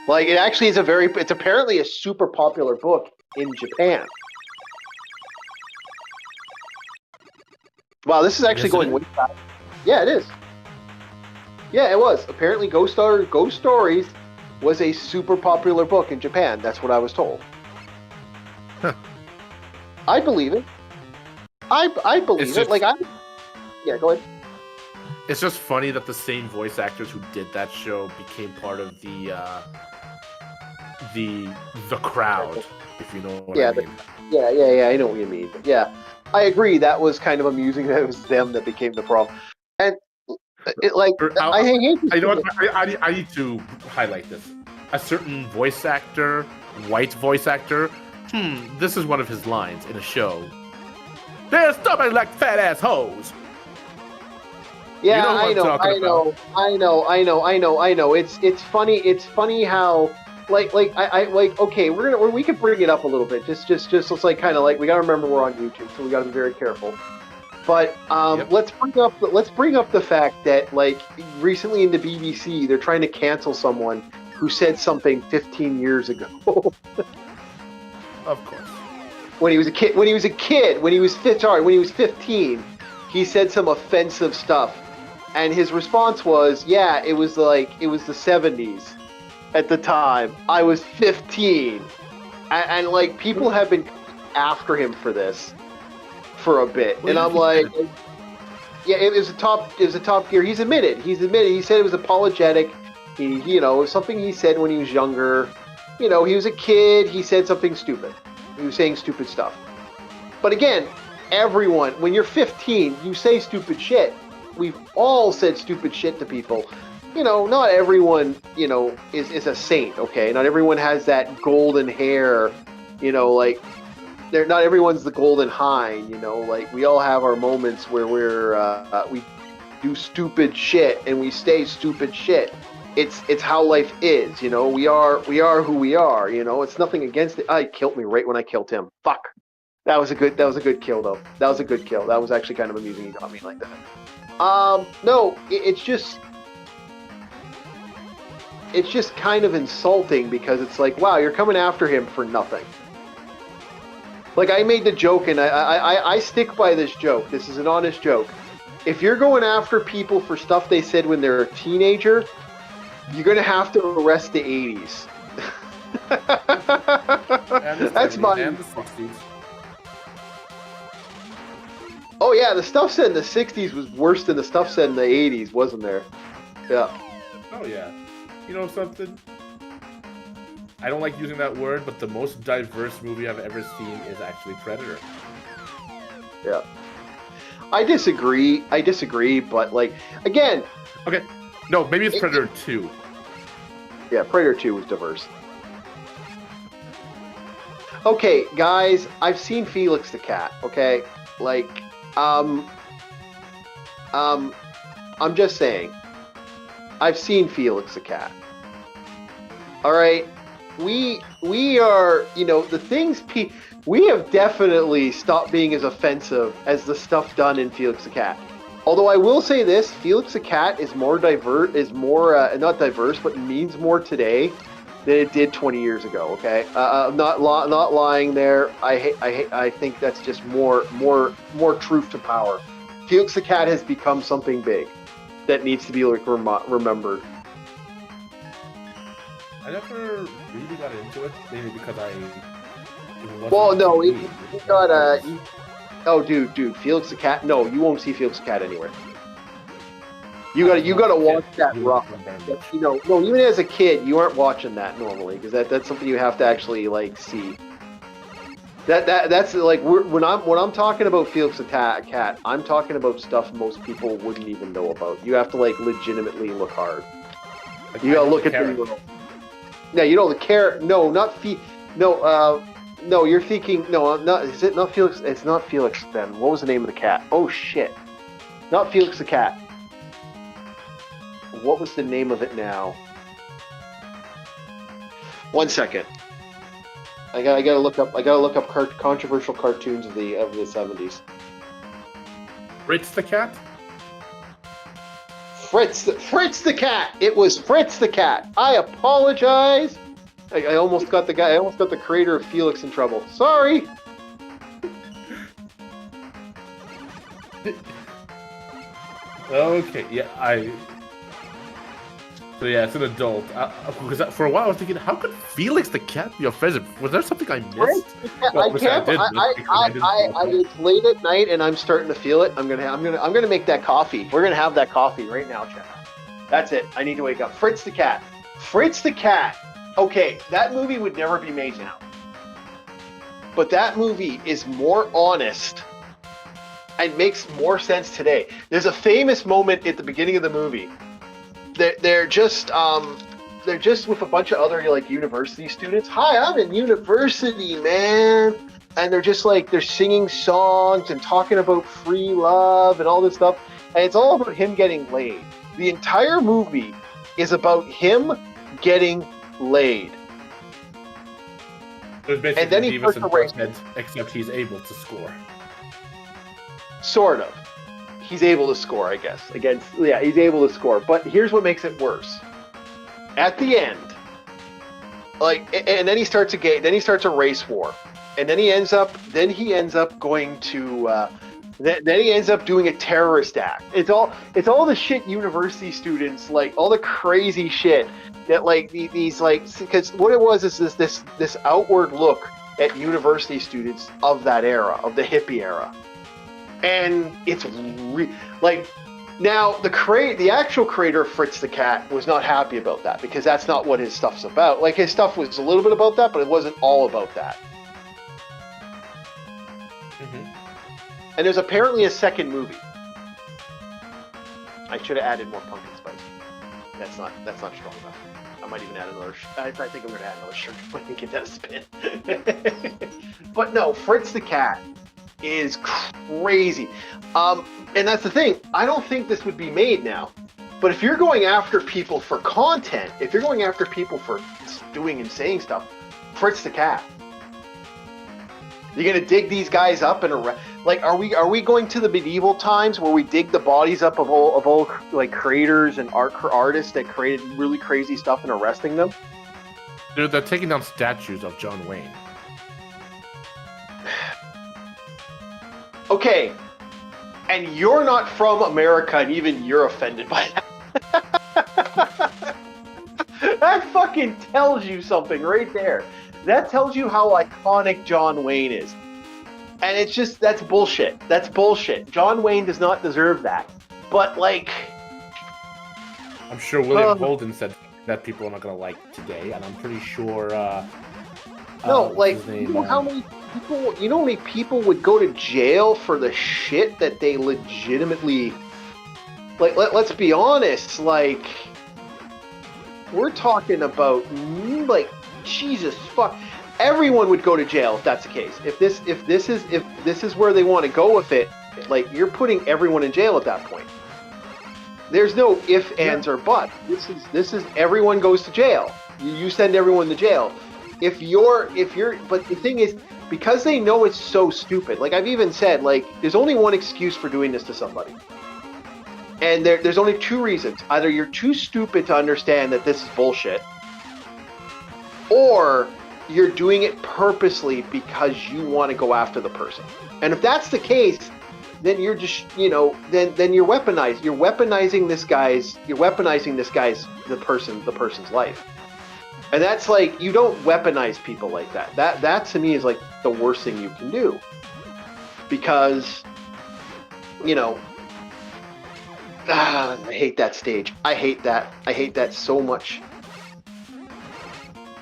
Like it actually is it's apparently a super popular book in Japan. Wow, this is actually going way back. Yeah, it is. Yeah, it was. Apparently Ghost Stories was a super popular book in Japan. That's what I was told.
Huh.
I believe it. I believe it. Yeah, go ahead.
It's just funny that the same voice actors who did that show became part of the crowd, if you know what I mean.
Yeah, I know what you mean. Yeah, I agree. That was kind of amusing that it was them that became the problem. And
I need to highlight this. A certain voice actor, white voice actor, this is one of his lines in a show. They're stubborn like fat ass hoes.
Yeah, I know. It's funny. It's funny how okay, we can bring it up a little bit. Just let's like kind of like we gotta remember we're on YouTube, so we gotta be very careful. But let's bring up the fact that like recently in the BBC they're trying to cancel someone who said something 15 years ago.
Of course.
When he was 15, he said some offensive stuff. And his response was, yeah, it was the 70s at the time. I was 15. And like, people have been after him for this for a bit. And I'm like, yeah, it was a top gear. He's admitted. He said it was apologetic. It was something he said when he was younger. He was a kid. He said something stupid. He was saying stupid stuff. But again, everyone, when you're 15, you say stupid shit. We've all said stupid shit to people. Not everyone, is a saint, okay? Not everyone has that golden hair, not everyone's the golden hind, like we all have our moments where we do stupid shit and we say stupid shit. It's how life is, we are who we are, it's nothing against it. He killed me right when I killed him. Fuck. That was a good kill though. That was a good kill. That was actually kind of amusing he got me like that. No, it's just kind of insulting because it's like, wow, you're coming after him for nothing. Like I made the joke and I stick by this joke. This is an honest joke. If you're going after people for stuff they said when they're a teenager, you're going to have to arrest the 80s. That's my...
And the 60s.
Oh yeah, the stuff said in the 60s was worse than the stuff said in the 80s, wasn't there? Yeah.
Oh yeah. You know something? I don't like using that word, but the most diverse movie I've ever seen is actually Predator.
Yeah. I disagree, but like, again...
Okay. No, maybe it's Predator 2.
Yeah, Predator 2 was diverse. Okay, guys, I've seen Felix the Cat, okay? Like... I'm just saying. I've seen Felix the Cat. All right, we are, the things we have definitely stopped being as offensive as the stuff done in Felix the Cat. Although I will say this, Felix the Cat is not diverse, but means more today than it did 20 years ago. Okay, I'm not lying there. I think that's just more truth to power. Felix the Cat has become something big that needs to be remembered.
I never really got into it, maybe because
he got oh, dude, Felix the Cat. No, you won't see Felix the Cat anywhere. You gotta watch that rough. You know, no, even as a kid, you aren't watching that normally because that's something you have to actually like see. That's like when I'm talking about Felix the Cat, I'm talking about stuff most people wouldn't even know about. You have to like legitimately look hard. You gotta look at the world. No, you know the carrot. No, not no, you're thinking no, not is it not Felix? It's not Felix then. What was the name of the cat? Oh shit, not Felix the Cat. What was the name of it now? 1 second. I gotta look up controversial cartoons of the 70s.
Fritz the Cat?
Fritz the Cat. It was Fritz the Cat. I apologize. I almost got the creator of Felix in trouble. Sorry.
Okay, yeah, So yeah, it's an adult. Because for a while I was thinking, how could Felix the Cat be offensive? Was there something I missed?
It's late at night and I'm starting to feel it. I'm gonna make that coffee. We're gonna have that coffee right now, Chad. That's it. I need to wake up. Fritz the Cat. Fritz the Cat. Okay, that movie would never be made now. But that movie is more honest and makes more sense today. There's a famous moment at the beginning of the movie. They're just with a bunch of other like university students. Hi, I'm in university, man. And they're just like they're singing songs and talking about free love and all this stuff. And it's all about him getting laid. The entire movie is about him getting laid.
And then he starts to race, except he's able to score.
Sort of. He's able to score, I guess. He's able to score. But here's what makes it worse. At the end, and then he starts a race war, and then he ends up going to, then he ends up doing a terrorist act. It's all the shit university students like, all the crazy shit that like these like, because what it was is this outward look at university students of that era, of the hippie era. And it's now the actual creator of Fritz the Cat was not happy about that because that's not what his stuff's about. Like his stuff was a little bit about that, but it wasn't all about that. Mm-hmm. And there's apparently a second movie. I should have added more pumpkin spice. That's not strong enough. I might even add another. I think I'm going to add another sugar if I can get that a spin. But no, Fritz the Cat is crazy. And that's the thing. I don't think this would be made now. But if you're going after people for content, if you're going after people for doing and saying stuff, Fritz the Cat. You're gonna dig these guys up and like, are we going to the medieval times where we dig the bodies up of all like creators and artists that created really crazy stuff and arresting them?
Dude, they're taking down statues of John Wayne.
Okay, and you're not from America, and even you're offended by that. That fucking tells you something right there. That tells you how iconic John Wayne is. And it's just, that's bullshit. That's bullshit. John Wayne does not deserve that. But, like...
I'm sure William Holden said that people are not going to like today, and I'm pretty sure...
you know how many people would go to jail for the shit that they legitimately... Like, let's be honest, like... We're talking about, like... Jesus fuck! Everyone would go to jail if that's the case. If this is where they want to go with it, like you're putting everyone in jail at that point. There's no ifs, ands, or buts. This is everyone goes to jail. You send everyone to jail. But the thing is, because they know it's so stupid. Like I've even said, like there's only one excuse for doing this to somebody, and there's only two reasons. Either you're too stupid to understand that this is bullshit. Or you're doing it purposely because you want to go after the person. And if that's the case, then you're just, then you're weaponized. You're weaponizing this guy's the person's life. And that's like, you don't weaponize people like that. That to me is like the worst thing you can do. Because, I hate that stage. I hate that. I hate that so much.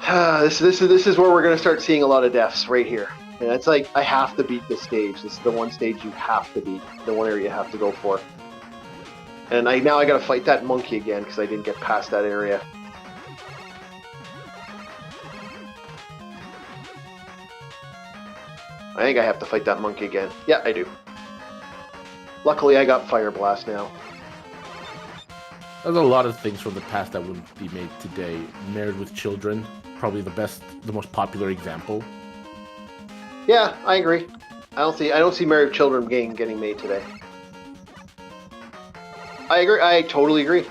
This is where we're gonna start seeing a lot of deaths right here. And it's like I have to beat this stage. This is the one stage you have to beat. The one area you have to go for. And now I gotta fight that monkey again because I didn't get past that area. I think I have to fight that monkey again. Yeah, I do. Luckily, I got Fire Blast now.
There's a lot of things from the past that wouldn't be made today. Married with Children, probably the most popular example.
Yeah, I agree. I don't see Married with Children getting made today. I agree. I totally agree.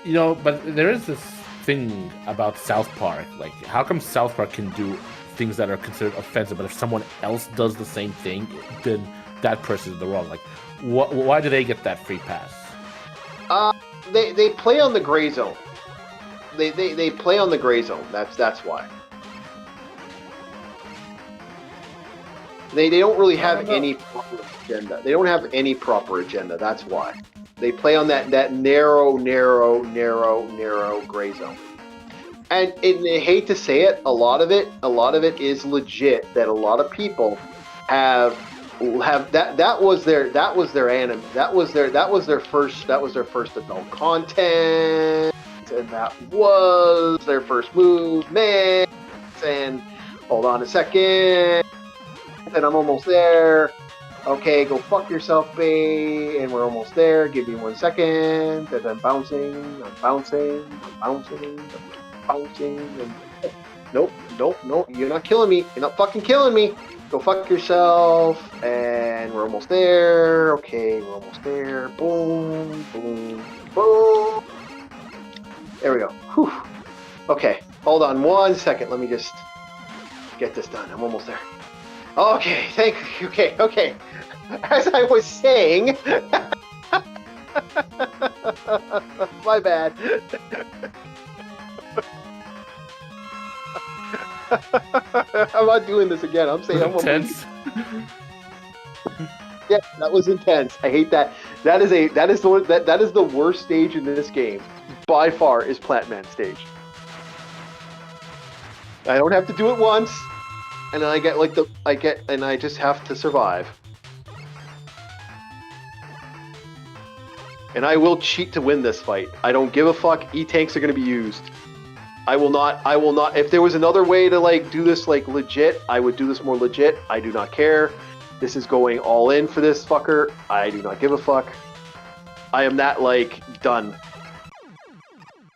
You know, but there is this thing about South Park. Like, how come South Park can do things that are considered offensive, but if someone else does the same thing, then that person is the wrong? Like, why do they get that free pass?
They play on the gray zone. They play on the gray zone. That's why. They don't really have any proper agenda. They don't have any proper agenda. That's why. They play on that narrow gray zone. And I hate to say it, a lot of it is legit. That a lot of people have that was their anime. That was their first adult content, and that was their first movement. And hold on a second, and I'm almost there. Okay, go fuck yourself, babe. And we're almost there. Give me 1 second. And I'm bouncing. And nope. You're not killing me. You're not fucking killing me. Go fuck yourself. And we're almost there. Okay, we're almost there. Boom. There we go. Whew. Okay, hold on 1 second. Let me just get this done. I'm almost there. Okay, thank you. Okay. As I was saying, my bad. I'm not doing this again. I'm saying I'm
intense.
Yeah, that was intense. I hate that. That is the worst stage in this game by far. Is Plant Man stage. I don't have to do it once, and then I just have to survive. And I will cheat to win this fight. I don't give a fuck. E-tanks are going to be used. I will not. If there was another way to do this legit, I would do this more legit. I do not care. This is going all in for this fucker. I do not give a fuck. I am that done.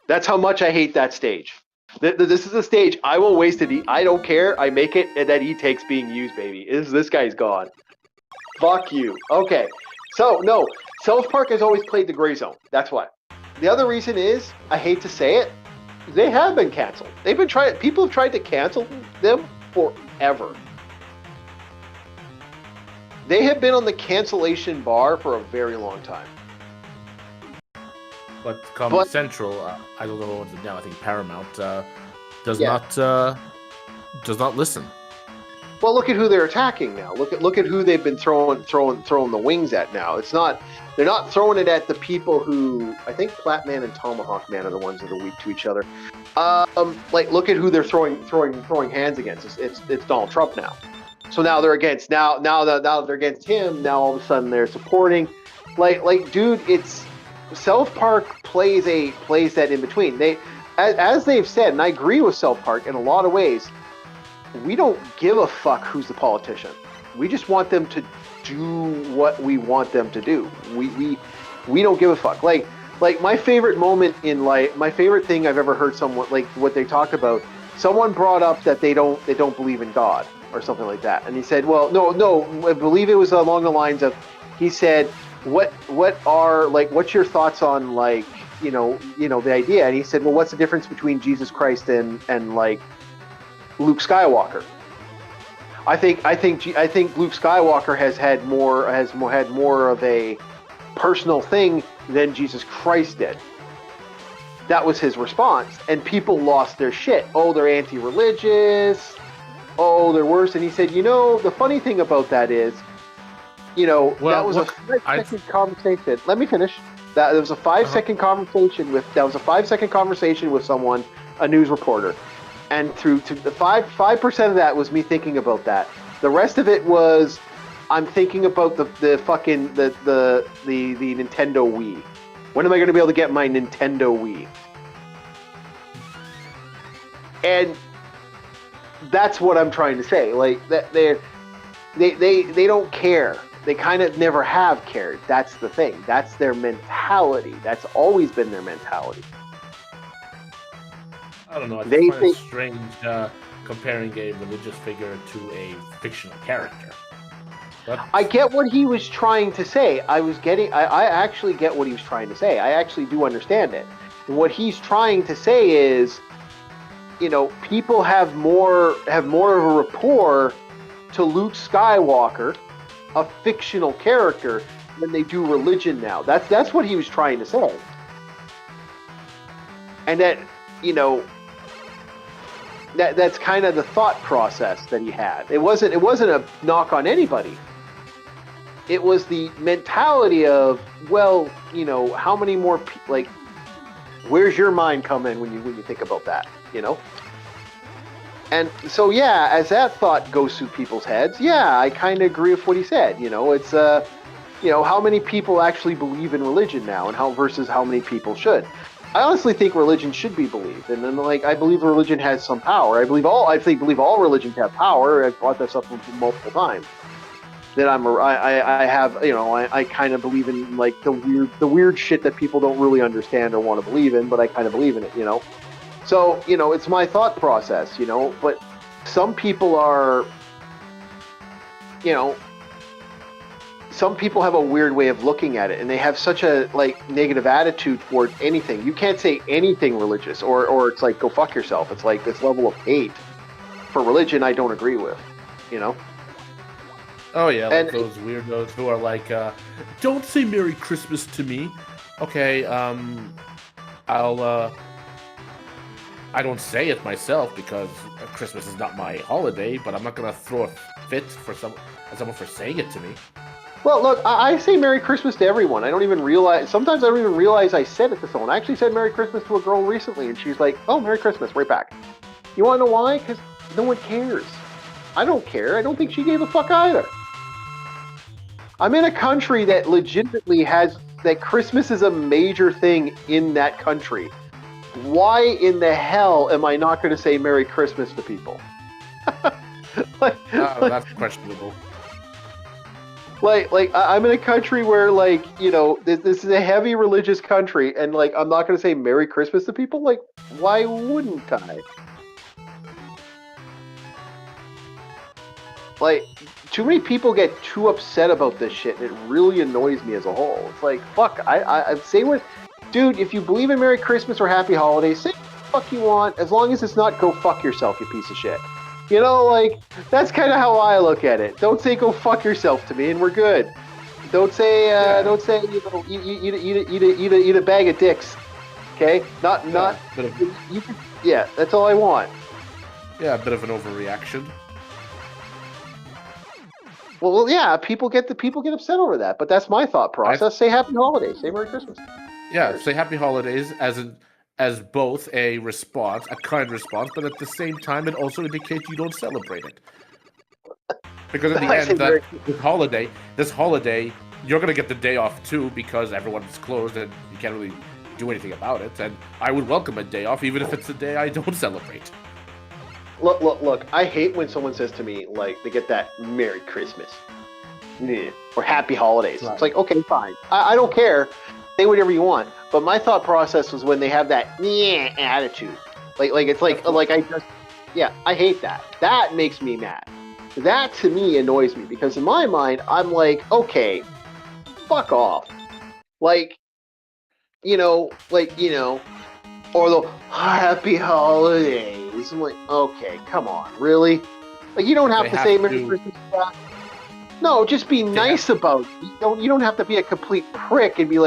That's how much I hate that stage. This is a stage I will waste it. I don't care. I make it, and that E-tank's being used, baby. This guy's gone. Fuck you. Okay. So no. South Park has always played the gray zone. That's why. The other reason is, I hate to say it, they have been canceled. People have tried to cancel them forever. They have been on the cancellation bar for a very long time.
But Comedy Central, I don't know what one's now. I think Paramount does not listen.
Well, look at who they're attacking now. Look at who they've been throwing the wings at now. They're not throwing it at the people who, I think Plat Man and Tomahawk Man are the ones that are weak to each other. Look at who they're throwing hands against. It's Donald Trump now. So now they're against now they're against him. Now all of a sudden they're supporting. Dude, it's South Park plays that in between. They, as they've said, and I agree with South Park in a lot of ways. We don't give a fuck who's the politician. We just want them to do what we want them to do. We don't give a fuck. Like my favorite moment in my favorite thing I've ever heard someone what they talked about. Someone brought up that they don't believe in God or something like that, and he said, "Well, no, I believe it was along the lines of," he said, "What's your thoughts on the idea?" And he said, "Well, what's the difference between Jesus Christ and Luke Skywalker?" I think Luke Skywalker has had more of a personal thing than Jesus Christ did. That was his response, and people lost their shit. Oh, they're anti-religious. Oh, they're worse. And he said, the funny thing about that is, that was a 5-second conversation. Let me finish. That was a 5-second conversation with someone, a news reporter, and through to the 5% of that was me thinking about that. The rest of it was I'm thinking about the Nintendo Wii. When am I going to be able to get my Nintendo Wii? And that's what I'm trying to say. Like that they don't care. They kind of never have cared. That's the thing. That's their mentality. That's always been their mentality.
I don't know. I find it strange comparing a religious figure to a fictional character. But
I get what he was trying to say. I actually get what he was trying to say. I actually do understand it. And what he's trying to say is, people have more of a rapport to Luke Skywalker, a fictional character, than they do religion now. That's what he was trying to say. And that, that's kind of the thought process that he had. It wasn't a knock on anybody. It was the mentality of, how many more where's your mind come in when you think about that, And so, as that thought goes through people's heads, I kind of agree with what he said. It's, how many people actually believe in religion now, and versus how many people should. I honestly think religion should be believed, and then I believe religion has some power. I believe all religions have power. I've brought this up multiple times. That I kind of believe in the weird shit that people don't really understand or want to believe in, but I kind of believe in it. So, it's my thought process, but some people are, some people have a weird way of looking at it, and they have such a, negative attitude toward anything. You can't say anything religious, or it's go fuck yourself. It's this level of hate for religion I don't agree with,
Oh, yeah, those weirdos who are don't say Merry Christmas to me. Okay, I don't say it myself because Christmas is not my holiday, but I'm not going to throw a fit for someone for saying it to me.
Well, look, I say Merry Christmas to everyone. I don't even realize, sometimes I don't even realize I said it to someone. I actually said Merry Christmas to a girl recently, and she's like, oh, Merry Christmas, right back. You want to know why? Because no one cares. I don't care. I don't think she gave a fuck either. I'm in a country that legitimately that Christmas is a major thing in that country. Why in the hell am I not going to say Merry Christmas to people?
That's questionable.
I'm in a country where, this is a heavy religious country, and, I'm not going to say Merry Christmas to people? Why wouldn't I? Too many people get too upset about this shit, and it really annoys me as a whole. It's fuck, I say what... Dude, if you believe in Merry Christmas or Happy Holidays, say what the fuck you want, as long as it's not go fuck yourself, you piece of shit. That's kind of how I look at it. Don't say go fuck yourself to me, and we're good. Don't say, eat a bag of dicks. Okay? That's all I want.
Yeah, a bit of an overreaction.
Well, yeah, people get upset over that, but that's my thought process. Say Happy Holidays, say Merry Christmas.
Yeah, say Happy Holidays as both a response, a kind response, but at the same time, it also indicates you don't celebrate it. Because at the end, this holiday, you're gonna get the day off too because everyone's closed and you can't really do anything about it. And I would welcome a day off, even if it's a day I don't celebrate.
Look, I hate when someone says to me, they get that Merry Christmas. Or Happy Holidays. Right. It's okay, fine. I don't care. Say whatever you want. But my thought process was when they have that attitude. I hate that. That makes me mad. That, to me, annoys me. Because in my mind, I'm okay, fuck off. Or the Happy Holidays. I'm okay, come on, really? You don't have to say Merry Christmas. No, just be nice about it. You don't have to be a complete prick and be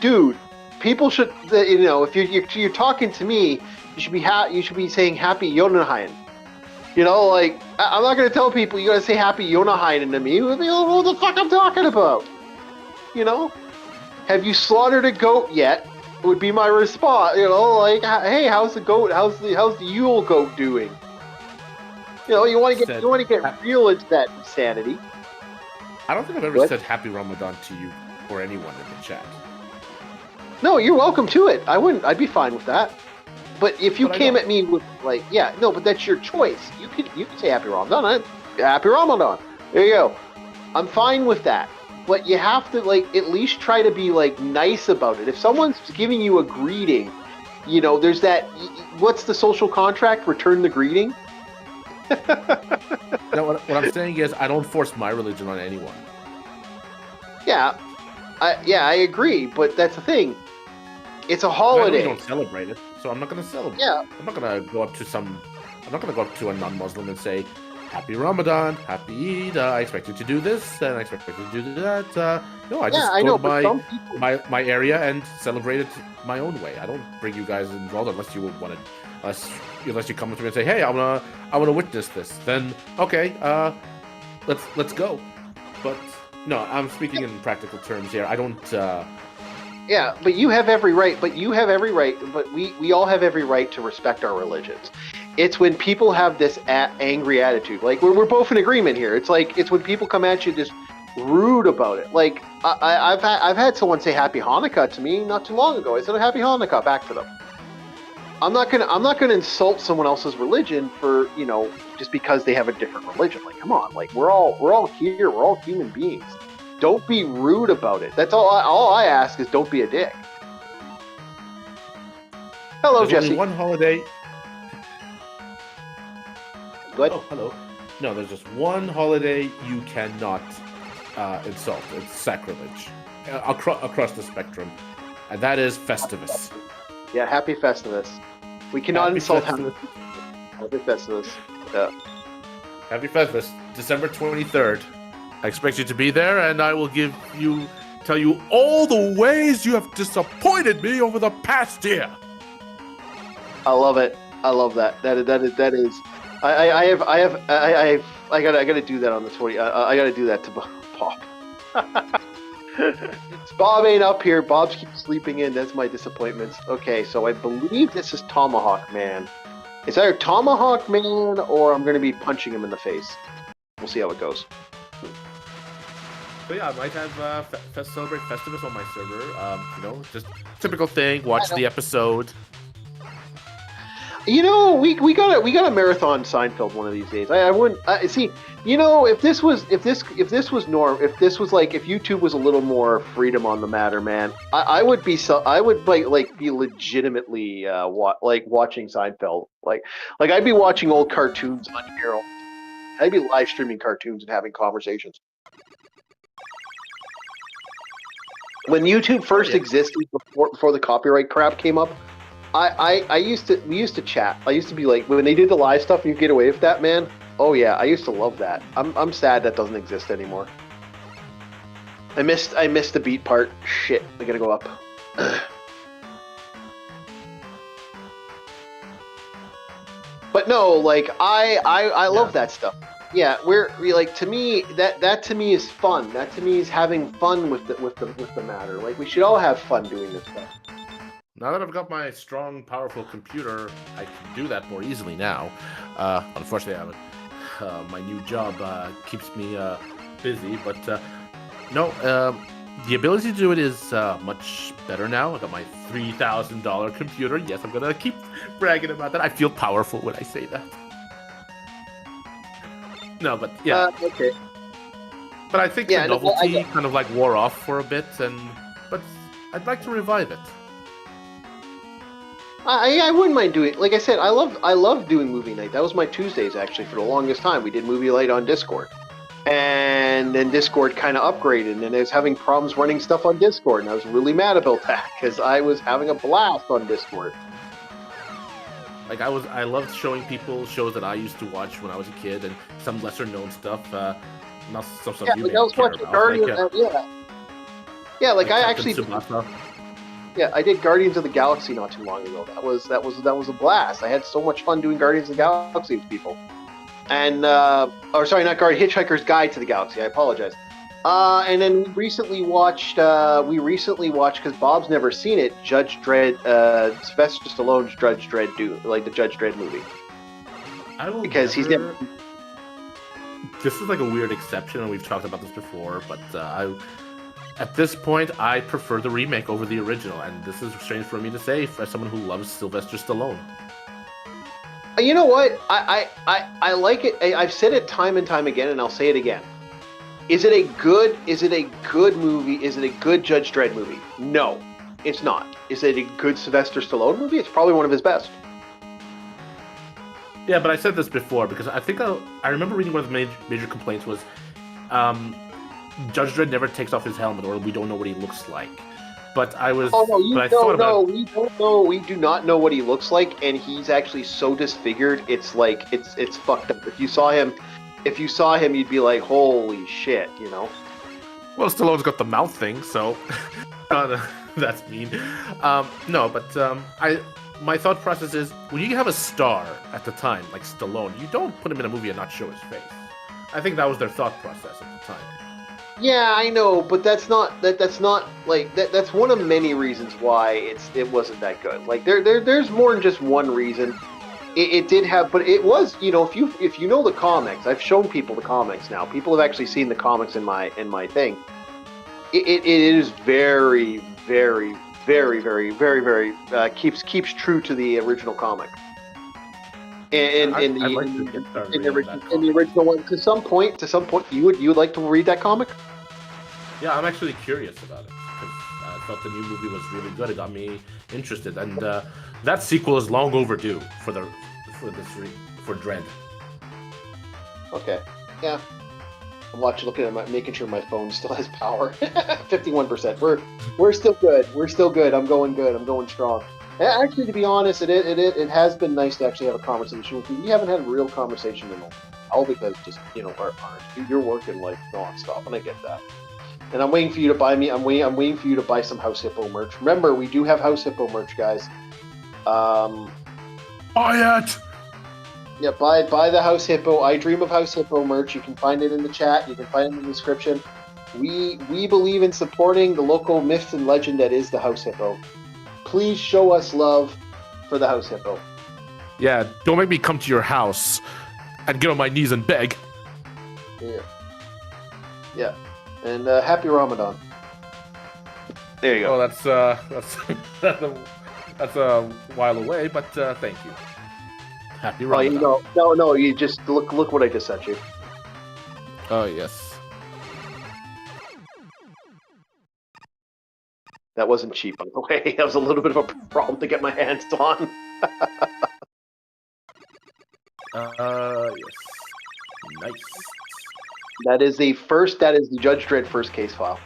dude, people should, if you're talking to me, you should be saying Happy Yonenheim. I'm not going to tell people you got to say Happy Yonaheinen to me. Who the fuck I'm talking about? You know? Have you slaughtered a goat yet? Would be my response. You know, like, hey, how's the goat? How's the Yule goat doing? You know, you want to get real into that insanity.
I don't think I've ever said Happy Ramadan to you or anyone in the chat.
No, you're welcome to it. I'd be fine with that. But if you came at me with like, but that's your choice. You could say Happy Ramadan. Happy Ramadan. There you go. I'm fine with that. But you have to like at least try to be like nice about it. If someone's giving you a greeting, you know, there's that. What's the social contract? Return the greeting.
No, what I'm saying is I don't force my religion on anyone.
Yeah, I agree. But that's the thing. It's a holiday.
I don't celebrate it, so I'm not going to celebrate.
Yeah.
I'm not going to go up to a non-Muslim and say, Happy Ramadan, Happy Eid, I expect you to do this, and I expect you to do that. No, I just go to my area and celebrate it my own way. I don't bring you guys involved unless you want to, unless you come to me and say, hey, I wanna witness this. Then, okay, let's go. But, no, I'm speaking in practical terms here. I don't...
Yeah, but you have every right. But we all have every right to respect our religions. It's when people have this angry attitude. Like we're both in agreement here. It's when people come at you just rude about it. Like I've had someone say Happy Hanukkah to me not too long ago. I said Happy Hanukkah back to them. I'm not gonna insult someone else's religion for just because they have a different religion. Like come on, like we're all here. We're all human beings. Don't be rude about it. That's all I ask is don't be a dick. Hello,
There's
Jesse.
Only one holiday.
Good.
Oh, hello. No, there's just one holiday you cannot insult. It's sacrilege across the spectrum, and that is Festivus.
Yeah, Happy Festivus. We cannot insult Festivus. Happy Festivus. Yeah.
Happy Festivus, December 23rd. I expect you to be there, and I will tell you all the ways you have disappointed me over the past year.
I love it. I love that. That is. I gotta do that on the 20. I gotta do that to Bob. Bob ain't up here. Bob keeps sleeping in. That's my disappointments. Okay, so I believe this is Tomahawk Man. It's either Tomahawk Man or I'm gonna be punching him in the face. We'll see how it goes.
But yeah, I might have celebrate Festivus on my server. Just typical thing. Watch the episode.
We got a marathon Seinfeld one of these days. I wouldn't see. If this was like if YouTube was a little more freedom on the matter, man, I would be be legitimately watching Seinfeld. Like I'd be watching old cartoons on here. I'd be live streaming cartoons and having conversations. When YouTube first existed, before the copyright crap came up, we used to chat. I used to be like, when they did the live stuff, you get away with that, man. Oh yeah, I used to love that. I'm sad that doesn't exist anymore. I missed the beat part. Shit, I gotta go up. But no, like I love that stuff. Yeah, we like to me that to me is fun. That to me is having fun with the matter. Like we should all have fun doing this stuff.
Now that I've got my strong, powerful computer, I can do that more easily now. Unfortunately, my new job keeps me busy, but the ability to do it is much better now. I got my $3,000 computer. Yes, I'm gonna keep bragging about that. I feel powerful when I say that. No, but yeah.
Okay.
But I think the novelty kind of like wore off for a bit, but I'd like to revive it.
I wouldn't mind doing it. Like I said, I love doing movie night. That was my Tuesdays actually for the longest time. We did movie night on Discord, and then Discord kind of upgraded, and I was having problems running stuff on Discord, and I was really mad about that because I was having a blast on Discord.
Like I loved showing people shows that I used to watch when I was a kid, and some lesser known stuff. Not some stuff you may care about.
Guardians, yeah, like I actually. Yeah, I did Guardians of the Galaxy not too long ago. That was a blast. I had so much fun doing Guardians of the Galaxy with people. and or sorry, not Guardian, Hitchhiker's Guide to the Galaxy. I apologize. And then we recently watched because Bob's never seen it. Judge Dredd, Sylvester Stallone's Judge Dredd, the Judge Dredd movie. He's never.
This is like a weird exception, and we've talked about this before. But at this point, I prefer the remake over the original, and this is strange for me to say as someone who loves Sylvester Stallone.
You know what? I like it. I've said it time and time again, and I'll say it again. Is it a good movie? Is it a good Judge Dredd movie? No, it's not. Is it a good Sylvester Stallone movie? It's probably one of his best.
Yeah, but I said this before because I think I remember reading one of the major complaints was Judge Dredd never takes off his helmet, or we don't know what he looks like. But I was. Oh no, we don't know.
We do not know what he looks like, and he's actually so disfigured. It's like it's fucked up. If you saw him, you'd be like, "Holy shit!" You know.
Well, Stallone's got the mouth thing, so that's mean. No, but my thought process is when you have a star at the time like Stallone, you don't put him in a movie and not show his face. I think that was their thought process at the time.
Yeah, I know, but that's not like that's one of many reasons why it wasn't that good. Like there's more than just one reason. It did have, but it was, if you know the comics, I've shown people the comics now. People have actually seen the comics in my thing. It is very, very, very, very, very, very keeps true to the original comic. In the original one, to some point, you would like to read that comic?
Yeah, I'm actually curious about it because I thought the new movie was really good. It got me interested, and that sequel is long overdue for Dredd.
Okay, yeah. I'm looking at making sure my phone still has power. 51%. We're still good. We're still good. I'm going good. I'm going strong. Actually, to be honest, it has been nice to actually have a conversation with you. We haven't had a real conversation in a while because just you're working like nonstop, and I get that. And I'm waiting for you to buy me. I'm waiting for you to buy some House Hippo merch. Remember, we do have House Hippo merch, guys.
Buy it.
Yeah, buy the House Hippo. I Dream of House Hippo merch. You can find it in the chat. You can find it in the description. We believe in supporting the local myth and legend that is the House Hippo. Please show us love for the House Hippo.
Yeah, don't make me come to your house and get on my knees and beg.
Yeah. And happy Ramadan. There you go.
Well, that's a while away, but thank you. Happy Ramadan.
No, you just look what I just sent you.
Oh yes.
That wasn't cheap, by the way. That was a little bit of a problem to get my hands on.
Yes. Nice.
That is the Judge Dredd first case file.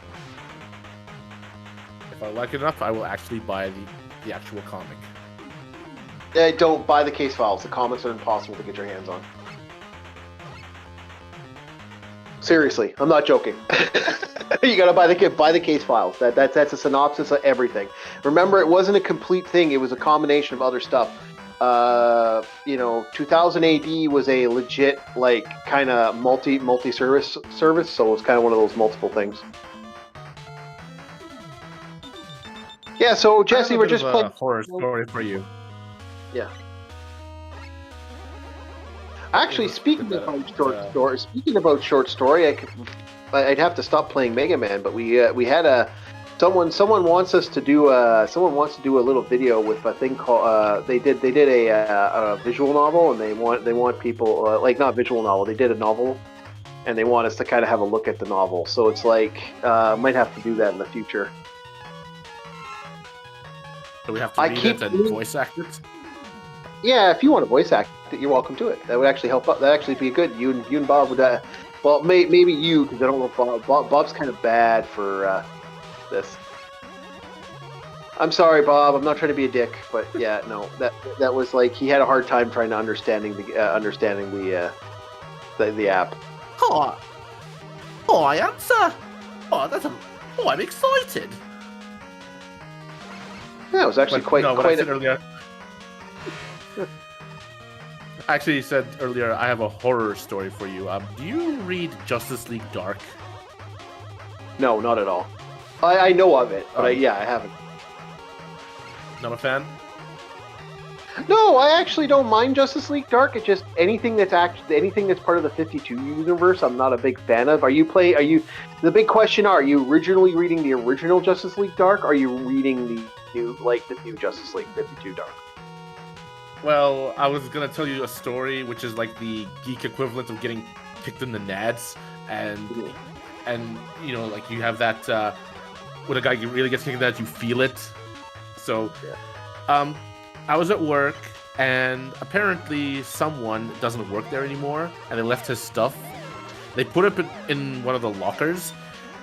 If I like it enough, I will actually buy the actual comic.
Don't buy the case files. The comics are impossible to get your hands on. Seriously, I'm not joking. You gotta buy the case files. That's a synopsis of everything. Remember, it wasn't a complete thing. It was a combination of other stuff. 2000 AD was a legit kind of multi-service, so it was kind of one of those multiple things. Yeah. So Jesse, we're just playing
a horror story for you.
Yeah. Actually, speaking about short story, I'd have to stop playing Mega Man, but we had someone wants us to do a little video with a thing called they did a visual novel, and they want people not visual novel, they did a novel, and they want us to kind of have a look at the novel. So it's might have to do that in the future.
So we have to read it and voice act it.
Yeah, if you want to voice act it, you're welcome to it. That would actually help out. That'd actually be good. You and Bob would. Well, maybe you, because I don't know if Bob's kind of bad for this. I'm sorry, Bob. I'm not trying to be a dick, but yeah, no, that was he had a hard time trying to understanding the app.
Oh, I answer. Oh, I'm excited.
Yeah, it was actually quite.
I said earlier. Actually, you said earlier, I have a horror story for you. Do you read Justice League Dark?
No, not at all. I know of it, but I haven't.
Not a fan?
No, I actually don't mind Justice League Dark. It's just anything that's part of the 52 universe, I'm not a big fan of. The big question, are you originally reading the original Justice League Dark, or are you reading the new Justice League 52 Dark?
Well, I was gonna tell you a story, which is like the geek equivalent of getting kicked in the nads, and you know, like you have that when a guy really gets kicked in the nads, you feel it. So, I was at work, and apparently someone doesn't work there anymore, and they left his stuff. They put it in one of the lockers,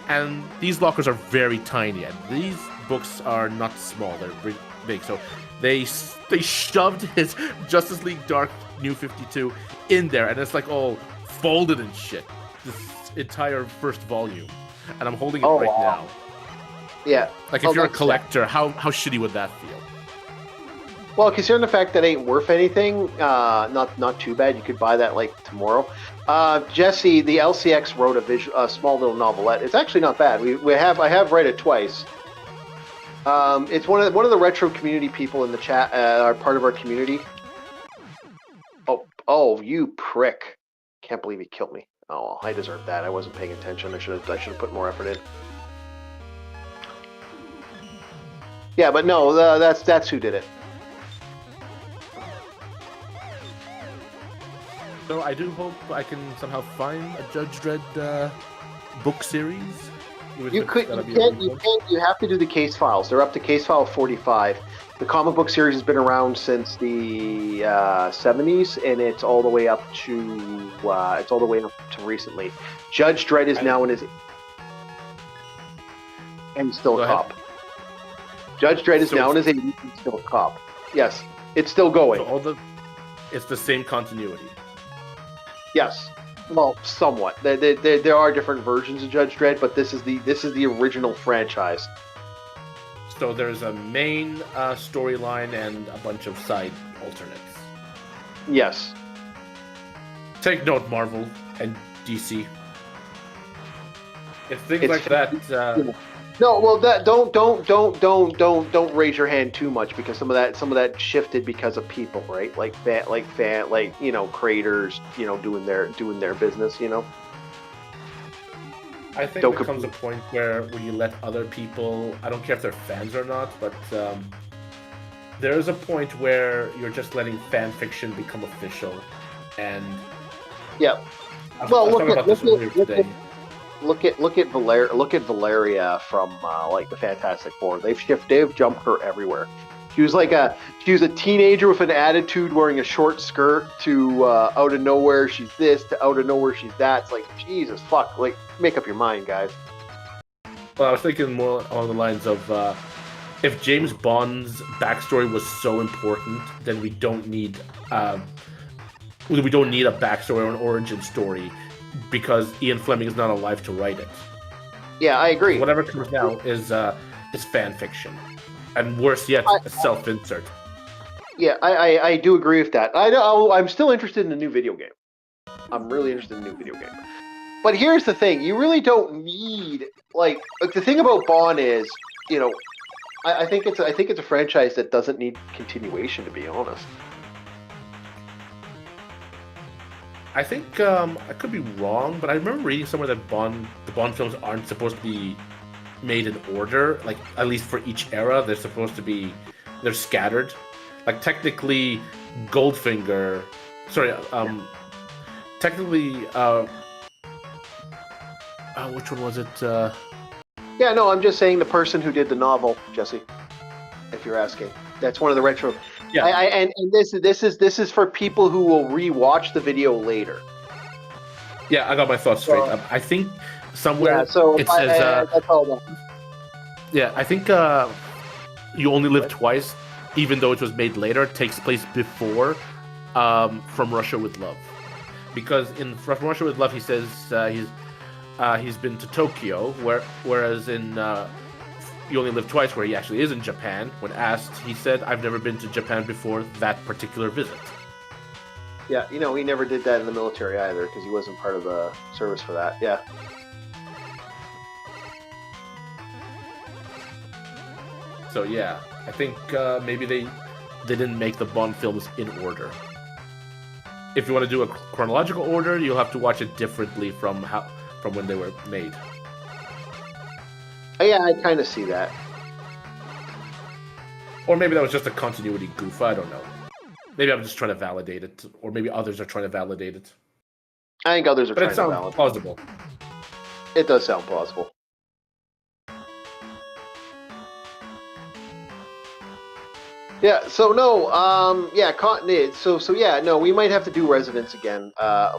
and these lockers are very tiny, and these books are not small; they're pretty big. So they shoved his Justice League Dark New 52 in there, and it's like all folded and shit. This entire first volume, and I'm holding it now.
Yeah.
Like if you're a collector, how shitty would that feel?
Well, considering the fact that it ain't worth anything, not too bad. You could buy that like tomorrow. Jesse, the LCX wrote a small little novelette. It's actually not bad. I have read it twice. It's one of the retro community people in the chat are part of our community. Oh, you prick! Can't believe he killed me. Oh, well, I deserve that. I wasn't paying attention. I should have put more effort in. Yeah, but no, that's who did it.
So I do hope I can somehow find a Judge Dredd book series. You
have to do the case files. They're up to case file 45. The comic book series has been around since the 70s, and it's all the way up to recently. Judge Dredd is now in his and still a cop. Judge Dredd is now in his 80s and still a cop. Yes, it's still going.
So it's the same continuity.
Yes, well, somewhat. There are different versions of Judge Dredd, but this is the original franchise.
So there's a main storyline and a bunch of side alternates.
Yes.
Take note, Marvel and DC. If things like that.
No, well, that don't raise your hand too much, because some of that shifted because of people, right? Like creators, doing their business,
I think there comes a point where you let other people, I don't care if they're fans or not, but there is a point where you're just letting fan fiction become official, and
yeah. Look at Valeria from like the Fantastic Four. They've jumped her everywhere. She was a teenager with an attitude, wearing a short skirt, to out of nowhere she's this, to out of nowhere she's that. It's like, Jesus fuck, like, make up your mind, guys.
Well, I was thinking more along the lines of if James Bond's backstory was so important, then we don't need a backstory or an origin story, because Ian Fleming is not alive to write it.
Yeah, I agree.
Whatever comes now is fan fiction, and worse yet, self-insert.
Yeah, I do agree with that. I'm still interested in a new video game. I'm really interested in a new video game. But here's the thing: you really don't need like the thing about Bond is, I think it's a franchise that doesn't need continuation, to be honest.
I think I could be wrong, but I remember reading somewhere that the Bond films aren't supposed to be made in order. Like, at least for each era, they're scattered. Like, technically, Goldfinger. Sorry, technically, which one was it?
Yeah, no, I'm just saying the person who did the novel, Jesse. If you're asking, that's one of the retro. Yeah, and this is for people who will rewatch the video later.
Yeah, I got my thoughts straight. I think somewhere it says.
That's all.
Yeah, I think You Only Live Twice, even though it was made later, takes place before From Russia with Love, because in From Russia with Love he says he's been to Tokyo, whereas in You Only Live Twice, where he actually is in Japan, when asked, he said, "I've never been to Japan before that particular visit."
Yeah, he never did that in the military either because he wasn't part of the service for that. Yeah.
So yeah, I think maybe they didn't make the Bond films in order. If you want to do a chronological order, you'll have to watch it differently from when they were made.
Yeah, I kind of see that.
Or maybe that was just a continuity goof. I don't know. Maybe I'm just trying to validate it, or maybe others are trying to validate it.
I think others are
But
trying
it
to
sounds
validate.
plausible.
It does sound plausible. Yeah. So no. Yeah. Continuity. So yeah. No. We might have to do Residence again.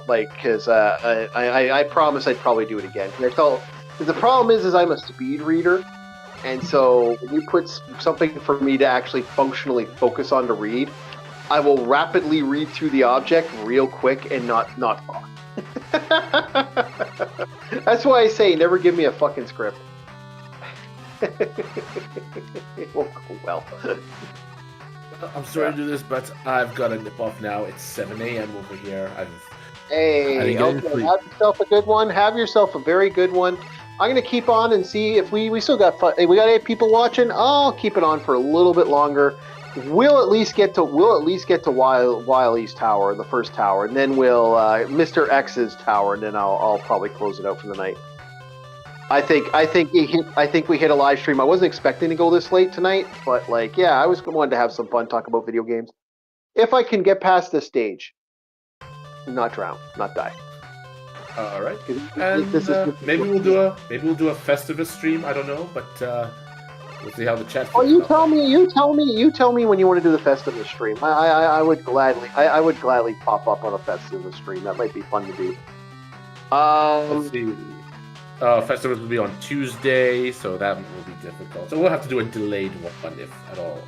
Because I promise I'd probably do it again. Because the problem is I'm a speed reader, and so when you put something for me to actually functionally focus on to read, I will rapidly read through the object real quick and not talk. That's why I say never give me a fucking script. It won't go well.
I'm sorry to do this, but I've got to nip off now. It's 7 a.m. over here.
Hey, okay, have yourself a good one. Have yourself a very good one. I'm gonna keep on and see if we still got fun. Hey, we got 8 people watching. I'll keep it on for a little bit longer. We'll at least get to Wiley's tower, the first tower, and then we'll Mr. X's tower, and then I'll probably close it out for the night. I think we hit a live stream. I wasn't expecting to go this late tonight, but I was wanted to have some fun, talk about video games. If I can get past this stage, not drown, not die.
All right, and maybe we'll do a Festivus stream. I don't know, but we'll see how the chat.
Oh, you tell me when you want to do the Festivus stream. I would gladly pop up on a Festivus stream. That might be fun to do.
Let's see. Festivus will be on Tuesday, so that will be difficult. So we'll have to do a delayed one, if at all.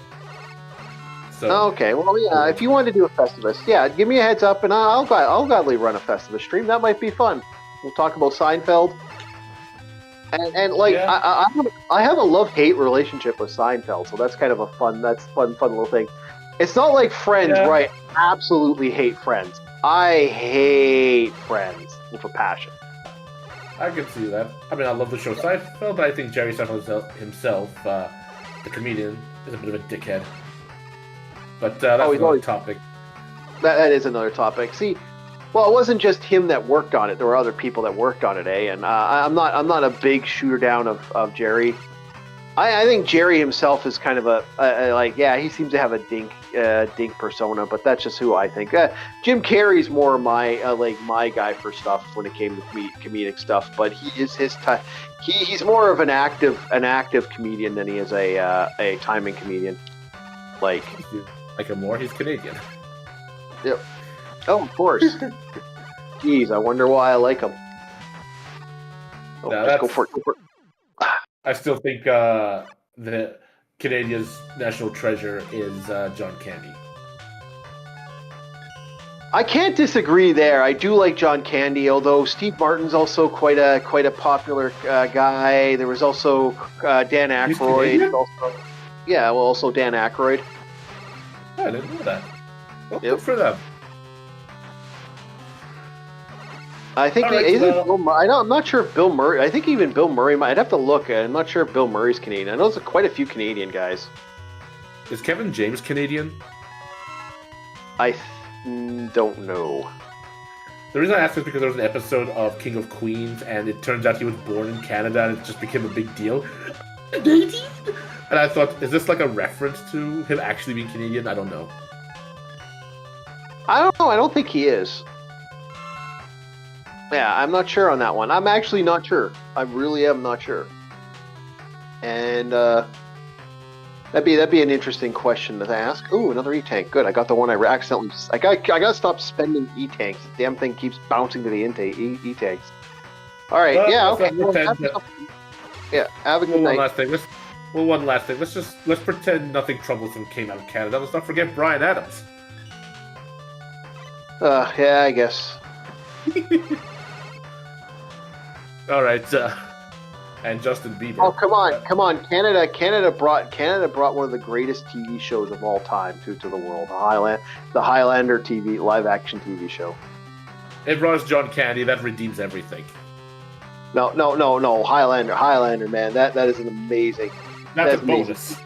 So
okay, well, yeah, if you want to do a Festivus, yeah, give me a heads up, and I'll gladly run a Festivus stream. That might be fun. We'll talk about Seinfeld, and yeah. I have a love-hate relationship with Seinfeld, so that's kind of a fun little thing. It's not like Friends, yeah. Right? I absolutely hate Friends. I hate Friends with a passion.
I can see that. I mean, I love the show Seinfeld, but I think Jerry Seinfeld himself, the comedian, is a bit of a dickhead. But that's another topic.
That is another topic. See, well, it wasn't just him that worked on it. There were other people that worked on it, And I'm not a big shooter down of Jerry. I think Jerry himself is kind of he seems to have a dink persona, but that's just who I think. Jim Carrey's more my guy for stuff when it came to comedic stuff, but he's more of an active comedian than he is a timing comedian.
Like him more, he's Canadian.
Yep. Oh, of course. Jeez, I wonder why I like him. Oh, no, go for it.
I still think the Canadian's national treasure is John Candy.
I can't disagree there. I do like John Candy, although Steve Martin's also quite a popular guy. There was also Dan Aykroyd. Also Dan Aykroyd.
Oh, I didn't know that. Well, good for them.
I think I'm not sure if Bill Murray. I think even Bill Murray. I'd have to look. I'm not sure if Bill Murray's Canadian. I know there's quite a few Canadian guys.
Is Kevin James Canadian?
I don't know.
The reason I asked is because there was an episode of King of Queens, and it turns out he was born in Canada, and it just became a big deal. And I thought, is this like a reference to him actually being Canadian? I don't know.
I don't know. I don't think he is. Yeah, I'm not sure on that one. I'm actually not sure. I really am not sure. And that'd be an interesting question to ask. Ooh, another E-Tank. Good. I got the one I accidentally. I got to stop spending E-Tanks. The damn thing keeps bouncing to the E-Tanks. All right. Okay. Have a good night.
One last thing. Let's pretend nothing troublesome came out of Canada. Let's not forget Bryan Adams.
Yeah, I guess.
All right. and Justin Bieber.
Oh, come on! Canada brought one of the greatest TV shows of all time to the world. The Highlander TV live action TV show.
It runs John Candy. That redeems everything.
No. Highlander, man. That is an amazing.
That's a bonus.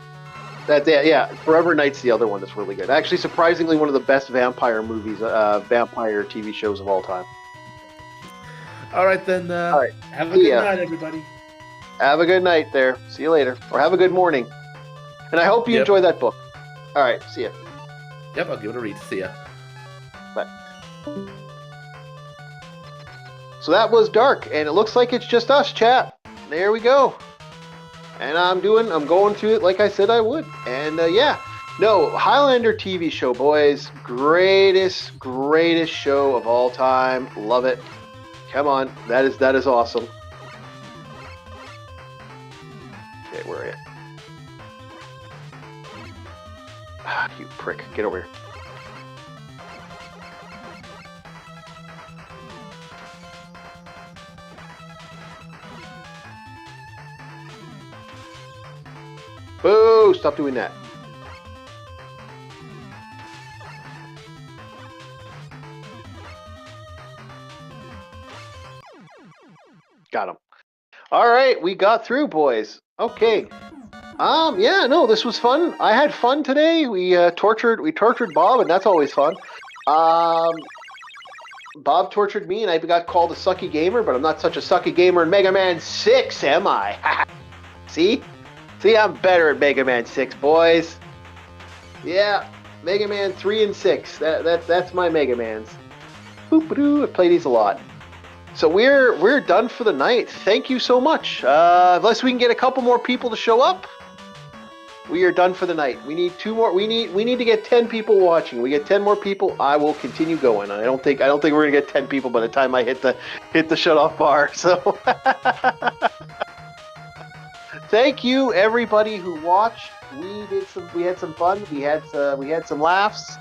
Forever Knight's the other one that's really good. Actually, surprisingly, one of the best vampire movies, vampire TV shows of all time.
All right, then.
All right.
Have a good night, everybody.
Have a good night there. See you later. Or have a good morning. And I hope you enjoy that book. All right. See ya.
Yep, I'll give it a read. See ya.
Bye. So that was Dark, and it looks like it's just us, chat. There we go. And I'm going through it like I said I would. And Highlander TV show, boys. Greatest show of all time. Love it. Come on. That is awesome. Okay, where are you? Ah, you prick. Get over here. Boo! Stop doing that. Got him. All right, we got through, boys. Okay. This was fun. I had fun today. We tortured Bob, and that's always fun. Bob tortured me, and I got called a sucky gamer, but I'm not such a sucky gamer in Mega Man 6, am I? See, I'm better at Mega Man 6, boys. Yeah, Mega Man 3 and 6. That's my Mega Mans. Boop-a-doo. I play these a lot. So we're done for the night. Thank you so much. Unless we can get a couple more people to show up, we are done for the night. We need 2 more. We need to get 10 people watching. We get 10 more people, I will continue going. I don't think we're gonna get 10 people by the time I hit the shut off bar. So. Thank you, everybody who watched. We had some fun. We had some laughs.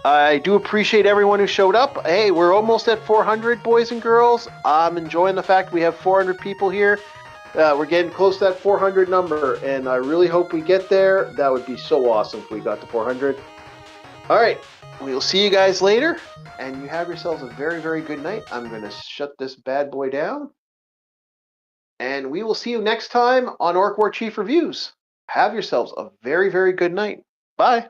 I do appreciate everyone who showed up. Hey, we're almost at 400, boys and girls. I'm enjoying the fact we have 400 people here. We're getting close to that 400 number, and I really hope we get there. That would be so awesome if we got to 400. All right, we'll see you guys later, and you have yourselves a very, very good night. I'm going to shut this bad boy down. And we will see you next time on Orc War Chief Reviews. Have yourselves a very, very good night. Bye.